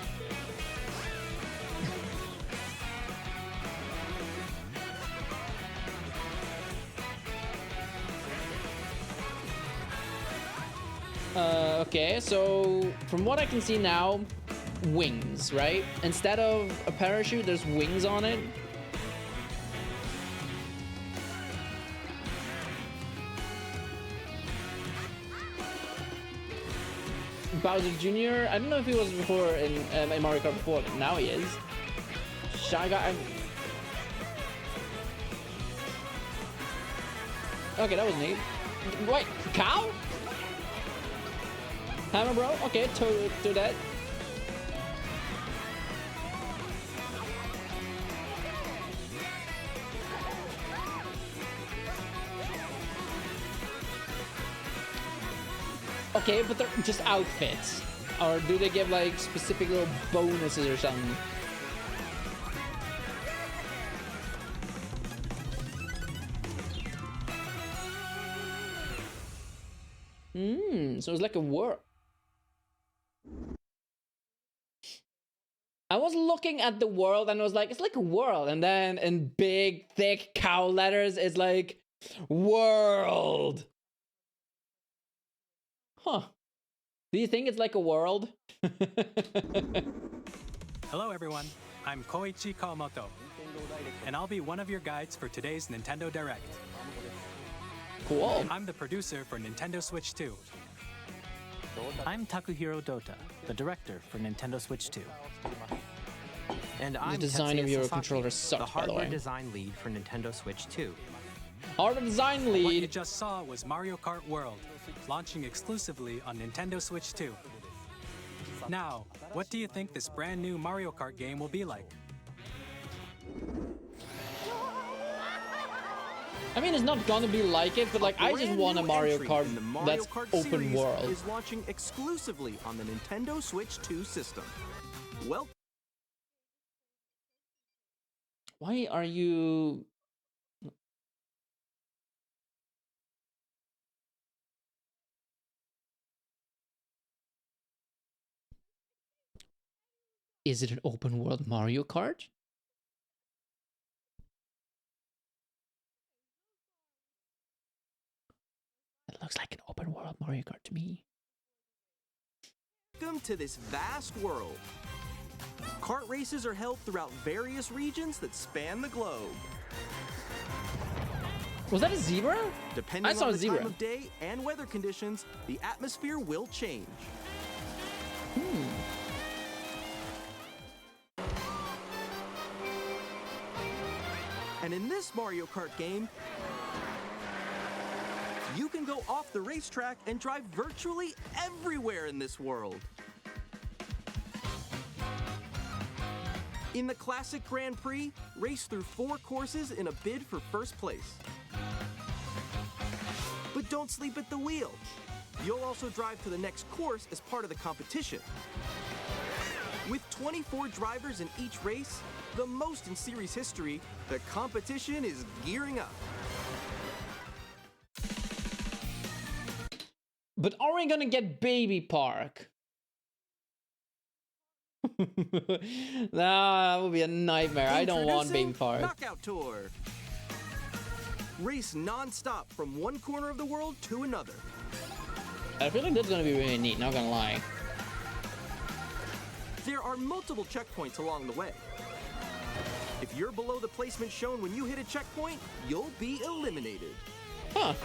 Okay, so from what I can see now, wings, right? Instead of a parachute, there's wings on it. Bowser Jr., I don't know if he was before in Mario Kart before, but now he is. Shy Guy. Okay, that was neat. Wait, cow? Hammer Bro? Okay, to that. Okay, but they're just outfits. Or do they give like specific little bonuses or something? So it's like a war. I was looking at the world and I was like, it's like a world. And then in big, thick cow letters, it's like, world. Huh. Do you think it's like a world? Hello everyone, I'm Koichi Kawamoto, and I'll be one of your guides for today's Nintendo Direct. Cool. I'm the producer for Nintendo Switch 2. I'm Takuhiro Dota, the director for Nintendo Switch 2. And I'm The design Tetsuya of your Sasaki, controller sucks, the by the hardware way. design lead for Nintendo Switch 2. Hardware design What you lead. just saw was Mario Kart World, launching exclusively on Nintendo Switch 2. Now, what do you think this brand new Mario Kart game will be like? I mean, it's not gonna be like it, but like, I just want a Mario Kart in the Mario that's Kart open series world. is launching exclusively on the Nintendo Switch 2 system. Well, Why are you... Is it an open world Mario Kart? It looks like an open world Mario Kart to me. welcome to this vast world. Kart races are held throughout various regions that span the globe. Was that a zebra? Depending I saw on a the zebra. time of day and weather conditions, the atmosphere will change. And in this Mario Kart game, you can go off the racetrack and drive virtually everywhere in this world. In the Classic Grand Prix, race through 4 courses in a bid for first place. But don't sleep at the wheel. You'll also drive to the next course as part of the competition. With 24 drivers in each race, the most in series history, the competition is gearing up. But are we gonna get Baby Park? Nah, that would be a nightmare. I don't want Baby Introducing Park. Knockout Tour. Race non-stop from one corner of the world to another. I feel like that's gonna be really neat, not gonna lie. There are multiple checkpoints along the way. If you're below the placement shown when you hit a checkpoint, you'll be eliminated. Huh.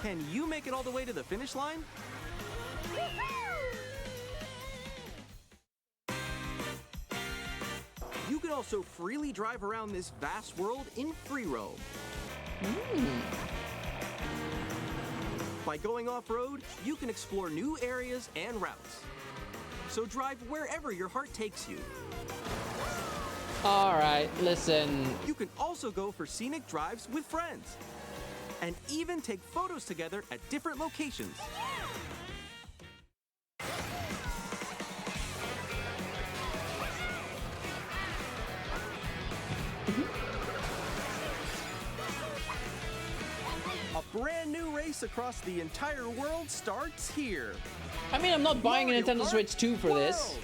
Can you make it all the way to the finish line? You can also freely drive around this vast world in free roam. By going off-road, you can explore new areas and routes. So drive wherever your heart takes you. Alright, listen. You can also go for scenic drives with friends. And even take photos together at different locations. A brand new race across the entire world starts here. I mean, I'm not buying a Mario Nintendo Kart Switch 2 for this. World.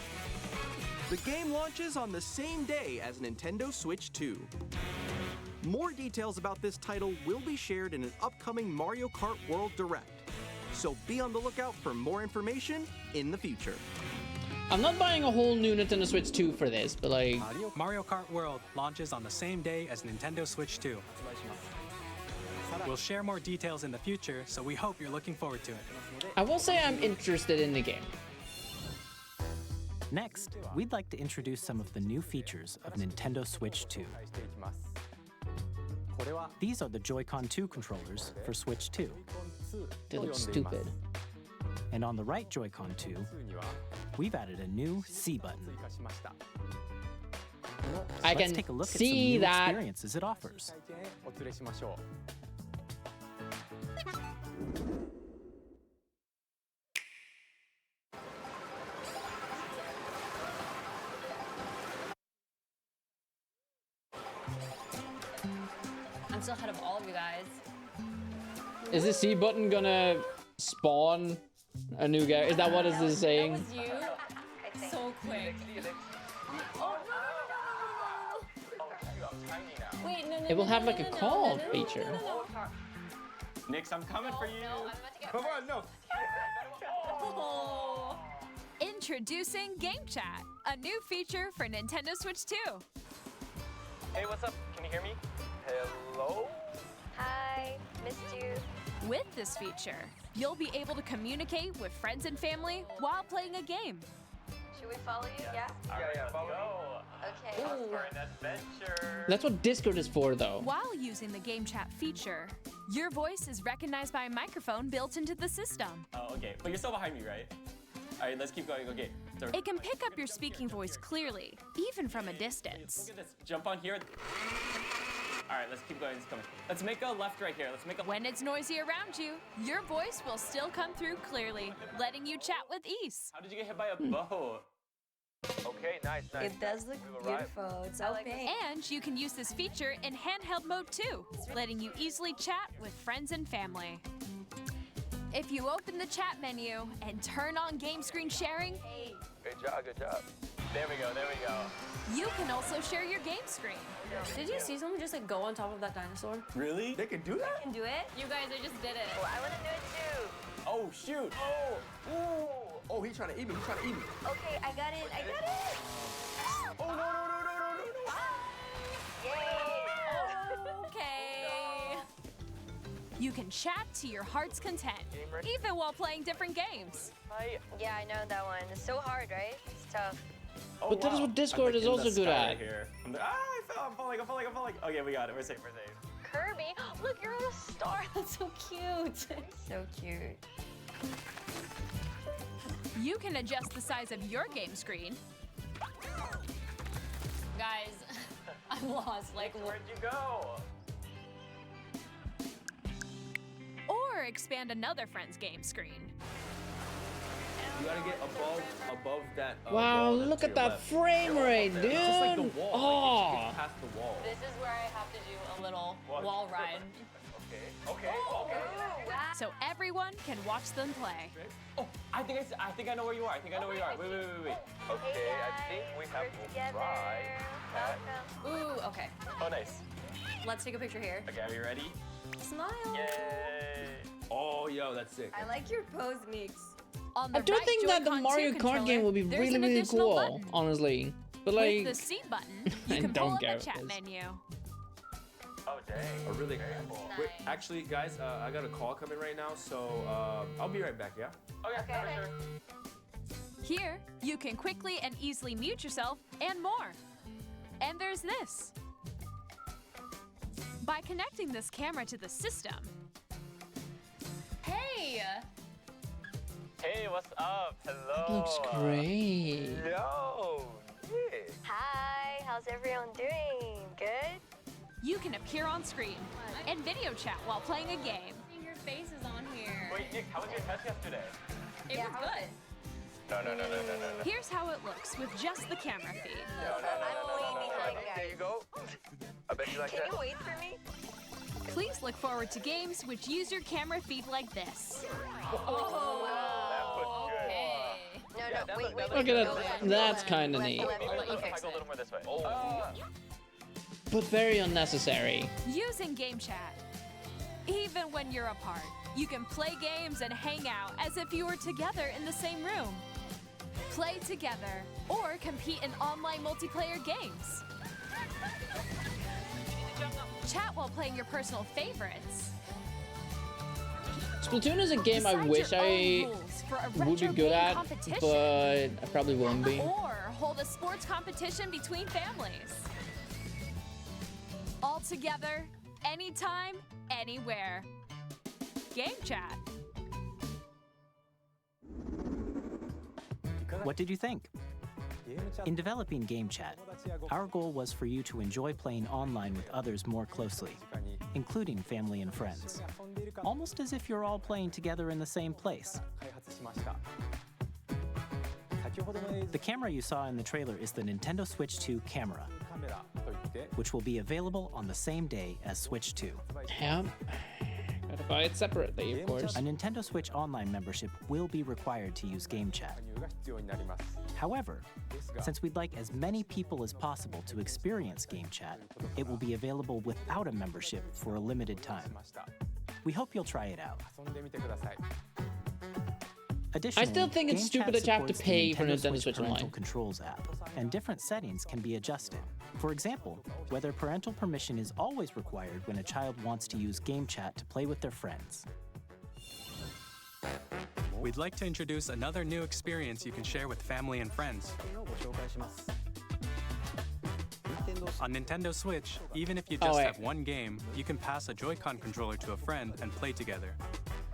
The game launches on the same day as Nintendo Switch 2. More details about this title will be shared in an upcoming Mario Kart World Direct. So be on the lookout for more information in the future. I'm not buying a whole new Nintendo Switch 2 for this, but like... Mario Kart World launches on the same day as Nintendo Switch 2. We'll share more details in the future, so we hope you're looking forward to it. I will say I'm interested in the game. Next, we'd like to introduce some of the new features of Nintendo Switch 2. These are the Joy-Con 2 controllers for Switch 2. They look stupid. And on the right Joy-Con 2, we've added a new C button. I Let's can take a look at some see new that. experiences it offers. I'm still ahead of all of you guys. Is the C button gonna spawn a new guy? Is that what is this saying? That was you? So quick. Oh, no. Oh, shoot, I'm tiny now. Wait, no. It will have like a call feature. Nix, I'm coming for you. No, I'm about to get Come on, no. Oh. Introducing Game Chat, a new feature for Nintendo Switch 2. Hey, what's up? Can you hear me? Hello? Hi, missed you. With this feature, you'll be able to communicate with friends and family while playing a game. Should we follow you? Yeah? Yeah, follow me. Okay. For an adventure. That's what Discord is for, though. While using the Game Chat feature, your voice is recognized by a microphone built into the system. Oh, okay. But you're still behind me, right? All right, let's keep going. Okay. So, It can pick up your speaking voice clearly, even from a distance. look at this. Jump on here. All right, let's keep going. It's coming. Let's make a left right here. Let's make a. When it's noisy around you, your voice will still come through clearly, letting you chat with ease. How did you get hit by a bow? Okay, nice. It does look beautiful. It's so pink. And you can use this feature in handheld mode too, letting you easily chat with friends and family. If you open the chat menu and turn on game screen sharing, Good job, good job. There we go, there we go. you can also share your game screen. Did you see someone just like go on top of that dinosaur? Really? They can do that? Can do it? You guys, I just did it. Oh, I want to do it too. Oh, shoot. Oh, ooh. Oh, he's trying to eat me. He's trying to eat me. Okay, I got it. I got it. Oh, no. Yay. Okay. You can chat to your heart's content, even while playing different games. Yeah, I know that one. It's so hard, right? It's tough. Oh, But that is what Discord is also good at. Here. I fell. I'm falling. Okay, we got it. We're safe. Kirby, look, you're on a star. That's so cute. So cute. You can adjust the size of your game screen, Guys, I'm lost. Like, Where'd you go? or expand another friend's game screen. You gotta get above that. Wow, wall look to at your that left. frame rate, It's just like the dude. wall. Oh. Like, it's past the wall. this is where I have to do a little wall ride. Okay. So everyone can watch them play. Oh, I think I know where you are. Wait. Okay, I think we have to try that. Ooh, okay. Oh, nice. Let's take a picture here. Okay, are you ready? Smile. Yay. Oh, yo, that's sick. I like your pose, Mix. On the I do right think that the Joy-Con Mario 2 Kart game will be controller, there's really, an really additional cool, button. honestly. But With like, the C button, I you can don't pull up care the chat with this. menu. Oh, dang. Oh, really? Cool. Wait, actually, guys, I got a call coming right now, so I'll be right back, yeah? Okay, for sure. Here, you can quickly and easily mute yourself and more. And there's this. By connecting this camera to the system, Hey! Hey, what's up? Hello. looks great. Yo, yeah. Hi, how's everyone doing? Good? you can appear on screen and video chat while playing a game. Your face is on here. Wait, Nick, how was your test yesterday? It was good. No. Here's how it looks with just the camera feed. I'm way behind, There guys. you go. I bet you like Can that. you wait for me? Please look forward to games which use your camera feed like this. Oh, okay. No, wait. Look at that. That's kind of neat, I'll let you If I fix go a it. little more this way. but very unnecessary. Using Game Chat. Even when you're apart, you can play games and hang out as if you were together in the same room. Play together or compete in online multiplayer games. Chat while playing your personal favorites. Splatoon is a game I Decide wish your own I rules for a would be retro good game at, competition. but I probably won't be. Or hold a sports competition between families. All together, anytime, anywhere. Game Chat. What did you think? In developing Game Chat, our goal was for you to enjoy playing online with others more closely, including family and friends, almost as if you're all playing together in the same place. The camera you saw in the trailer is the Nintendo Switch 2 camera, which will be available on the same day as Switch 2. Yeah. Gotta buy it separately, of course. A Nintendo Switch Online membership will be required to use Game Chat. However, since we'd like as many people as possible to experience Game Chat, it will be available without a membership for a limited time. We hope you'll try it out. Additionally, I still think it's Game stupid Chat that you have to supports the pay for Nintendo Switch Parental Online. Controls app, and different settings can be adjusted. For example, whether parental permission is always required when a child wants to use Game Chat to play with their friends. We'd like to introduce another new experience you can share with family and friends. On Nintendo Switch, even if you just have one game, you can pass a Joy-Con controller to a friend and play together.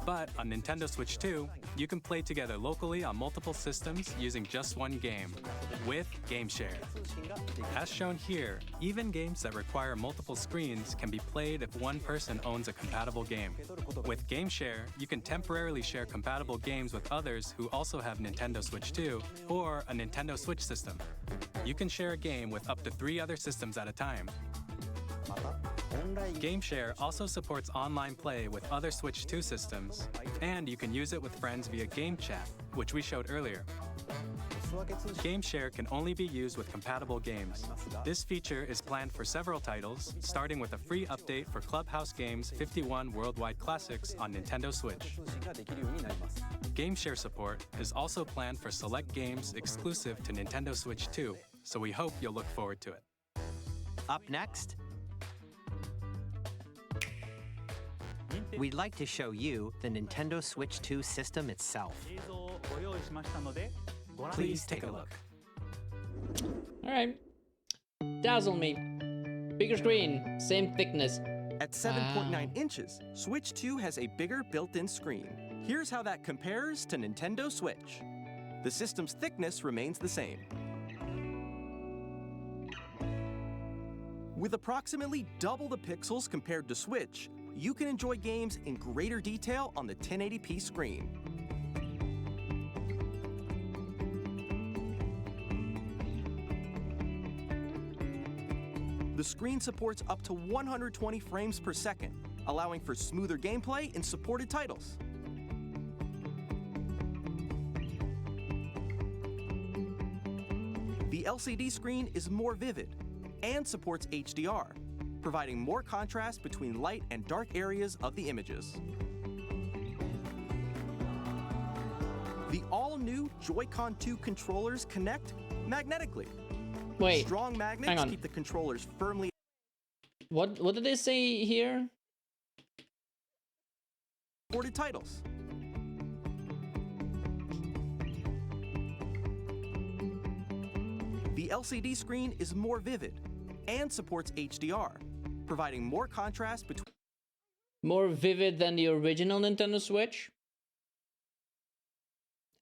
But on Nintendo Switch 2, you can play together locally on multiple systems using just one game, with Game Share. As shown here, even games that require multiple screens can be played if one person owns a compatible game. With Game Share, you can temporarily share compatible games with others who also have Nintendo Switch 2 or a Nintendo Switch system. You can share a game with up to 3 other systems at a time. GameShare also supports online play with other Switch 2 systems, and you can use it with friends via Game Chat, which we showed earlier. GameShare can only be used with compatible games. This feature is planned for several titles, starting with a free update for Clubhouse Games 51 Worldwide Classics on Nintendo Switch. GameShare support is also planned for select games exclusive to Nintendo Switch 2, so we hope you'll look forward to it. Up next, we'd like to show you the Nintendo Switch 2 system itself. Please take a look. Alright. Dazzle me. Bigger screen, same thickness. At 7.9 inches, Switch 2 has a bigger built-in screen. Here's how that compares to Nintendo Switch. The system's thickness remains the same. With approximately double the pixels compared to Switch, you can enjoy games in greater detail on the 1080p screen. The screen supports up to 120 frames per second, allowing for smoother gameplay in supported titles. The LCD screen is more vivid and supports HDR, providing more contrast between light and dark areas of the images. The all-new Joy-Con 2 controllers connect magnetically. Wait, strong magnets hang on. keep the controllers firmly. What did they say here? Supported titles. The LCD screen is more vivid and supports HDR, providing more contrast between. More vivid than the original Nintendo Switch?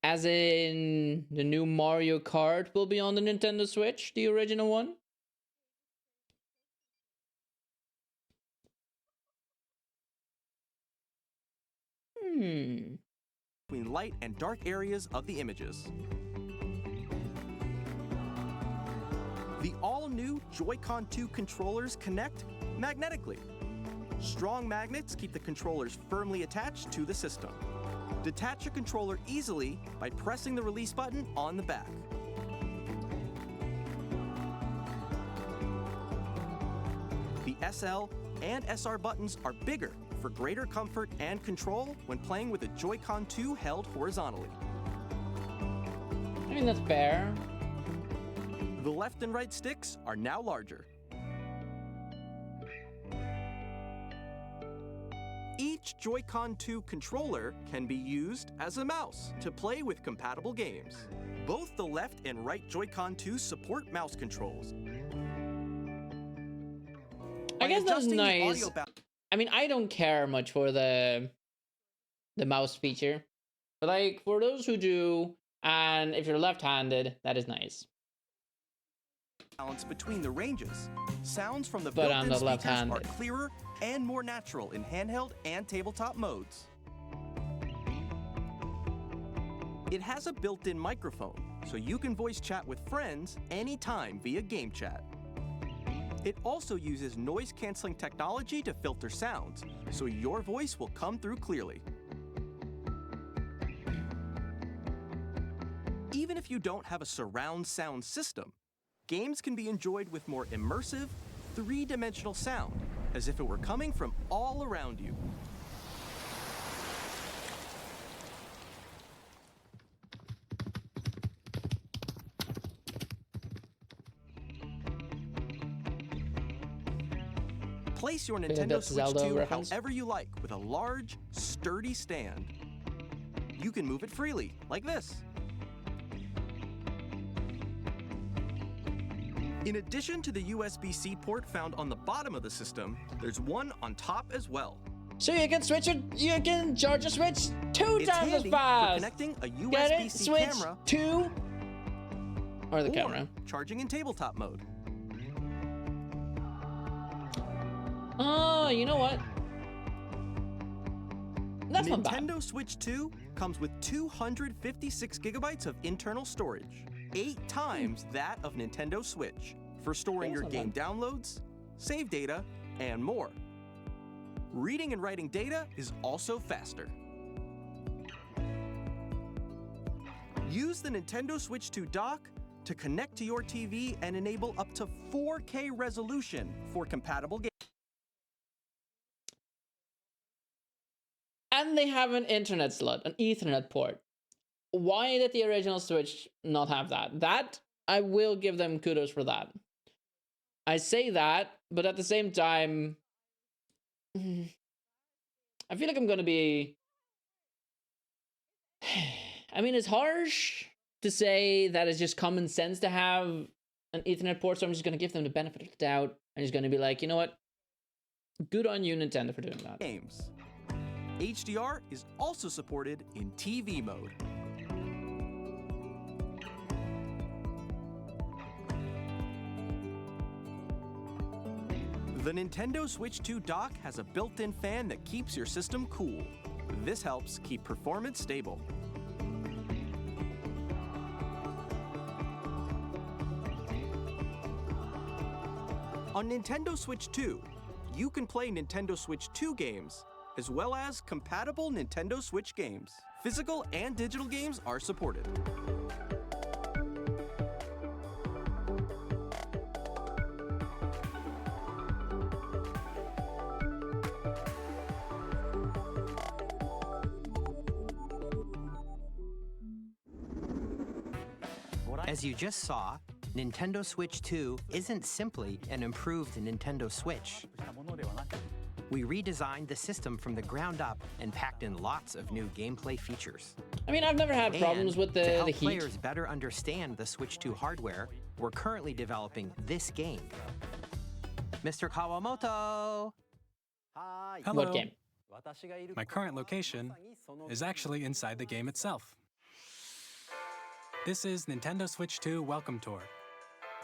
As in, the new Mario Kart will be on the Nintendo Switch, the original one? Between light and dark areas of the images. The all-new Joy-Con 2 controllers connect magnetically. Strong magnets keep the controllers firmly attached to the system. Detach a controller easily by pressing the release button on the back. The SL and SR buttons are bigger for greater comfort and control when playing with a Joy-Con 2 held horizontally. I mean, that's fair. The left and right sticks are now larger. Each Joy-Con 2 controller can be used as a mouse to play with compatible games. Both the left and right Joy-Con 2 support mouse controls. I guess that's nice. I mean, I don't care much for the mouse feature. But like, for those who do, and if you're left-handed, that is nice. Balance between the ranges. Sounds from the But I'm built-in not speakers are left-handed. clearer and more natural in handheld and tabletop modes. It has a built-in microphone, so you can voice chat with friends anytime via Game Chat. It also uses noise-canceling technology to filter sounds, so your voice will come through clearly. Even if you don't have a surround sound system, games can be enjoyed with more immersive, three-dimensional sound, as if it were coming from all around you. Place your Nintendo Switch 2 however you like with a large, sturdy stand. You can move it freely, like this. In addition to the USB-C port found on the bottom of the system, there's one on top as well. So you can charge a Switch two times as fast. For connecting a USB-C camera 2 or the camera. Charging in tabletop mode. Oh, you know what? That's not bad. Nintendo Switch 2 comes with 256 gigabytes of internal storage, 8 times that of Nintendo Switch, for storing your game downloads, save data, and more. Reading and writing data is also faster. Use the Nintendo Switch 2 dock to connect to your TV and enable up to 4K resolution for compatible games. And they have an internet slot, an Ethernet port. Why did the original Switch not have that? That, I will give them kudos for that. I say that, but at the same time, I feel like I'm gonna be... I mean, it's harsh to say that it's just common sense to have an Ethernet port, so I'm just gonna give them the benefit of the doubt. I'm just gonna be like, you know what? Good on you, Nintendo, for doing that. Games. HDR is also supported in TV mode. The Nintendo Switch 2 dock has a built-in fan that keeps your system cool. This helps keep performance stable. On Nintendo Switch 2, you can play Nintendo Switch 2 games, as well as compatible Nintendo Switch games. Physical and digital games are supported. As you just saw, Nintendo Switch 2 isn't simply an improved Nintendo Switch. We redesigned the system from the ground up and packed in lots of new gameplay features. I mean, I've never had problems with to help the heat. players better understand the Switch 2 hardware, we're currently developing this game. Mr. Kawamoto! Hello. What game? My current location is actually inside the game itself. This is Nintendo Switch 2 Welcome Tour,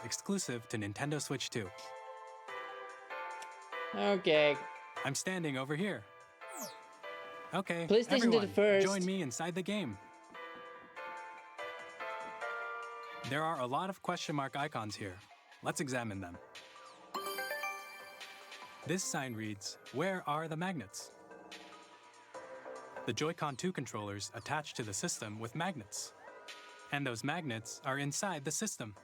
exclusive to Nintendo Switch 2. Okay. I'm standing over here. Okay, PlayStation everyone, did it first. join me inside the game. There are a lot of question mark icons here. Let's examine them. This sign reads, "Where are the magnets?" The Joy-Con 2 controllers attach to the system with magnets. And those magnets are inside the system.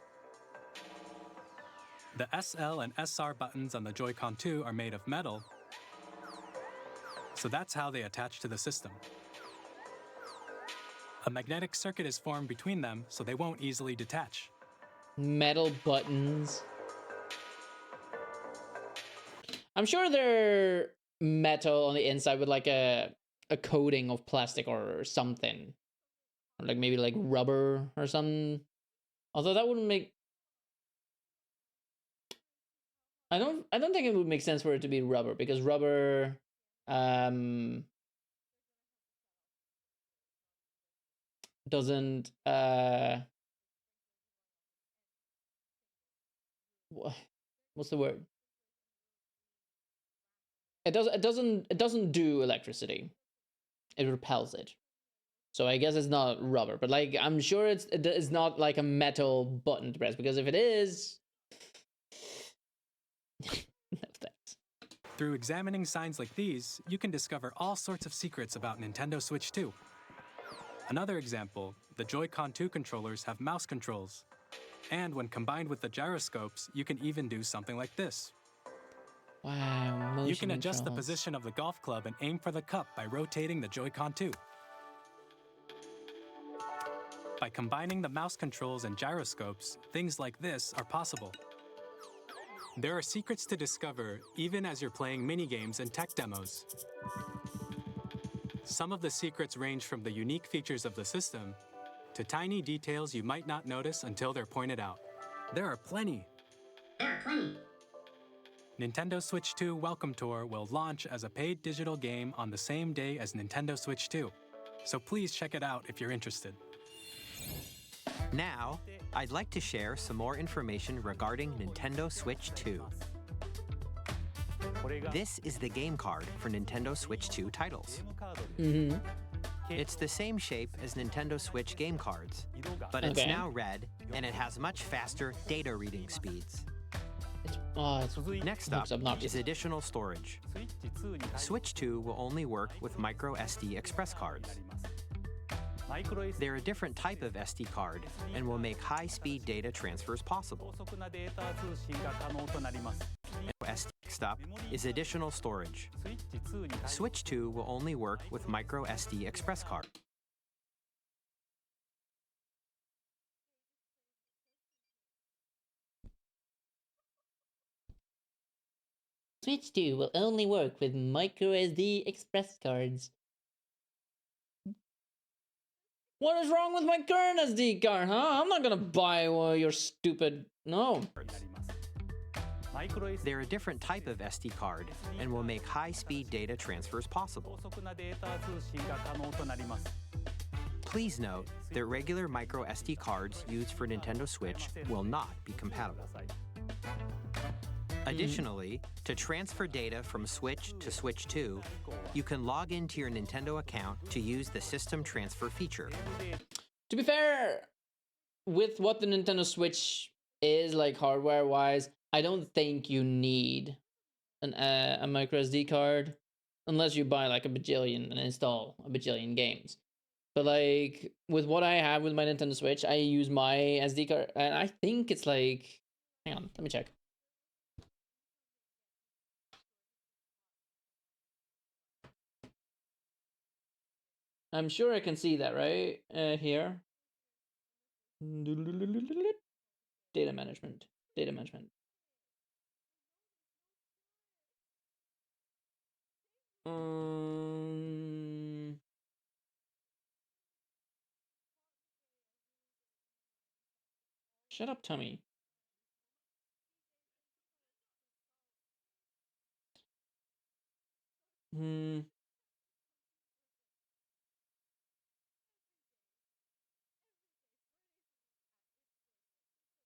The SL and SR buttons on the Joy-Con 2 are made of metal, so that's how they attach to the system. A magnetic circuit is formed between them, so they won't easily detach. Metal buttons. I'm sure they're metal on the inside with like a coating of plastic or something. Or like maybe like rubber or something. Although that wouldn't make... I don't think it would make sense for it to be rubber, because rubber doesn't what's the word? It doesn't do electricity. It repels it. So I guess it's not rubber, but like I'm sure it's not like a metal button to press, because if it is, Through examining signs like these, you can discover all sorts of secrets about Nintendo Switch 2. Another example, the Joy-Con 2 controllers have mouse controls. And when combined with the gyroscopes, you can even do something like this. Wow, motion You can adjust the controls. position of the golf club and aim for the cup by rotating the Joy-Con 2. By combining the mouse controls and gyroscopes, things like this are possible. There are secrets to discover even as you're playing minigames and tech demos. Some of the secrets range from the unique features of the system to tiny details you might not notice until they're pointed out. There are plenty. Nintendo Switch 2 Welcome Tour will launch as a paid digital game on the same day as Nintendo Switch 2. So please check it out if you're interested. Now, I'd like to share some more information regarding Nintendo Switch 2. This is the game card for Nintendo Switch 2 titles. It's the same shape as Nintendo Switch game cards, but it's now red and it has much faster data reading speeds. Next up is additional storage. Switch 2 will only work with micro SD express cards. They're a different type of SD card and will make high-speed data transfers possible. Next up is additional storage. Switch 2 will only work with micro SD express card. Switch 2 will only work with micro SD express cards. What is wrong with my current SD card, huh? I'm not gonna buy your stupid... No. They're a different type of SD card and will make high-speed data transfers possible. Please note that regular micro SD cards used for Nintendo Switch will not be compatible. Additionally, to transfer data from Switch to Switch 2, you can log into your Nintendo account to use the system transfer feature. To be fair, with what the Nintendo Switch is, like hardware-wise, I don't think you need a micro SD card unless you buy like a bajillion and install a bajillion games. But like with what I have with my Nintendo Switch, I use my SD card, and I think it's like, hang on, let me check. I'm sure I can see that, right? Here. Data management. Data management. Shut up, Tommy.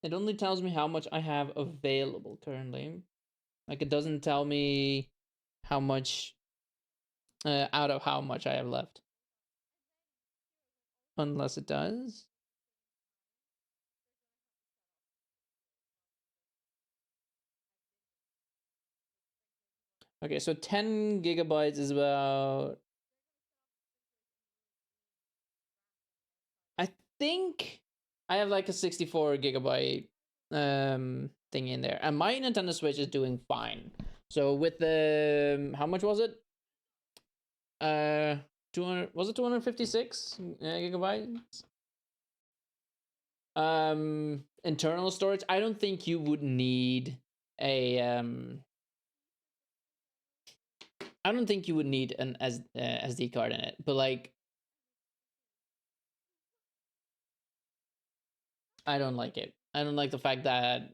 It only tells me how much I have available currently. Like, it doesn't tell me how much, out of how much I have left. Unless it does. Okay, so 10 gigabytes is about... I think I have like a 64 gigabyte thing in there. And my Nintendo Switch is doing fine. So with the... how much was it? 200... was it 256 gigabytes? Internal storage, I don't think you would need a... I don't think you would need an SD card in it, but like, I don't like it. I don't like the fact that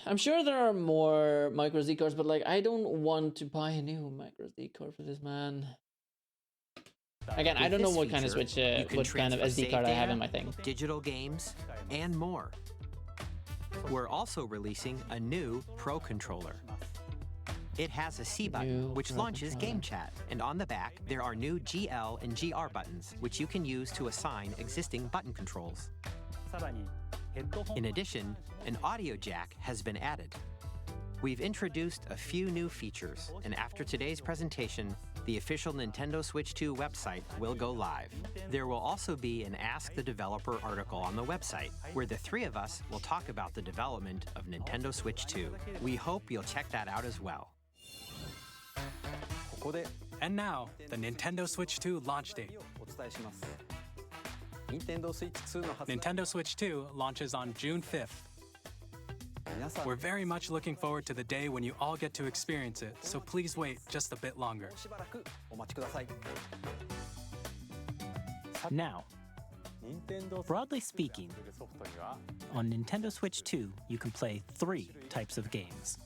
I'm sure there are more micro SD cards, but like, I don't want to buy a new micro SD card for this, man. Again, I don't know what kind of Switch, what kind of SD card I have in my thing. Digital games, and more. We're also releasing a new Pro Controller. It has a C button, which launches Game Chat, and on the back, there are new GL and GR buttons, which you can use to assign existing button controls. In addition, an audio jack has been added. We've introduced a few new features, and after today's presentation, the official Nintendo Switch 2 website will go live. There will also be an Ask the Developer article on the website, where the three of us will talk about the development of Nintendo Switch 2. We hope you'll check that out as well. And now, the Nintendo Switch 2 launch date. Nintendo Switch 2 launches on June 5th. We're very much looking forward to the day when you all get to experience it, so please wait just a bit longer. Now, broadly speaking, on Nintendo Switch 2, you can play 3 types of games.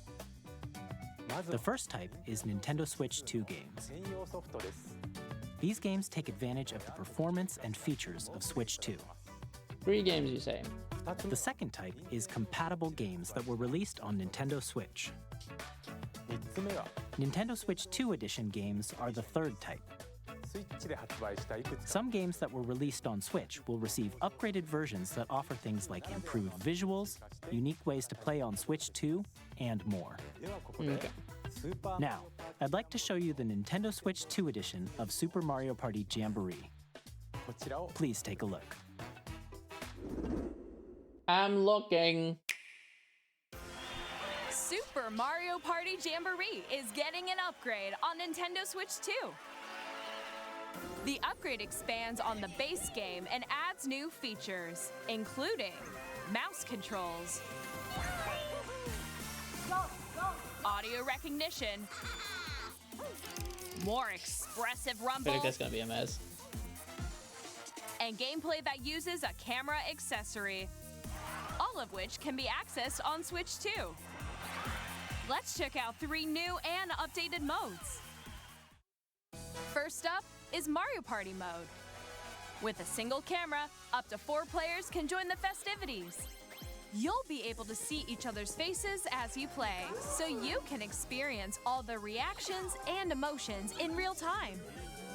The first type is Nintendo Switch 2 games. These games take advantage of the performance and features of Switch 2. 3 games, you say? The second type is compatible games that were released on Nintendo Switch. Nintendo Switch 2 Edition games are the third type. Some games that were released on Switch will receive upgraded versions that offer things like improved visuals, unique ways to play on Switch 2, and more. Okay. Now, I'd like to show you the Nintendo Switch 2 edition of Super Mario Party Jamboree. Please take a look. I'm looking. Super Mario Party Jamboree is getting an upgrade on Nintendo Switch 2. The upgrade expands on the base game and adds new features, including mouse controls, audio recognition, more expressive I feel rumble, like that's gonna be a mess. and gameplay that uses a camera accessory, all of which can be accessed on Switch 2. Let's check out 3 new and updated modes. First up is Mario Party mode. With a single camera, up to 4 players can join the festivities. You'll be able to see each other's faces as you play, so you can experience all the reactions and emotions in real time.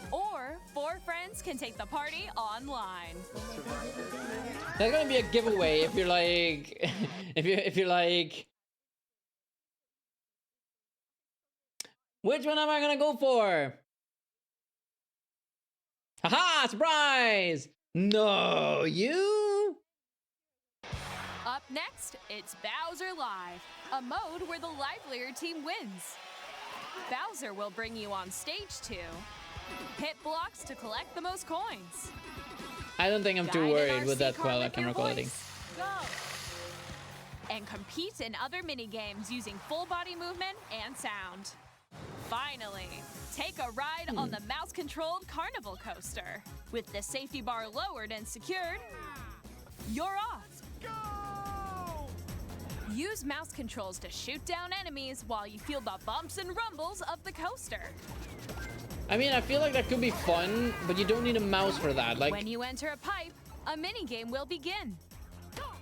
Or 4 friends can take the party online. That's gonna be a giveaway if you're like, if you're like, which one am I gonna go for? Haha! Surprise! No, you. Up next, it's Bowser Live, a mode where the livelier team wins. Bowser will bring you on stage 2. Hit blocks to collect the most coins. I don't think I'm too Guide an worried with RC that car with camera your quality. voice. Go! And compete in other mini-games using full body movement and sound. Finally, take a ride on the mouse-controlled carnival coaster. With the safety bar lowered and secured, you're off. Go! Use mouse controls to shoot down enemies while you feel the bumps and rumbles of the coaster. I mean, I feel like that could be fun, but you don't need a mouse for that. Like, When you enter a pipe, a mini-game will begin.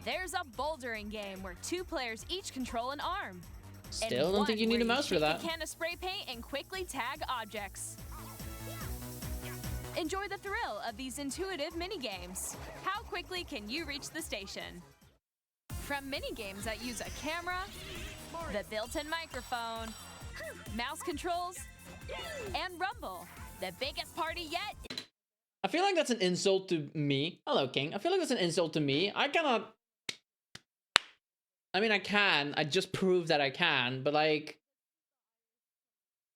There's a bouldering game where 2 players each control an arm. still don't think you need a mouse for that. A can of spray paint and quickly tag objects. Enjoy the thrill of these intuitive mini-games. How quickly can you reach the station? From mini-games that use a camera, the built-in microphone, mouse controls, and rumble, the biggest party yet. I feel like that's an insult to me. Hello, King. I feel like that's an insult to me. I cannot. I mean, I can. I just proved that I can, but like,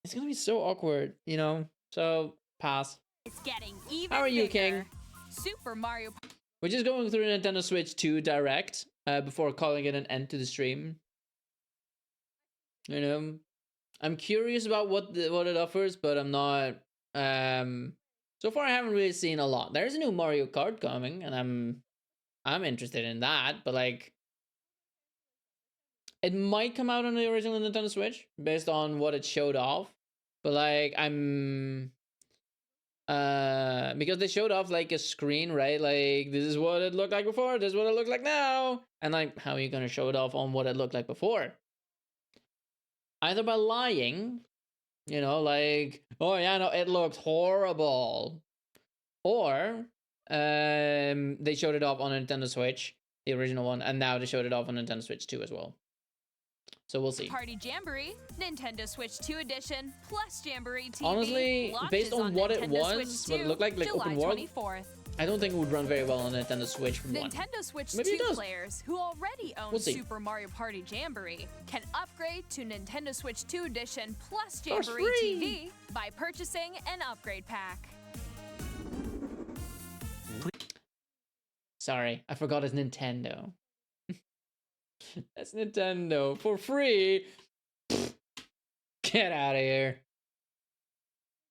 it's gonna be so awkward, you know? So, pass. It's getting even How are you, bigger. King? Super Mario. We're just going through Nintendo Switch 2 Direct before calling it an end to the stream. You know, I'm curious about what it offers, but I'm not. So far, I haven't really seen a lot. There's a new Mario Kart coming, and I'm interested in that. But like, it might come out on the original Nintendo Switch based on what it showed off. But like, because they showed off like a screen, right? Like, this is what it looked like before, this is what it looks like now. And like, how are you gonna show it off on what it looked like before? Either by lying, you know, like, oh yeah, no, it looked horrible. Or they showed it off on a Nintendo Switch, the original one, and now they showed it off on Nintendo Switch 2 as well. So we'll see. Party Jamboree, Nintendo Switch 2 Edition, plus Jamboree TV. Honestly, based on what it was, what it looked like July open world, 24th. I don't think it would run very well on Nintendo Switch 1. Nintendo Switch Maybe 2 players who already own We'll see. Super Mario Party Jamboree can upgrade to Nintendo Switch 2 Edition plus Course Jamboree free. TV by purchasing an upgrade pack. Sorry, I forgot it's Nintendo. That's Nintendo for free. Get out of here.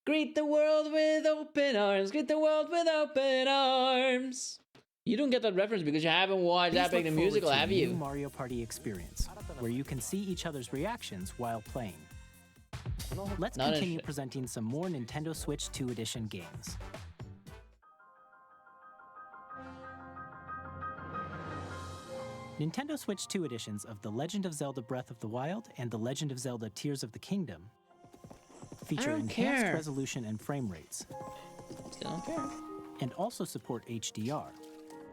Greet the world with open arms. Greet the world with open arms. You don't get that reference because you haven't watched Please Epic the look forward Musical, to a have new you? Mario Party experience, where you can see each other's reactions while playing. Let's Not continue interested. presenting some more Nintendo Switch 2 Edition games. Nintendo Switch 2 editions of The Legend of Zelda Breath of the Wild and The Legend of Zelda Tears of the Kingdom feature don't enhanced care. resolution and frame rates, Still don't care. and also support HDR,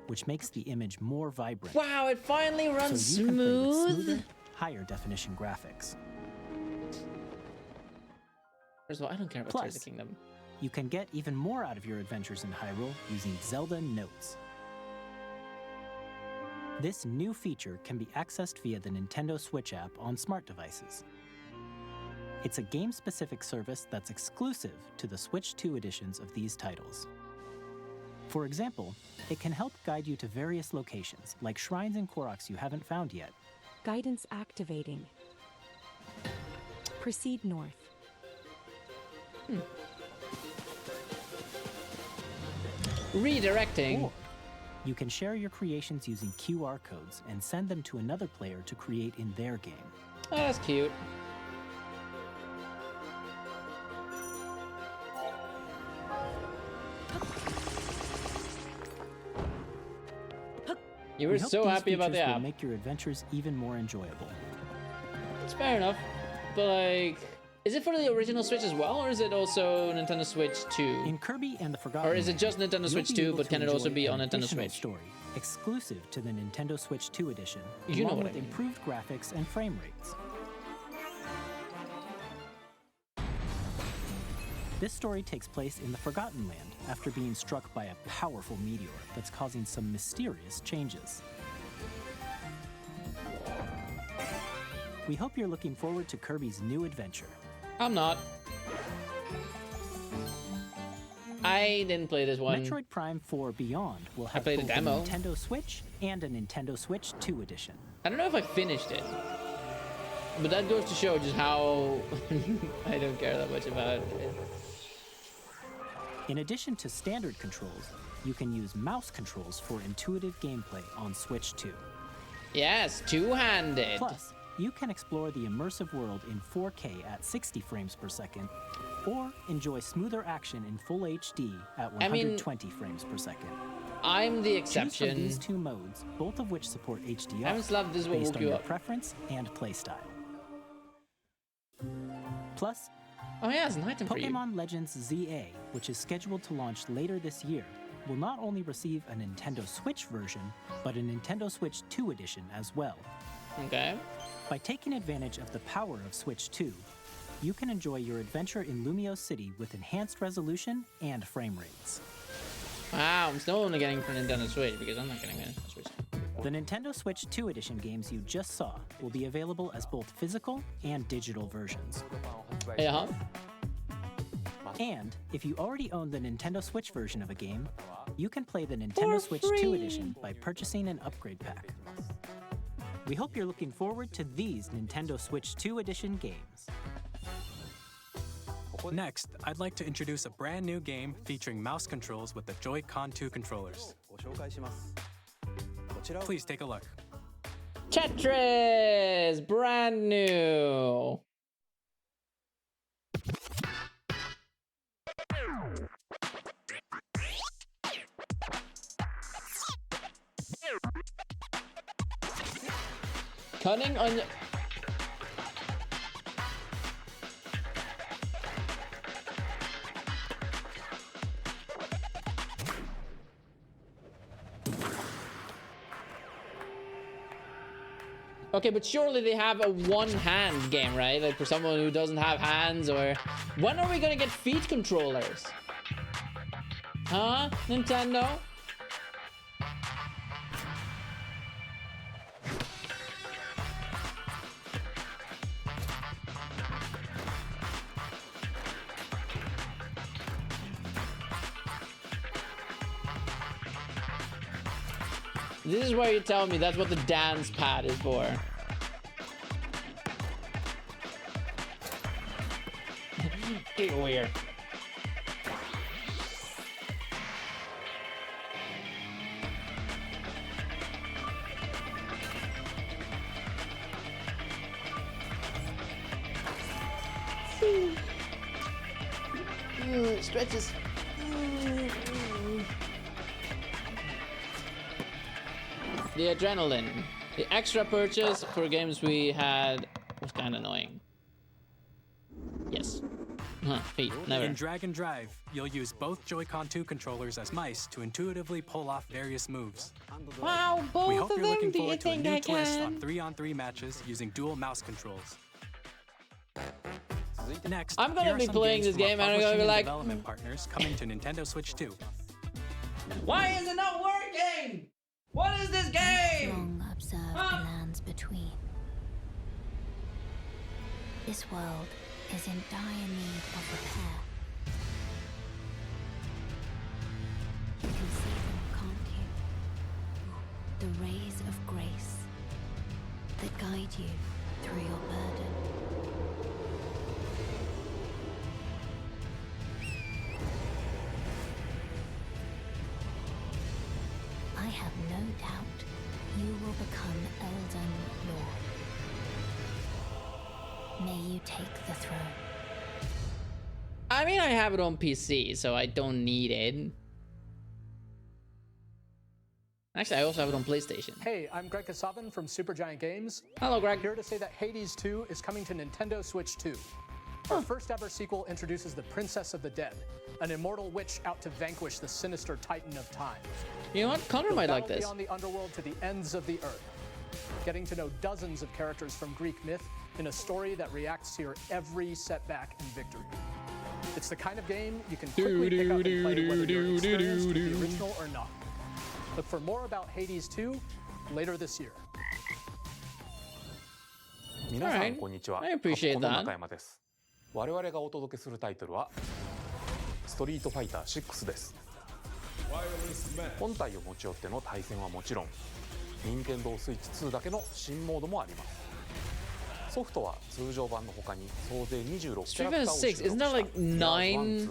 which makes the image more vibrant. Wow, it finally runs so you can play with smooth. smoother, higher definition graphics. First of all, I don't care about Plus, Tears of the Kingdom. You can get even more out of your adventures in Hyrule using Zelda Notes. This new feature can be accessed via the Nintendo Switch app on smart devices. It's a game-specific service that's exclusive to the Switch 2 editions of these titles. For example, it can help guide you to various locations, like shrines and Koroks you haven't found yet. Guidance activating. Proceed north. Redirecting. Or you can share your creations using QR codes and send them to another player to create in their game. Oh, that's cute. You were We hope so these happy about the features will app. make your adventures even more enjoyable. It's fair enough. But like, is it for the original Switch as well, or is it also Nintendo Switch 2? In Kirby and the Forgotten Or is it Land, just Nintendo you'll Switch be 2, able but to can it also enjoy be an on Nintendo additional Switch? story exclusive to the Nintendo Switch 2 edition, You know along what I with mean. improved graphics and frame rates. This story takes place in the Forgotten Land after being struck by a powerful meteor that's causing some mysterious changes. We hope you're looking forward to Kirby's new adventure. I'm not. I didn't play this one. Metroid Prime 4 Beyond will have played a both demo. a Nintendo Switch and a Nintendo Switch 2 edition. I don't know if I finished it. But that goes to show just how I don't care that much about it. In addition to standard controls, you can use mouse controls for intuitive gameplay on Switch 2. Yes, two-handed. Plus, you can explore the immersive world in 4K at 60 frames per second, or enjoy smoother action in full HD at 120 frames per second. I'm the Choose from exception. these two modes, both of which support HDR, I haven't slept, this will based woke on you your up. preference and playstyle. Plus, oh yeah, it's an item for you. Pokemon Legends ZA, which is scheduled to launch later this year, will not only receive a Nintendo Switch version, but a Nintendo Switch 2 edition as well. Okay. By taking advantage of the power of Switch 2, you can enjoy your adventure in Lumio City with enhanced resolution and frame rates. Wow, I'm still only getting for Nintendo Switch because I'm not getting a Switch. The Nintendo Switch 2 edition games you just saw will be available as both physical and digital versions. Yeah. And if you already own the Nintendo Switch version of a game, you can play the Nintendo Switch 2 edition by purchasing an upgrade pack. We hope you're looking forward to these Nintendo Switch 2 edition games. Next, I'd like to introduce a brand new game featuring mouse controls with the Joy-Con 2 controllers. Please take a look. Tetris! Brand new! Cunning on... Okay, but surely they have a one-hand game, right? Like for someone who doesn't have hands, or when are we gonna get feet controllers? Huh, Nintendo? This is where you tell me that's what the dance pad is for. Get weird. It stretches. The adrenaline. The extra purchase for games we had was kind of annoying. Yes. Feet, never. In Drag and Drive, you'll use both Joy-Con 2 controllers as mice to intuitively pull off various moves. Wow, both we hope of you're them? looking Do you forward to a think new I twist can? on 3-on-3 matches using dual mouse controls. Next, I'm gonna here are be some playing games this from our game and I'm gonna publishing be and like, development partners coming to Nintendo Switch 2. why is it not working? What is this game? Long observed the lands between. This world is in dire need of repair. You can see them, can't you? The rays of grace that guide you through your burden. I have no doubt you will become Elden Lord. May you take the throne. I mean, I have it on PC, so I don't need it. Actually, I also have it on PlayStation. Hey, I'm Greg Kasavin from Supergiant Games. Hello, Greg. Here to say that Hades 2 is coming to Nintendo Switch 2. Our first ever sequel introduces the Princess of the Dead, an immortal witch out to vanquish the sinister Titan of Time. You know what? Connor might like this. Beyond the underworld to the ends of the earth, getting to know dozens of characters from Greek myth in a story that reacts to your every setback and victory. It's the kind of game you can quickly pick up and play whether you're experienced with the original or not. Look for more about Hades 2 later this year. 皆さんこんにちは。 I appreciate 中 that. 山です。我々がお届けするタイトルはストリートファイター6です。本体を持ち寄っての対戦はもちろん、任天堂スイッチ2だけの新モードもあります。ソフトは通常版の他に総勢26キャラクターを収録した Isn't that like 9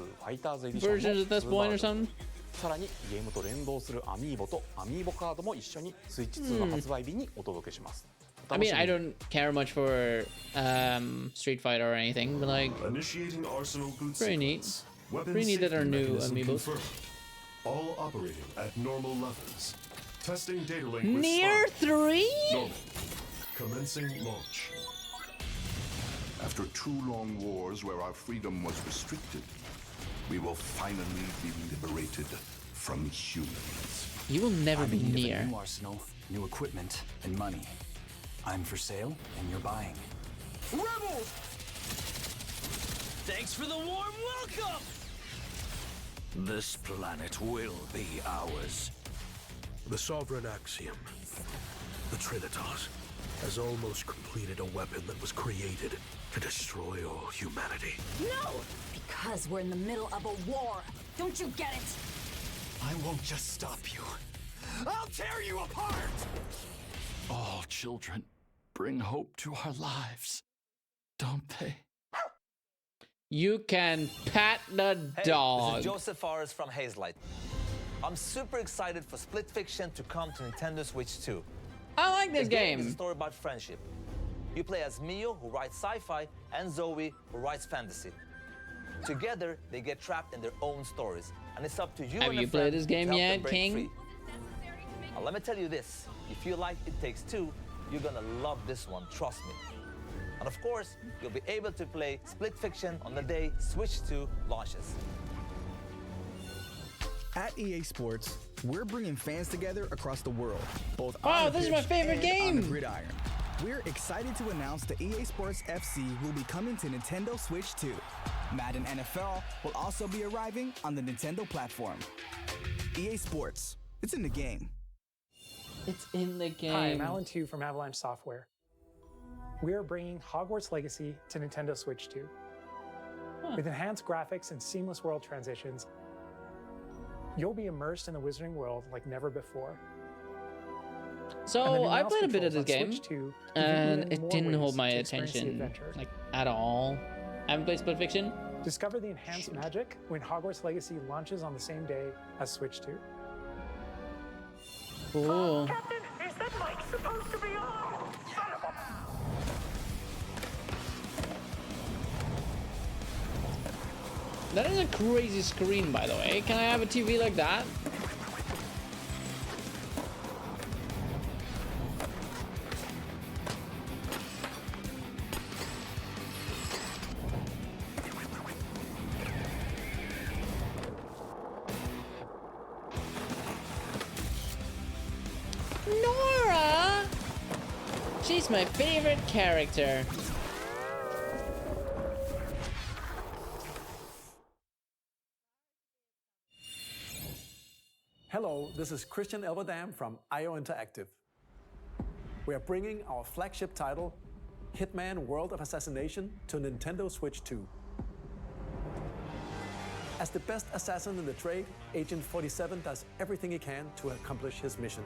versions at this point or something? さらにゲームと連動するアミーボとアミーボカードも一緒にスイッチ2の発売日にお届けします。I mean, I don't care much for Street Fighter or anything, but like, pretty neat. Pretty neat that are new amiibos. All operating at normal levels. Testing data link with Near 3? Normal. Commencing launch. After 2 long wars where our freedom was restricted, we will finally be liberated from humans. You will never be I need near. a new arsenal, new equipment, and money. I'm for sale, and you're buying. Rebels! Thanks for the warm welcome! This planet will be ours. The Sovereign Axiom, the Trinitas, has almost completed a weapon that was created to destroy all humanity. No! Because we're in the middle of a war. Don't you get it? I won't just stop you. I'll tear you apart! All children bring hope to our lives, don't they? You can pat the dog. This is Joseph Forrest from Hazelight. I'm super excited for Split Fiction to come to Nintendo Switch 2. I like this game. game. It's a story about friendship. You play as Mio, who writes sci-fi, and Zoe, who writes fantasy. Together, they get trapped in their own stories, and it's up to you Have and you a friend played this to game help them yet, break King? free. Now, let me tell you this. If you like It Takes Two, you're gonna love this one, trust me. And of course, you'll be able to play Split Fiction on the day Switch 2 launches. At EA Sports, we're bringing fans together across the world, both Wow, on the this is my pitch favorite and game. on the gridiron. We're excited to announce the EA Sports FC will be coming to Nintendo Switch 2. Madden NFL will also be arriving on the Nintendo platform. EA Sports, it's in the game. It's in the game. Hi, I'm Alan Tu from Avalanche Software. We are bringing Hogwarts Legacy to Nintendo Switch 2. With enhanced graphics and seamless world transitions, you'll be immersed in the Wizarding world like never before. So I played a bit of this game, and it didn't hold my attention like at all. I haven't played Split Fiction. Discover the enhanced magic when Hogwarts Legacy launches on the same day as Switch 2. Cool. Captain, is that mic supposed to be on? Son of a... That is a crazy screen, by the way. Can I have a TV like that? Nora! She's my favorite character. Hello, this is Christian Elverdam from IO Interactive. We are bringing our flagship title, Hitman World of Assassination, to Nintendo Switch 2. As the best assassin in the trade, Agent 47 does everything he can to accomplish his mission.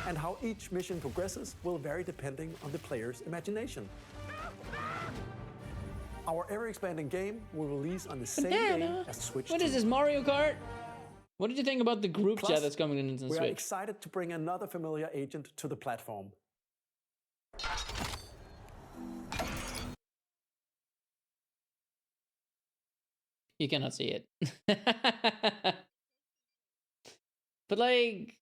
And how each mission progresses will vary depending on the player's imagination. Our ever-expanding game will release on the same day as Switch 2. What is this, Mario Kart? What did you think about the group Plus, chat that's coming to Nintendo we are Switch? excited to bring another familiar agent to the platform. You cannot see it. But like...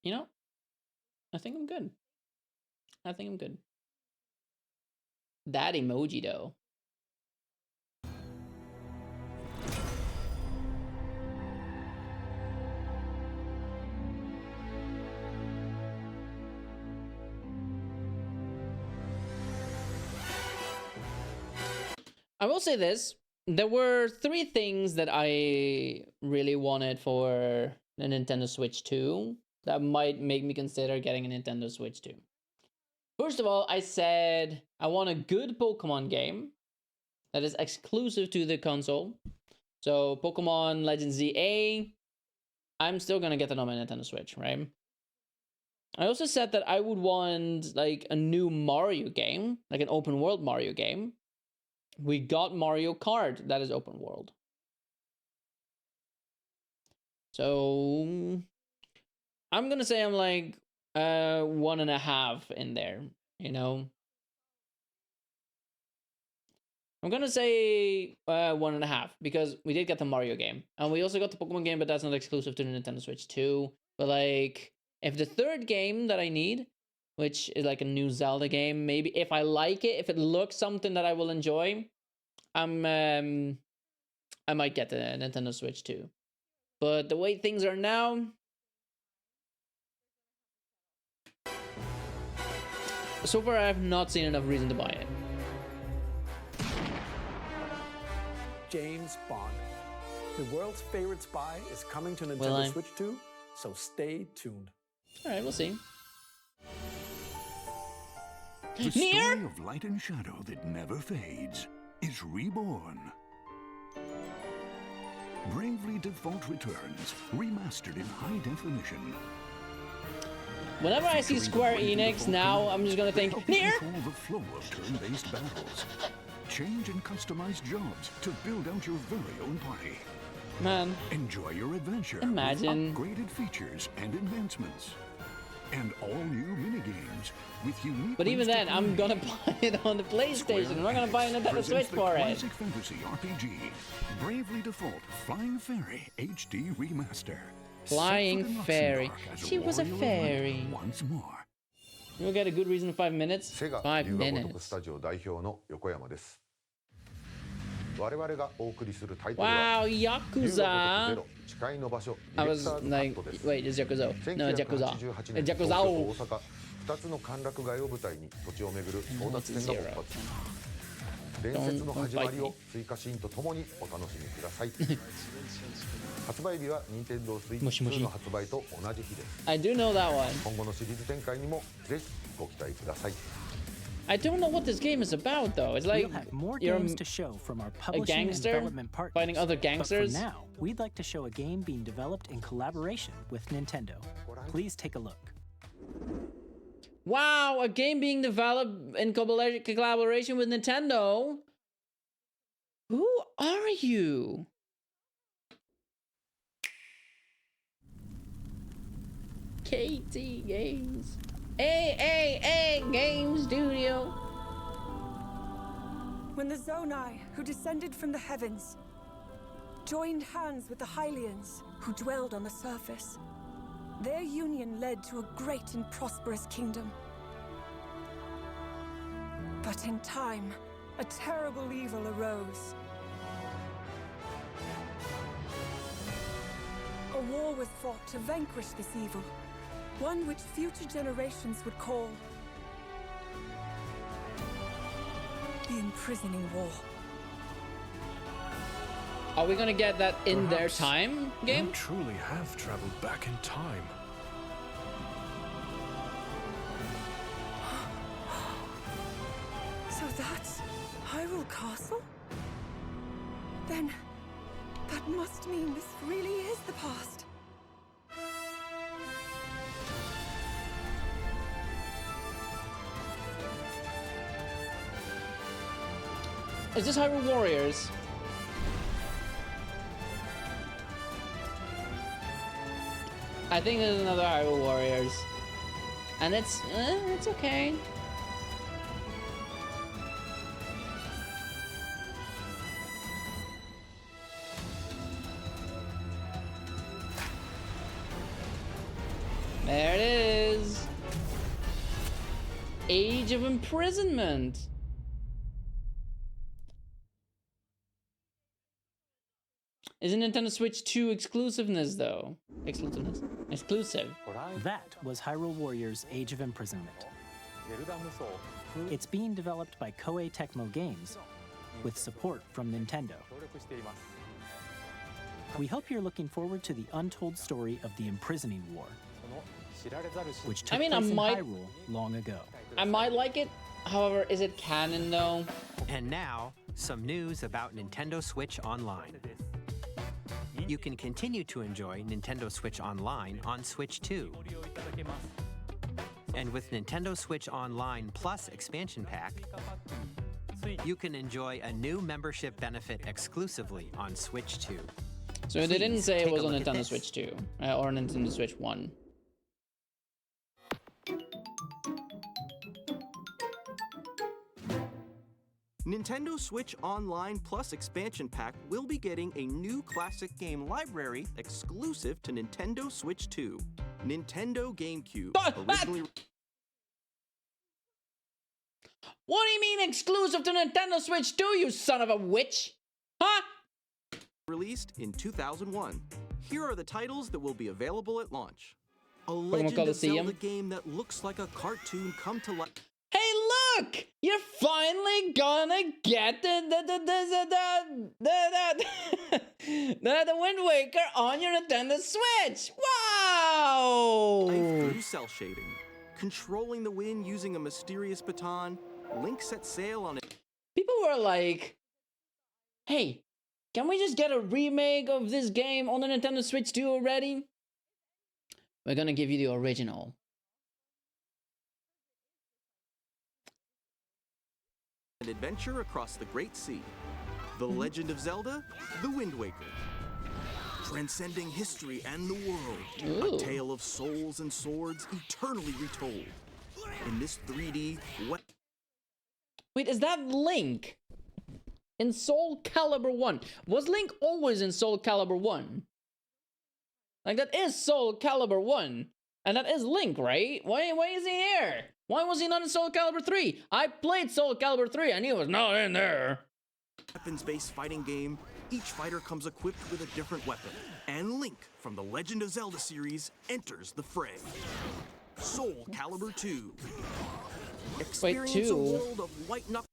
You know, I think I'm good. I think I'm good. That emoji, though. I will say this. There were 3 things that I really wanted for the Nintendo Switch 2 that might make me consider getting a Nintendo Switch 2. First of all, I said I want a good Pokemon game that is exclusive to the console. So Pokemon Legends ZA, I'm still gonna get that on my Nintendo Switch, right? I also said that I would want like a new Mario game, like an open world Mario game. We got Mario Kart that is open world. So I'm gonna say I'm like 1.5 in there, you know. I'm gonna say 1.5 because we did get the Mario game and we also got the Pokemon game, but that's not exclusive to the Nintendo Switch 2. But like, if the third game that I need, which is like a new Zelda game, maybe if I like it, if it looks something that I will enjoy, I might get the Nintendo Switch 2. But the way things are now, so far I have not seen enough reason to buy it. James Bond. The world's favorite spy is coming to Nintendo Switch 2, so stay tuned. Alright, we'll see. The story of light and shadow that never fades is reborn. Bravely Default returns, remastered in high definition. Whenever I see Square Enix now, I'm just gonna think, Nier! Control the flow of turn-based battles. Change and customize jobs to build out your very own party. Man. Enjoy your adventure Imagine. with upgraded features and advancements. and all new minigames with unique. But even then, I'm gonna buy it on the PlayStation. I'm not gonna buy a Nintendo Switch for it. Classic fantasy RPG, Bravely Default Flying Fairy HD Remaster. Flying Fairy. She was a fairy. Once more. You'll get a good reason in 5 minutes. 5 minutes. スタジオ代表の横山です。我々がお送りするタイトル Wow, は Yakuza. 誓いの場所 I was like, wait, it's Yakuza. No, Yakuza. 1988年 Yakuza. 東京と大阪2つの歓楽街を舞台に土地を巡る争奪戦が勃発。伝説の始まりを追加シーンとともにお楽しみください。発売日は任天堂スイッチ2の発売と同じ日です。I do know that one. 今後のシリーズ展開にもぜひご期待ください。I don't know what this game is about though. It's like you're a gangster fighting other gangsters. But for now, we'd like to show a game being developed in collaboration with Nintendo. Please take a look. Wow, a game being developed in collaboration with Nintendo. Who are you? KT Games. A Game Studio. When the Zonai, who descended from the heavens, joined hands with the Hylians, who dwelled on the surface, their union led to a great and prosperous kingdom. But in time, a terrible evil arose. A war was fought to vanquish this evil, one which future generations would call the Imprisoning War. Are we gonna get that in their time game? You truly have traveled back in time. So that's Hyrule Castle? Then that must mean this really is the past. Is this Hyrule Warriors? I think there's another Hyrule Warriors. And it's okay. There it is. Age of Imprisonment. Is a Nintendo Switch 2 exclusiveness though? Exclusive. That was Hyrule Warriors Age of Imprisonment. It's being developed by Koei Tecmo Games with support from Nintendo. We hope you're looking forward to the untold story of the Imprisoning War, which took place in Hyrule long ago. I might like it. However, is it canon though? And now, some news about Nintendo Switch Online. You can continue to enjoy Nintendo Switch Online on Switch 2. And with Nintendo Switch Online Plus expansion pack, you can enjoy a new membership benefit exclusively on Switch 2. So they didn't say it was on Nintendo Switch 2 or Nintendo Switch 1. Nintendo Switch Online Plus expansion pack will be getting a new classic game library exclusive to Nintendo Switch 2. Nintendo GameCube originally... What do you mean exclusive to Nintendo Switch 2, you son of a witch? Huh? Released in 2001. Here are the titles that will be available at launch. A Legend of Zelda game that looks like a cartoon come to life. Hey, look! You're finally gonna get the Wind Waker on your Nintendo Switch! Wow! Through cell shading, controlling the wind using a mysterious baton, Link set sail on it. People were like, hey, can we just get a remake of this game on the Nintendo Switch 2 already? We're gonna give you the original. An adventure across the Great Sea. The Legend of Zelda, The Wind Waker. transcending history and the world. Ooh. A tale of souls and swords eternally retold. In this 3D... Wait, is that Link? In Soul Calibur 1. Was Link always in Soul Calibur 1? Like, that is Soul Calibur 1. And that is Link, right? Why is he here? Why was he not in Soul Calibur 3? I played Soul Calibur 3 and he was not in there. Weapons-based fighting game, each fighter comes equipped with a different weapon. And Link, from the Legend of Zelda series, enters the fray. Soul Calibur 2. Experience a world of white knuckle.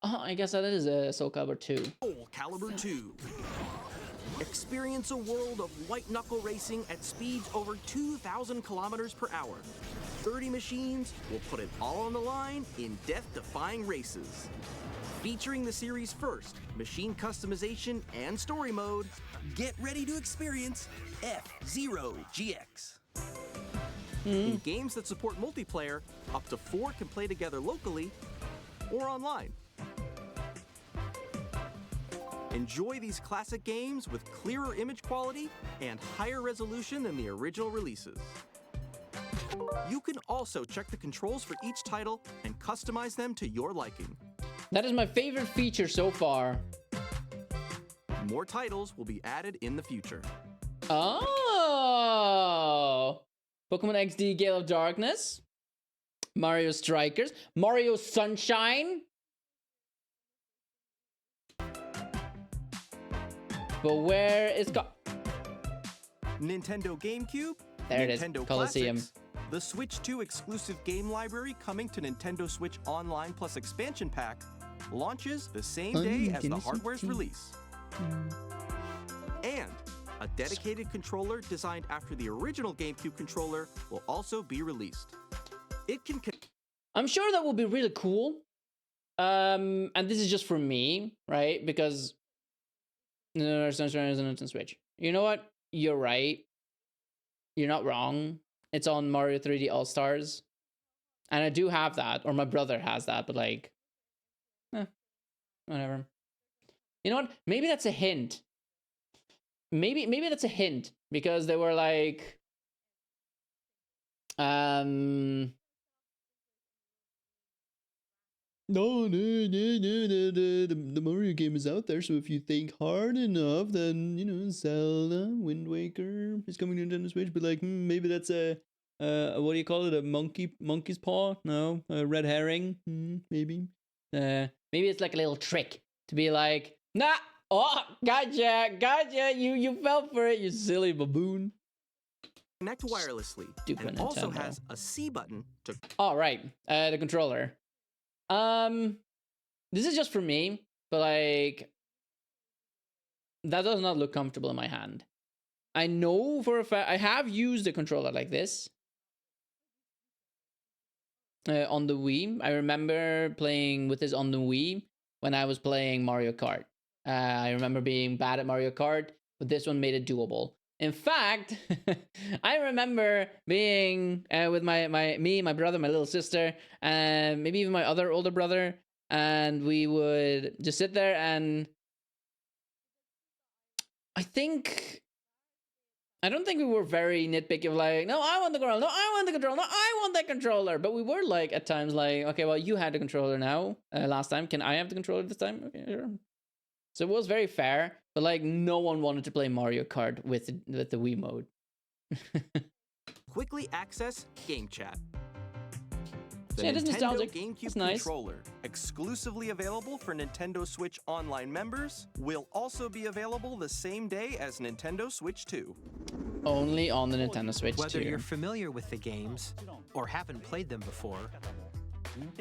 I guess that is a Soul Calibur 2. Soul Calibur 2. Experience a world of white knuckle racing at speeds over 2,000 kilometers per hour. 30 machines will put it all on the line in death-defying races. Featuring the series' first machine customization and story mode, get ready to experience F-Zero GX. In games that support multiplayer, up to 4 can play together locally or online. Enjoy these classic games with clearer image quality and higher resolution than the original releases. You can also check the controls for each title and customize them to your liking. That is my favorite feature so far. More titles will be added in the future. Oh! Pokemon XD Gale of Darkness. Mario Strikers. Mario Sunshine. But where is Nintendo GameCube, there it is, Nintendo Coliseum. Classics, the Switch 2 exclusive game library coming to Nintendo Switch Online Plus Expansion Pack launches the same day as the hardware's release. And a dedicated controller designed after the original GameCube controller will also be released. It can... I'm sure that will be really cool. And this is just for me, right? Because no, Switch. You know what? You're right. You're not wrong. It's on Mario 3D All-Stars. And I do have that, or my brother has that, but like, whatever. You know what? Maybe that's a hint. Maybe that's a hint, because they were like, No, the Mario game is out there, so if you think hard enough, then, you know, Zelda, Wind Waker is coming to Nintendo Switch, but like, maybe that's a what do you call it, a monkey's paw? No, a red herring? Maybe. Maybe it's like a little trick to be like, nah, oh, gotcha, you fell for it, you silly baboon. Connect wirelessly, Stupid and also Nintendo. has a C button to... Oh, right, the controller. This is just for me, but like, that does not look comfortable in my hand. I know for a fact, I have used a controller like this on the Wii. I remember playing with this on the Wii when I was playing Mario Kart. I remember being bad at Mario Kart, but this one made it doable. In fact, I remember being with me, my brother, my little sister, and maybe even my other older brother, and we would just sit there and I don't think we were very nitpicky of like, no, I want the controller, no, I want the controller, no, I want that controller. But we were like, at times like, okay, well, you had the controller now, last time. Can I have the controller this time? Okay, sure. So it was very fair, but like no one wanted to play Mario Kart with the Wii mode. Quickly access Game Chat. The Yeah, it is Nintendo nostalgic. GameCube It's nice. controller, exclusively available for Nintendo Switch Online members, will also be available the same day as Nintendo Switch 2. Only on the Nintendo Switch 2. Whether you're familiar with the games or haven't played them before,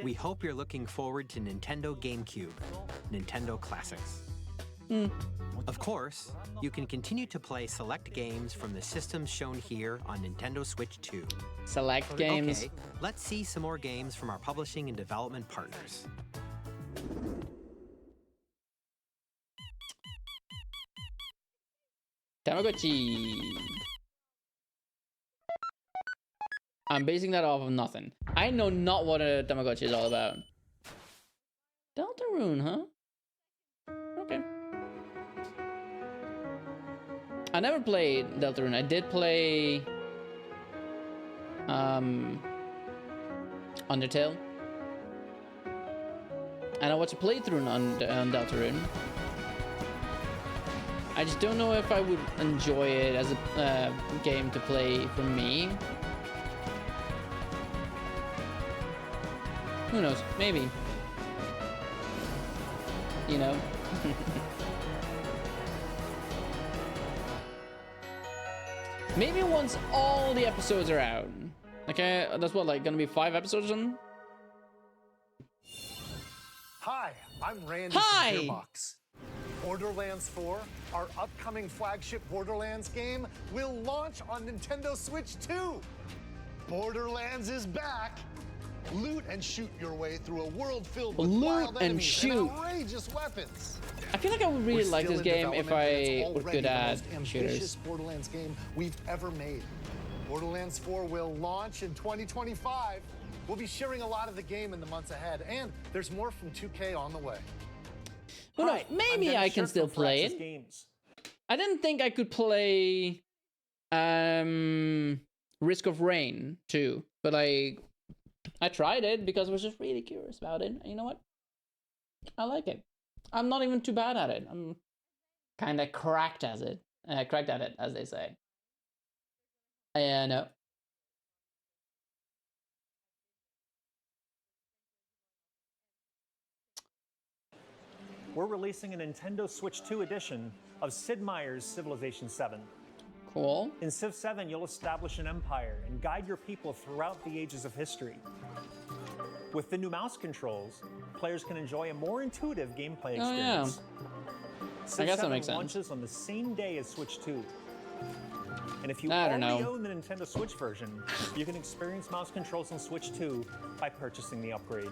we hope you're looking forward to Nintendo GameCube, Nintendo Classics. Of course, you can continue to play select games from the systems shown here on Nintendo Switch 2. Select games. Okay, let's see some more games from our publishing and development partners. Tamagotchi. I'm basing that off of nothing. I know not what a Tamagotchi is all about. Deltarune, huh? I never played Deltarune. I did play Undertale. And I watched a playthrough on Deltarune. I just don't know if I would enjoy it as a game to play for me. Who knows? Maybe. You know? Maybe once all the episodes are out. Okay, that's what, like, gonna be 5 episodes on? Hi, I'm Randy from Gearbox. Borderlands 4, our upcoming flagship Borderlands game, will launch on Nintendo Switch 2. Borderlands is back. Loot and shoot your way through a world filled with wild enemies and outrageous weapons. I feel like I would really like this game if I was good at shooters. Borderlands game we've ever made. Borderlands 4 will launch in 2025. We'll be sharing a lot of the game in the months ahead, and there's more from 2K on the way. Who knows? Maybe I can still play it. I didn't think I could play Risk of Rain 2, but I tried it because I was just really curious about it. And you know what? I like it. I'm not even too bad at it. I'm kind of cracked at it, as they say. No. We're releasing a Nintendo Switch 2 edition of Sid Meier's Civilization 7. Cool. In Civ 7, you'll establish an empire and guide your people throughout the ages of history. With the new mouse controls, players can enjoy a more intuitive gameplay experience. I guess that makes sense. Launches on the same day as Switch 2. And if you already own the Nintendo Switch version, you can experience mouse controls on Switch 2 by purchasing the upgrade.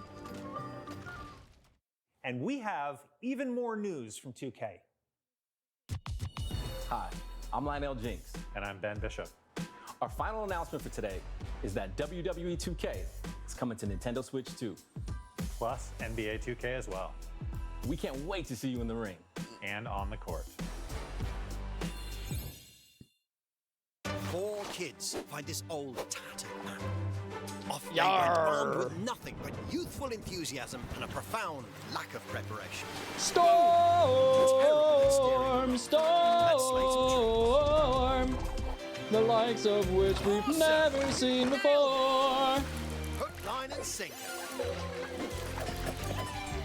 And we have even more news from 2K. Hi, I'm Lionel Jinks. And I'm Ben Bishop. Our final announcement for today is that WWE 2K is coming to Nintendo Switch 2. Plus NBA 2K as well. We can't wait to see you in the ring. And on the court. 4 kids find this old tattered man. Off they went armed with nothing but youthful enthusiasm and a profound lack of preparation. Storm! The likes of which we've never seen before. Hook, line, and sinker.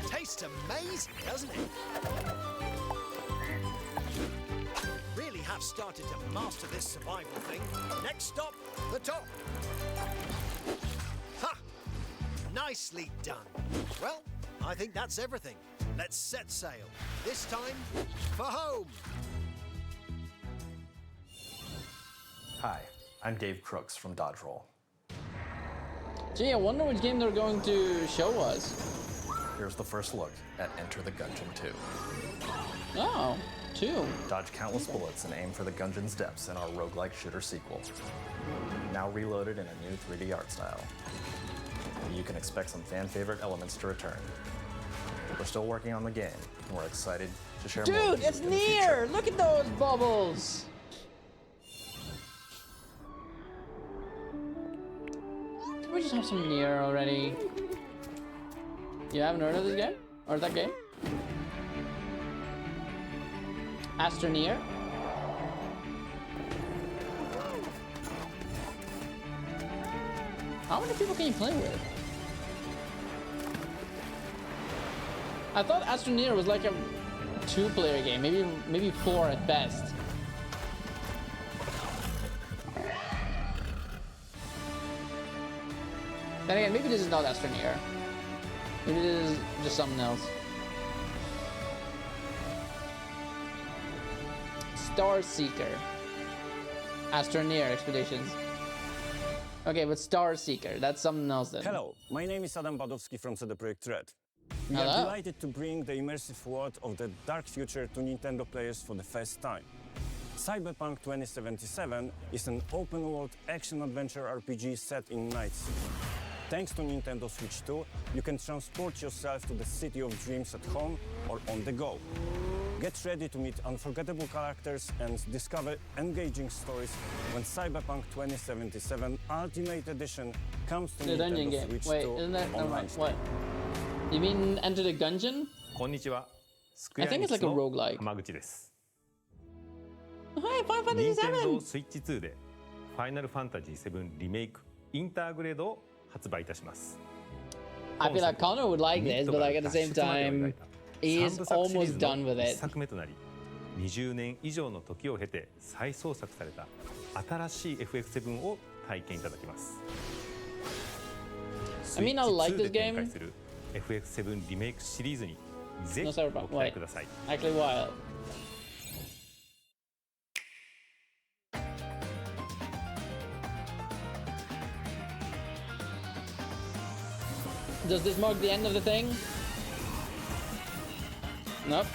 Tastes amazing, doesn't it? Really have started to master this survival thing. Next stop, the top. Ha! Nicely done. Well, I think that's everything. Let's set sail. This time, for home. Hi, I'm Dave Crooks from Dodge Roll. Gee, I wonder which game they're going to show us. Here's the first look at Enter the Gungeon 2. Oh, 2. Dodge countless bullets and aim for the Gungeon's depths in our roguelike shooter sequel. Now reloaded in a new 3D art style. You can expect some fan-favorite elements to return. We're still working on the game, and we're excited to share more with you it's in the near! future. Look at those bubbles! Can we just have some Nier already? You haven't heard of this game? Or that game? Astro Nier? How many people can you play with? I thought Astro Nier was like a 2-player game, maybe 4 at best. Then again, maybe this is not Astro Nier. Maybe this is just something else. Star Seeker. Astro Nier Expeditions. Okay, but Star Seeker, that's something else then. Hello, my name is Adam Badowski from CD Projekt Red. We Hello. are delighted to bring the immersive world of the dark future to Nintendo players for the first time. Cyberpunk 2077 is an open-world action-adventure RPG set in Night City. Thanks to Nintendo Switch 2, you can transport yourself to the city of dreams at home or on the go. Get ready to meet unforgettable characters and discover engaging stories when Cyberpunk 2077 Ultimate Edition comes to The dungeon Nintendo game. Switch Wait, 2 isn't that on right? launch What? day. You mean Enter the Gungeon? こんにちは。I think it's like a roguelike. 浜口です。Hi, Final Fantasy Nintendo VII! Switch 2でファイナルファンタジー7リメイクインターグレードを発売いたします。 I feel like Connor would like this, but like at the same time, he is almost done with it. 作目となり、20年以上の時を経て再創作された新しい FF7 を体験いただきます。I mean, I like this で展 game. 開する FF7 リメイクシリーズにぜ No, ひ sorry, ご but 期待 wait. ください。 Actually, while. Does this mark the end of the thing? Nope.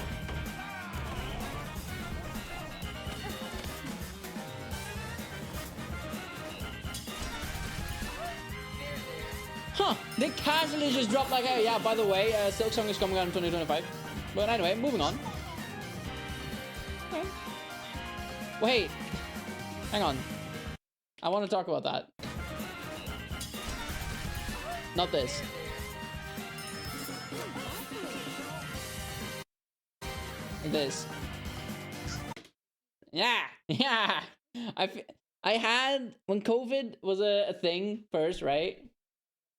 Huh, they casually just dropped like, oh yeah, by the way, Silk Song is coming out in 2025. But anyway, moving on. Okay. Wait, hang on. I want to talk about that. Not this. This. Yeah, yeah. I had, when COVID was a thing first, right?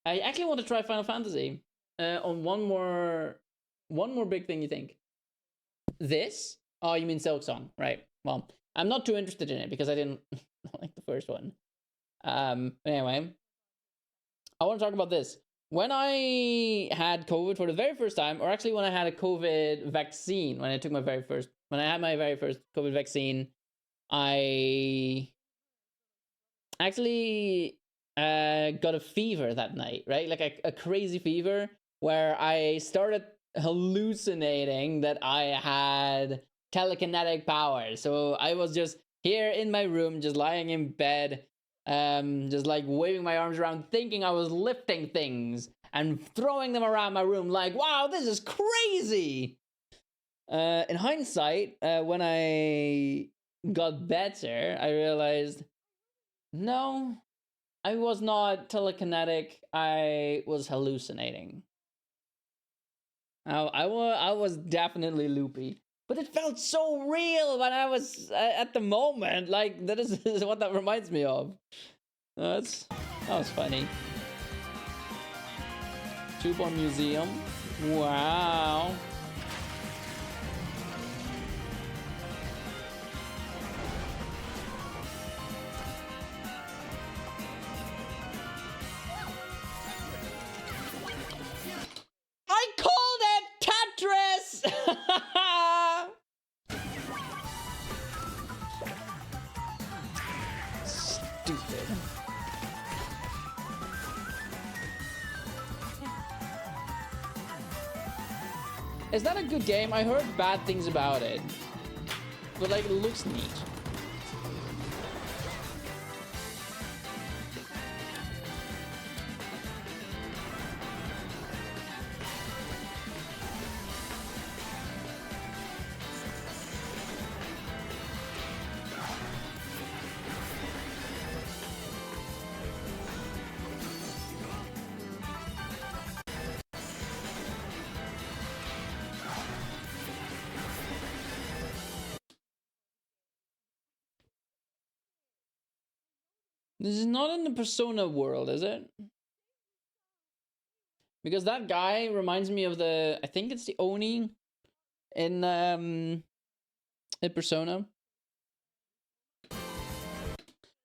I actually want to try Final Fantasy on one more big thing. You think this? Oh, you mean Silk Song, right? Well, I'm not too interested in it because I didn't like the first one. Anyway, I want to talk about this. When I had COVID for the very first time, or actually when I had a COVID vaccine, when I had my very first COVID vaccine, I actually got a fever that night, right? Like a crazy fever where I started hallucinating that I had telekinetic powers. So I was just here in my room, just lying in bed, just like waving my arms around, thinking I was lifting things and throwing them around my room like, wow, this is crazy. In hindsight, when I got better, I realized, no, I was not telekinetic. I was hallucinating. I was definitely loopy. But it felt so real when I was at the moment. Like, that is what that reminds me of. That was funny. Tubon Museum. Wow. I called it Tetris! Stupid. Is that a good game? I heard bad things about it. But like, it looks neat. This is not in the Persona world, is it? Because that guy reminds me of I think it's the Oni in Persona.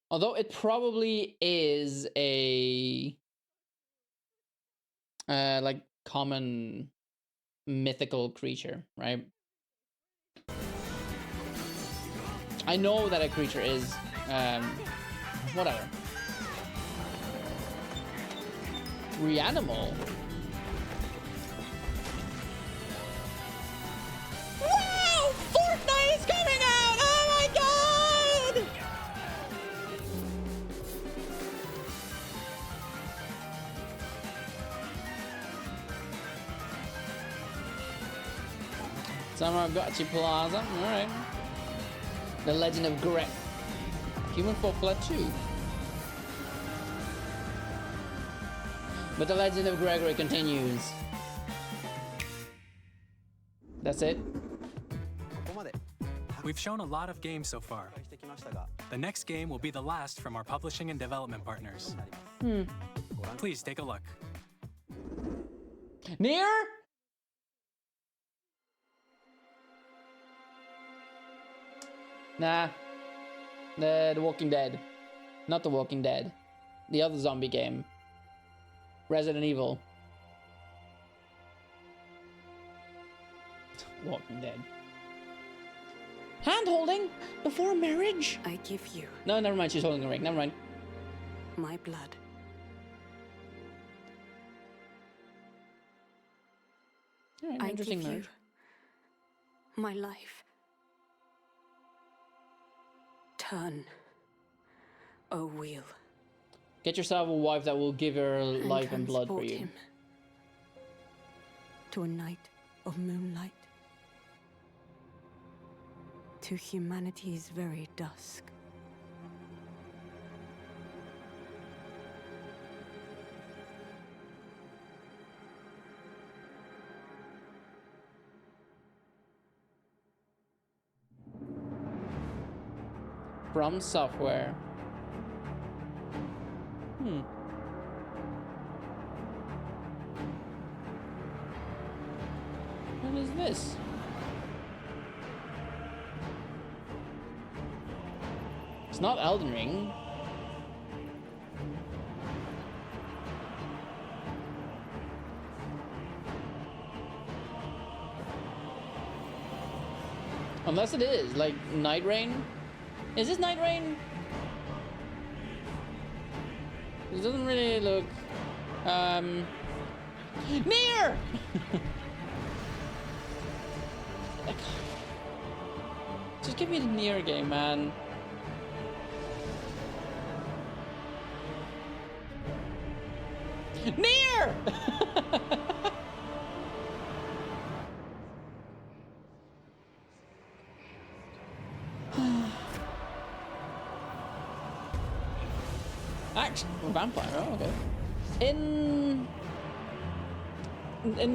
Although it probably is a like common mythical creature, right? I know that a creature is whatever. Reanimal? Wow! Fortnite is coming out! Oh my god! Samagotchi Plaza. All right. The Legend of Greg. Human Fall Flat 2. But the Legend of Gregory continues. That's it. We've shown a lot of games so far. The next game will be the last from our publishing and development partners. Please take a look. Near? Nah. The Walking Dead. Not The Walking Dead. The other zombie game. Resident Evil. Walking Dead. Hand holding before marriage? I give you. No, never mind. She's holding a ring. Never mind. My blood. Right, I interesting give marriage. you my life. Turn a wheel. Get yourself a wife that will give her And life and blood for transport you. him to a night of moonlight. To humanity's very dusk. From Software. What is this? It's not Elden Ring. Unless it is, like Night Rain. Is this Night Rain? It doesn't really look near. Just give me the near game, man. Near. Actually, vampire. Oh, okay. In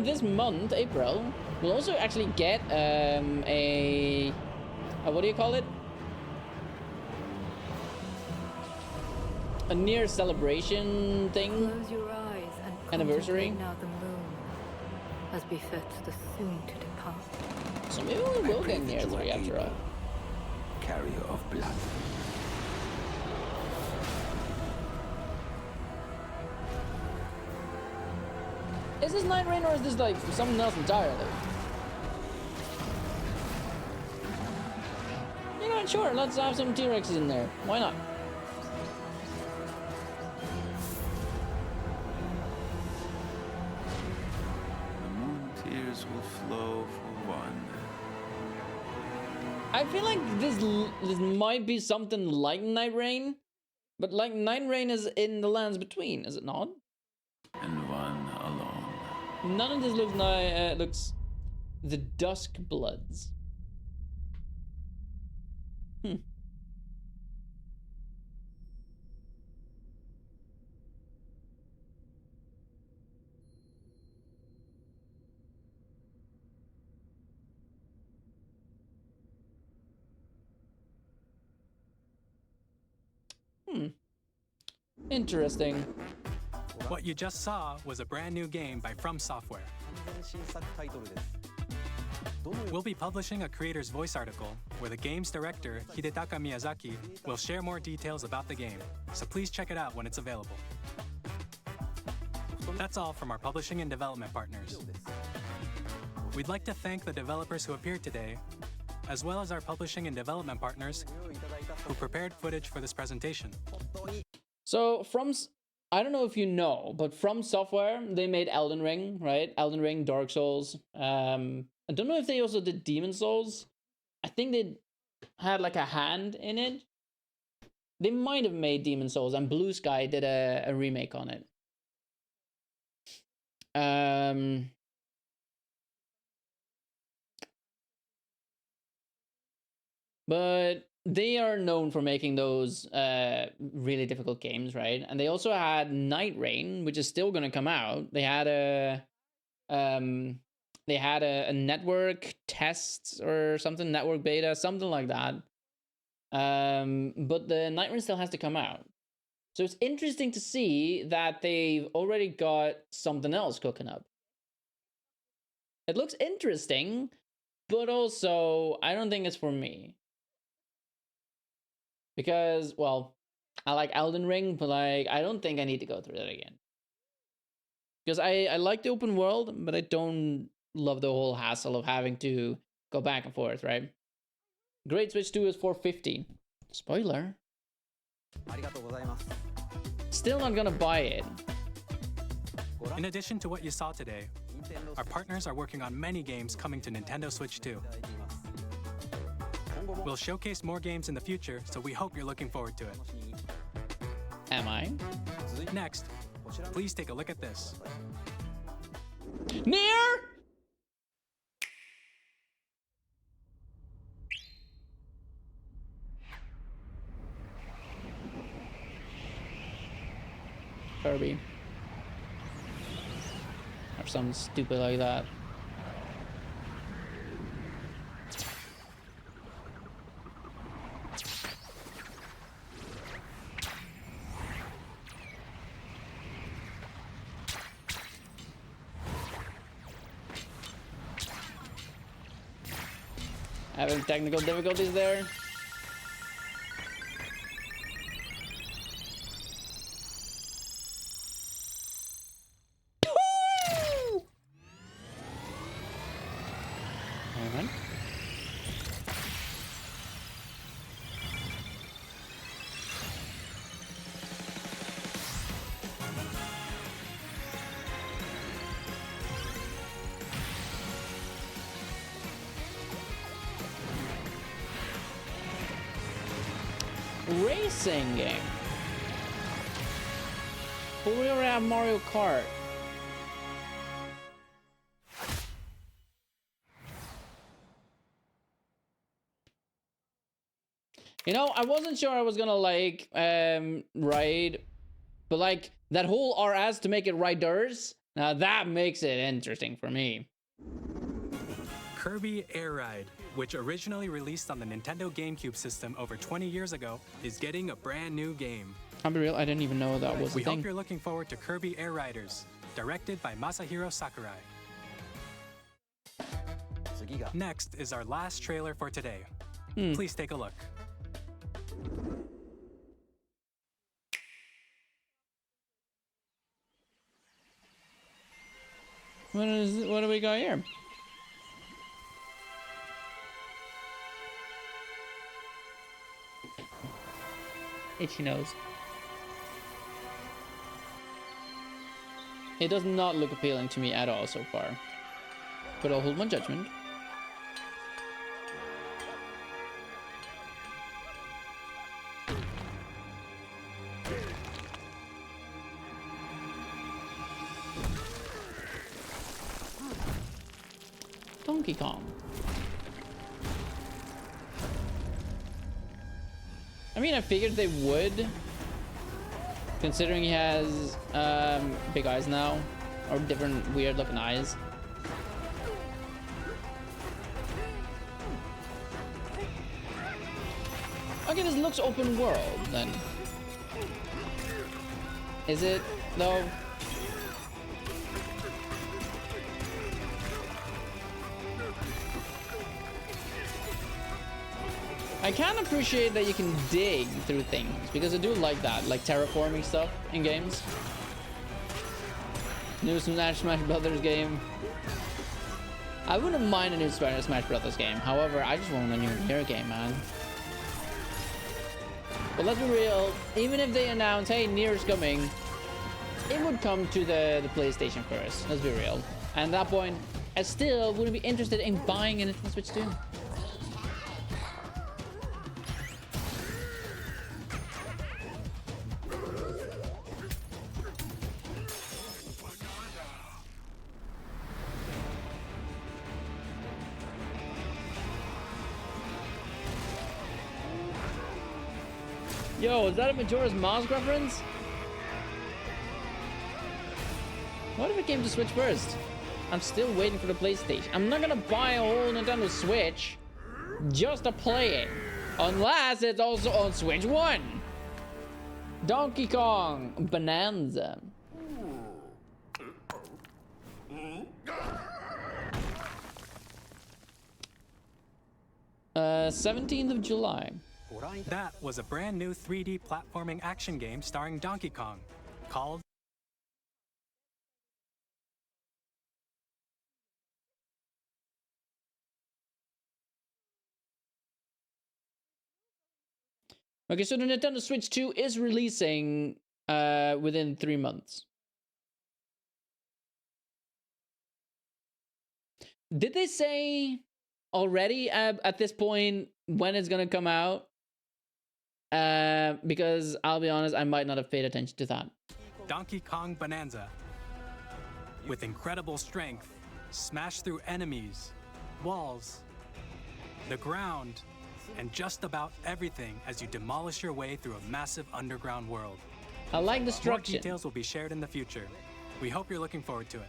this month, April, we'll also actually get a what do you call it? A near celebration thing. Close your eyes and Anniversary. contemplate now the moon, as befits the soon to depart. So maybe we will get near 3 after all. Carrier of blood. Is this Night Rain or is this like something else entirely? You know what, sure, let's have some T-Rexes in there. Why not? The moon tears will flow for one. I feel like this might be something like Night Rain, but like Night Rain is in the lands between, is it not? And one alone. None of this looks looks the Dusk Bloods. Interesting. What you just saw was a brand new game by From Software. We'll be publishing a creator's voice article where the game's director, Hidetaka Miyazaki, will share more details about the game, so please check it out when it's available. That's all from our publishing and development partners. We'd like to thank the developers who appeared today, as well as our publishing and development partners who prepared footage for this presentation. So I don't know if you know, but From Software, they made Elden Ring, right? Elden Ring, Dark Souls. I don't know if they also did Demon Souls. I think they had like a hand in it. They might have made Demon Souls, and Blue Sky did a remake on it. But they are known for making those really difficult games, right? And they also had Night Rain, which is still going to come out. They had a network test or something, network beta, something like that. But the Night Rain still has to come out. So it's interesting to see that they've already got something else cooking up. It looks interesting, but also I don't think it's for me. Because, well, I like Elden Ring, but like I don't think I need to go through that again. Because I like the open world, but I don't love the whole hassle of having to go back and forth, right? Great Switch 2 is $450. Spoiler. Still not gonna buy it. In addition to what you saw today, our partners are working on many games coming to Nintendo Switch 2. We'll showcase more games in the future, so we hope you're looking forward to it. Am I? Next, please take a look at this. Nier! Kirby. Or something stupid like that. Having technical difficulties there. Racing game. But we already have Mario Kart. You know, I wasn't sure I was gonna like ride, but like that whole RS to make it riders, now that makes it interesting for me. Kirby Air Ride, which originally released on the Nintendo GameCube system over 20 years ago, is getting a brand new game. I'll be real, I didn't even know that was a We thing. hope you're looking forward to Kirby Air Riders, directed by Masahiro Sakurai. Next is our last trailer for today. Please take a look. What do we got here? Itchy nose. It does not look appealing to me at all so far. But I'll hold my judgment. Donkey Kong. I mean, I figured they would, considering he has big eyes now, or different weird looking eyes. Okay, this looks open world then. Is it though? I can appreciate that you can dig through things, because I do like that, like terraforming stuff in games. New Smash Brothers game. I wouldn't mind a new Smash Brothers game. However, I just want a new Nier game, man. But let's be real, even if they announce, hey, Nier's coming, it would come to the PlayStation first. Let's be real. And at that point, I still wouldn't be interested in buying a Nintendo Switch 2. Yo, is that a Majora's Mask reference? What if it came to Switch first? I'm still waiting for the PlayStation. I'm not gonna buy a whole Nintendo Switch just to play it. Unless it's also on Switch 1. Donkey Kong Bonanza. 17th of July. That was a brand new 3D platforming action game starring Donkey Kong, called Okay, so the Nintendo Switch 2 is releasing within 3 months. Did they say already at this point when it's gonna come out? Because I'll be honest, I might not have paid attention to that. Donkey Kong Bonanza. With incredible strength, smash through enemies, walls, the ground, and just about everything as you demolish your way through a massive underground world. I like destruction. More details will be shared in the future. We hope you're looking forward to it.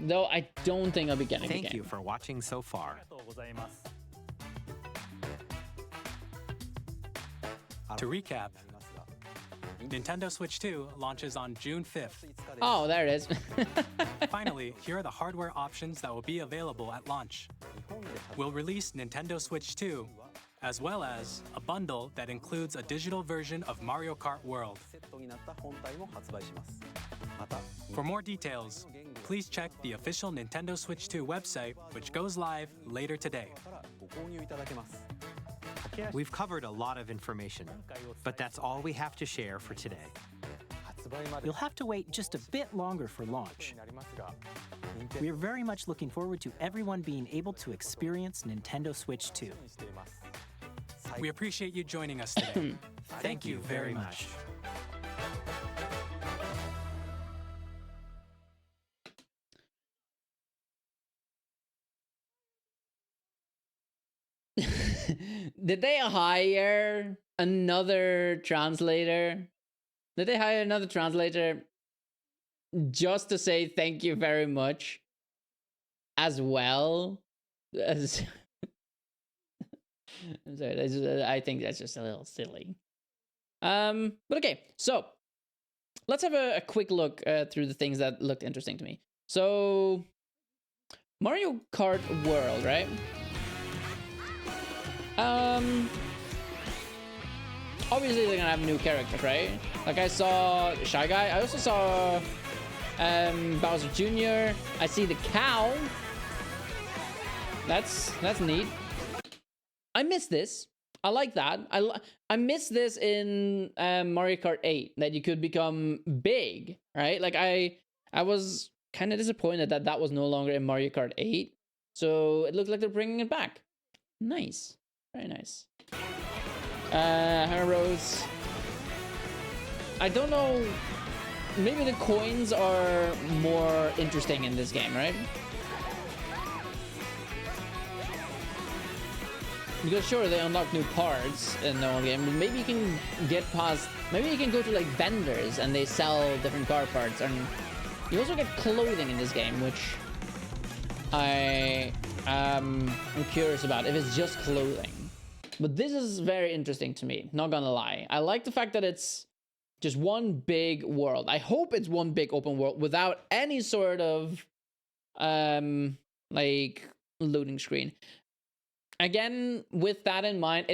Though I don't think I'll be getting the game. Thank you for watching so far. To recap, Nintendo Switch 2 launches on June 5th. Oh, there it is. Finally, here are the hardware options that will be available at launch. We'll release Nintendo Switch 2, as well as a bundle that includes a digital version of Mario Kart World. For more details, please check the official Nintendo Switch 2 website, which goes live later today. We've covered a lot of information, but that's all we have to share for today. You'll have to wait just a bit longer for launch. We're very much looking forward to everyone being able to experience Nintendo Switch 2. We appreciate you joining us today. Thank you very much. Did they hire another translator? Did they hire another translator just to say thank you very much as well? As I'm sorry, I think that's just a little silly. But okay, so let's have a quick look through the things that looked interesting to me. So Mario Kart World, right? Obviously they're gonna have new characters, right? Like I saw Shy Guy. I also saw Bowser Jr. I see the cow. That's neat. I miss this. I like that. I miss this in Mario Kart 8, that you could become big, right? Like I was kind of disappointed that that was no longer in Mario Kart 8. So it looks like they're bringing it back. Nice. Very nice. Heroes. I don't know. Maybe the coins are more interesting in this game, right? Because sure, they unlock new parts in the old game, but maybe you can get past. Maybe you can go to like vendors and they sell different car parts, and you also get clothing in this game, which I'm curious about if it's just clothing. But this is very interesting to me, not gonna lie. I like the fact that it's just one big world. I hope it's one big open world without any sort of like loading screen. Again, with that in mind,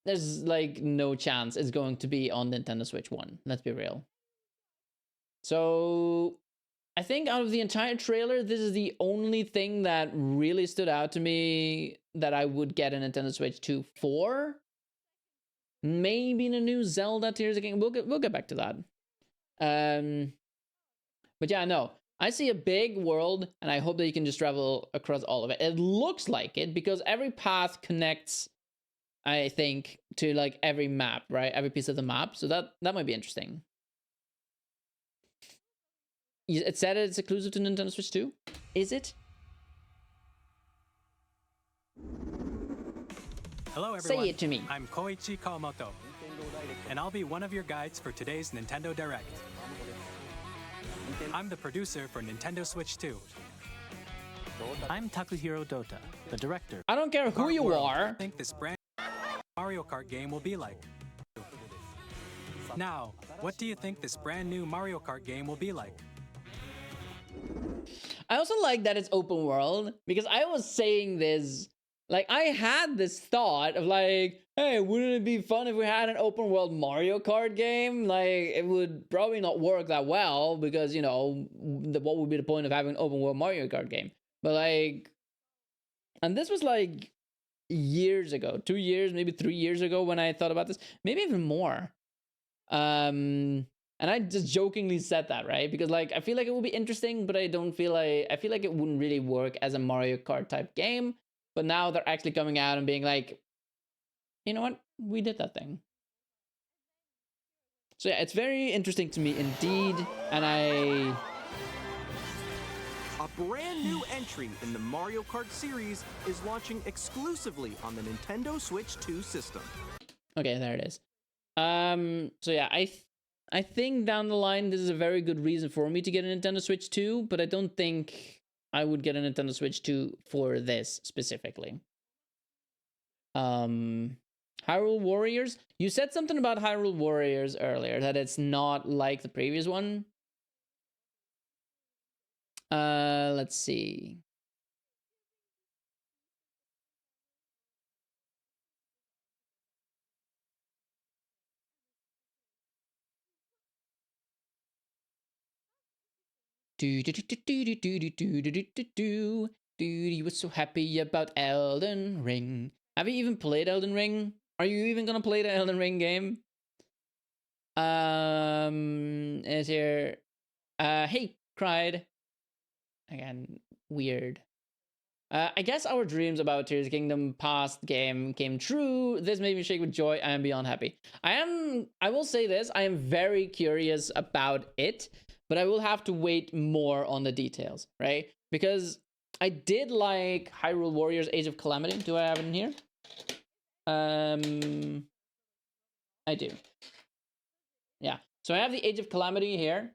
there's like no chance it's going to be on Nintendo Switch 1. Let's be real. So I think out of the entire trailer, this is the only thing that really stood out to me that I would get a Nintendo Switch 2 for. Maybe in a new Zelda Tears of the Kingdom. We'll get back to that. But yeah, no. I see a big world, and I hope that you can just travel across all of it. It looks like it, because every path connects, I think, to like every map, right? Every piece of the map. So that might be interesting. It said it's exclusive to Nintendo Switch 2. Is it? Hello everyone. Say it to me. I'm Koichi Kawamoto. and I'll be one of your guides for today's Nintendo Direct. I'm the producer for Nintendo Switch 2. I'm Takuhiro Dota, the director. I don't care who you are. I think this brand Mario Kart game will be like. Now, what do you think this brand new Mario Kart game will be like? I also like that it's open world, because I was saying this, like, I had this thought of like, hey, wouldn't it be fun if we had an open world Mario Kart game? Like, it would probably not work that well, because, you know, what would be the point of having an open world Mario Kart game? But like, and this was like years ago, 2 years, maybe 3 years ago when I thought about this, maybe even more. And I just jokingly said that, right? Because like, I feel like it would be interesting, but I feel like it wouldn't really work as a Mario Kart type game. But now they're actually coming out and being like, you know what? We did that thing. So yeah, it's very interesting to me indeed. And A brand new entry in the Mario Kart series is launching exclusively on the Nintendo Switch 2 system. Okay, there it is. So yeah, I think down the line this is a very good reason for me to get a Nintendo Switch 2, but I don't think I would get a Nintendo Switch 2 for this specifically. Hyrule Warriors? You said something about Hyrule Warriors earlier, that it's not like the previous one. Let's see. You were so happy about Elden Ring. Have you even played Elden Ring? Are you even gonna play the Elden Ring game? Is here hey, cried. Again, weird. I guess our dreams about Tears of the Kingdom past game came true. This made me shake with joy. I am beyond happy. I will say this, I am very curious about it, but I will have to wait more on the details, right? Because I did like Hyrule Warriors Age of Calamity. Do I have it in here? I do. Yeah. So I have the Age of Calamity here.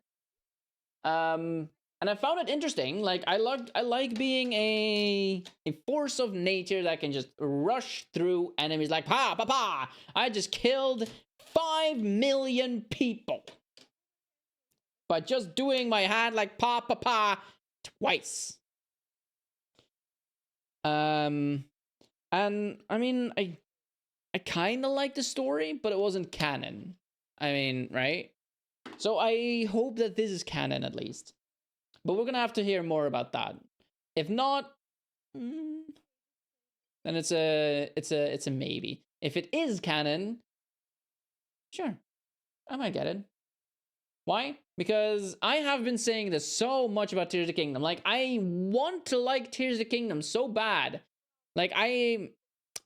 And I found it interesting. Like, I like being a force of nature that can just rush through enemies like pa pa pa. I just killed 5 million people by just doing my hand like pa pa pa twice. And I mean, I kind of like the story, but it wasn't canon. I mean, right? So I hope that this is canon at least. But we're gonna have to hear more about that. If not, then it's a maybe. If it is canon, sure, I might get it. Why? Because I have been saying this so much about Tears of the Kingdom. Like, I want to like Tears of the Kingdom so bad. Like, I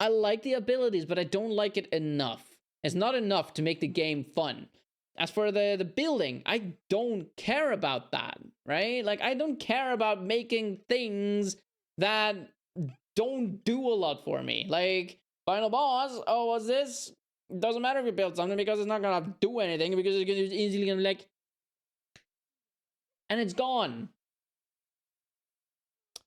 like the abilities, but I don't like it enough. It's not enough to make the game fun. As for the building, I don't care about that, right? Like, I don't care about making things that don't do a lot for me. Like, final boss, oh, what's this? Doesn't matter if you build something because it's not gonna do anything, because it's easily gonna like... And it's gone.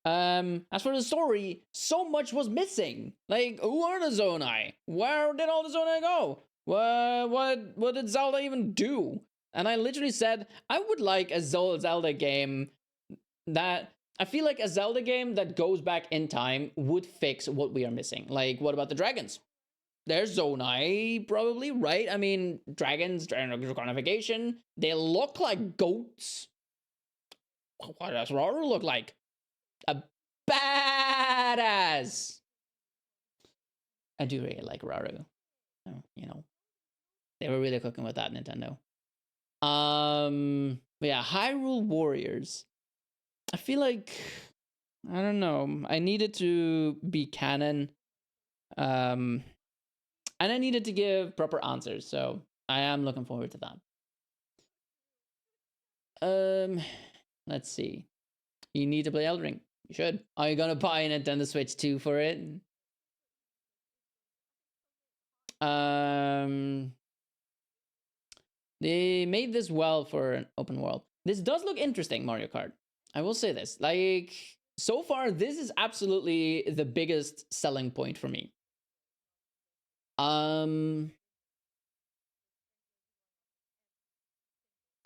As for the story, so much was missing. Like, who are the Zonai? Where did all the Zonai go? What did Zelda even do? And I literally said, I would like a Zelda game that... I feel like a Zelda game that goes back in time would fix what we are missing. Like, what about the dragons? There's Zonai, probably, right? I mean, dragons, dragonification, they look like goats. What does Rauru look like? A badass! I do really like Rauru. You know, they were really cooking with that, Nintendo. But yeah, Hyrule Warriors. I feel like, I don't know, I needed to be canon. And I needed to give proper answers, so I am looking forward to that. Let's see. You need to play Elden Ring. You should. Are you gonna buy a Nintendo Switch 2 for it? They made this well for an open world. This does look interesting, Mario Kart. I will say this. Like, so far, this is absolutely the biggest selling point for me.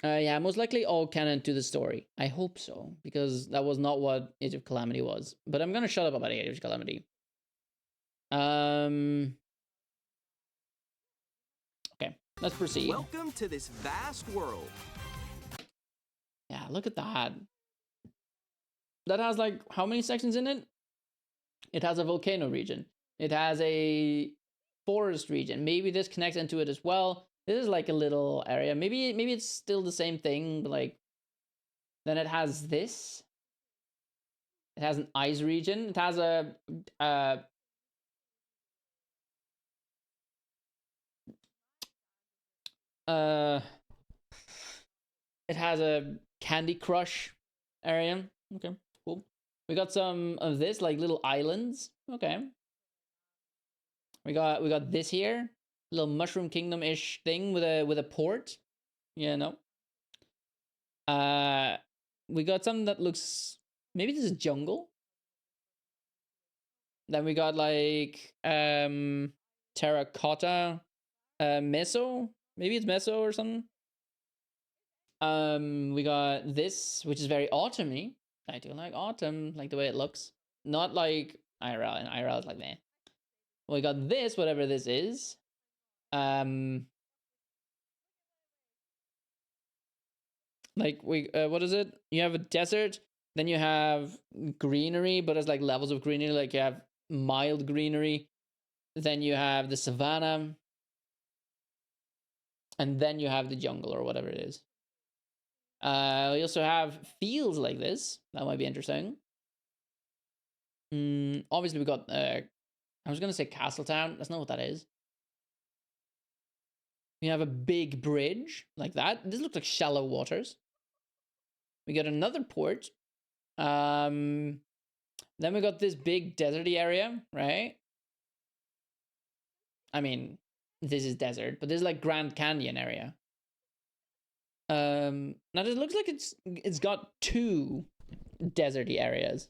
Yeah, most likely all canon to the story. I hope so, because that was not what Age of Calamity was. But I'm gonna shut up about Age of Calamity. Okay, let's proceed. Welcome to this vast world. Yeah, look at that. That has like how many sections in it? It has a volcano region. It has a forest region. Maybe this connects into it as well. This is like a little area. Maybe it's still the same thing, but like then it has this. It has an ice region. It has a it has a Candy Crush area. Okay, cool. We got some of this, like little islands. Okay. We got this here, little Mushroom Kingdom-ish thing with a port. Yeah, no. We got something that looks, maybe this is jungle. Then we got like terracotta meso. Maybe it's meso or something. We got this, which is very autumny. I do like autumn, like the way it looks. Not like IRL, and IRL is like that. We got this, whatever this is. Like what is it? You have a desert, then you have greenery, but it's like levels of greenery. Like you have mild greenery, then you have the savanna, and then you have the jungle or whatever it is. We also have fields like this. That might be interesting. Obviously, we got. I was gonna say Castletown. That's not what that is. We have a big bridge like that. This looks like shallow waters. We got another port. Then we got this big deserty area, right? I mean, this is desert, but this is like Grand Canyon area. Now this looks like it's got two deserty areas.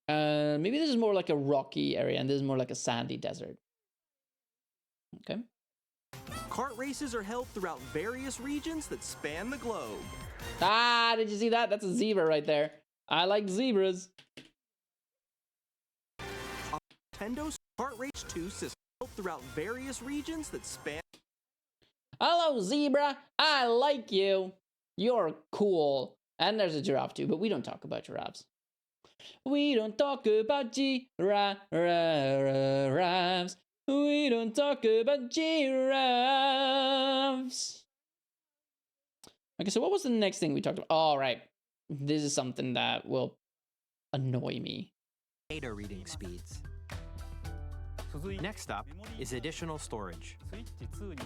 Maybe this is more like a rocky area, and this is more like a sandy desert. Okay. Kart races are held throughout various regions that span the globe. Ah, did you see that? That's a zebra right there. I like zebras. Nintendo's Kart Race 2 system held throughout various regions that span. Hello, zebra. I like you. You're cool. And there's a giraffe too, but we don't talk about giraffes. We don't talk about giraffes. We don't talk about giraffes. Okay, so what was the next thing we talked about? All right. This is something that will annoy me. Data reading speeds. Next up is additional storage.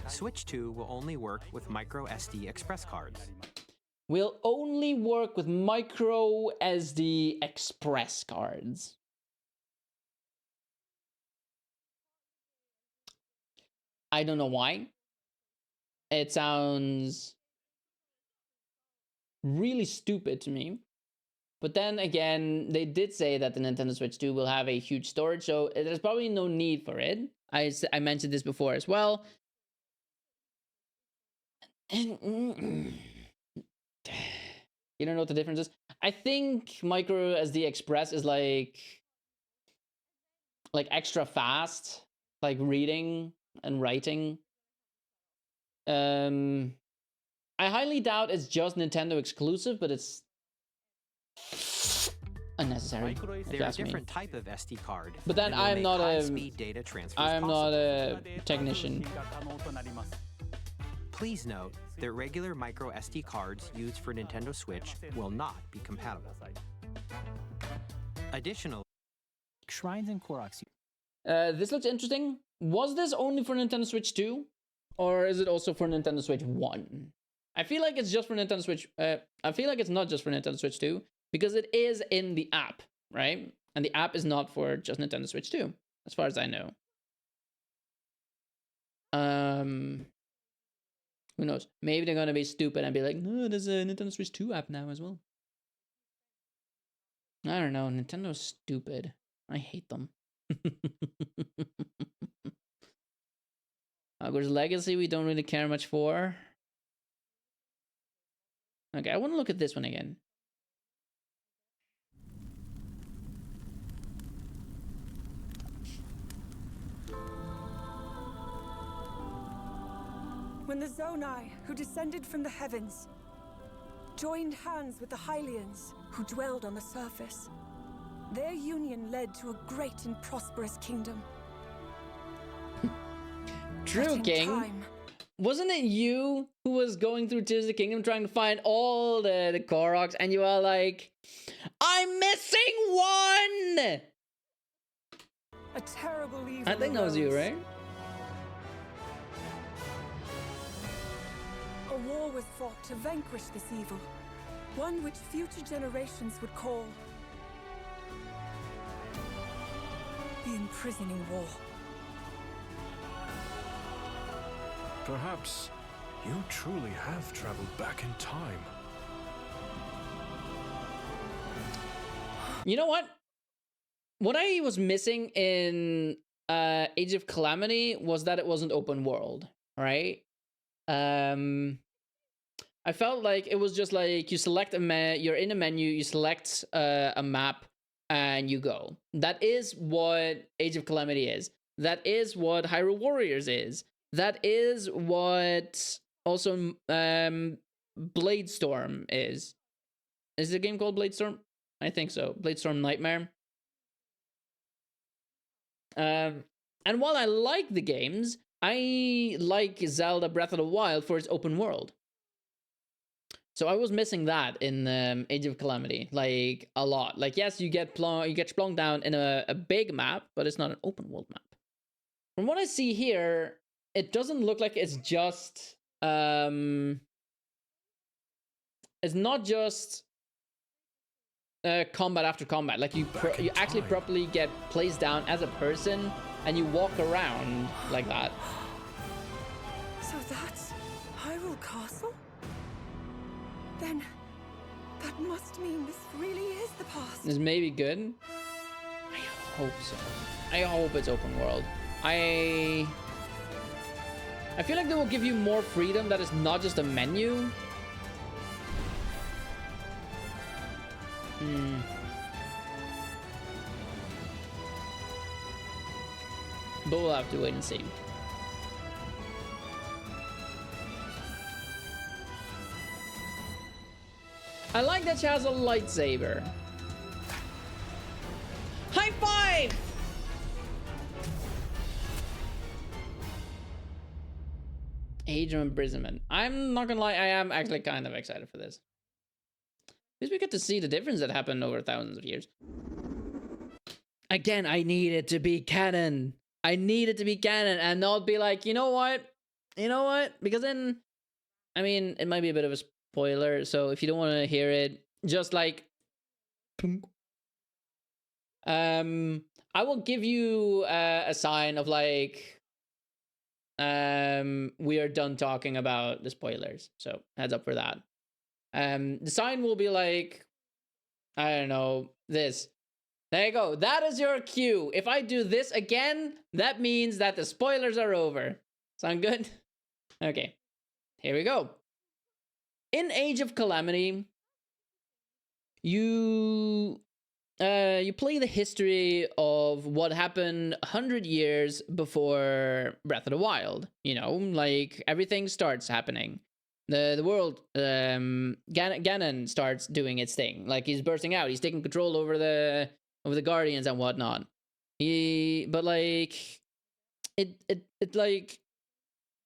Switch 2 will only work with micro SD express cards. Will only work with micro SD express cards. I don't know why. It sounds really stupid to me. But then again, they did say that the Nintendo Switch 2 will have a huge storage, so there's probably no need for it. I mentioned this before as well. And you don't know what the difference is? I think micro SD express is like extra fast, like reading and writing. I highly doubt it's just Nintendo exclusive, but it's unnecessary. They're a different type of SD card. But then I'm not a technician. Please note that regular micro SD cards used for Nintendo Switch will not be compatible. Additionally, Shrines and Koroks. This looks interesting. Was this only for Nintendo Switch 2? Or is it also for Nintendo Switch 1? I feel like it's just for Nintendo Switch. I feel like it's not just for Nintendo Switch 2. Because it is in the app, right? And the app is not for just Nintendo Switch 2, as far as I know. Who knows? Maybe they're gonna be stupid and be like, no, there's a Nintendo Switch 2 app now as well. I don't know. Nintendo's stupid. I hate them. Hogwarts Legacy, we don't really care much for. Okay, I want to look at this one again. When the Zonai, who descended from the heavens, joined hands with the Hylians, who dwelled on the surface, their union led to a great and prosperous kingdom. True, King. Wasn't it you who was going through Tears of the Kingdom trying to find all the Koroks, and you are like, I'm missing one! A terrible evil. I think that was you, right? A war was fought to vanquish this evil, one which future generations would call the Imprisoning War. Perhaps you truly have traveled back in time. You know what? What I was missing in Age of Calamity was that it wasn't open world, right? I felt like it was just like you select you're in a menu, you select a map, and you go. That is what Age of Calamity is. That is what Hyrule Warriors is. That is what also Bladestorm is. Is the game called Bladestorm? I think so. Bladestorm Nightmare. And while I like the games, I like Zelda Breath of the Wild for its open world. So I was missing that in Age of Calamity, like a lot. Like, yes, you get splunked down in a big map, but it's not an open world map. From what I see here, it doesn't look like it's just it's not just combat after combat. Like you actually properly get placed down as a person and you walk around like that. So that's Hyrule Castle? Then that must mean this really is the past. This may be good. I hope so. I hope it's open world. I feel like they will give you more freedom that is not just a menu. But we'll have to wait and see. I like that she has a lightsaber. High five! Age of Imprisonment. I'm not gonna lie, I am actually kind of excited for this. At least we get to see the difference that happened over thousands of years. Again, I need it to be canon. I need it to be canon and not be like, you know what? You know what? Because then, I mean, it might be a bit of a spoiler, so if you don't want to hear it, just like... I will give you a sign of like... we are done talking about the spoilers, so heads up for that. The sign will be like, I don't know, this. There you go. That is your cue. If I do this again, that means that the spoilers are over. Sound good? Okay. Here we go. In Age of Calamity, you play the history of what happened 100 years before Breath of the Wild. You know, like everything starts happening. The world, Ganon starts doing its thing. Like he's bursting out. He's taking control over the Guardians and whatnot. But like, it like,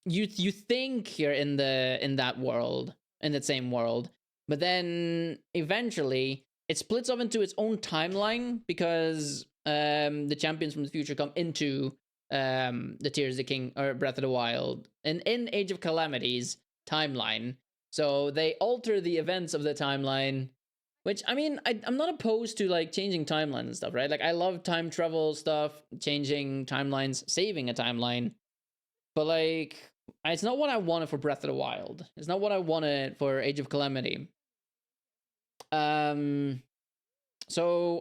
you think you're in that world, in that same world, but then eventually it splits off into its own timeline because the champions from the future come into the Tears of the King or Breath of the Wild and in Age of Calamity's timeline. So they alter the events of the timeline, which, I mean, I'm not opposed to like changing timelines and stuff, right? Like I love time travel stuff, changing timelines, saving a timeline. But like, It's not what I wanted for Breath of the Wild. It's not what I wanted for Age of Calamity. So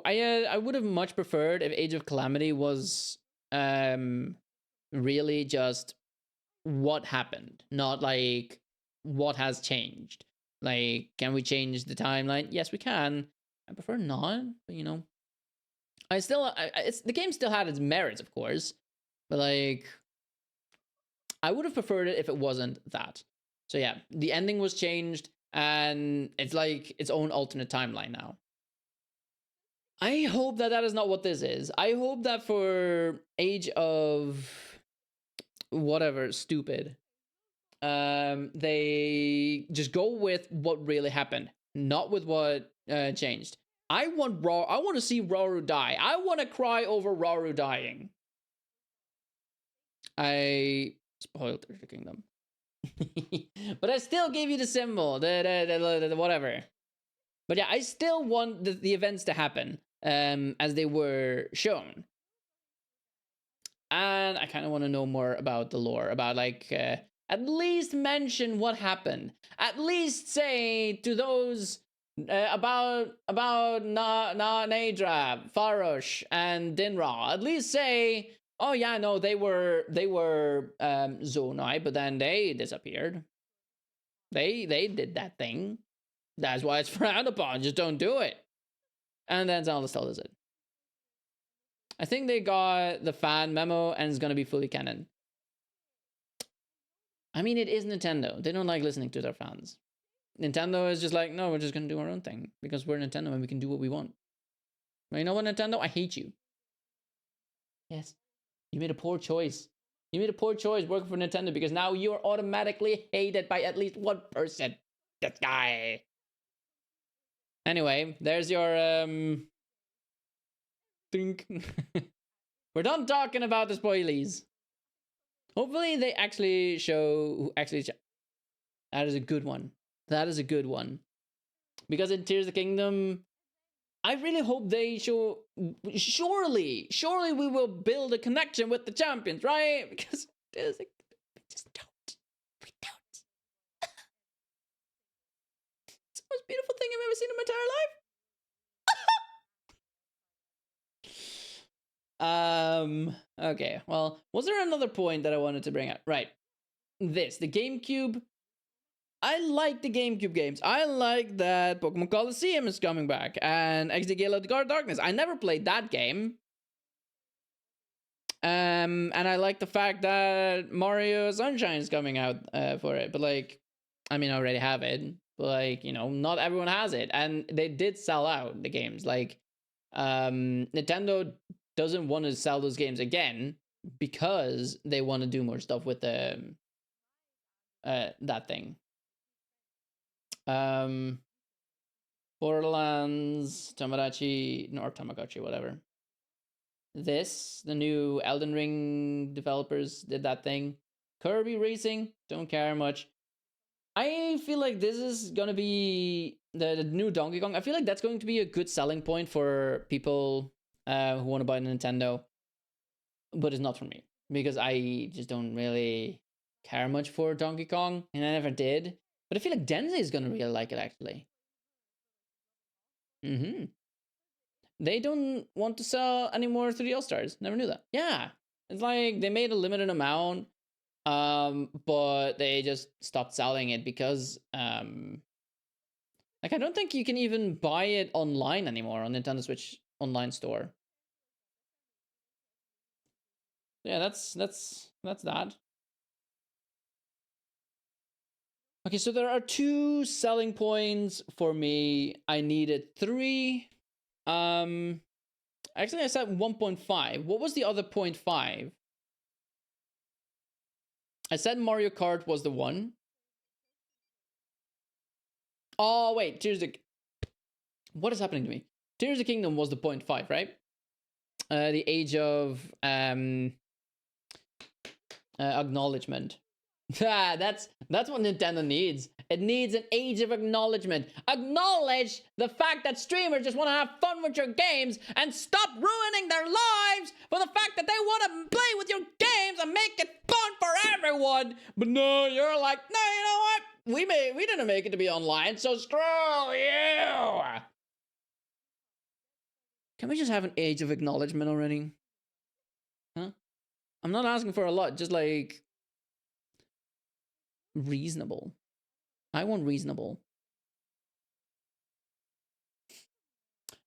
I would have much preferred if Age of Calamity was really just what happened, not like what has changed. Like, can we change the timeline? Yes, we can. I prefer not, but you know, it's the game still had its merits, of course, but like, I would have preferred it if it wasn't that. So yeah, the ending was changed, and it's like its own alternate timeline now. I hope that that is not what this is. I hope that for Age of whatever stupid, they just go with what really happened, not with what changed. I want to see Rauru die. I want to cry over Rauru dying. I spoiled Tears of the Kingdom. But I still gave you the symbol, the whatever. But yeah, I still want the events to happen as they were shown. And I kind of want to know more about the lore, about like, at least mention what happened. At least say to those about Nadra, Farosh, and Dinra. At least say, oh yeah, no, they were Zonai, but then they disappeared. They did that thing. That's why it's frowned upon. Just don't do it. And then Zelda still does it. I think they got the fan memo and it's gonna be fully canon. I mean, it is Nintendo. They don't like listening to their fans. Nintendo is just like, no, we're just gonna do our own thing because we're Nintendo and we can do what we want. But you know what, Nintendo? I hate you. Yes, you made a poor choice. You made a poor choice working for Nintendo because now you're automatically hated by at least one person. That guy. Anyway, there's your think. We're done talking about the spoilies. Hopefully they actually show that is a good one. That is a good one. Because in Tears of the Kingdom, I really hope they show. Surely we will build a connection with the champions, right? Because we just don't. We don't. It's the most beautiful thing I've ever seen in my entire life. Okay, well, was there another point that I wanted to bring up? Right. The GameCube. I like the GameCube games. I like that Pokemon Colosseum is coming back and XD Gale of the Guard Darkness. I never played that game. And I like the fact that Mario Sunshine is coming out for it. But like, I mean, I already have it. But like, you know, not everyone has it. And they did sell out the games. Like, Nintendo doesn't want to sell those games again because they want to do more stuff with the that thing. Borderlands, Tamagotchi, whatever. The new Elden Ring developers did that thing. Kirby Racing, don't care much. I feel like this is gonna be the new Donkey Kong. I feel like that's going to be a good selling point for people who want to buy a Nintendo. But it's not for me because I just don't really care much for Donkey Kong, and I never did. But I feel like Denzi is gonna really like it actually. They don't want to sell any more 3D All-Stars. Never knew that. Yeah, it's like they made a limited amount, but they just stopped selling it because like I don't think you can even buy it online anymore on Nintendo Switch online store. Yeah, that's that. Okay, so there are 2 selling points for me. I needed 3. Actually, I said 1.5. What was the other 0.5? I said Mario Kart was the one. Oh, wait. What is happening to me? Tears of the Kingdom was the 0.5, right? The Age of Acknowledgement. That's what Nintendo needs. It needs an age of acknowledgement. Acknowledge the fact that streamers just want to have fun with your games and stop ruining their lives for the fact that they want to play with your games and make it fun for everyone. I won, but no, you're like, no, you know what? We didn't make it to be online, so screw you. Can we just have an age of acknowledgement already? Huh? I'm not asking for a lot, just like reasonable. I want reasonable.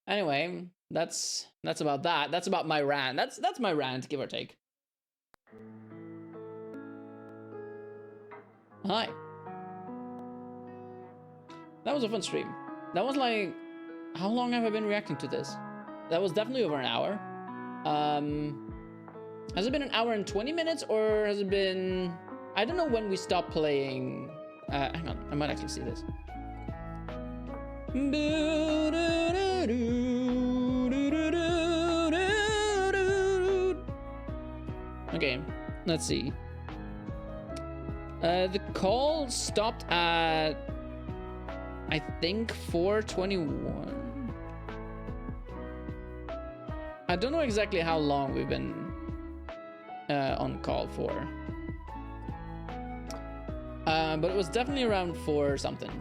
Anyway, that's about that. That's about my rant. That's my rant, give or take. Hi. That was a fun stream. That was like, how long have I been reacting to this? That was definitely over an hour. Has it been an hour and 20 minutes, or has it been... I don't know when we stopped playing... hang on, I might actually see this. Okay, let's see. The call stopped at... I think 4:21. I don't know exactly how long we've been on call for. But it was definitely around 4 something.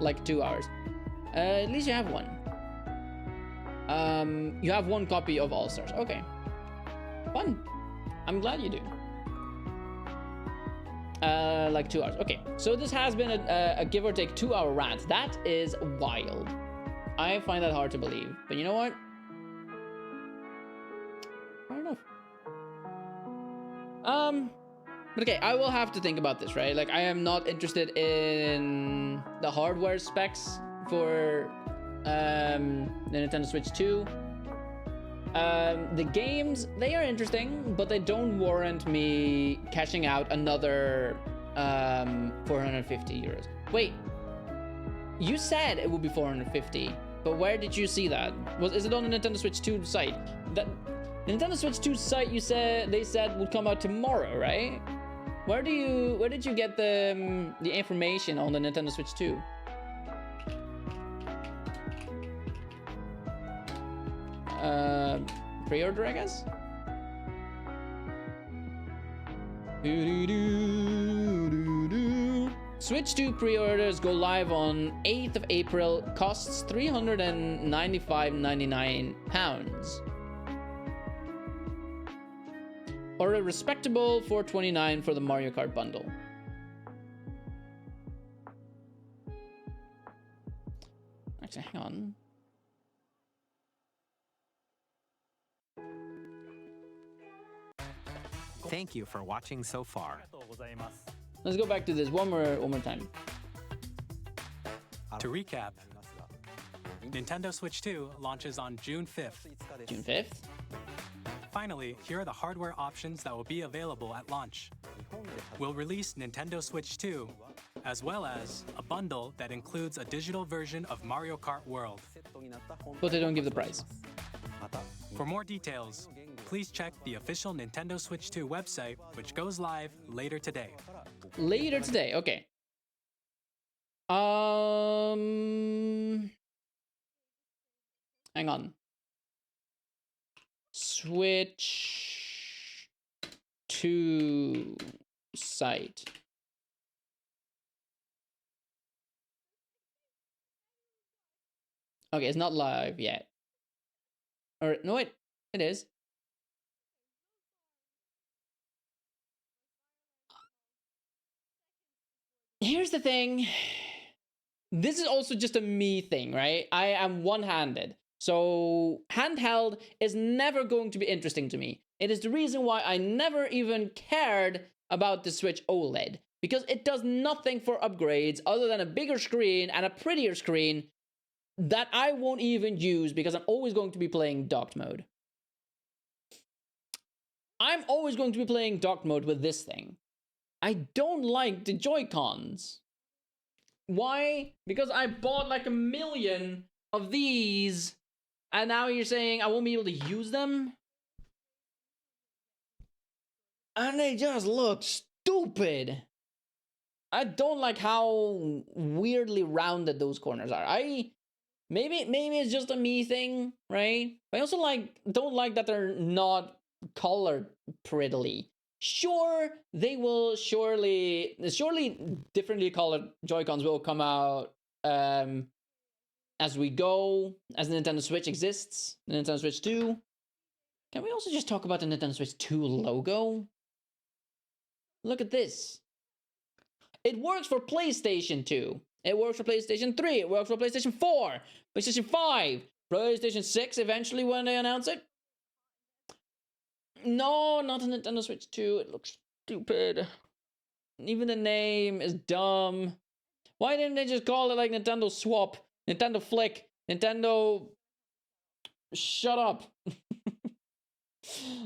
Like 2 hours. At least you have one. You have one copy of All Stars. Okay. Fun. I'm glad you do. Like 2 hours. Okay, so this has been a give or take 2 hour rant. That is wild. I find that hard to believe. But you know what? Fair enough. But okay, I will have to think about this, right? Like, I am not interested in the hardware specs for the Nintendo Switch 2. The games, they are interesting, but they don't warrant me cashing out another 450 euros. Wait, you said it would be 450, but where did you see that? Is it on the Nintendo Switch 2 site? That Nintendo Switch 2 site, they said would come out tomorrow, right? Where did you get the information on the Nintendo Switch 2? Pre-order, I guess? Switch 2 pre-orders go live on 8th of April, costs £395.99. Or a respectable $429 for the Mario Kart bundle. Actually, hang on. Thank you for watching so far. Let's go back to this one more time. To recap, Nintendo Switch 2 launches on June 5th. June 5th? Finally, here are the hardware options that will be available at launch. We'll release Nintendo Switch 2, as well as a bundle that includes a digital version of Mario Kart World. But they don't give the price. For more details, please check the official Nintendo Switch 2 website, which goes live later today. Later today, okay. Hang on. Switch 2 site. Okay, it's not live yet. Or no, it is. Here's the thing. This is also just a me thing, right? I am one-handed. So handheld is never going to be interesting to me. It is the reason why I never even cared about the Switch OLED. Because it does nothing for upgrades other than a bigger screen and a prettier screen that I won't even use because I'm always going to be playing docked mode. I'm always going to be playing docked mode with this thing. I don't like the Joy-Cons. Why? Because I bought like 1 million of these, and now you're saying I won't be able to use them? And they just look stupid. I don't like how weirdly rounded those corners are. Maybe it's just a me thing, right? But I also don't like that they're not colored prettily. Sure, they will surely differently colored Joy-Cons will come out as we go, as the Nintendo Switch exists, the Nintendo Switch 2. Can we also just talk about the Nintendo Switch 2 logo? Look at this. It works for PlayStation 2. It works for PlayStation 3. It works for PlayStation 4, PlayStation 5, PlayStation 6 eventually when they announce it. No, not a Nintendo Switch 2. It looks stupid. Even the name is dumb. Why didn't they just call it like Nintendo Swap, Nintendo Flick, Nintendo... Shut up.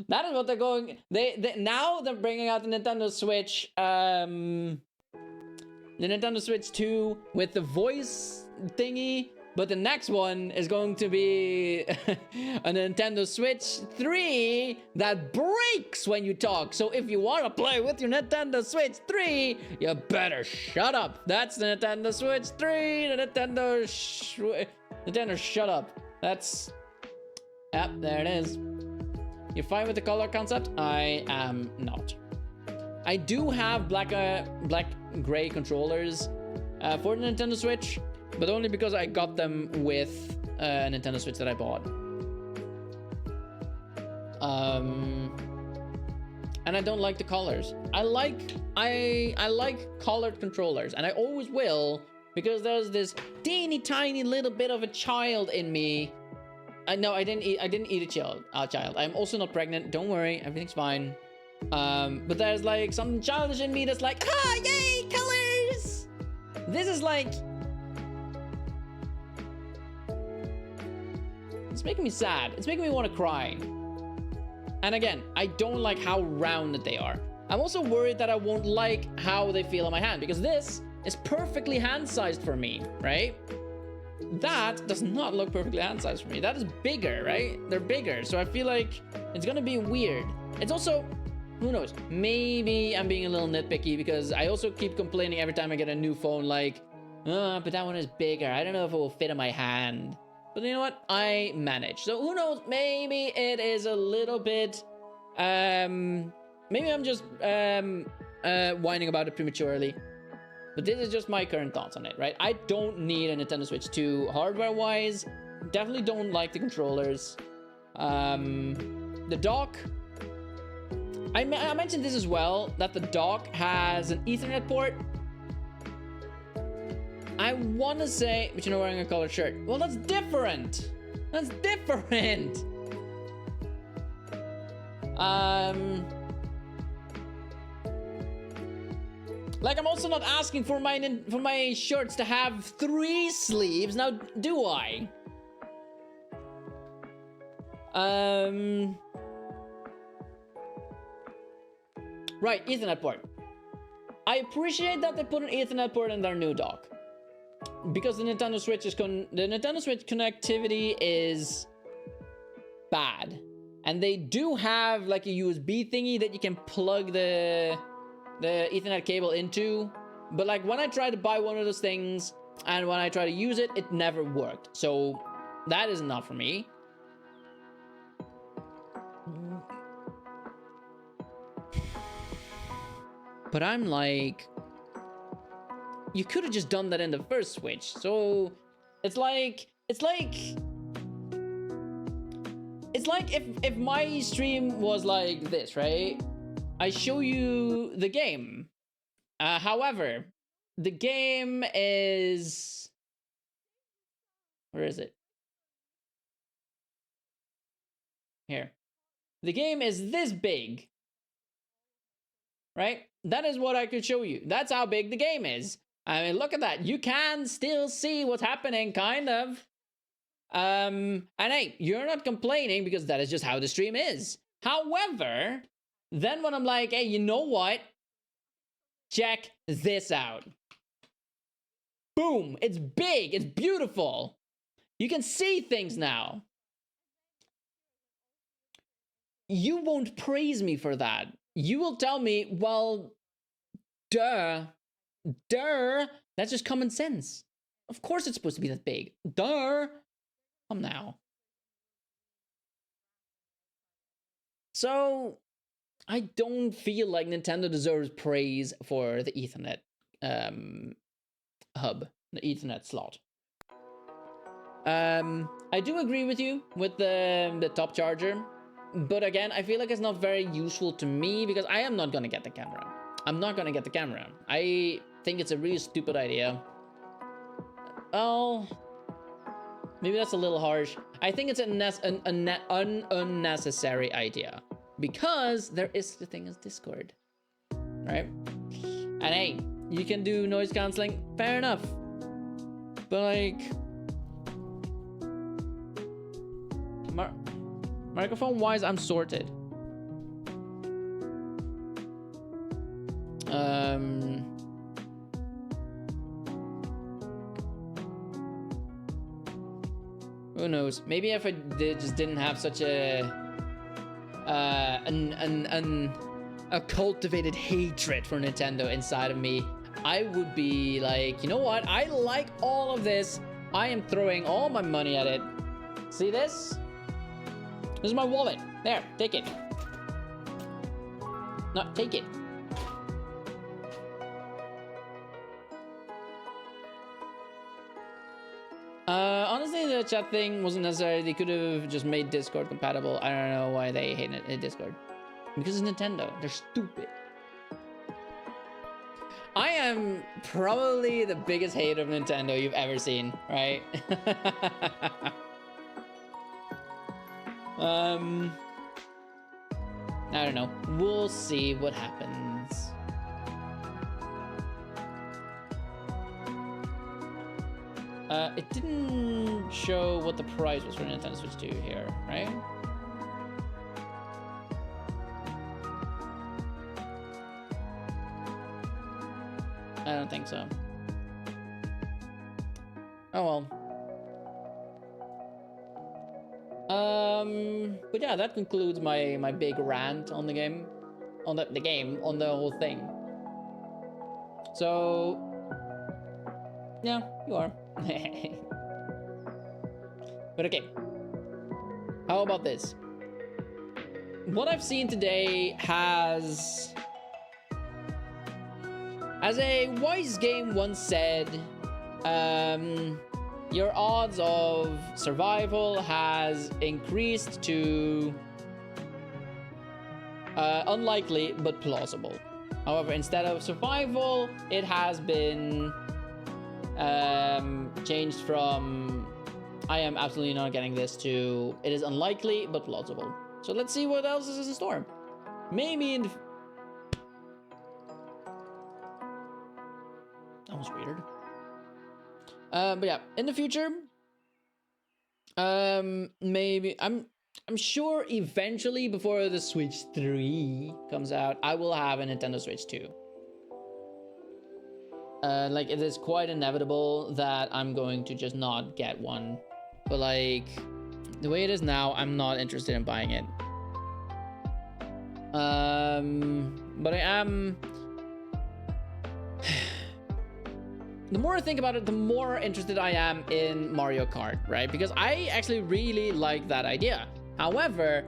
That is what they're going... They now they're bringing out the Nintendo Switch, the Nintendo Switch 2 with the voice thingy. But the next one is going to be a Nintendo Switch 3 that breaks when you talk. So if you want to play with your Nintendo Switch 3, you better shut up. That's the Nintendo Switch 3, the Nintendo shut up. That's... Yep, there it is. You're fine with the color concept? I am not. I do have black-gray controllers for the Nintendo Switch, but only because I got them with a Nintendo Switch that I bought. And I don't like the colors. I like colored controllers, and I always will, because there's this teeny tiny little bit of a child in me. No, I didn't eat a child. I'm also not pregnant. Don't worry, everything's fine. But there's like something childish in me that's like, ah, yay, colors! This is like... It's making me sad. It's making me want to cry. And again, I don't like how rounded they are. I'm also worried that I won't like how they feel on my hand, because this is perfectly hand-sized for me, right? That does not look perfectly hand-sized for me. That is bigger, right? They're bigger, so I feel like it's gonna be weird. It's also... Who knows? Maybe I'm being a little nitpicky, because I also keep complaining every time I get a new phone, like, but that one is bigger. I don't know if it will fit in my hand. But you know what? I manage. So who knows? Maybe it is a little bit... maybe I'm just whining about it prematurely. But this is just my current thoughts on it, right? I don't need a Nintendo Switch 2 hardware-wise. Definitely don't like the controllers. The dock... I mentioned this as well, that the dock has an Ethernet port. I want to say, but you're not wearing a colored shirt. Well, that's different. That's different. Like, I'm also not asking for my shirts to have 3 sleeves. Now, do I? Right, Ethernet port. I appreciate that they put an Ethernet port in their new dock, because the Nintendo Switch connectivity is bad, and they do have like a USB thingy that you can plug the Ethernet cable into, but like when I try to buy one of those things and when I try to use it, it never worked. So that is not for me. But I'm like, you could have just done that in the first Switch. So it's like if my stream was like this, right? I show you the game. However, the game is... Where is it? Here. The game is this big. Right? That is what I could show you. That's how big the game is. I mean, look at that. You can still see what's happening, kind of. And hey, you're not complaining, because that is just how the stream is. However, then when I'm like, hey, you know what? Check this out. Boom. It's big. It's beautiful. You can see things now. You won't praise me for that. You will tell me, well, duh, that's just common sense. Of course it's supposed to be that big. Duh. Come now. So, I don't feel like Nintendo deserves praise for the Ethernet hub, the Ethernet slot. I do agree with you with the top charger, but again, I feel like it's not very useful to me because I am not gonna get the camera. I'm not gonna get the camera. I think it's a really stupid idea. Oh, maybe that's a little harsh. I think it's an unnecessary idea because there is the thing as Discord, right? And hey, you can do noise canceling, fair enough. But like, microphone wise, I'm sorted. Who knows? Maybe if I just didn't have such a cultivated hatred for Nintendo inside of me, I would be like, you know what? I like all of this. I am throwing all my money at it. See this? This is my wallet. There, take it. No, take it. Honestly, the chat thing wasn't necessary. They could have just made Discord compatible. I don't know why they hate Discord. Because it's Nintendo. They're stupid. I am probably the biggest hater of Nintendo you've ever seen, right? I don't know. We'll see what happens. It didn't show what the price was for Nintendo Switch 2 here, right? I don't think so. Oh well. But yeah, that concludes my big rant on the game, on the whole thing. So yeah, you are. But okay, how about this? What I've seen today has, as a wise game once said, your odds of survival has increased to unlikely but plausible. However, instead of survival, it has been changed from I am absolutely not getting this to it is unlikely but plausible. So let's see what else is in store. Maybe in the... That was weird. But yeah, in the future, maybe I'm sure eventually before the Switch 3 comes out, I will have a Nintendo Switch 2. Like, it is quite inevitable that I'm going to just not get one. But like, the way it is now, I'm not interested in buying it. But I am... The more I think about it, the more interested I am in Mario Kart, right? Because I actually really like that idea. However,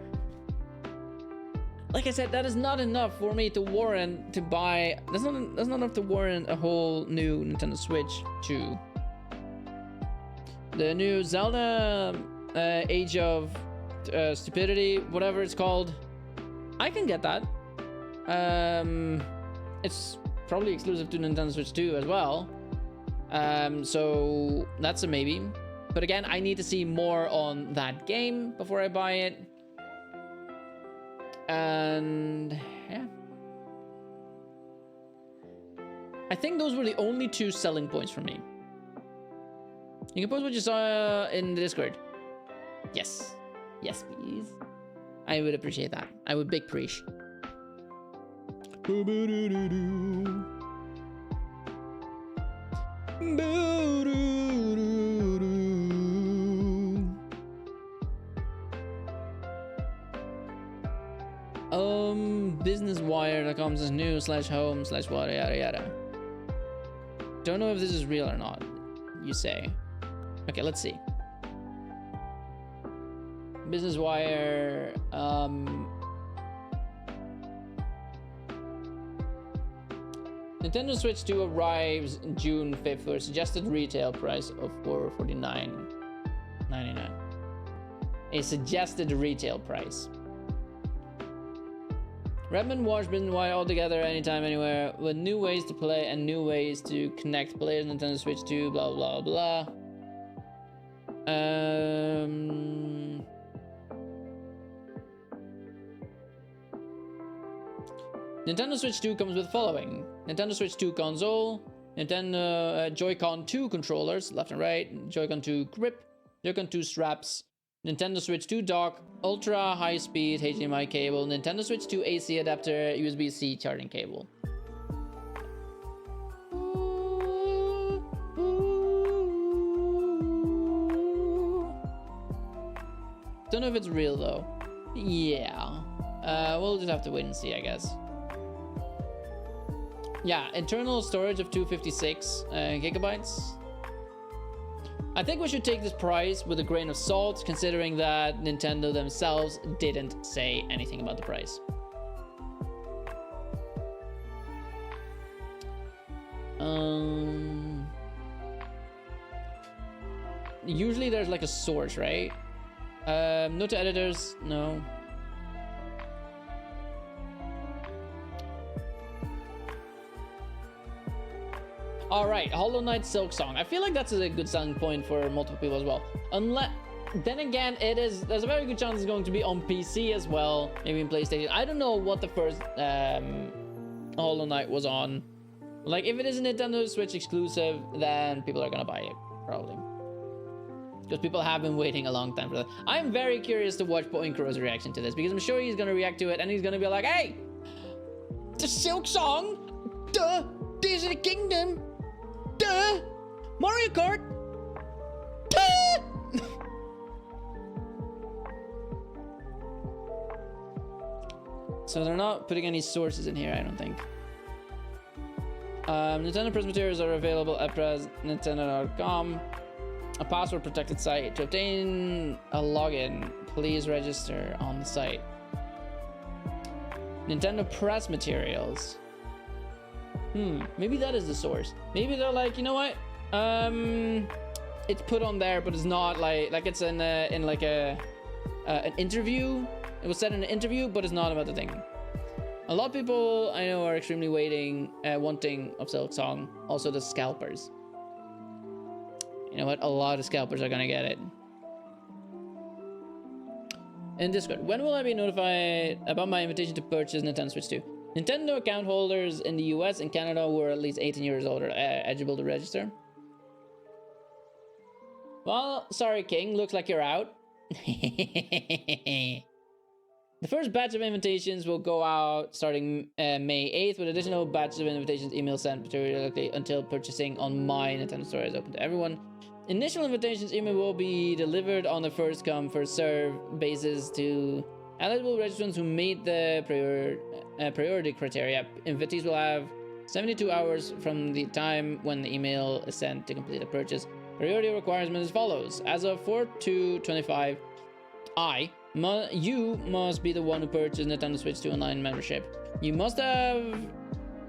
like I said, that is not enough for me to warrant to buy. That's not enough to warrant a whole new Nintendo Switch 2. The new Zelda Age of Stupidity, whatever it's called, I can get that. It's probably exclusive to Nintendo Switch 2 as well. So that's a maybe. But again, I need to see more on that game before I buy it. And yeah, I think those were the only two selling points for me. You can post what you saw in the Discord. Yes, yes, please. I would appreciate that. I would big preach. Businesswire.com says new/home/what yada yada. Don't know if this is real or not, you say. Okay, let's see. Businesswire, Nintendo Switch 2 arrives June 5th for a suggested retail price of $449.99. A suggested retail price. Redmond Washburn Why all together anytime, anywhere, with new ways to play and new ways to connect players. Nintendo Switch 2, blah blah blah. Nintendo Switch 2 comes with the following: Nintendo Switch 2 console, Nintendo Joy-Con 2 controllers, left and right, Joy-Con 2 grip, Joy-Con 2 straps, Nintendo Switch 2 dock, ultra high-speed HDMI cable, Nintendo Switch 2 AC adapter, USB-C charging cable. Don't know if it's real though. Yeah. We'll just have to wait and see, I guess. Yeah, internal storage of 256 gigabytes. I think we should take this price with a grain of salt, considering that Nintendo themselves didn't say anything about the price. Usually there's like a source, right? No to editors, no. All right, Hollow Knight Silk Song. I feel like that's a good selling point for multiple people as well. Unless, then again, there's a very good chance it's going to be on PC as well, maybe in PlayStation. I don't know what the first Hollow Knight was on. Like, if it is a Nintendo Switch exclusive, then people are gonna buy it, probably. Because people have been waiting a long time for that. I'm very curious to watch Boinkuro's reaction to this, because I'm sure he's gonna react to it and he's gonna be like, hey! The Silk Song? Duh! Tears of the Kingdom? Duh! Mario Kart? Duh! So they're not putting any sources in here, I don't think. Nintendo press materials are available at Nintendo.com. A password protected site. To obtain a login, please register on the site. Nintendo press materials. Maybe that is the source. Maybe they're like, you know what? It's put on there, but it's not like it's in like an interview. It was said in an interview, but it's not about the thing. A lot of people I know are extremely wanting of Silk Song. Also the scalpers. You know what? A lot of scalpers are gonna get it. In Discord, when will I be notified about my invitation to purchase Nintendo Switch 2? Nintendo account holders in the US and Canada who are at least 18 years old are eligible to register. Well, sorry, King. Looks like you're out. The first batch of invitations will go out starting May 8th, with additional batches of invitations email sent periodically until purchasing on my Nintendo Store is open to everyone. Initial invitations email will be delivered on a first come, first serve basis to eligible registrants who meet the priority criteria. Invitees will have 72 hours from the time when the email is sent to complete a purchase. Priority requirements as follows. As of 4/2/25, you must be the one who purchased Nintendo Switch 2 Online membership. You must have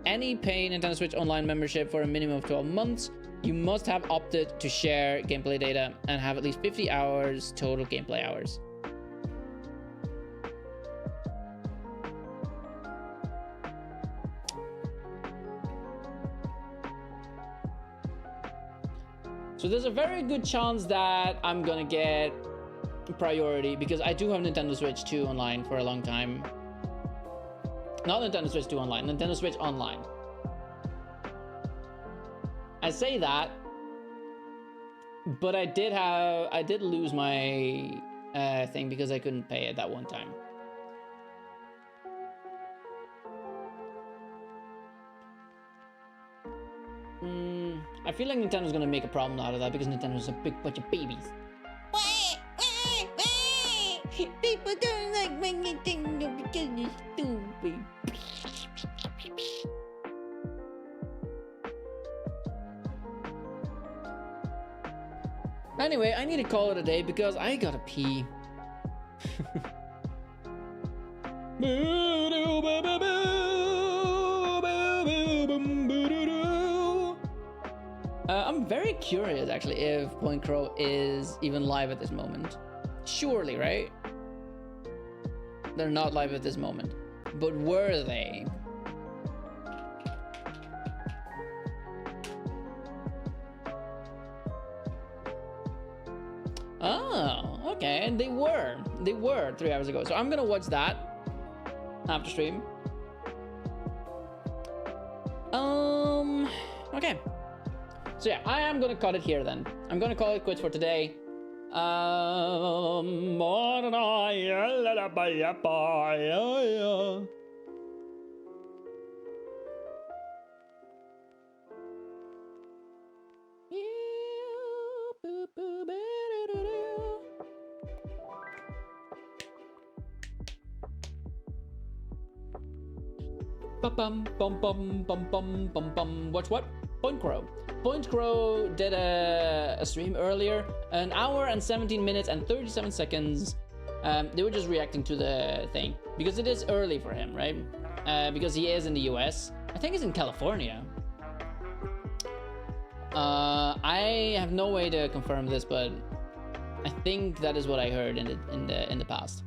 any paid Nintendo Switch Online membership for a minimum of 12 months. You must have opted to share gameplay data and have at least 50 hours total gameplay hours. So there's a very good chance that I'm gonna get priority because I do have Nintendo Switch 2 Online for a long time. Not Nintendo Switch 2 Online, Nintendo Switch Online. I say that, but I did lose my thing because I couldn't pay it that one time. I feel like Nintendo's gonna make a problem out of that because Nintendo's a big bunch of babies. People don't like my Nintendo because it's stupid. Anyway, I need to call it a day because I gotta pee. I'm very curious, actually, if Point Crow is even live at this moment. Surely, right? They're not live at this moment. But were they? Oh, okay. And they were 3 hours ago. So I'm gonna watch that after stream. Okay. So yeah, I am gonna cut it here then. I'm gonna call it quits for today. Watch what? Point Crow. Point Crow did a stream earlier, an hour and 17 minutes and 37 seconds. They were just reacting to the thing because it is early for him, right? Because he is in the US. I think he's in California. I have no way to confirm this, but I think that is what I heard in the past.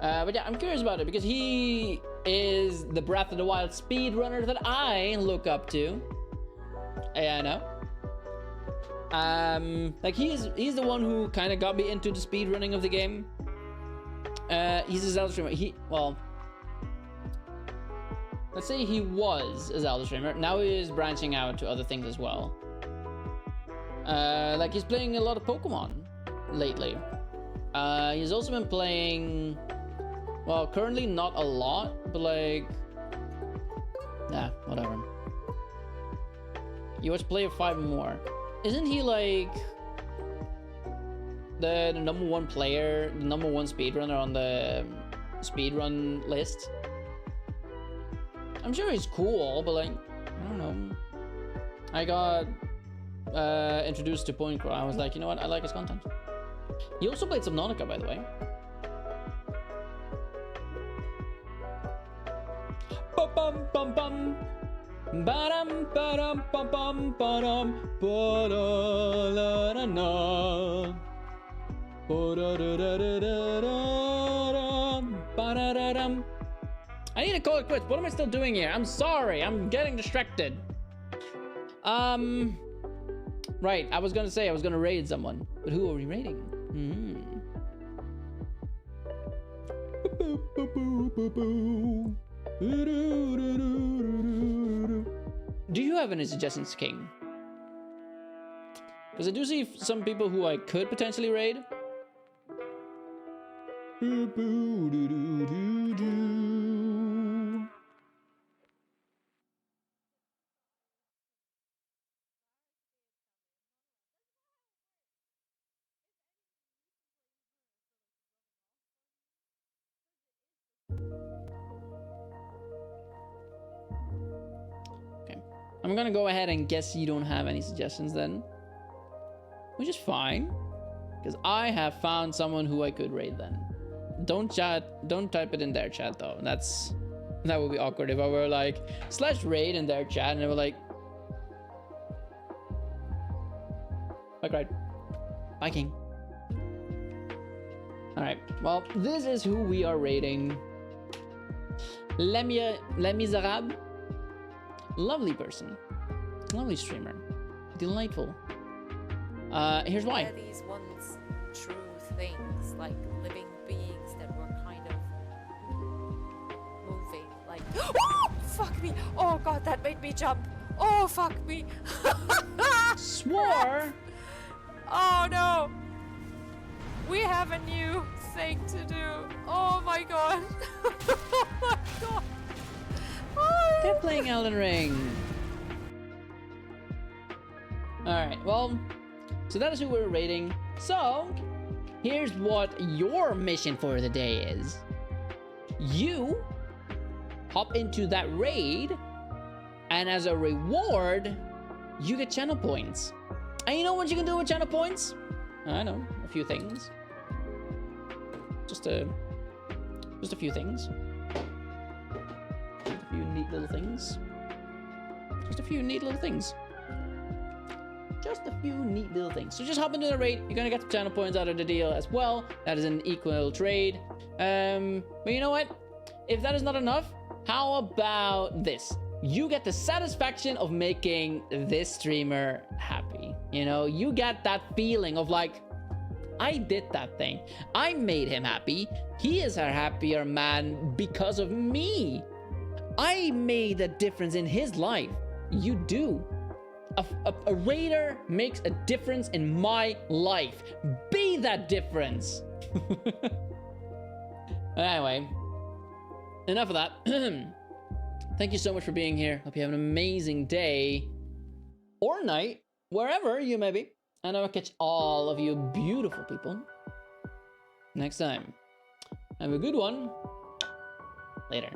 But yeah, I'm curious about it because he is the Breath of the Wild speedrunner that I look up to. Yeah, I know. Like he's the one who kind of got me into the speedrunning of the game. He's a Zelda streamer. Let's say he was a Zelda streamer. Now he is branching out to other things as well. Like he's playing a lot of Pokemon lately. He's also been playing, well, currently not a lot, but like, nah, whatever. You watch play of 5 more. Isn't he like the #1 player, the #1 speedrunner on the speedrun list? I'm sure he's cool, but like, I don't know. I got introduced to Point Crow. I was like, you know what? I like his content. He also played Subnautica, by the way. Bum bum bum bum. Ba-dum ba-dum bum bum ba-dum ba-da-la-la-la. Ba-da-da-da-da-da-da. Ba-da-da-dum. I need to call it quits. What am I still doing here? I'm sorry. I'm getting distracted. Right. I was gonna say I was gonna raid someone, but who are we raiding? Do you have any suggestions, King? Because I do see some people who I could potentially raid. I'm gonna go ahead and guess you don't have any suggestions then. Which is fine. Because I have found someone who I could raid then. Don't type it in their chat though. That would be awkward if I were like /raid in their chat and they were like, bye cried. Bye King. Alright, well, this is who we are raiding. Les Miserables. Lovely person. Lovely streamer. Delightful. Here's why. Are these once true things, like living beings that were kind of moving, like oh, fuck me! Oh god, that made me jump! Oh fuck me! Swore? Oh no! We have a new thing to do. Oh my god! Oh my god! Oh. They're playing Elden Ring. Alright, well, so that is who we're raiding. So, here's what your mission for the day is. You hop into that raid, and as a reward, you get channel points. And you know what you can do with channel points? I know, a few things. Just a few things. A few neat little things. Just a few neat little things. just a few neat little things. So just hop into the raid. You're gonna get some channel points out of the deal as well. That is an equal trade. But you know what? If that is not enough, how about this? You get the satisfaction of making this streamer happy. You know, you get that feeling of like, I did that thing. I made him happy. He is a happier man because of me. I made a difference in his life. You do. A raider makes a difference in my life. Be that difference. Anyway, enough of that. Thank you so much for being here. Hope you have an amazing day or night, wherever you may be. And I will catch all of you beautiful people next time. Have a good one. Later.